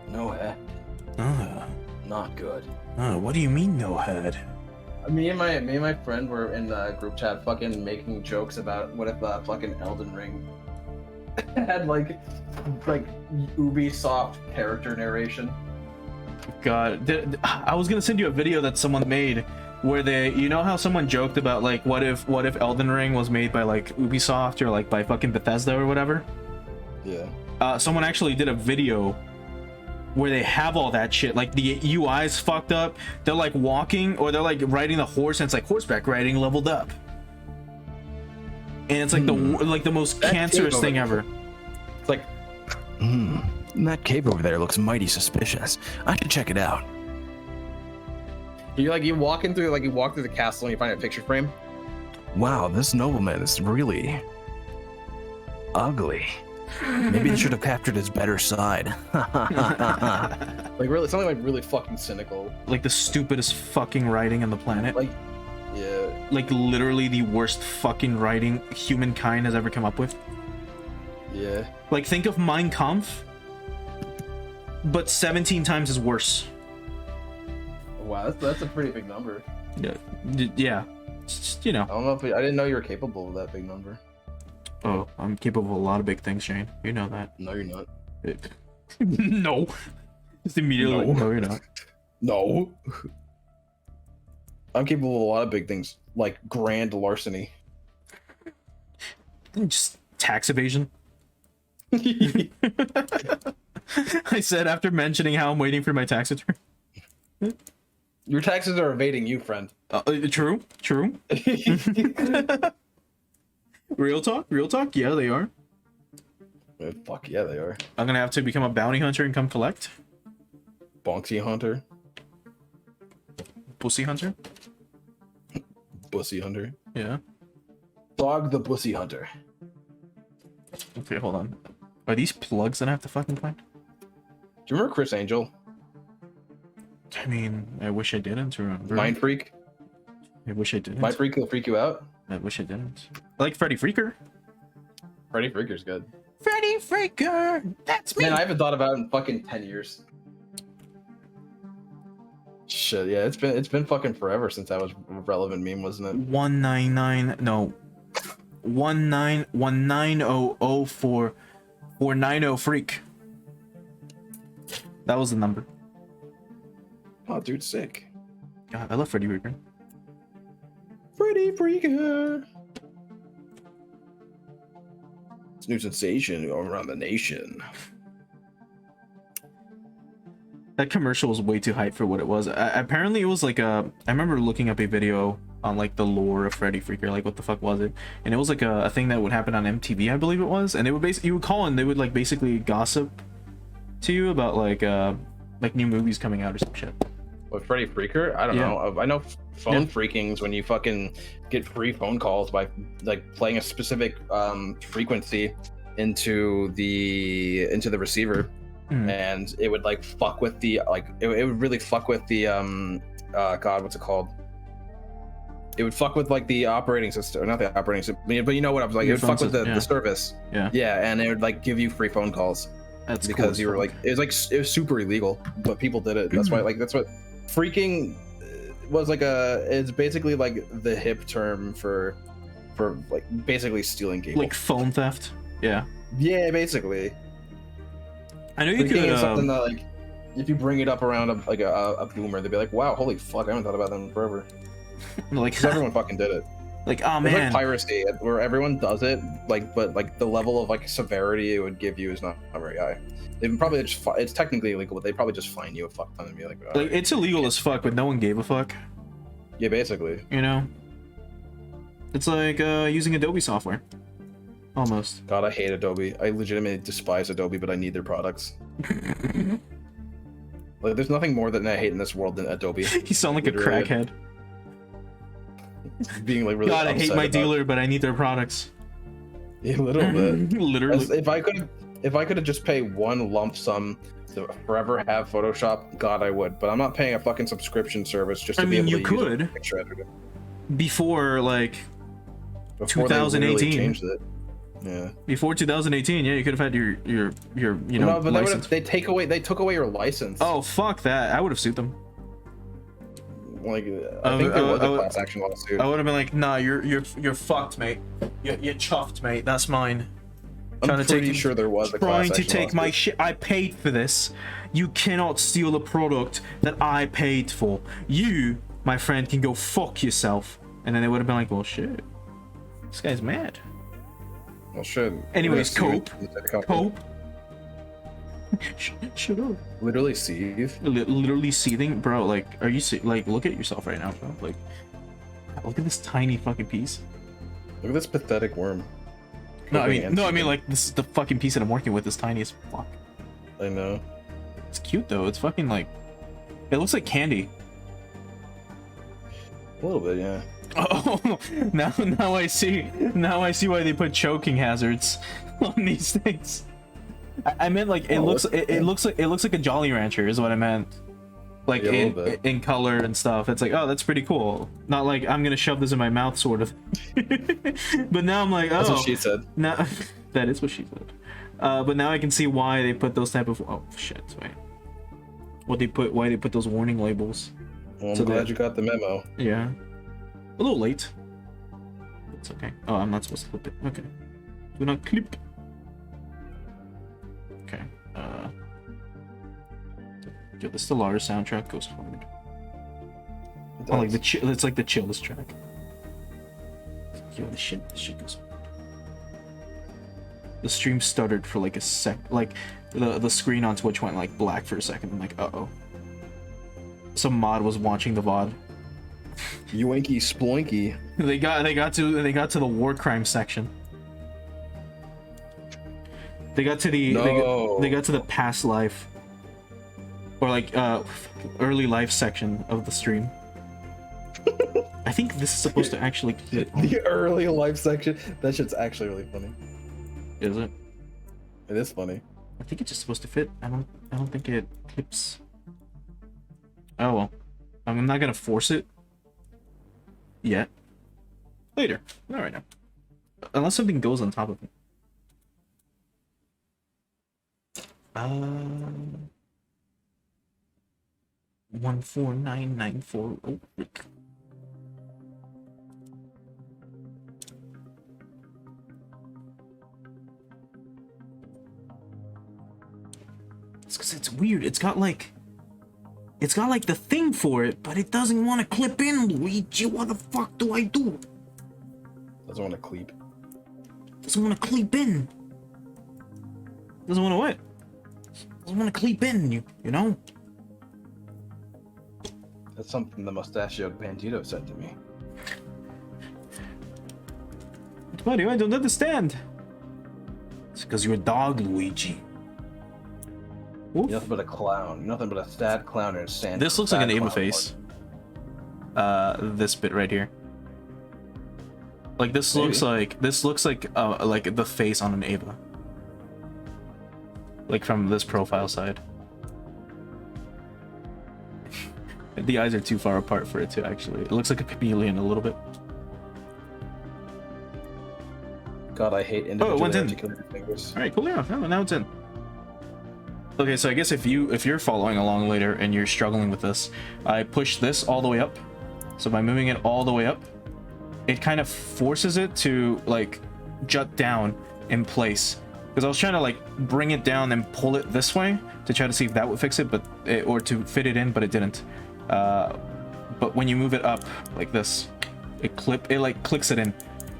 No head. Not good. What do you mean no head? Me and my friend were in the group chat fucking making jokes about what if fucking Elden Ring had like Ubisoft character narration. God, I was gonna send you a video that someone made where they, you know how someone joked about like what if Elden Ring was made by like Ubisoft or like by fucking Bethesda or whatever? Yeah. Someone actually did a video where they have all that shit, like the UI's fucked up, they're like walking or they're like riding the horse and it's like horseback riding leveled up, and it's like the most cancerous thing ever. It's like that cave over there looks mighty suspicious. I should check it out. you walk through the castle and you find a picture frame. Wow, this nobleman is really ugly. Maybe they should have captured his better side. Like really, something like really fucking cynical. Like the stupidest fucking writing on the planet. Like, yeah. Like literally the worst fucking writing humankind has ever come up with. Yeah. Like think of Mein Kampf, but 17 times as worse. Wow, that's a pretty big number. Yeah. Just, you know. I don't know if I didn't know you were capable of that big number. Oh, I'm capable of a lot of big things, Shayne. You know that. No, you're not. No. Just immediately. No. No, you're not. No. I'm capable of a lot of big things, like grand larceny. Just tax evasion. I said after mentioning how I'm waiting for my tax return. Your taxes are evading you, friend. True. Real talk. Yeah, they are. Fuck yeah, they are. I'm gonna have to become a bounty hunter and come collect. Bonksy hunter. Pussy hunter. Bussy hunter. Yeah. Dog the bussy hunter. Okay, hold on. Are these plugs that I have to fucking find? Do you remember Chris Angel? I mean, I wish I didn't remember. Mind Freak? I wish I didn't. Mind Freak will freak you out? I wish I didn't. I like Freddy Freaker. Freddy Freaker's good. Freddy Freaker! That's me! Man, I haven't thought about it in fucking 10 years. Shit, yeah, it's been fucking forever since that was a relevant meme, wasn't it? 199, no. 1919004 490 freak. That was the number. Oh, dude, sick. God, I love Freddy Freaker. Freddy Freaker. It's new sensation around the nation. That commercial was way too hype for what it was. Apparently it was like I remember looking up a video on like the lore of Freddy Freaker, like what the fuck was it? And it was like a thing that would happen on MTV, I believe it was. And they would basically, you would call and they would like basically gossip to you about like new movies coming out or some shit. What, Freddy Freaker? I don't know. I know phone freakings when you fucking get free phone calls by like playing a specific frequency into the receiver. And it would like fuck with the it would really fuck with the god, what's it called? It would fuck with like the operating system, or not the operating system, but you know what I was like. It would fuck with the service. Yeah, and it would like give you free phone calls. That's because cool. You were like it was super illegal, but people did it. That's why that's what freaking was like it's basically like the hip term for like basically stealing cable. Like phone theft. Yeah. Yeah, basically. I know you could is something that like if you bring it up around a boomer, they'd be like, "Wow, holy fuck, I haven't thought about them in forever." Like because everyone fucking did it. Like, oh man, it's like piracy where everyone does it, like, but like the level of like severity it would give you is not very high. They probably just it's technically illegal, but they probably just fine you a fuck ton and be like, like it's illegal as fuck, but no one gave a fuck. Yeah, basically. You know, it's like using Adobe software. Almost. God, I hate Adobe. I legitimately despise Adobe, but I need their products. Like, there's nothing more that I hate in this world than Adobe. You sound like a crackhead. Being like really. God, I hate my dealer, but I need their products. Yeah, a little bit. Literally. If I could have just pay one lump sum to forever have Photoshop, God, I would. But I'm not paying a fucking subscription service just to be able to use a picture editor. Before like Before 2018. They really changed it. Yeah. Before 2018, yeah, you could have had your you know. No, but license. they took away your license. Oh fuck that! I would have sued them. Like I think there was a class action lawsuit. I would have been like, nah, you're fucked, mate. You're chuffed, mate. That's mine. I'm pretty sure there was a class action trying to take lawsuit. my shit. I paid for this. You cannot steal a product that I paid for. You, my friend, can go fuck yourself. And then they would have been like, well, shit. This guy's mad. Well, shit. Anyways, cope. Shut up. Literally seethe. Literally seething, bro. Like, are you like? Look at yourself right now, bro. Like, look at this tiny fucking piece. Look at this pathetic worm. No, I mean, like, this is the fucking piece that I'm working with is tiny as fuck. I know. It's cute though. It's fucking like, it looks like candy. A little bit, yeah. Oh, now I see. Now I see why they put choking hazards on these things. I meant like it looks like a Jolly Rancher is what I meant. Like Yeah, a little bit. in color and stuff. It's like, oh, that's pretty cool. Not like I'm gonna shove this in my mouth, sort of. But now I'm like, oh, That's what she said. now that is what she said. But now I can see why they put those type of shit. Wait, why they put those warning labels? Well, I'm So glad they- you got the memo. Yeah, a little late. It's okay. Oh, I'm not supposed to clip it. Okay, do not clip. Okay. Yeah, the Stellaris soundtrack goes forward. It Oh, like does. it's like the chillest track. Yo, this shit goes. The stream stuttered for like a sec, like the screen on Twitch went like black for a second. I'm like, uh-oh. Some mod was watching the VOD. Yoinky sploinky. They got to the war crime section. They got to the they got to the past life, or like early life section of the stream. I think this is supposed to actually fit. The early life section. That shit's actually really funny. Is it? It is funny. I think it's just supposed to fit. I don't think it clips. Oh well. I'm not gonna force it yet. Later. Not right now. Unless something goes on top of it. 14994. Oh, frick. It's because it's weird. It's got like the thing for it, but it doesn't want to clip in, Luigi. What the fuck do I do? Doesn't want to cleep. Doesn't want to clip in. Doesn't want to what? Doesn't want to clip in, you know? That's something the mustachioed bandito said to me. Mario, I don't understand. It's because you're a dog, Luigi. Oof. You're nothing but a clown. You're nothing but a sad clown in a sand. This looks like an sad Ava clown face. This bit right here. Like this Maybe. looks like the face on an Ava. Like from this profile side. The eyes are too far apart for it to actually. It looks like a chameleon a little bit. God, I hate Oh, it individually went in. articulated fingers. All right, cool enough. Now it's in. Okay, so I guess if you're following along later and you're struggling with this, I push this all the way up. So by moving it all the way up, it kind of forces it to like jut down in place. Because I was trying to like bring it down and pull it this way to try to see if that would fix it, or to fit it in, but it didn't. But when you move it up like this, it like clicks it in.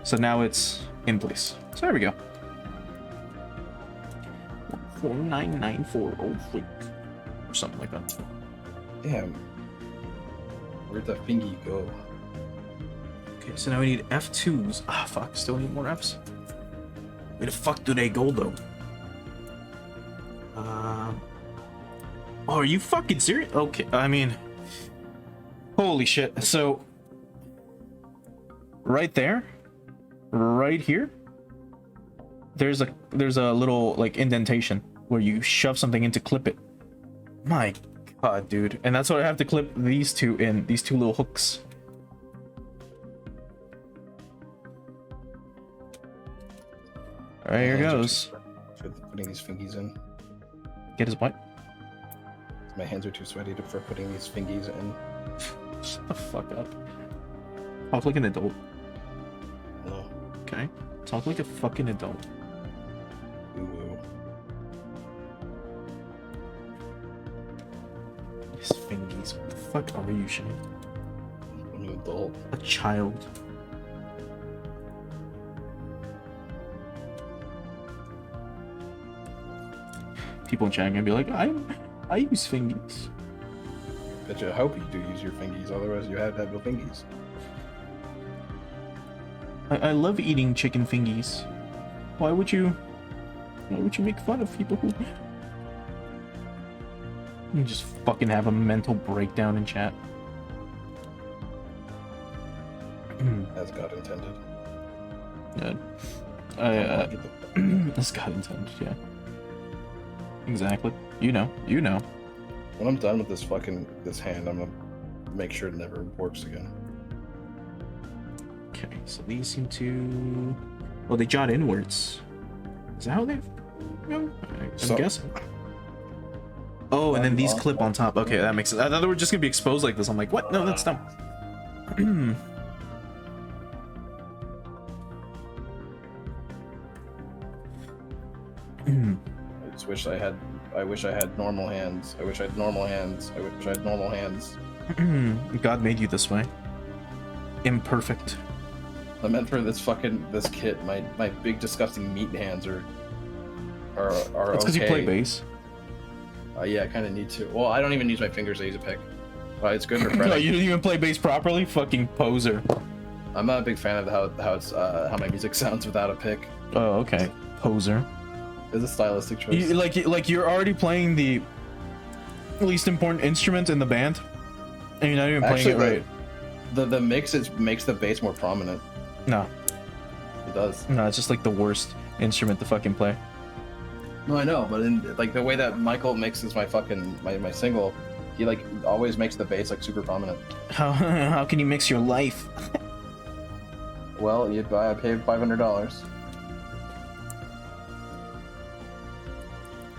So now it's in place. So there we go. 14994 freak or something like that. Damn. Where'd the fingy go? Okay, so now we need F2s. Ah, fuck, still need more Fs. Where the fuck do they go, though? Oh, are you fucking serious? Okay, I mean... Holy shit. So... Right there? Right here? There's a little, like, indentation where you shove something in to clip it. My god, dude. And that's what I have to clip these two in. These two little hooks. Alright, here goes. Putting these fingies in. Get his what? My hands are too sweaty for putting these fingies in. Shut the fuck up. Talk like an adult. No. Okay? Talk like a fucking adult. Ooh. These fingies. What the fuck are you, Shayne? I'm an adult. A child. People in chat are gonna be like, I use fingies. Bet you I hope you do use your fingies, otherwise you have no fingies. I love eating chicken fingies. Why would you make fun of people who... You just fucking have a mental breakdown in chat. as God intended. Yeah. As God intended, yeah. Exactly. You know. When I'm done with this hand, I'm gonna make sure it never works again. Okay, so these seem to... Well, they jot inwards. Is that how they've... I'm guessing. Oh, and then these clip on top. Okay, that makes sense. I thought they were just gonna be exposed like this. I'm like, what? No, that's dumb. I just wish I had normal hands. I wish I had normal hands. I wish I had normal hands. God made you this way. Imperfect. I meant for this kit. My big disgusting meat hands are That's because okay. you play bass. Yeah, I kind of need to. Well, I don't even use my fingers. I use a pick. Well, it's good for No, fretting. you didn't even play bass properly? Fucking poser. I'm not a big fan of how my music sounds without a pick. Oh, okay. Poser. It's a stylistic choice. Like you're already playing the least important instrument in the band, and you're not even playing Actually, it right. The mix makes the bass more prominent. No, It does. no, it's just like the worst instrument to fucking play. No, I know, but in like the way that Michael mixes my single, he like always makes the bass like super prominent. How can you mix your life? Well, I paid $500.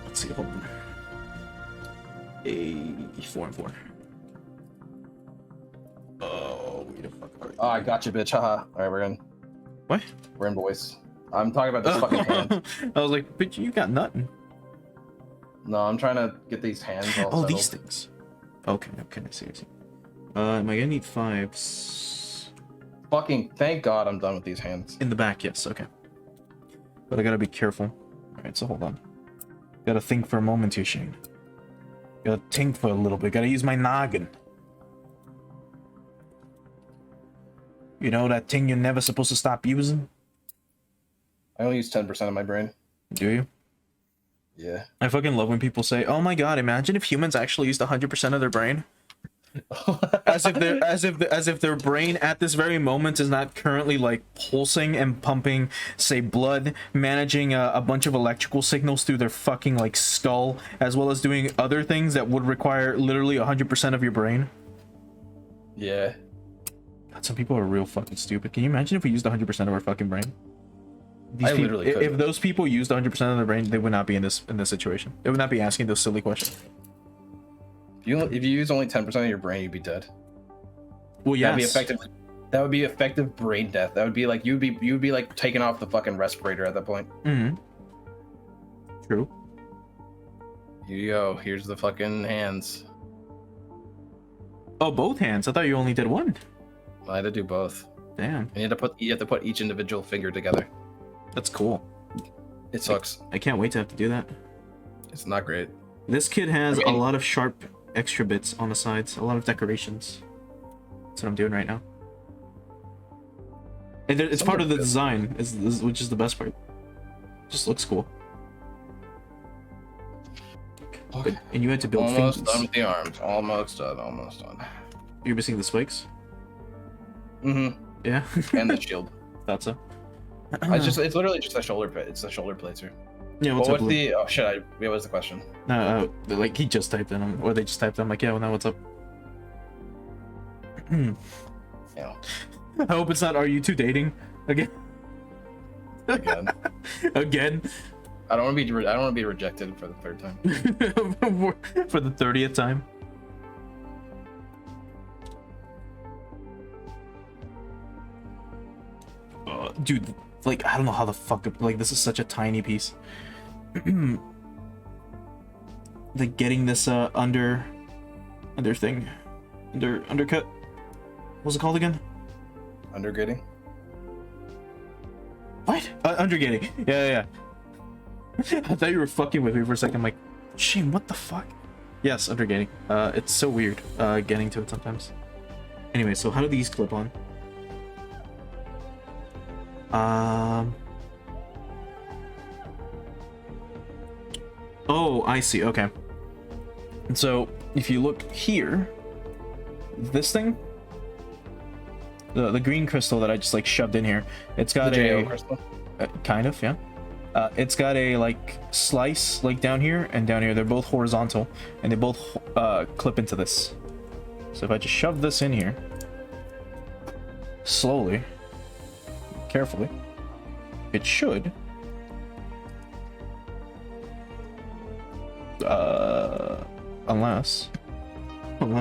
Let's see, hold on. A 4 and 4. Oh, wait a fuck. Oh, I got you, bitch. Haha. All right, we're in. What? We're in, boys. I'm talking about this fucking hand. I was like, bitch, you got nothing. No, I'm trying to get these hands all Oh, settled. these things. Okay, I see. Am I gonna need 5s? Fucking thank God I'm done with these hands. In the back, yes, okay. But I gotta be careful. Alright, so hold on. Gotta think for a moment here, Shayne. Gotta think for a little bit. Gotta use my noggin. You know that thing you're never supposed to stop using? I only use 10% of my brain. Do you? Yeah. I fucking love when people say, "Oh my god, imagine if humans actually used 100% of their brain." as if their brain at this very moment is not currently like pulsing and pumping, say, blood, managing a bunch of electrical signals through their fucking like skull, as well as doing other things that would require literally 100% of your brain. Yeah. God, some people are real fucking stupid. Can you imagine if we used 100% of our fucking brain? I literally if couldn't. those people used 100% of their brain, they would not be in this situation. They would not be asking those silly questions. If you use only 10% of your brain, you'd be dead. Well, yes. That would be effective brain death. That would be like you'd be like taking off the fucking respirator at that point. Mm-hmm. True. Here you go. Here's the fucking hands. Oh, both hands. I thought you only did one. I had to do both. Damn, And you have to put each individual finger together. that's cool. It sucks. I can't wait to have to do that. It's not great. This kid has I mean- a lot of sharp extra bits on the sides, a lot of decorations. That's what I'm doing right now. And it's part of the design, which is the best part. Just looks cool. Okay. And you had to build Almost things. done with the arms. Almost done. Almost done. You're missing the spikes? Mm-hmm. Yeah. And the shield. Thought so. It's literally just a shoulder plate. It's the shoulder plates here. Yeah, what's Well, up, what's Blue? the? Oh shit! What was the question? No, like he just typed in, or they just typed in. I'm like, yeah, well, now what's up? Yeah. I hope it's not. Are you two dating again? Again. Again? I don't want to be rejected for the third time. For the 30th time. Dude, like I don't know how the fuck. Like this is such a tiny piece. Like getting this undercut. What's it called again? Undergrading. What? Undergating. Yeah. I thought you were fucking with me for a second. I'm like, Shayne, what the fuck? Yes, undergating. It's so weird getting to it sometimes. Anyway, so how do these clip on? Oh, I see. Okay. And so if you look here, this thing the green crystal that I just like shoved in here. It's got The JO a crystal. kind of, yeah. It's got a like slice like down here and down here. They're both horizontal and they both clip into this. So if I just shove this in here slowly, carefully, it should unless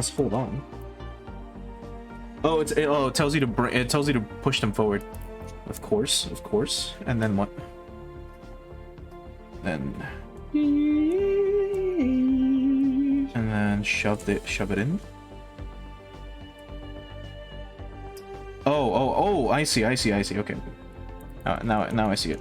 hold on. Oh, it tells you to push them forward. Of course. And then what? Then shove it in. Oh, I see. Okay. Now I see it.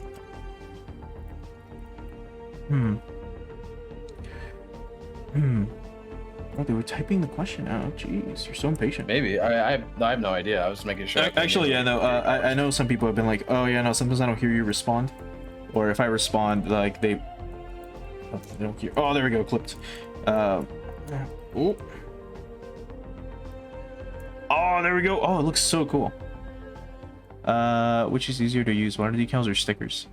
Oh, they were typing the question out. Jeez, you're so impatient. Maybe I have no idea. I was just making sure. Actually, yeah, no. I know some people have been like, oh yeah, no. Sometimes I don't hear you respond, or if I respond, like they don't hear. Oh, there we go, clipped. Oh, there we go. Oh, it looks so cool. Which is easier to use, water decals or stickers?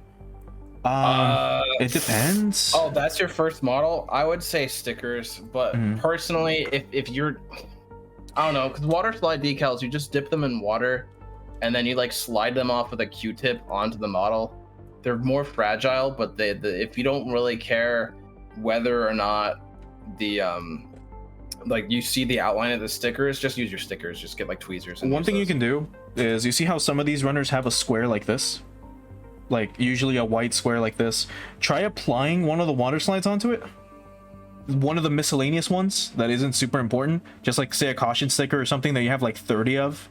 It depends. Oh, that's your first model? I would say stickers, but personally, if you're, I don't know, because water slide decals, you just dip them in water, and then you like slide them off with a Q-tip onto the model. They're more fragile, but if you don't really care whether or not the like you see the outline of the stickers, just use your stickers. Just get like tweezers. One thing you can do is, you see how some of these runners have a square like this, like usually a white square like this. Try applying one of the water slides onto it, one of the miscellaneous ones that isn't super important, just like say a caution sticker or something that you have like 30 of,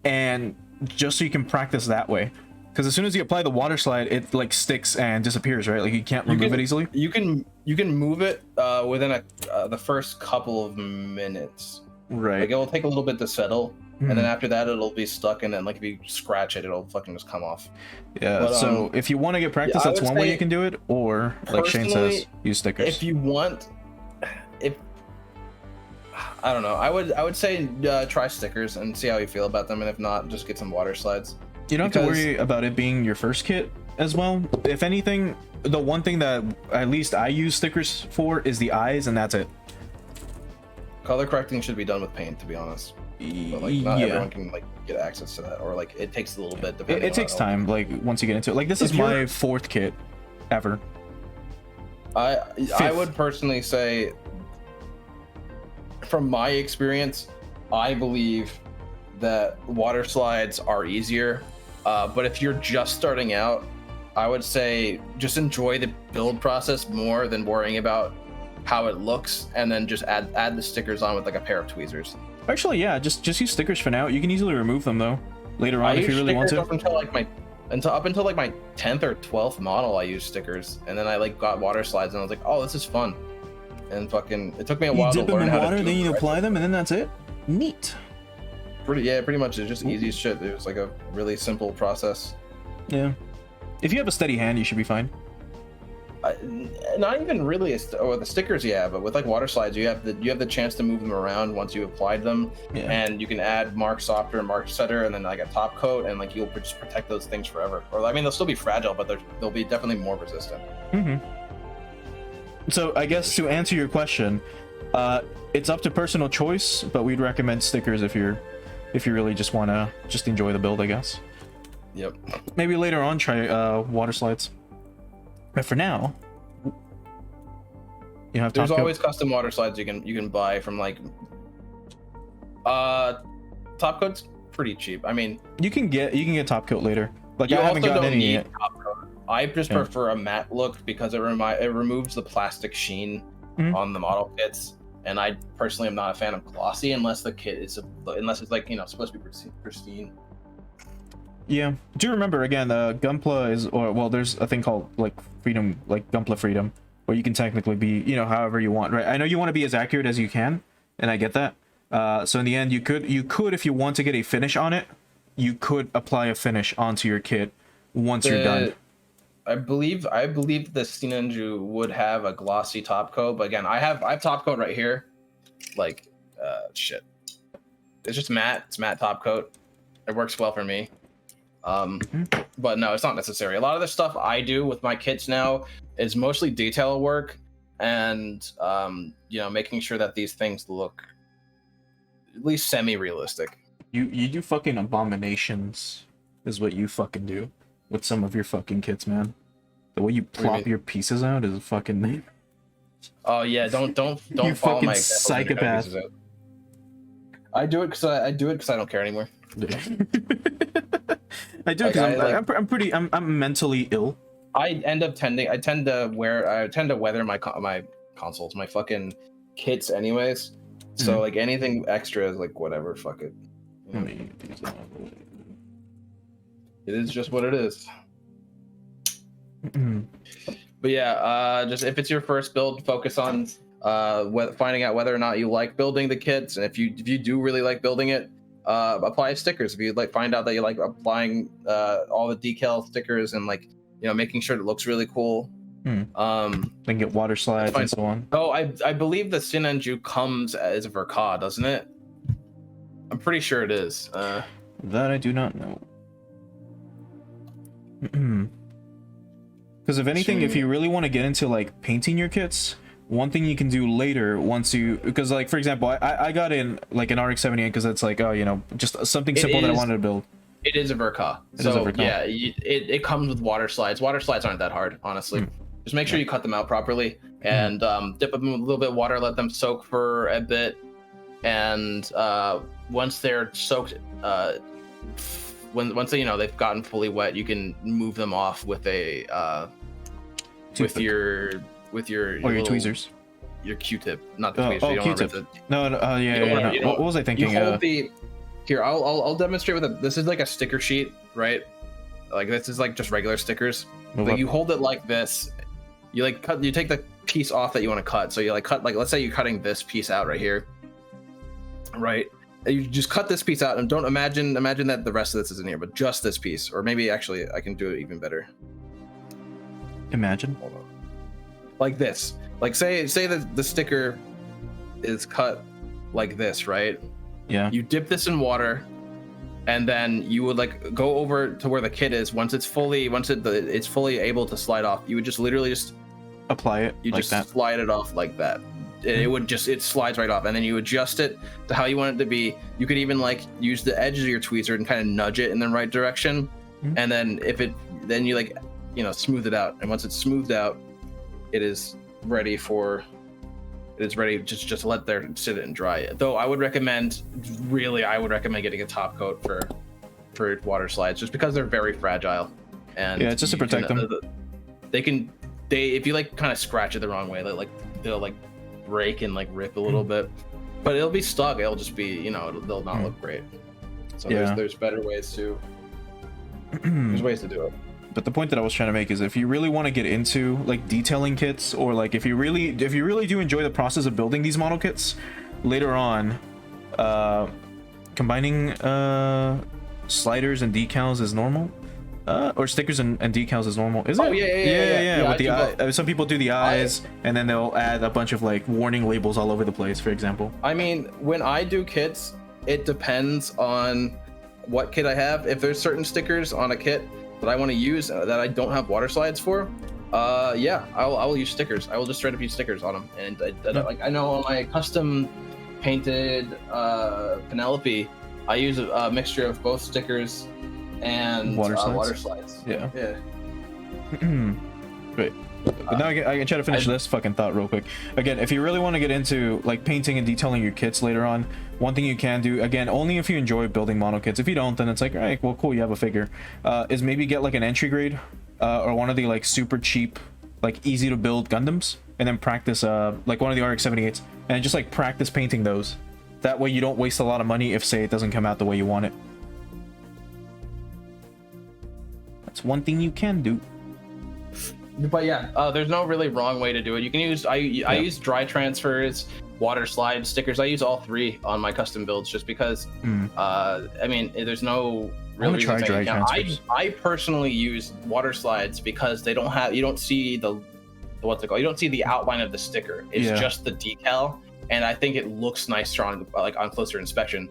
and just so you can practice that way. Because as soon as you apply the water slide, it like sticks and disappears, right? Like you can't remove it easily. You can move it within the first couple of minutes. Right. Like it will take a little bit to settle, and then after that it'll be stuck, and then like if you scratch it, it'll fucking just come off. Yeah. But, so if you want to get practice, that's one way you can do it. Or like Shayne says, use stickers. If you want, I don't know, I would say try stickers and see how you feel about them, and if not, just get some water slides. You don't have to worry about it being your first kit as well. If anything, the one thing that at least I use stickers for is the eyes, and that's it. Color correcting should be done with paint, to be honest. But like not everyone can like get access to that, or like it takes a little bit. It takes time. Like once you get into it, like this is my 4th kit ever. I would personally say, from my experience, I believe that water slides are easier. But if you're just starting out, I would say just enjoy the build process more than worrying about how it looks, and then just add the stickers on with like a pair of tweezers. Actually, yeah, just use stickers for now. You can easily remove them though later on if you really want to. Up until like my 10th or 12th model, I used stickers, and then I like got water slides, and I was like, oh, this is fun. And fucking, it took me a while to learn how to do it. Then you apply them, and then that's it. Neat. Pretty much. It's just easy as shit. It was like a really simple process. Yeah. If you have a steady hand, you should be fine. Not even really the stickers, yeah, but with like water slides, you have the chance to move them around once you applied them, and you can add mark softer and mark setter, and then like a top coat, and like you'll just protect those things forever. Or I mean, they'll still be fragile, but they'll be definitely more resistant. So I guess to answer your question, it's up to personal choice, but we'd recommend stickers if you really just want to just enjoy the build, I guess. Yep. Maybe later on try water slides. But for now, you have there's always custom water slides you can buy from like top coat's pretty cheap. I mean, you can get top coat later. Like I haven't gotten any yet. Top coat. I just prefer a matte look because it removes the plastic sheen on the model kits. And I personally am not a fan of glossy unless the kit is it's like, you know, supposed to be pristine. Yeah. Do remember again, Gunpla is, or well, there's a thing called like freedom, like Gunpla freedom, where you can technically be, you know, however you want, right? I know you want to be as accurate as you can, and I get that. So in the end, you could, if you want to get a finish on it, you could apply a finish onto your kit once you're done. I believe the Sinanju would have a glossy top coat, but again, I have top coat right here. Like, shit. It's just matte. It's matte top coat. It works well for me. But no, it's not necessary. A lot of the stuff I do with my kits now is mostly detail work and making sure that these things look at least semi-realistic. You do fucking abominations, is what you fucking do with some of your fucking kits, man. The way you do you plop mean? your pieces out is fucking. Oh yeah, don't You follow fucking my example. psychopath. I do it because I don't care anymore. I do Like, because I'm mentally ill. I tend to weather my consoles, my fucking kits anyways. So like anything extra is like whatever, fuck it. Let me get these out. It is just what it is. But yeah, just if it's your first build, focus on finding out whether or not you like building the kits, and if you do really like building it, apply stickers. If you find out that you like applying all the decal stickers and making sure it looks really cool. Then get water slides and so on. Oh, I believe the Sinanju comes as a Verka, doesn't it? I'm pretty sure it is. That I do not know. Because if anything, if you really want to get into like painting your kits, one thing you can do later because like for example, I got in like an RX-78 because it's like just something simple that I wanted to build. It is a Verka. Yeah, it comes with water slides. Water slides aren't that hard, honestly. Just make sure you cut them out properly and dip them in a little bit of water, let them soak for a bit, and once they're soaked, once they've gotten fully wet, you can move them off with a with your tweezers, your Q-tip, not the tweezers. You don't Q-tip. Yeah. What was I thinking? You hold here. I'll demonstrate with this is like a sticker sheet, right? Like this is like just regular stickers. Like you hold it like this. You you take the piece off that you want to cut. So you cut let's say you're cutting this piece out right here, right? And you just cut this piece out and don't imagine that the rest of this is in here, but just this piece. Or maybe actually I can do it even better. Imagine. Hold on. Like this. Like say that the sticker is cut like this, right? Yeah. You dip this in water, and then you would go over to where the kit is. Once it's fully able to slide off, you would just literally just apply it. You just slide it off like that. It slides right off, and then you adjust it to how you want it to be. You could even use the edge of your tweezer and kind of nudge it in the right direction, and then then you smooth it out. And once it's smoothed out, it is ready. Just let there sit it and dry it. Though I would recommend getting a top coat for water slides, just because they're very fragile. And yeah, just to protect them. If you kind of scratch it the wrong way, they'll break and rip a little bit, but it'll be stuck. It'll just be they'll not look great. So there's better ways to do it. But the point that I was trying to make is if you really want to get into detailing kits, or if you really do enjoy the process of building these model kits later on, combining sliders and decals is normal. Or stickers and decals is normal, is it? Oh yeah. With the eye, some people do the eyes, and then they'll add a bunch of warning labels all over the place, for example. I mean, when I do kits, it depends on what kit I have. If there's certain stickers on a kit that I want to use that I don't have water slides for, I'll use stickers. I will just straight up use stickers on them. And I know on my custom painted Penelope, I use a mixture of both stickers and water slides. Yeah. Great. But now I can try to finish this fucking thought real quick. Again, if you really want to get into painting and detailing your kits later on, one thing you can do, again, only if you enjoy building model kits. If you don't, then it's all right, well, cool, you have a figure. Is maybe get an entry grade or one of the super cheap, easy to build Gundams, and then practice one of the RX-78s, and just practice painting those. That way you don't waste a lot of money if, say, it doesn't come out the way you want it. That's one thing you can do. But yeah, there's no really wrong way to do it. You can use I use dry transfers, water slides, stickers. I use all three on my custom builds just because I mean, there's no real reason to transfers. I personally use water slides because you don't see the what's it called? You don't see the outline of the sticker. It's just the decal, and I think it looks nicer on closer inspection.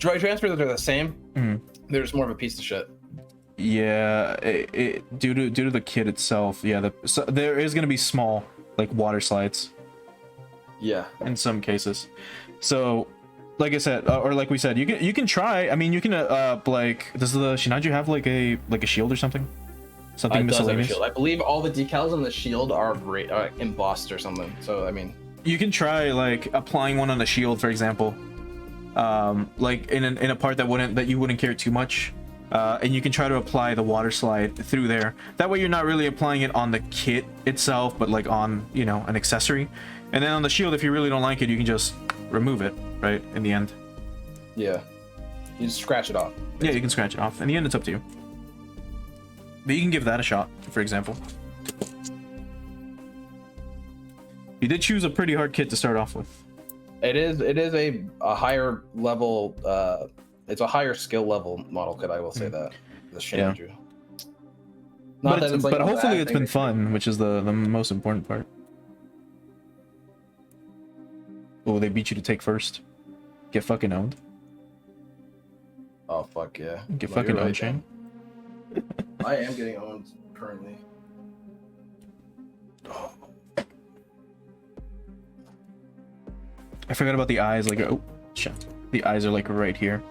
Droid transfers are the same. Mhm. They're just more of a piece of shit. Yeah, due to the kit itself, yeah, so there is gonna be small like water slides Yeah. in some cases. So, like I said, or like we said, you can try. I mean, you can like, does the Shinaju have like a shield or something? Something It does have a miscellaneous. shield. I believe all the decals on the shield are embossed or something. So I mean, You can try like applying one on the shield, for example. Like in a part that you wouldn't care too much. And you can try to apply the water slide through there. That way you're not really applying it on the kit itself, but like on, you know, an accessory. And then on the shield, if you really don't like it, you can just remove it, right? In the end. yeah, you just scratch it off. Yeah, you can scratch it off. In the end, it's up to you. But you can give that a shot, for example. You did choose a pretty hard kit to start off with. It is a higher level. It's a higher skill level model kit. I will say that. The Shinju. Not that it's like but a hopefully bad it's thing been to- fun, which is the most important part. Oh, they beat you to take first. Get fucking owned. Oh fuck yeah. Get No, fucking you're owned, right, Shayne. I am getting owned currently. I forgot about the eyes. Like, oh, shit. The eyes are like right here.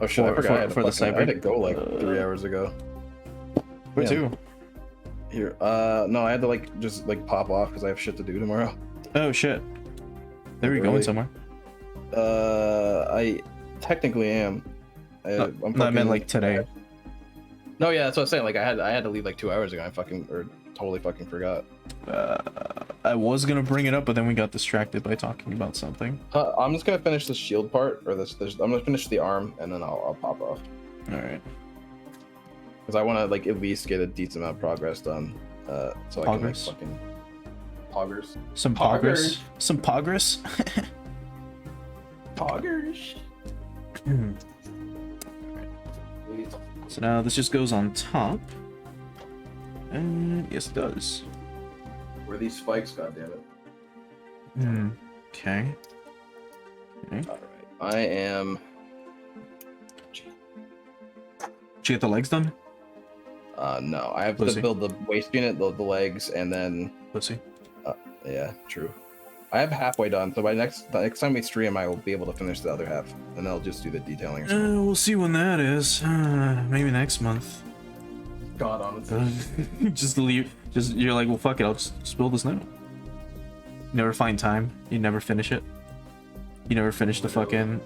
Oh shit! For- I forgot. for- I had to for the fucking- I had to Cyber- go like 3 hours ago. Where Yeah. to? Here. No, I had to like just like pop off because I have shit to do tomorrow. Oh shit. They were going Really? somewhere. I technically am. No, I'm no, I fucking- meant like today. No, yeah, that's what I'm saying. Like I had to leave like 2 hours ago. I totally fucking forgot. I was gonna bring it up, but then we got distracted by talking about something. I'm just gonna finish the shield part, or this. I'm gonna finish the arm, and then I'll pop off All right. because I want to like at least get a decent amount of progress done. So I Progress? can like fucking poggers. Some Poggers. progress. Some progress. Poggers. So now this just goes on top. And yes, it does. Where are these spikes? God damn it! Okay. All right, I am. Did you get the legs done? No, I have Pussy. to build the waist unit, the legs, and then Let's see. yeah, true. I have halfway done, so by the next time we stream, I will be able to finish the other half, and then I'll just do the detailing. Or something. We'll see when that is. Maybe next month. God, honestly. Just leave. Just you're like, well, fuck it. I'll just build this now. You never find time. You never finish it. You never finish the fucking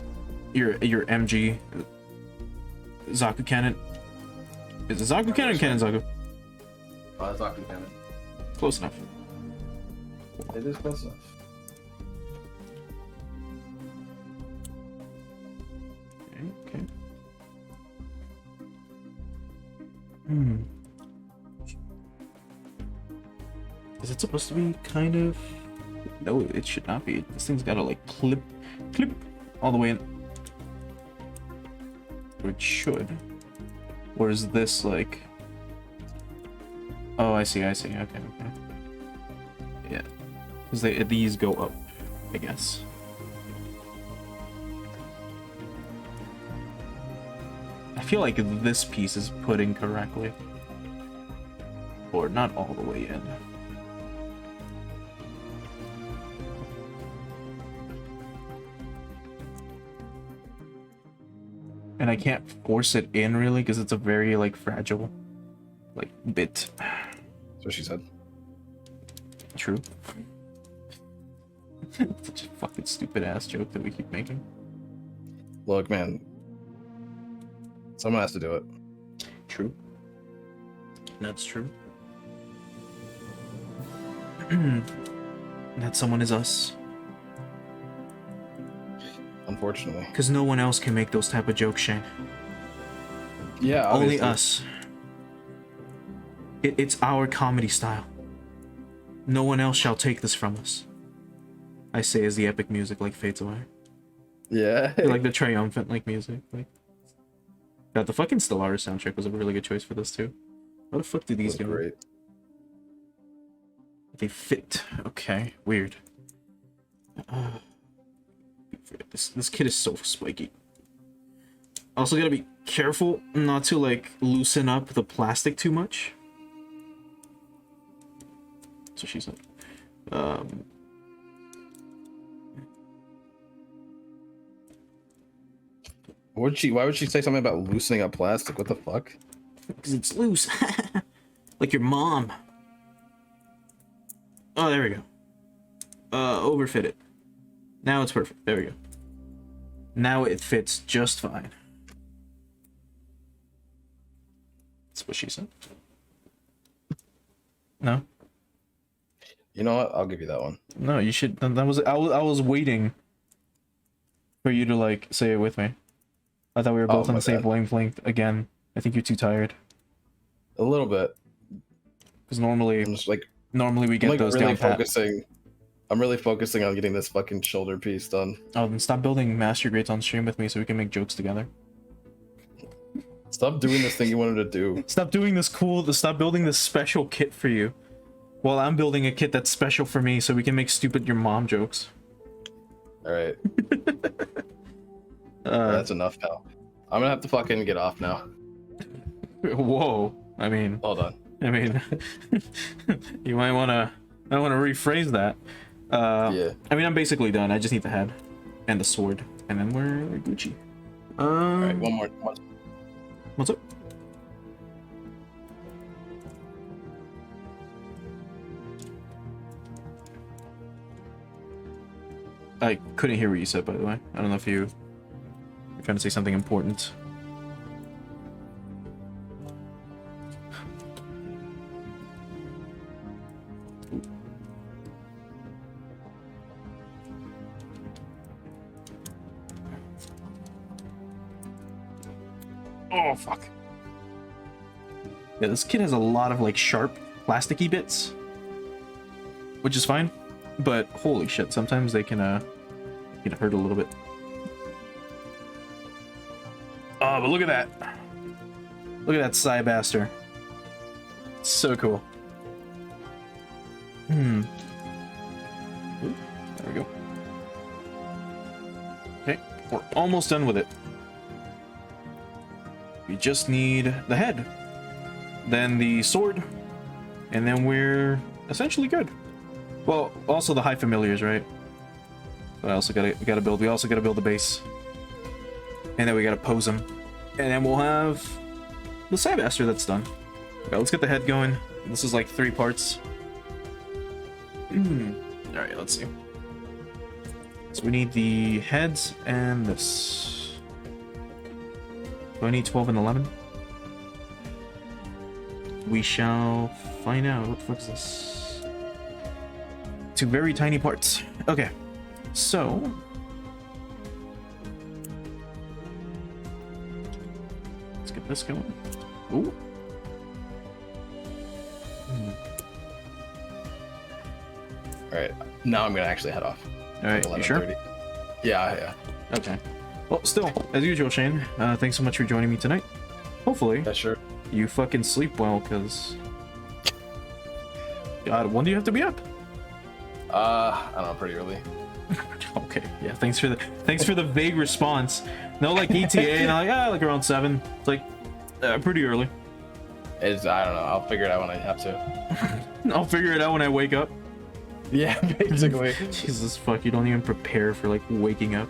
your MG Zaku Cannon. Is it Zaku Cannon or Cannon Zaku? Zaku Cannon. Close enough. It is close enough. Okay. Is it supposed to be kind of? No, it should not be. This thing's gotta like clip all the way in. Or it should. Or is this like? Oh, I see. Okay. Yeah, because these go up, I guess. I feel like this piece is put in correctly. Or not all the way in. And I can't force it in really because it's a very like fragile like bit. That's what she said. True. Such a fucking stupid ass joke that we keep making. Look, man. Someone has to do it. True. That's true. That someone is us. Unfortunately. Because no one else can make those type of jokes, Shayne. Yeah, Only obviously. us. It's our comedy style. No one else shall take this from us. I say as the epic music like fades away. Yeah. Like the triumphant like music. Like God, the fucking Stellaris soundtrack was a really good choice for this too. How the fuck do these That's go? great. They fit. Okay, weird. This kid is so spiky. Also gotta be careful not to like loosen up the plastic too much. So she said. Why would she say something about loosening up plastic? What the fuck? Because it's loose. Like your mom. Oh, there we go. Overfit it. Now it's perfect. There we go. Now it fits just fine. That's what she said. No? You know what? I'll give you that one. No, you should. That was I was waiting for you to like say it with me. I thought we were both on my the same bad. wavelength again. I think you're too tired. A little bit. Because normally I'm just like we get I'm like those really down pat. focusing. I'm really focusing on getting this fucking shoulder piece done. Oh, then stop building master grades on stream with me so we can make jokes together. Stop doing this thing you wanted to do. Stop doing this stop building this special kit for you. While I'm building a kit that's special for me so we can make stupid your mom jokes. Alright. That's enough now. I'm gonna have to fucking get off now. Whoa. I mean, Hold on. you might wanna rephrase that. Yeah. I mean, I'm basically done. I just need the head and the sword, and then we're Gucci. Alright, one more. What's up? I couldn't hear what you said, by the way. I don't know if you're trying to say something important. Oh, fuck. Yeah, this kid has a lot of, like, sharp, plasticky bits. Which is fine. But, holy shit, sometimes they can hurt a little bit. Oh, but look at that. Look at that Cybaster. So cool. Ooh, there we go. Okay, we're almost done with it. We just need the head, then the sword, and then we're essentially good. Well, also the high familiars, right? But I also gotta build. We also gotta build the base, and then we gotta pose them, and then we'll have the Cybaster that's done. Okay, let's get the head going. This is like 3 parts. All right, let's see. So we need the heads and this. Do I need 12 and 11? We shall find out. What the fuck is this? 2 very tiny parts. Okay, so let's get this going. Ooh. Alright. Now I'm gonna actually head off. All right, you sure? 11:30. Yeah. Okay. Well, still, as usual, Shayne, thanks so much for joining me tonight. Hopefully, Yeah, sure. you fucking sleep well, because... God, when do you have to be up? I don't know, pretty early. Okay, yeah, thanks for the vague response. No, like, ETA, and I'm like around 7. It's like, pretty early. I don't know. I'll figure it out when I have to. I'll figure it out when I wake up. Yeah, basically. Jesus, fuck, you don't even prepare for, like, waking up.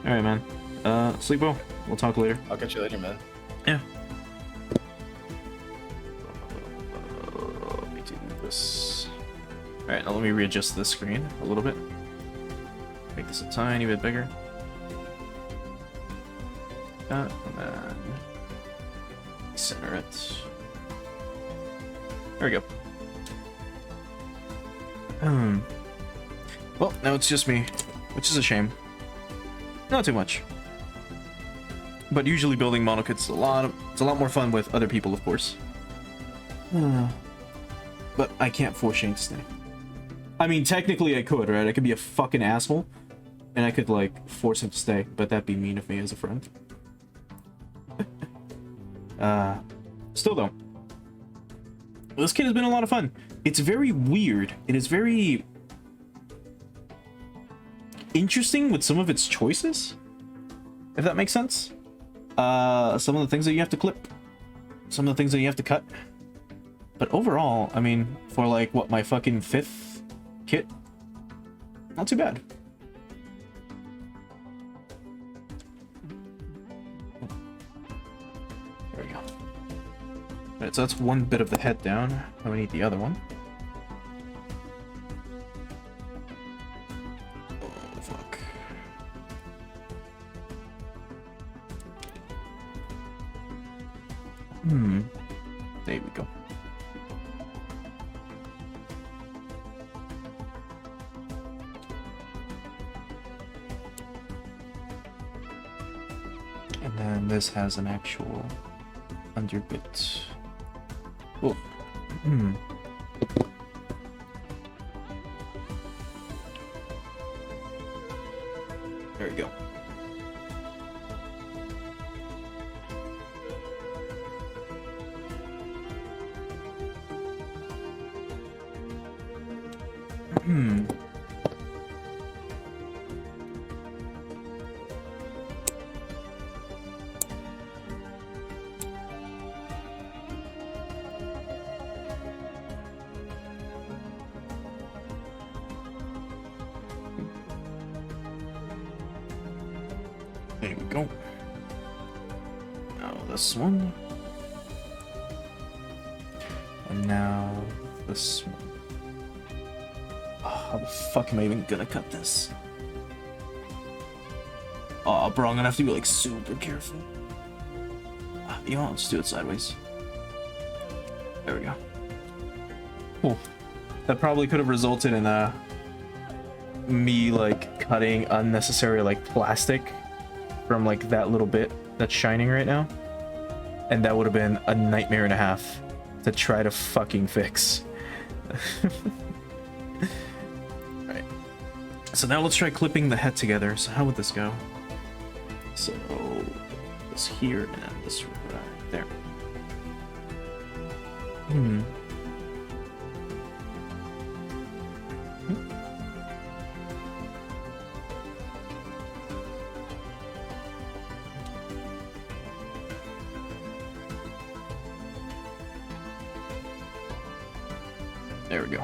Alright, man. Sleep well. We'll talk later. I'll catch you later, man. Yeah. Let me do this. Alright, now let me readjust this screen a little bit. Make this a tiny bit bigger. And then center it. There we go. Well, now it's just me, which is a shame. Not too much. But usually building monokits is it's a lot more fun with other people, of course. But I can't force Shayne to stay. I mean, technically I could, right? I could be a fucking asshole, and I could, like, force him to stay, but that'd be mean of me as a friend. Still though, this kid has been a lot of fun. It's very weird. It is very... interesting with some of its choices, if that makes sense. Some of the things that you have to clip, some of the things that you have to cut. But overall, I mean, for like what, my fucking 5th kit, not too bad. There we go. Alright, so that's one bit of the head down. Now we need the other one. Oh, fuck. There we go. And then this has an actual underbit. Oh. There we go. There we go. Now this one. And now this one. Oh, how the fuck am I even gonna cut this? Oh, bro, I'm gonna have to be like super careful. You know, let's do it sideways. There we go. Cool. That probably could have resulted in me like cutting unnecessary like plastic from like that little bit that's shining right now, and that would have been a nightmare and a half to try to fucking fix. Right. So now let's try clipping the head together. So how would this go? So this here and this right there. There we go.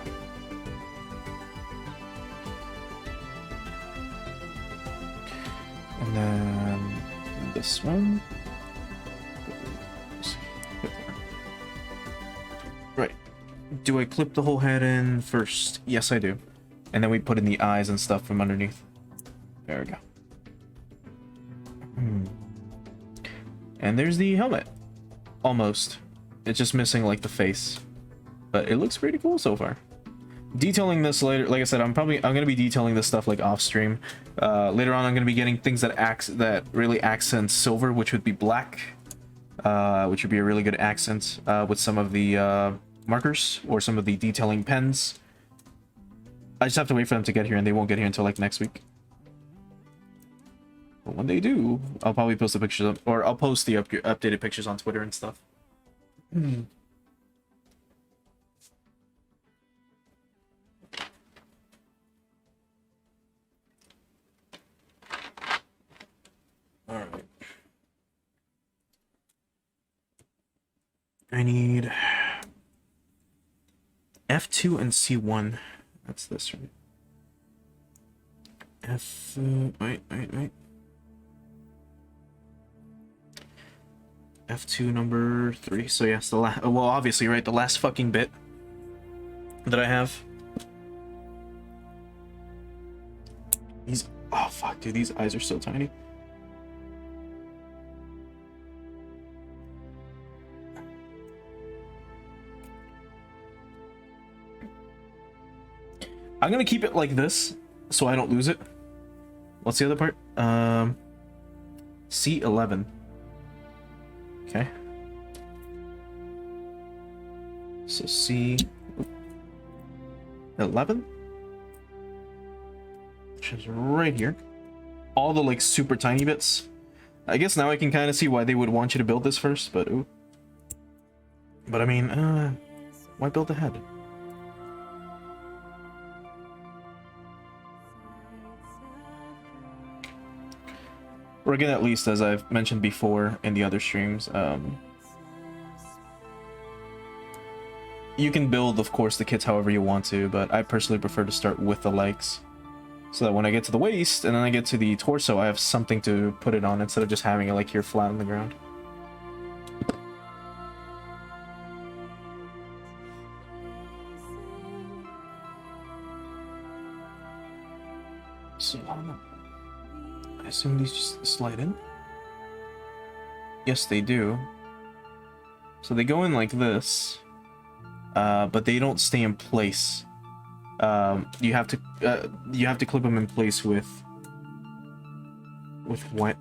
And then this one. Right. Do I clip the whole head in first? Yes, I do. And then we put in the eyes and stuff from underneath. There we go. And there's the helmet. Almost. It's just missing like the face. But it looks pretty cool so far. Detailing this later, like I said, I'm gonna be detailing this stuff like off stream. Later on, I'm gonna be getting things that really accent silver, which would be black, which would be a really good accent with some of the markers or some of the detailing pens. I just have to wait for them to get here, and they won't get here until like next week. But when they do, I'll probably post the pictures up, or I'll post the updated pictures on Twitter and stuff. All right. I need F2 and C1. That's this, right? Wait. F2 number 3. So yes, the last. Well, obviously, right? The last fucking bit that I have. These. Oh fuck, dude! These eyes are so tiny. I'm gonna keep it like this so I don't lose it. What's the other part? C11. Okay. So C11, which is right here. All the like super tiny bits. I guess now I can kind of see why they would want you to build this first, but ooh. But I mean, why build the head? we're gonna, at least as I've mentioned before in the other streams, you can build, of course, the kits however you want to, but I personally prefer to start with the legs, so that when I get to the waist and then I get to the torso, I have something to put it on instead of just having it like here flat on the ground. So, I assume these just slide in? Yes, they do. So they go in like this, but they don't stay in place. You have to clip them in place with what?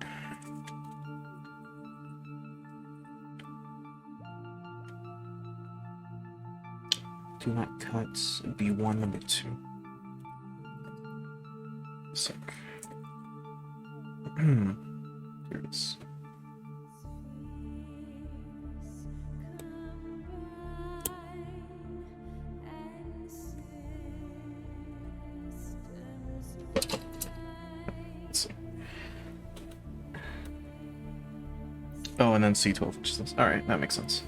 Do not cut B1 number 2. Sec. Here it is. Let's see. Oh, and then C12, which is this. All right, that makes sense.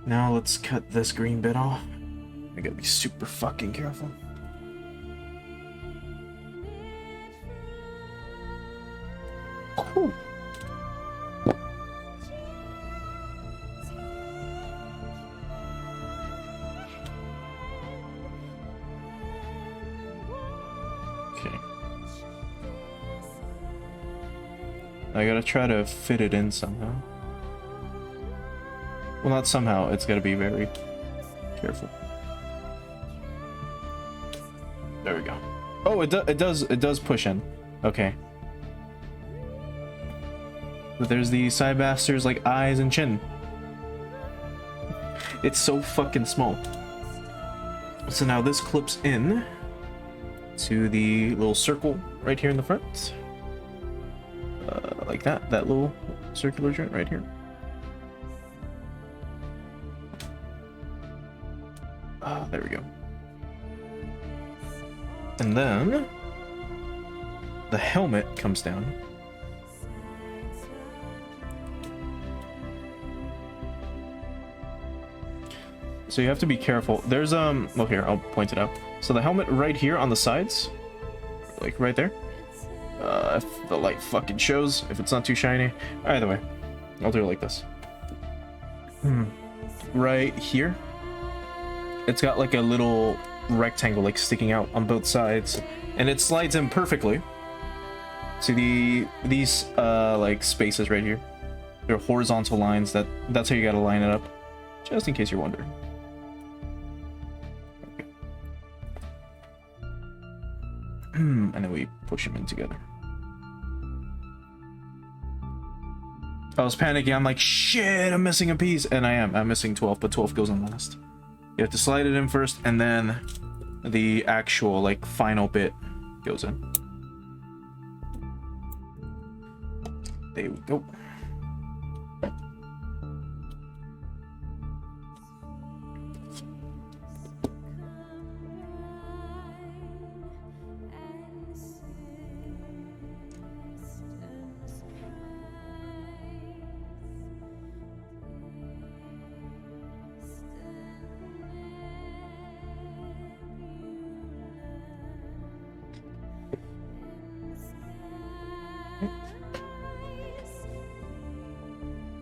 Now let's cut this green bit off. I gotta be super fucking careful. Whew. Okay. I gotta try to fit it in somehow. Well, not somehow, it's gotta be very careful. There we go. Oh, it does push in. Okay. But there's the Cybaster's like eyes and chin. It's so fucking small. So now this clips in to the little circle right here in the front. Like that little circular joint right here. There we go. And then the helmet comes down. So you have to be careful. There's well, here, I'll point it out. So the helmet right here on the sides, like right there. If the light fucking shows, if it's not too shiny. Either way, I'll do it like this. Right here. It's got like a little rectangle like sticking out on both sides, and it slides in perfectly. See these like spaces right here? They're horizontal lines. That's how you gotta line it up, just in case you're wondering. Okay. And then we push them in together. I was panicking. I'm like, shit, I'm missing a piece, and I'm missing 12, but 12 goes on last. You have to slide it in first, and then the actual, like, final bit goes in. There we go.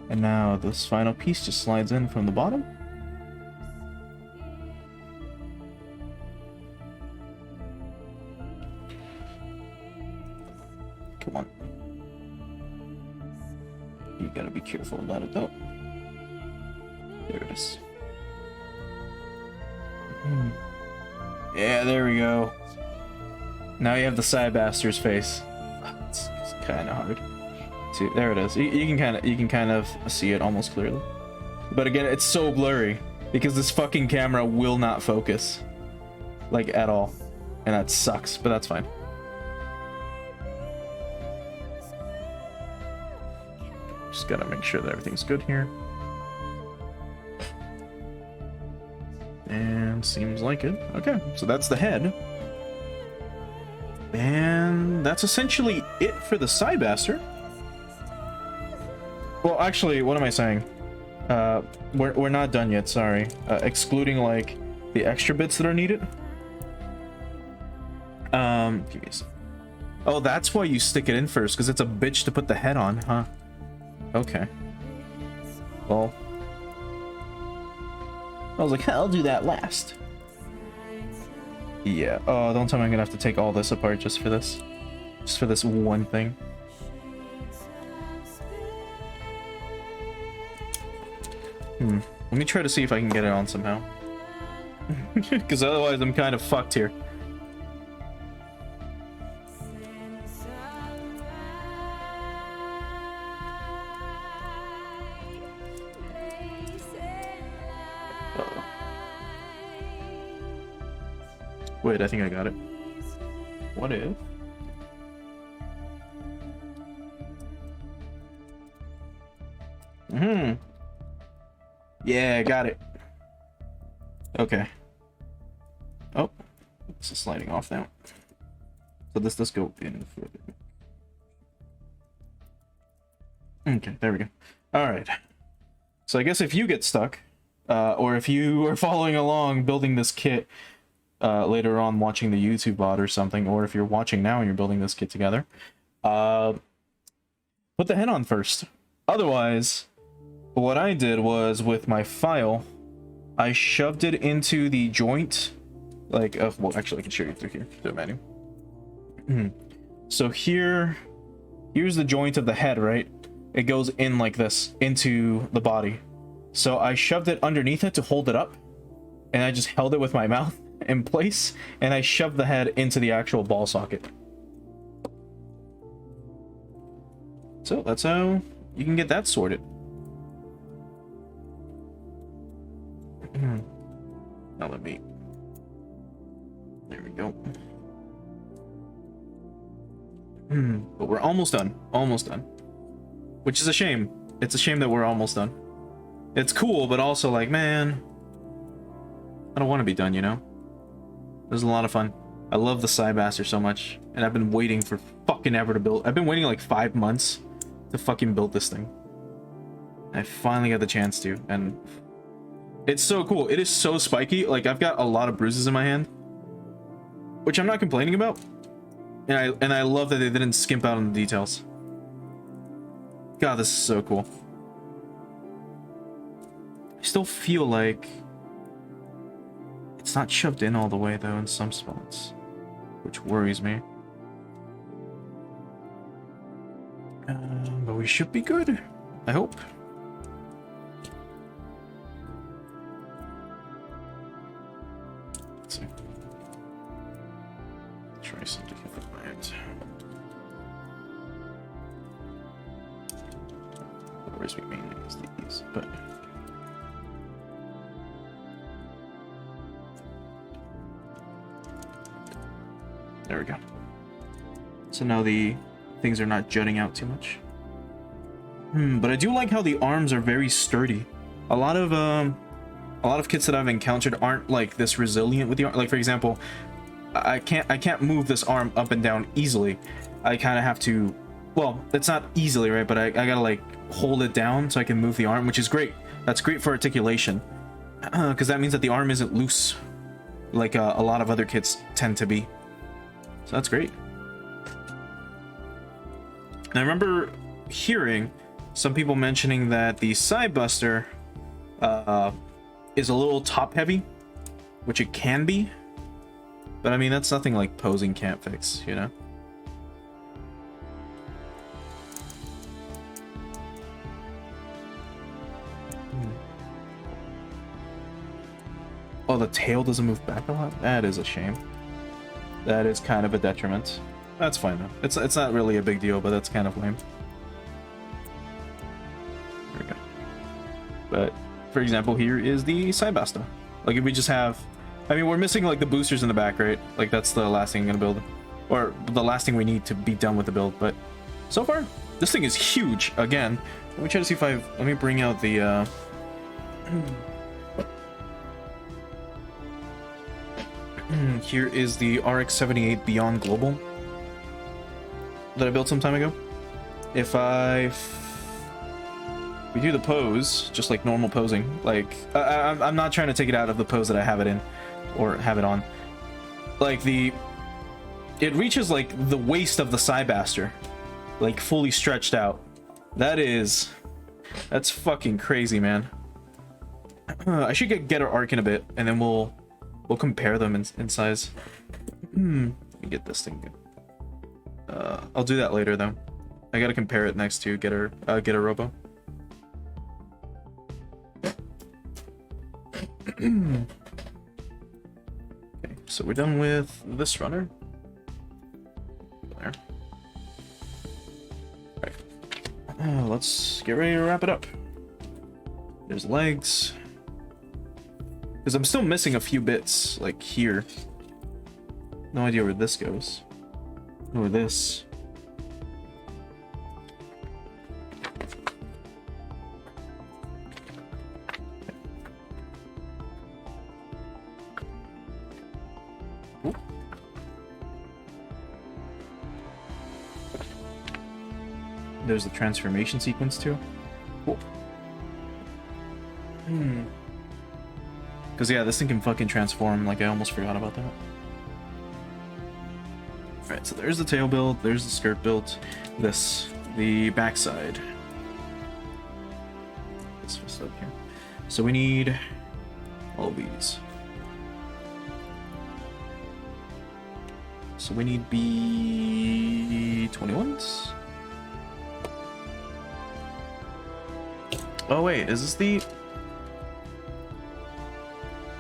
And now this final piece just slides in from the bottom. Come on. You gotta be careful about it though. There it is. Yeah, there we go. Now you have the Cybaster's face. It's kind of hard. See, there it is. You can kind of see it almost clearly. But again, it's so blurry because this fucking camera will not focus, like, at all. And that sucks, but that's fine. Just gotta make sure that everything's good here. And seems like it. Okay, so that's the head. And that's essentially it for the Cybaster. Well, actually, what am I saying? We're not done yet, sorry. Excluding, like, the extra bits that are needed. Give me a second. Oh, that's why you stick it in first, because it's a bitch to put the head on, huh? Okay. Well, I was like, I'll do that last. Yeah. Oh, don't tell me I'm gonna have to take all this apart just for this. Just for this one thing. Let me try to see if I can get it on somehow. Because otherwise I'm kind of fucked here. Wait, I think I got it. What if? Yeah, I got it. Okay. Oh, this is sliding off now. So this does go in further. Okay, there we go. All right. So I guess if you get stuck, or if you are following along building this kit, later on watching the YouTube bot or something, or if you're watching now and you're building this kit together, put the head on first. Otherwise, what I did was with my file, I shoved it into the joint, like, well, actually I can show you through here, through the menu. So here's the joint of the head, right? It goes in like this, into the body. So I shoved it underneath it to hold it up, and I just held it with my mouth in place, and I shoved the head into the actual ball socket. So that's how you can get that sorted. Now let me... There we go. But we're almost done. Almost done. Which is a shame. It's a shame that we're almost done. It's cool, but also like, man, I don't want to be done, you know? It was a lot of fun. I love the Cybaster so much, and I've been waiting for fucking ever to build. I've been waiting like 5 months to fucking build this thing. I finally got the chance to, and it's so cool. It is so spiky. Like, I've got a lot of bruises in my hand, which I'm not complaining about. And I love that they didn't skimp out on the details. God, this is so cool. I still feel like it's not shoved in all the way though in some spots, which worries me. But we should be good, I hope. Let's see. Try something different. Whereas we mainly use these, but there we go. So now the things are not jutting out too much. But I do like how the arms are very sturdy. A lot of kits that I've encountered aren't like this resilient with the arm. Like, for example, I can't move this arm up and down easily. I kind of have to, well, it's not easily, right? But I gotta like hold it down so I can move the arm, which is great. That's great for articulation, because that means that the arm isn't loose like a lot of other kits tend to be. So that's great. And I remember hearing some people mentioning that the Cybaster is a little top heavy, which it can be, but I mean, that's nothing like posing can't fix, you know? Oh, the tail doesn't move back a lot? That is a shame. That is kind of a detriment. That's fine though. It's not really a big deal, but that's kind of lame. There we go. But for example, here is the Cybaster. Like, if we just have I mean, we're missing like the boosters in the back, right? Like that's the last thing I'm gonna build, or the last thing we need to be done with the build. But so far, this thing is huge. Again, let me try to see if let me bring out the. Here is the RX-78 Beyond Global that I built some time ago. If we do the pose, just like normal posing, like I'm not trying to take it out of the pose that I have it in, or have it on. Like it reaches like the waist of the Cybaster, like fully stretched out. That's fucking crazy, man. I should get our arc in a bit, and then we'll compare them in size. Let me get this thing good. I'll do that later though. I gotta compare it next to get a robo. Okay, so we're done with this runner. There. Alright. Let's get ready to wrap it up. There's legs. Because I'm still missing a few bits, like here. No idea where this goes. Or this. Ooh. There's the transformation sequence too. Cool. Because yeah, this thing can fucking transform. Like I almost forgot about that. Alright, so there's the tail build, there's the skirt build, the backside. This was up here. So we need all of these. So we need B21s. Oh wait, is this the...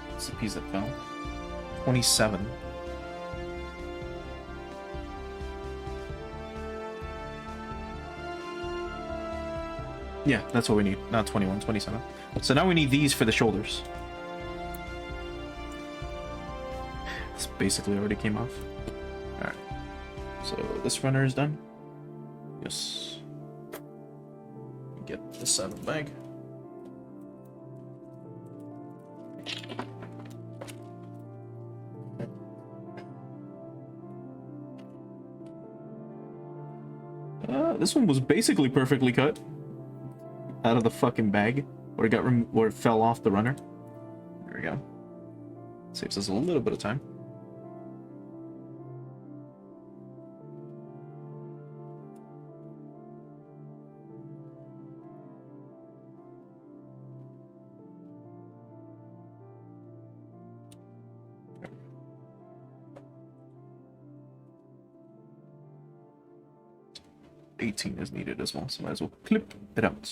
What's the piece that fell? 27. Yeah, that's what we need. Not 21, 27. So now we need these for the shoulders. This basically already came off. Alright. So this runner is done. Yes. Get this side of the bag. This one was basically perfectly cut out of the fucking bag, or it or it fell off the runner. There we go. Saves us a little bit of time. $18 is needed as well, so might as well clip it out.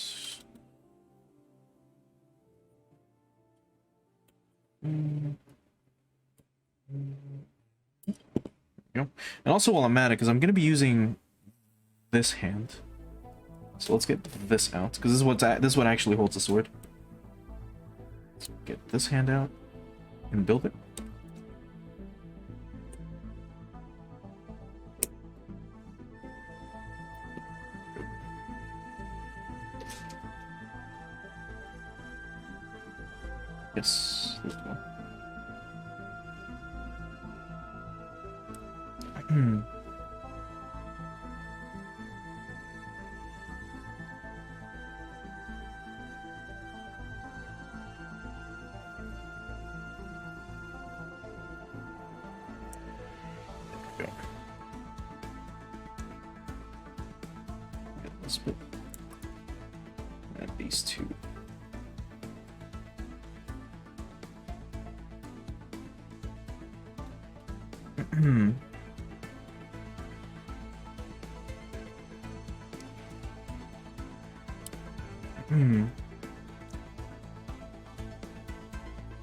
There we go. And also while I'm at it, because I'm going to be using this hand, so let's get this out, because this is what actually holds the sword. Let's get this hand out and build it. Yes, there we go. Get this bit. And these two.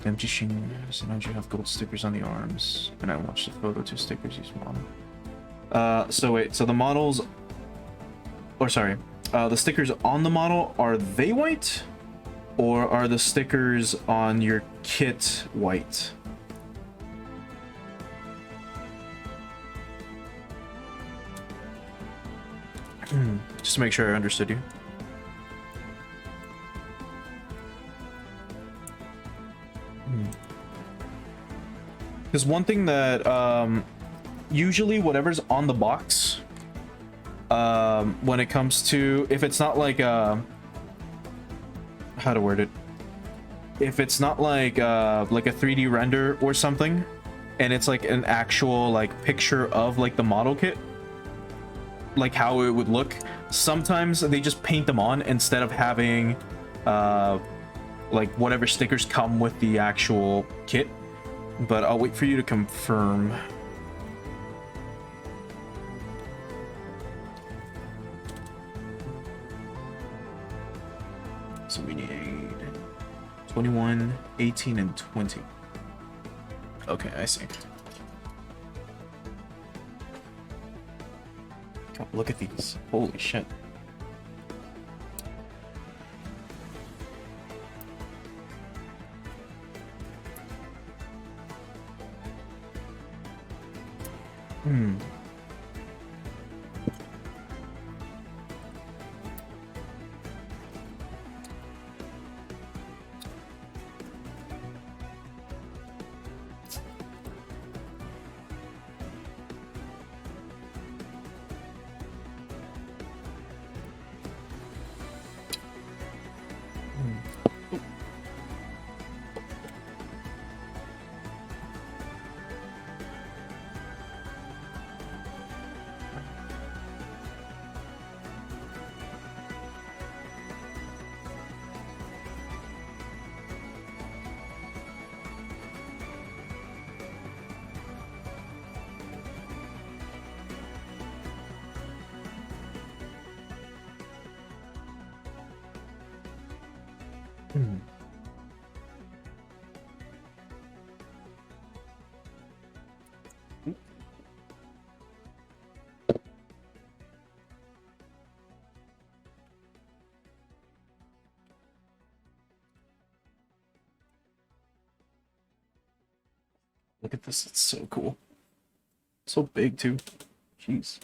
MG Shayne, so now you have gold stickers on the arms, and I watched the photo, 2 stickers use model. So wait, so the models, or sorry, the stickers on the model, are they white? Or are the stickers on your kit white? Just to make sure I understood you. Because one thing that usually whatever's on the box, when it comes to, if it's not like how to word it, if it's not like a 3D render or something, and it's like an actual like picture of like the model kit, like how it would look, sometimes they just paint them on instead of having like whatever stickers come with the actual kit. But I'll wait for you to confirm. So we need 21, 18, and 20. Okay, I see. God, look at these. Holy shit. Hmm. Look at this, it's so cool. So big too. Jeez.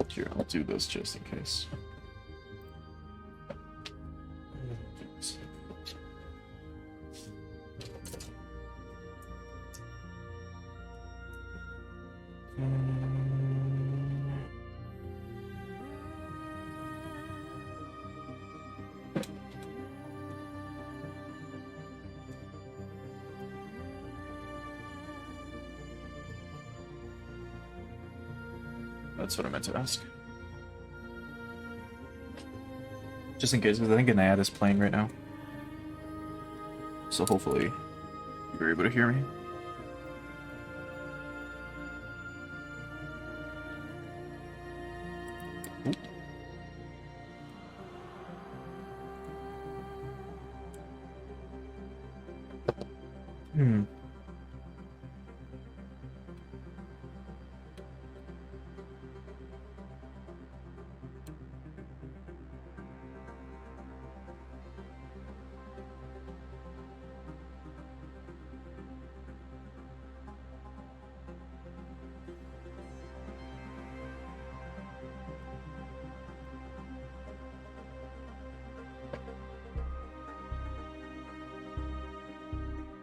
Here, I'll do this just in case. That's what I meant to ask. Just in case, because I think an ad is playing right now. So hopefully you're able to hear me.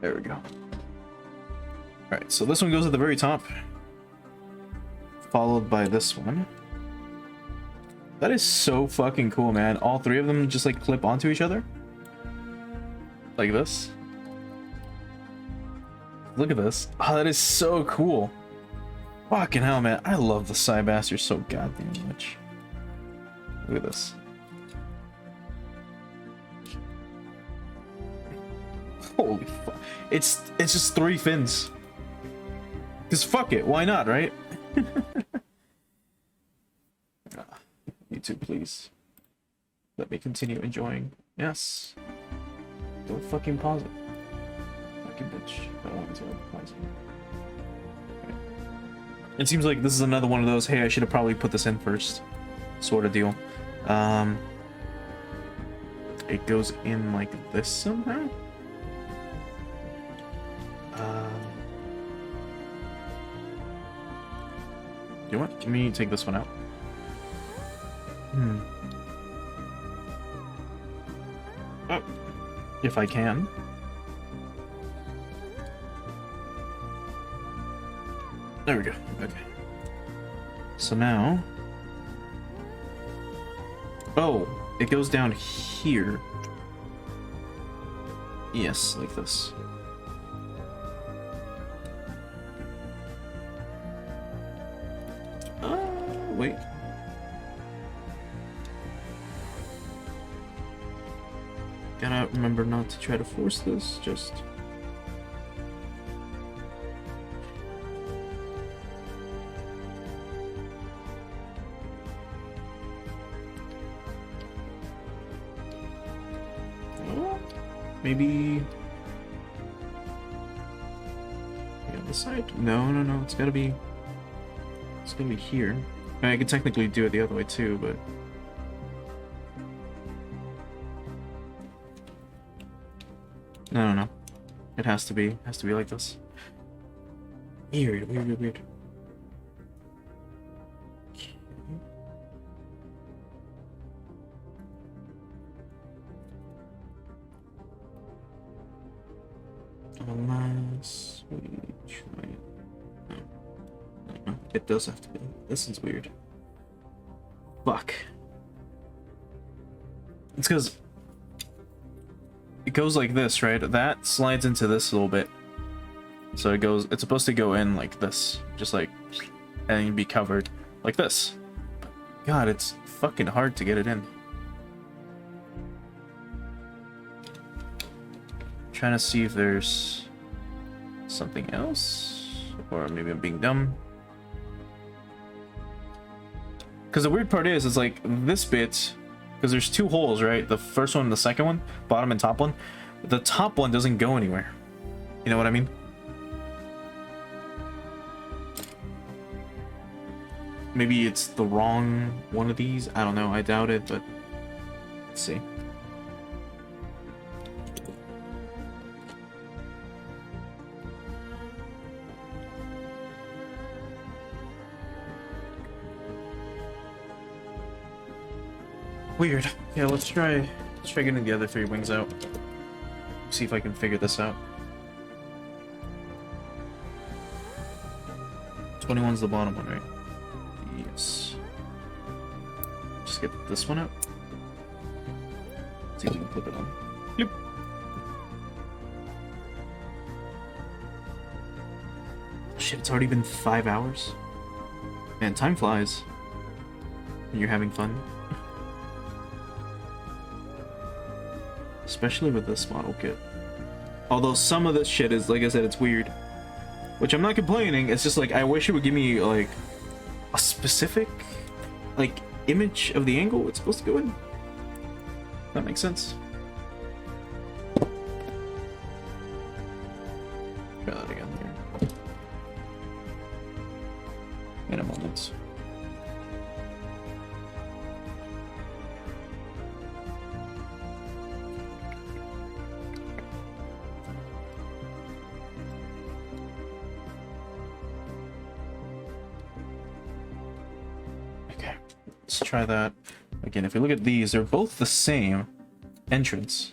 There we go. Alright, so this one goes at the very top, followed by this one. That is so fucking cool, man. All three of them just like clip onto each other. Like this. Look at this. Oh, that is so cool. Fucking hell, man. I love the Cybaster so goddamn much. Look at this. Holy fuck. It's just 3 fins. Cause fuck it, why not, right? YouTube, please. Let me continue enjoying. Yes. Don't fucking pause it. Fucking bitch. I don't want to pause it. Okay. It seems like this is another one of those, hey, I should have probably put this in first sort of deal. It goes in like this somehow. You know what? Let me take this one out. Oh, if I can. There we go. Okay. So now. Oh, it goes down here. Yes, like this. Wait. Gotta remember not to try to force this, just... Oh, maybe... On the side? No, no, no, it's gotta be... It's gonna be here. I mean, I could technically do it the other way too, but... No, no, no. It has to be like this. Weird, weird, weird, weird. Okay. Unless we try it. No, it does have to be. This is weird. Fuck. It's because it goes like this, right? That slides into this a little bit. So it goes, it's supposed to go in like this. Just like, and be covered like this. God, it's fucking hard to get it in. Trying to see if there's something else. Or maybe I'm being dumb. Because the weird part is, it's like this bit, because there's 2 holes, right? The first one and the second one, bottom and top one. The top one doesn't go anywhere. You know what I mean? Maybe it's the wrong one of these. I don't know. I doubt it, but let's see. Weird. Yeah, let's try getting the other 3 wings out. See if I can figure this out. 21's the bottom one, right? Yes. Just get this one out. See if we can flip it on. Yep. Shit, it's already been 5 hours. Man, time flies when you're having fun. Especially with this model kit. Although some of this shit is, like I said, it's weird. Which I'm not complaining, it's just like, I wish it would give me, like, a specific, like, image of the angle it's supposed to go in. That makes sense. Try that again here. In a moment. Let's try that again. If we look at these, they're both the same entrance.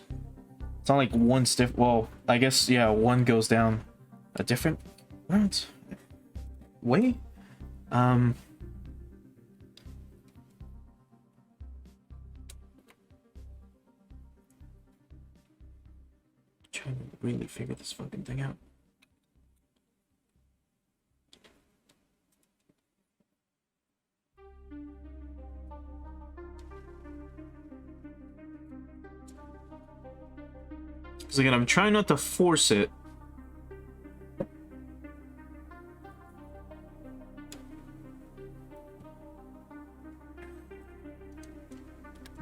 It's not like one's different. Well, I guess, yeah, one goes down a different way. trying to really figure this fucking thing out. Because again, I'm trying not to force it.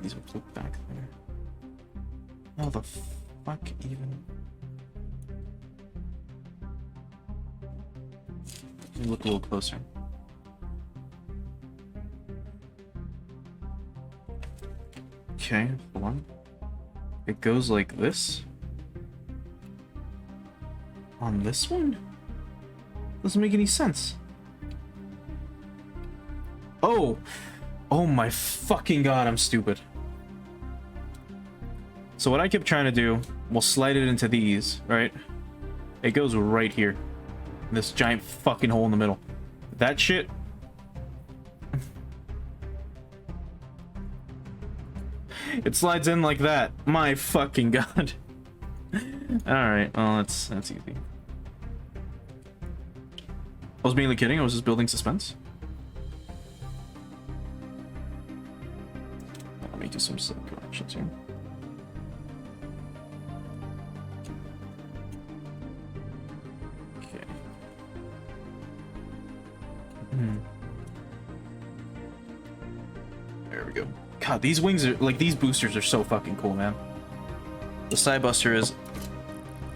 These will flip back there. How the fuck even? Let me look a little closer. Okay, hold on. It goes like this. On this one? Doesn't make any sense. Oh! Oh my fucking god, I'm stupid. So what I kept trying to do, we'll slide it into these, right? It goes right here. This giant fucking hole in the middle. That shit. It slides in like that. My fucking god. Alright, well, that's easy. I was mainly kidding, I was just building suspense. Let me do some slight corrections here. Okay. There we go. God, these wings are, like, these boosters are so fucking cool, man. The Cybaster is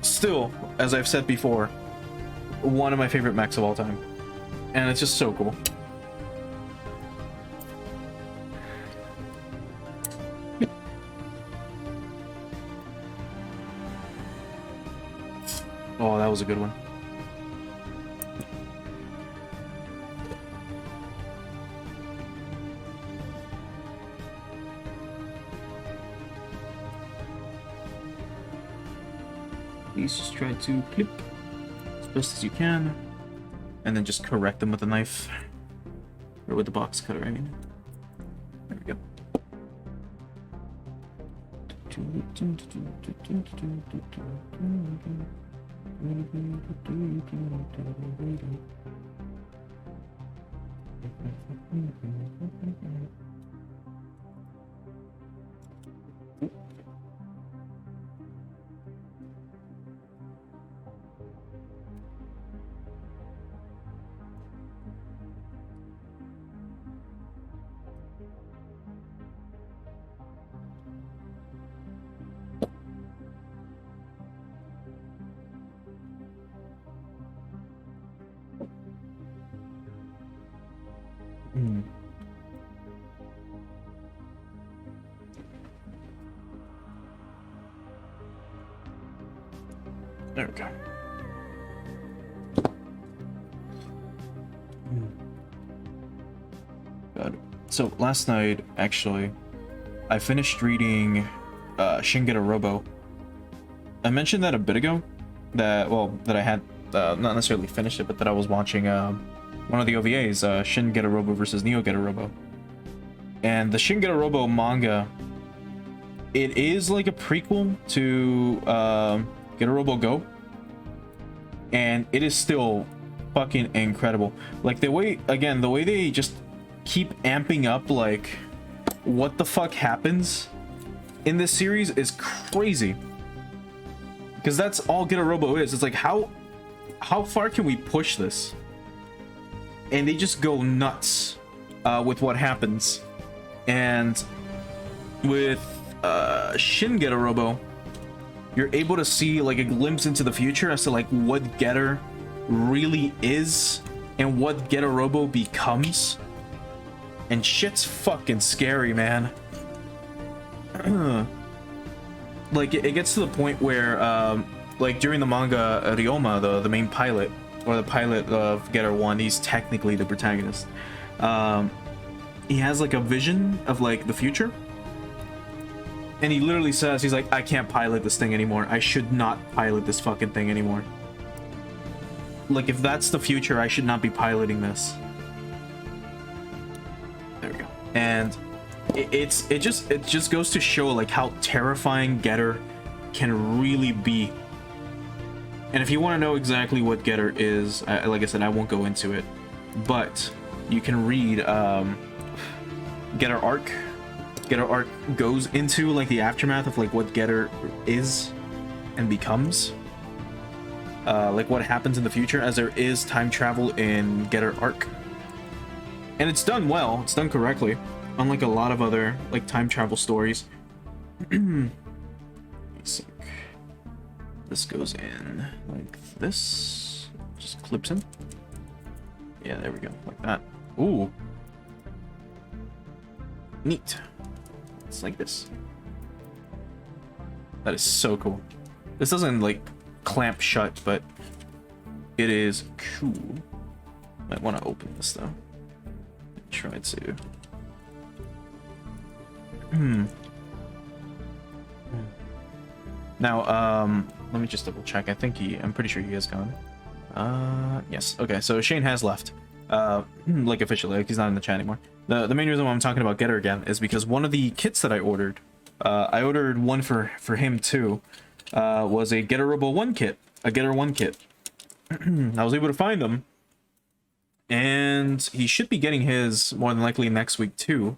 still, as I've said before, one of my favorite mechs of all time. And it's just so cool. Oh, that was a good one. Please just try to clip as best as you can, and then just correct them with a knife, or with the box cutter, I mean. There we go. There we go. God. So last night, actually, I finished reading Shayne Robo. I mentioned that a bit ago, that I had not necessarily finished it, but that I was watching one of the OVAs, Shayne Robo versus Neo Robo. And the Shayne Robo manga, it is like a prequel to Robo Go, and it is still fucking incredible. Like the way they just keep amping up like what the fuck happens in this series is crazy, because that's all Robo is. It's like how far can we push this, and they just go nuts with what happens. And with Shayne Robo, you're able to see like a glimpse into the future as to like what Getter really is and what Robo becomes. And shit's fucking scary, man. Like it gets to the point where like during the manga, Ryoma, the main pilot, or the pilot of Getter 1, he's technically the protagonist. He has like a vision of like the future. And he literally says, he's like, I can't pilot this thing anymore. I should not pilot this fucking thing anymore. Like, if that's the future, I should not be piloting this. There we go. And it just goes to show like how terrifying Getter can really be And if you want to know exactly what Getter is, like I said, I won't go into it, but you can read Getter Arc. Getter Arc goes into like the aftermath of like what Getter is and becomes, like what happens in the future, as there is time travel in Getter Arc, and it's done well. It's done correctly, unlike a lot of other like time travel stories. This goes in like this, just clips in. Yeah, there we go, like that. Ooh, neat. It's like this. That is so cool. This doesn't like clamp shut, but it is cool. Might want to open this though. Try to. Now, let me just double check. I'm pretty sure he is gone. Yes. Okay, so Shayne has left. Like officially, like he's not in the chat anymore. The main reason why I'm talking about Getter again is because one of the kits that I ordered one for him too, was a Getter Robo 1 kit, a Getter 1 kit. I was able to find them, and he should be getting his more than likely next week too.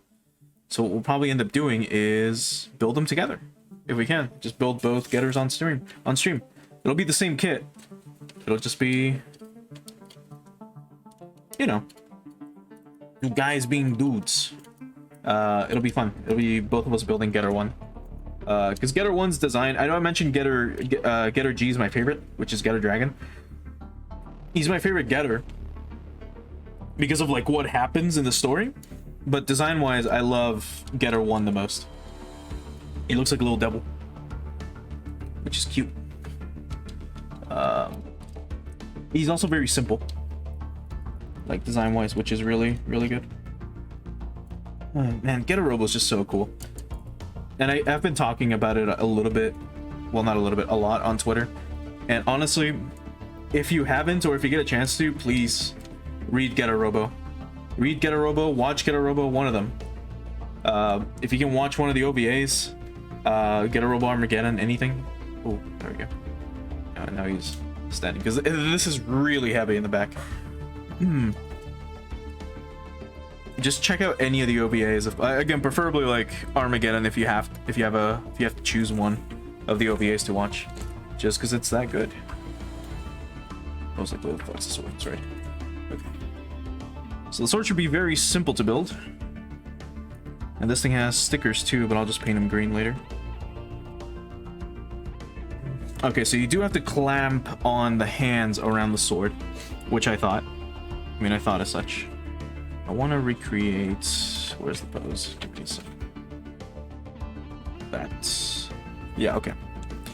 So what we'll probably end up doing is build them together. If we can, just build both Getters on stream. It'll be the same kit. It'll just be, you know, guys being dudes. It'll be fun. It'll be both of us building Getter 1. Because Getter 1's design, I know I mentioned Getter G is my favorite, which is Getter Dragon. He's my favorite Getter because of like what happens in the story. But design-wise, I love Getter 1 the most. He looks like a little devil, which is cute. He's also very simple, like design-wise, which is really, really good. Oh, man, Getter Robo is just so cool. And I've been talking about it a little bit, well, not a little bit, a lot on Twitter. And honestly, if you haven't, or if you get a chance to, please read Getter Robo. Read Getter Robo, watch Getter Robo, one of them. If you can watch one of the OVAs, Getter Robo Armageddon, anything. Oh, there we go. Now he's standing, because this is really heavy in the back. Just check out any of the OVAs. Again, preferably like Armageddon if you have to choose one of the OVAs to watch, just because it's that good. I was like, where the fuck's the sword? That's right. Okay. So the sword should be very simple to build. And this thing has stickers too, but I'll just paint them green later. Okay, so you do have to clamp on the hands around the sword, which I thought. I mean, I thought as such. I want to recreate... Where's the pose? Give me a sec. That... Yeah, okay.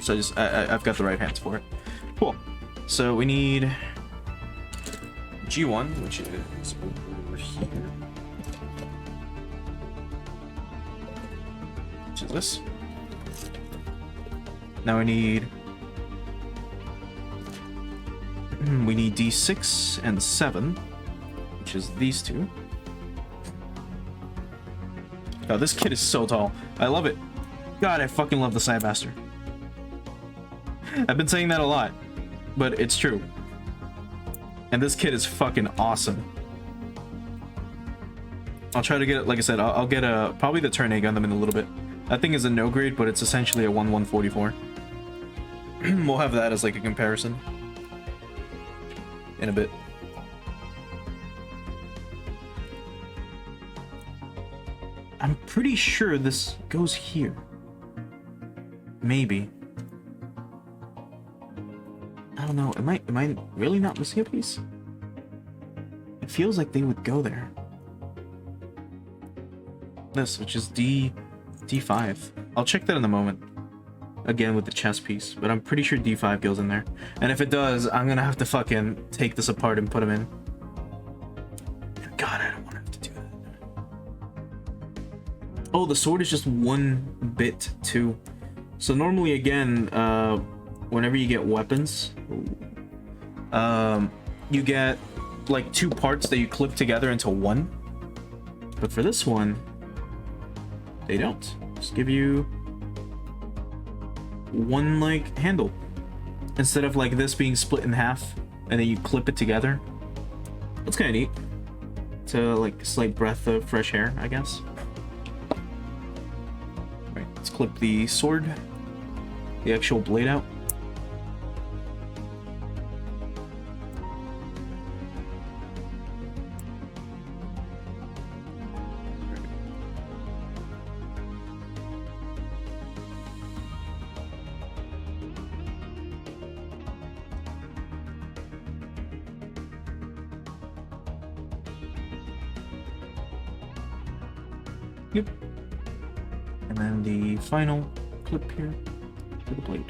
So I've got the right hands for it. Cool. So we need G1, which is over here. Which is this. Now we need D6 and 7, which is these two. Oh, this kid is so tall. I love it. God, I fucking love the Cybaster. I've been saying that a lot, but it's true. And this kid is fucking awesome. I'll try to get it, like I said, I'll get probably the turn A Gundam in a little bit. That thing is a no grade, but it's essentially a 1/144. We'll have that as like a comparison in a bit. I'm pretty sure this goes here. Maybe. I don't know. Am I really not missing a piece? It feels like they would go there. This, which is D5. I'll check that in a moment. Again with the chest piece, but I'm pretty sure D5 goes in there. And if it does, I'm gonna have to fucking take this apart and put them in. God, I don't want to have to do that. Oh, the sword is just 1 bit too. So normally, again, whenever you get weapons, you get like 2 parts that you clip together into 1. But for this one, they don't. Just give you 1 like handle. instead of like this being split in half and then you clip it together. That's kind of neat. It's a like slight breath of fresh air, I guess. Right, let's clip the sword, the actual blade out. Yep. And then the final clip here for the blade.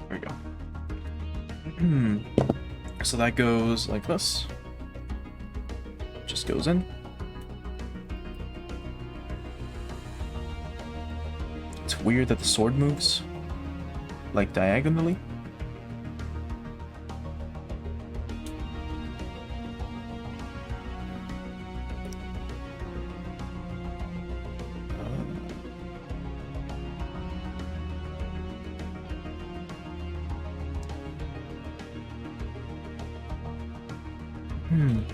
There we go. So that goes like this. Just goes in. It's weird that the sword moves like diagonally.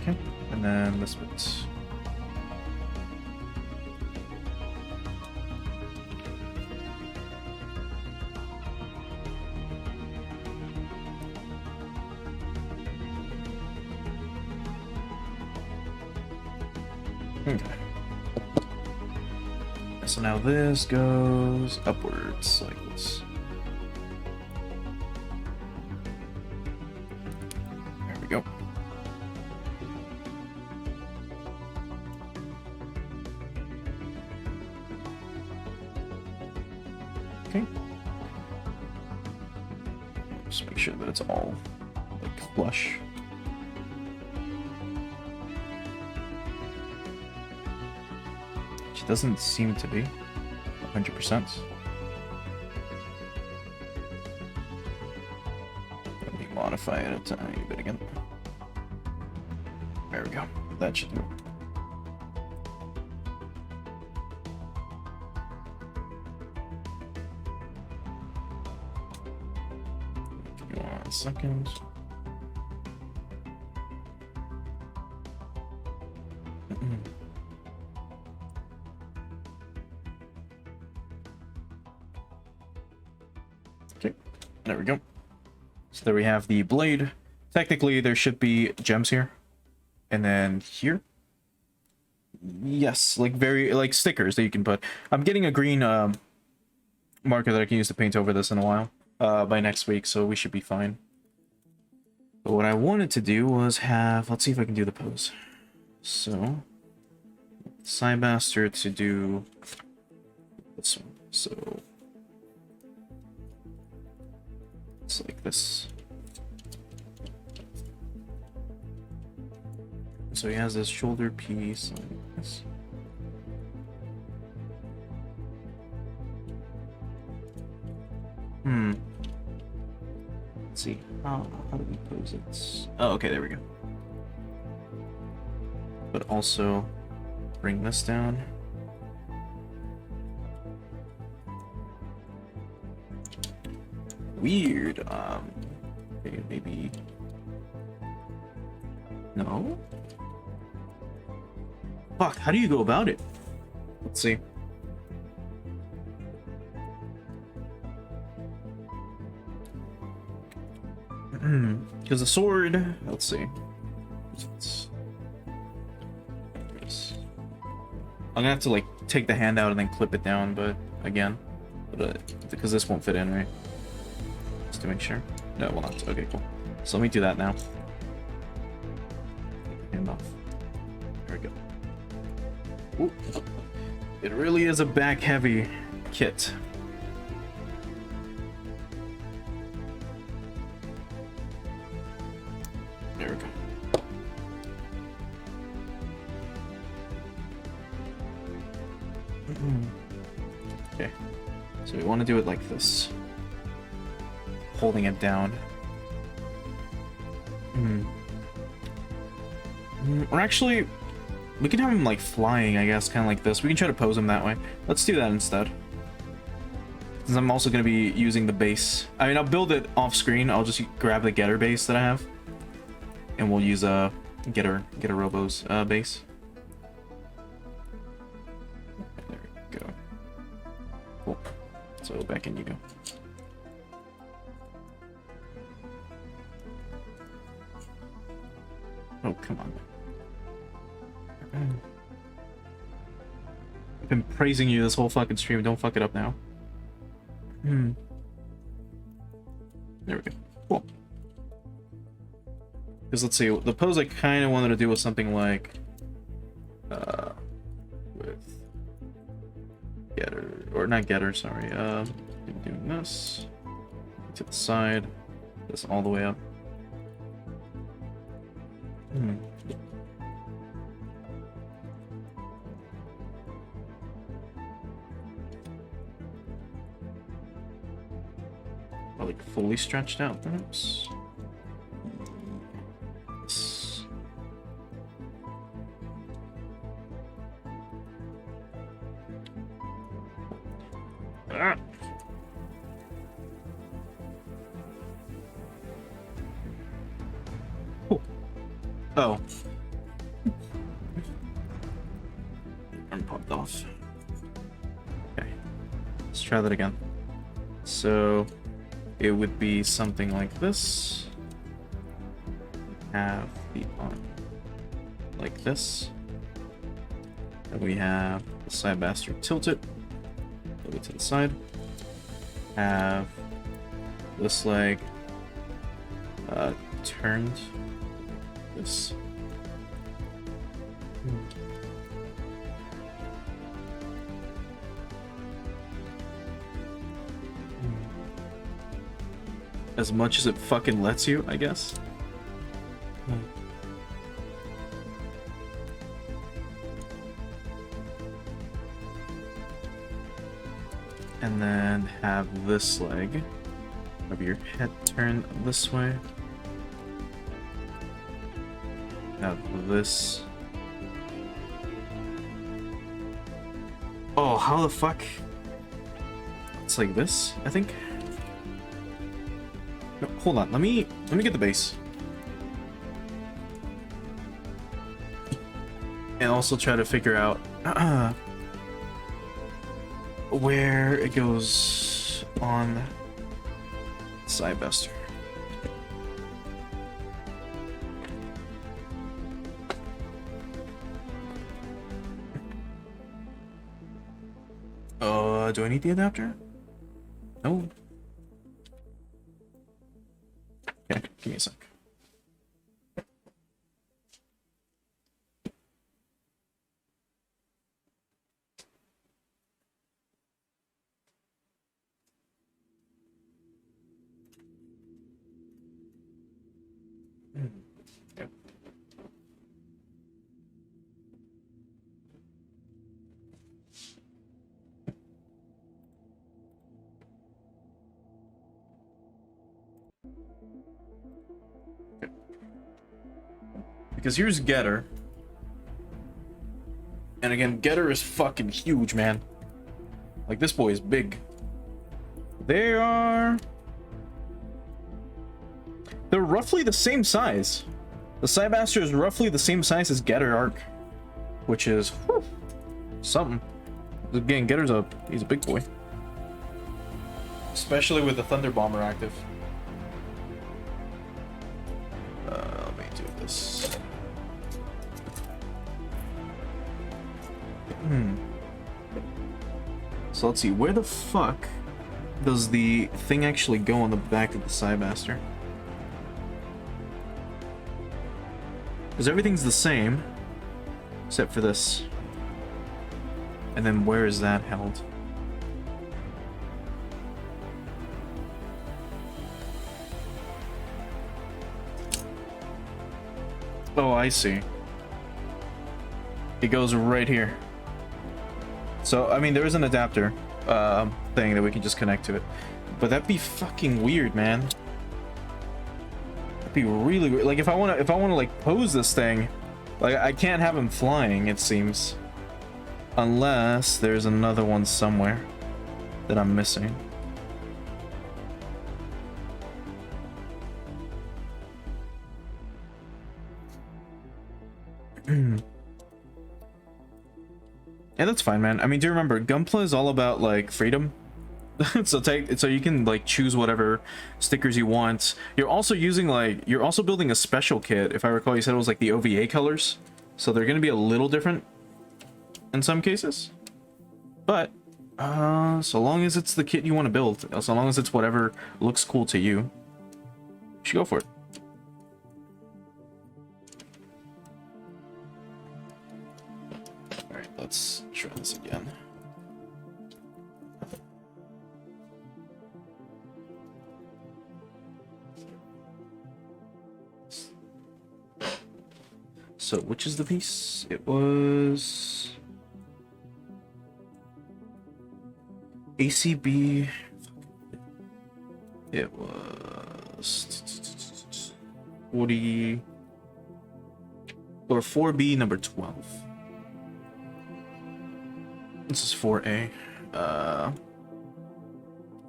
Okay, and then this bit. Okay. So now this goes upwards like this. There we go. Okay. Just make sure that it's all like flush. Which doesn't seem to be 100%. Let me modify it a tiny bit again. There we go. That should do it. Give me 1 second. Okay, there we go. So there we have the blade. Technically, there should be gems here. And then here. Yes, like like stickers that you can put. I'm getting a green marker that I can use to paint over this in a while. By next week, so we should be fine. But what I wanted to do was have... Let's see if I can do the pose. So... Cybaster to do... this one. So... it's like this. So he has this shoulder piece like this. Let's see. How do we pose it? Oh, okay, there we go. But also bring this down. Weird. Okay, maybe. No? Fuck, how do you go about it? Let's see. Because the sword, let's see. I'm gonna have to like take the hand out and then clip it down, but again, because this won't fit in, right? Just to make sure. No, it will not. Okay, cool. So let me do that now. Hand off. There we go. Ooh. It really is a back-heavy kit. There we go. Okay, so we want to do it like this, holding it down. Or actually, we can have him like flying, I guess, kind of like this. We can try to pose him that way. Let's do that instead. Since I'm also going to be using the base. I mean, I'll build it off screen. I'll just grab the getter base that I have. And we'll use a getter Robo's base. There we go. Cool. So back in you go. Oh, come on. I've been praising you this whole fucking stream. Don't fuck it up now. There we go. Cool. Because let's see, the pose I kind of wanted to do was something like with getter, or not getter, sorry. Doing this to the side, this all the way up. Or like fully stretched out, perhaps. Ah. Oh. Arm popped off. Okay. Let's try that again. So it would be something like this. Have the arm like this. And we have the Cybaster tilted over to the side. Have this leg turned. This. As much as it fucking lets you, I guess. And then have this leg. Have your head turned this way. Have this. Oh, how the fuck? It's like this, I think. No, hold on. Let me get the base. And also try to figure out where it goes on Cybaster. Do I need the adapter? No. Okay, give me a sec. Yep. Because here's Getter. And again, Getter is fucking huge, man. Like, this boy is big. They're roughly the same size. The Cybaster is roughly the same size as Getter Arc. Which is, whew, something. Again, Getter's he's a big boy. Especially with the Thunder Bomber active. Let me do this. So let's see, where the fuck does the thing actually go on the back of the Cybaster? Because everything's the same, except for this. And then where is that held? Oh, I see. It goes right here. So, I mean, there is an adapter thing that we can just connect to it. But that'd be fucking weird, man. That'd be really weird. Like, if I wanna like pose this thing, Like, I can't have him flying, it seems. Unless there's another one somewhere that I'm missing. Yeah, that's fine, man. I mean, do you remember, Gunpla is all about, like, freedom. So you can, like, choose whatever stickers you want. You're also using, like, you're also building a special kit. If I recall, you said it was, like, the OVA colors. So they're going to be a little different in some cases. But, so long as it's the kit you want to build, so long as it's whatever looks cool to you, you should go for it. Alright, let's try this again. So, which is the piece? It was ACB. It was 40 or 4B number 12. This is 4A.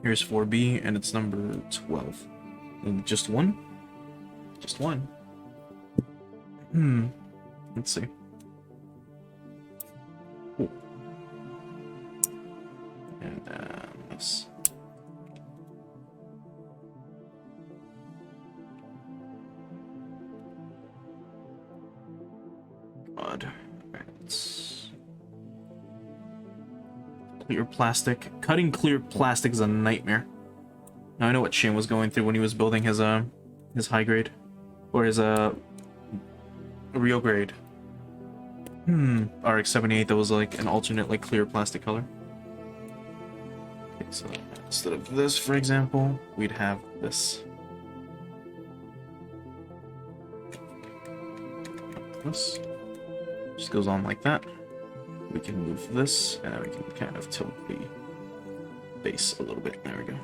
Here's 4B and it's number 12. And just one? Just one. Let's see. Cool. And this. God. Alright, let's... Clear plastic. Cutting clear plastic is a nightmare. Now I know what Shayne was going through when he was building his high grade. Or his real grade. RX-78, that was like an alternate, like, clear plastic color. Okay, so instead of this, for example, we'd have this. This just goes on like that. We can move this, and we can kind of tilt the base a little bit. There we go.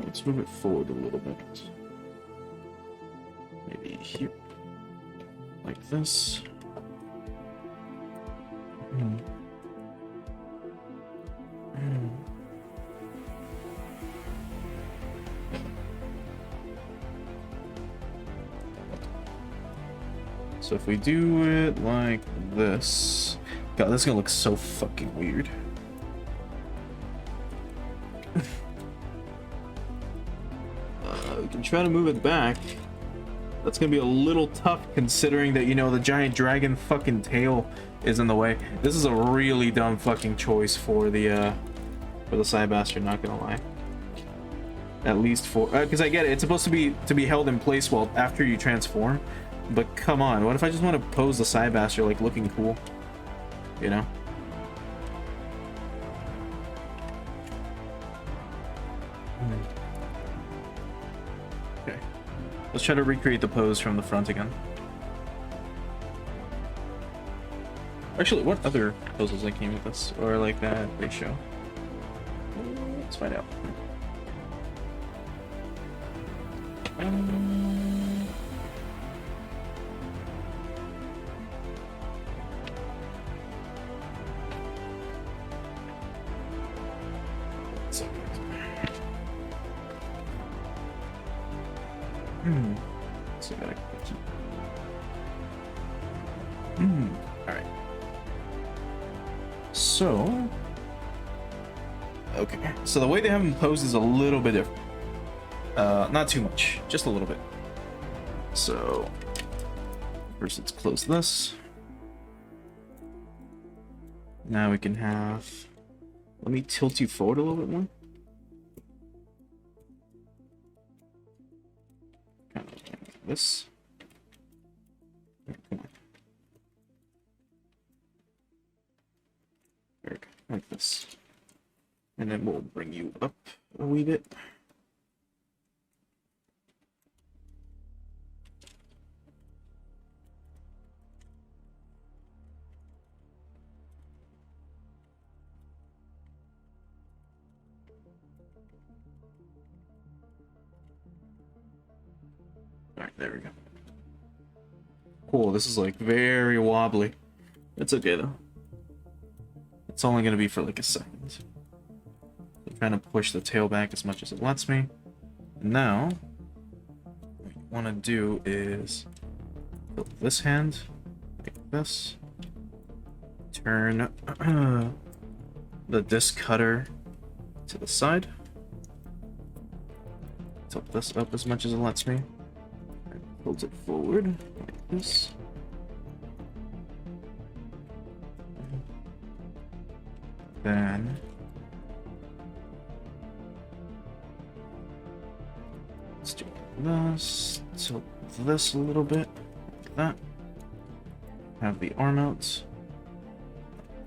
Let's move it forward a little bit. Maybe here. Like this. So if we do it like this... God, this is gonna look so fucking weird. We can try to move it back. That's gonna be a little tough considering that, you know, the giant dragon fucking tail is in the way. This is a really dumb fucking choice for the Cybaster, not gonna lie. At least for, because I get it, it's supposed to be held in place while after you transform. But come on, what if I just want to pose the Cybaster like looking cool? You know? Okay. Let's try to recreate the pose from the front again. Actually, what other poses like came with this? Or like that ratio? Let's find out. So I gotta keep... Alright. So... Okay, so the way they have them posed is a little bit different. Not too much, just a little bit. So... First let's close this. Now we can have... Let me tilt you forward a little bit more. Kind of like this. Come on. There we go, like this. And then we'll bring you up a wee bit. Alright, there we go. Cool, this is like very wobbly. It's okay though. It's only gonna be for like a second. I'm trying to push the tail back as much as it lets me. Now, what you want to do is flip this hand like this. Turn the disc cutter to the side. Tilt this up as much as it lets me. And tilt it forward like this. Then let's do this. Tilt this a little bit, like that. Have the arm out.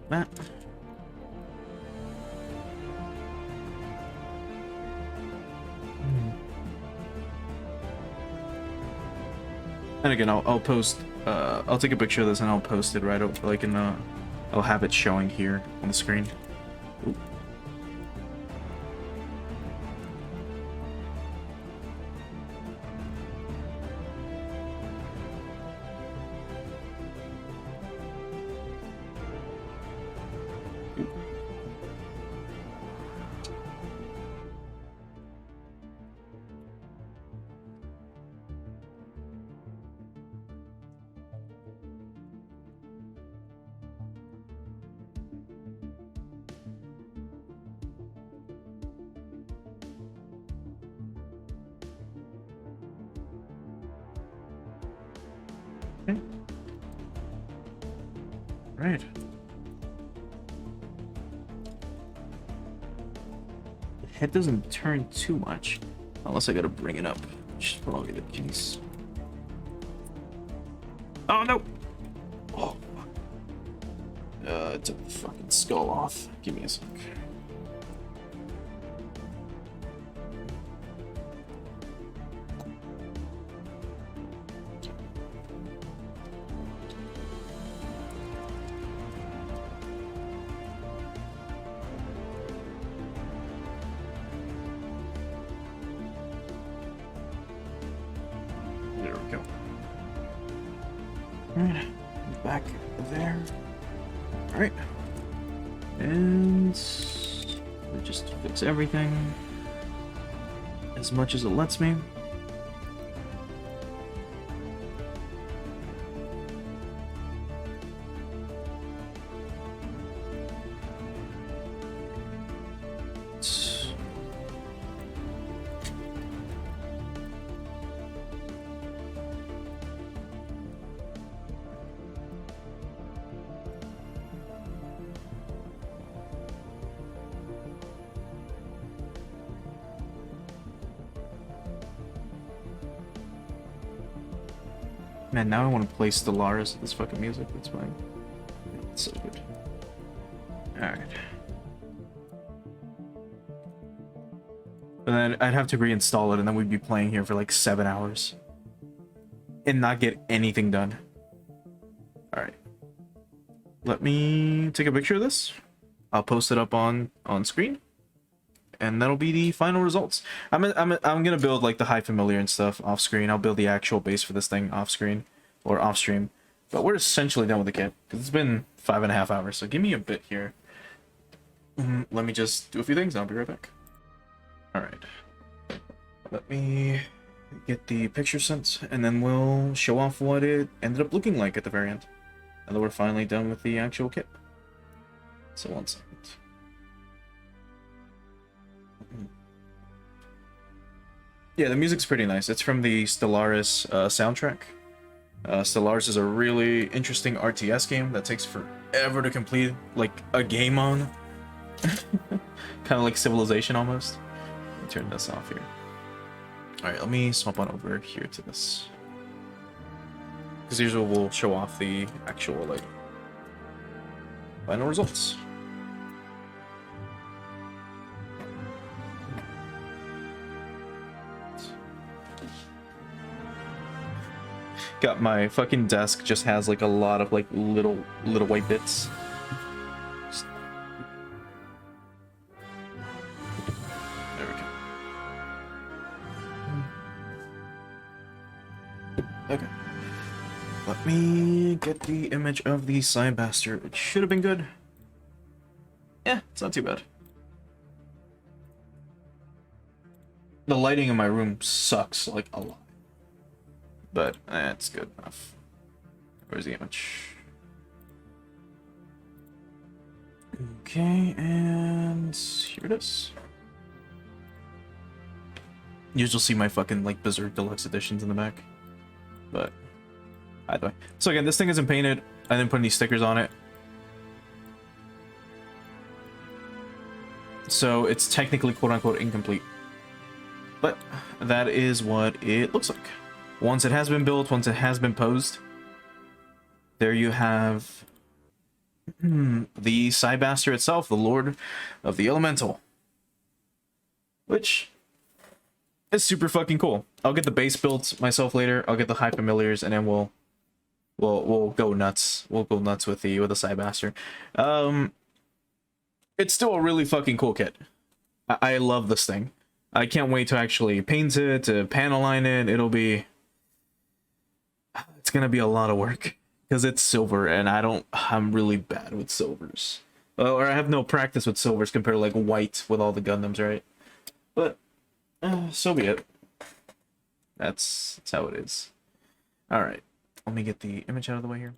That. And again, I'll post. I'll take a picture of this and I'll post it right over, like in the. I'll have it showing here on the screen. Ooh. Okay. Right. The head doesn't turn too much, unless I gotta bring it up, which is probably the case. Oh no! Oh fuck. I took the fucking skull off. Give me a sec. There we go. Alright, back there. Alright. And we just fix everything as much as it lets me. Man, now I want to play Stellaris with this fucking music that's playing. It's so good. Alright. And then I'd have to reinstall it, and then we'd be playing here for like 7 hours. And not get anything done. Alright. Let me take a picture of this. I'll post it up on screen. And that'll be the final results. I'm gonna build like the high familiar and stuff off screen. I'll build the actual base for this thing off screen or off stream. But we're essentially done with the kit because it's been 5.5 hours. So give me a bit here. Let me just do a few things. And I'll be right back. All right. Let me get the picture sent, and then we'll show off what it ended up looking like at the very end. And then we're finally done with the actual kit. So 1 second. Yeah, the music's pretty nice. It's from the Stellaris soundtrack. Stellaris is a really interesting RTS game that takes forever to complete, like a game on. Kind of like Civilization almost. Let me turn this off here. Alright, let me swap on over here to this. As usual, we'll show off the actual, like, final results. Got my fucking desk just has like a lot of like little white bits. There we go. me get the image of the Cybaster. It should have been good. Yeah, it's not too bad. The lighting in my room sucks, like, a lot. But that's good enough. Where's the image? Okay, and here it is. You'll see my fucking, like, Berserk Deluxe editions in the back. But, either way. So again, this thing isn't painted. I didn't put any stickers on it. So it's technically quote-unquote incomplete. But that is what it looks like. Once it has been built, once it has been posed, there you have the Cybaster itself, the Lord of the Elemental. Which is super fucking cool. I'll get the base built myself later. I'll get the high familiars, and then we'll go nuts. We'll go nuts with the Cybaster. It's still a really fucking cool kit. I love this thing. I can't wait to actually paint it, to panel line it. It's gonna be a lot of work because it's silver, and I'm really bad with silvers. Or I have no practice with silvers compared to like white with all the Gundams, right? But so be it. That's how it is. All right, let me get the image out of the way here.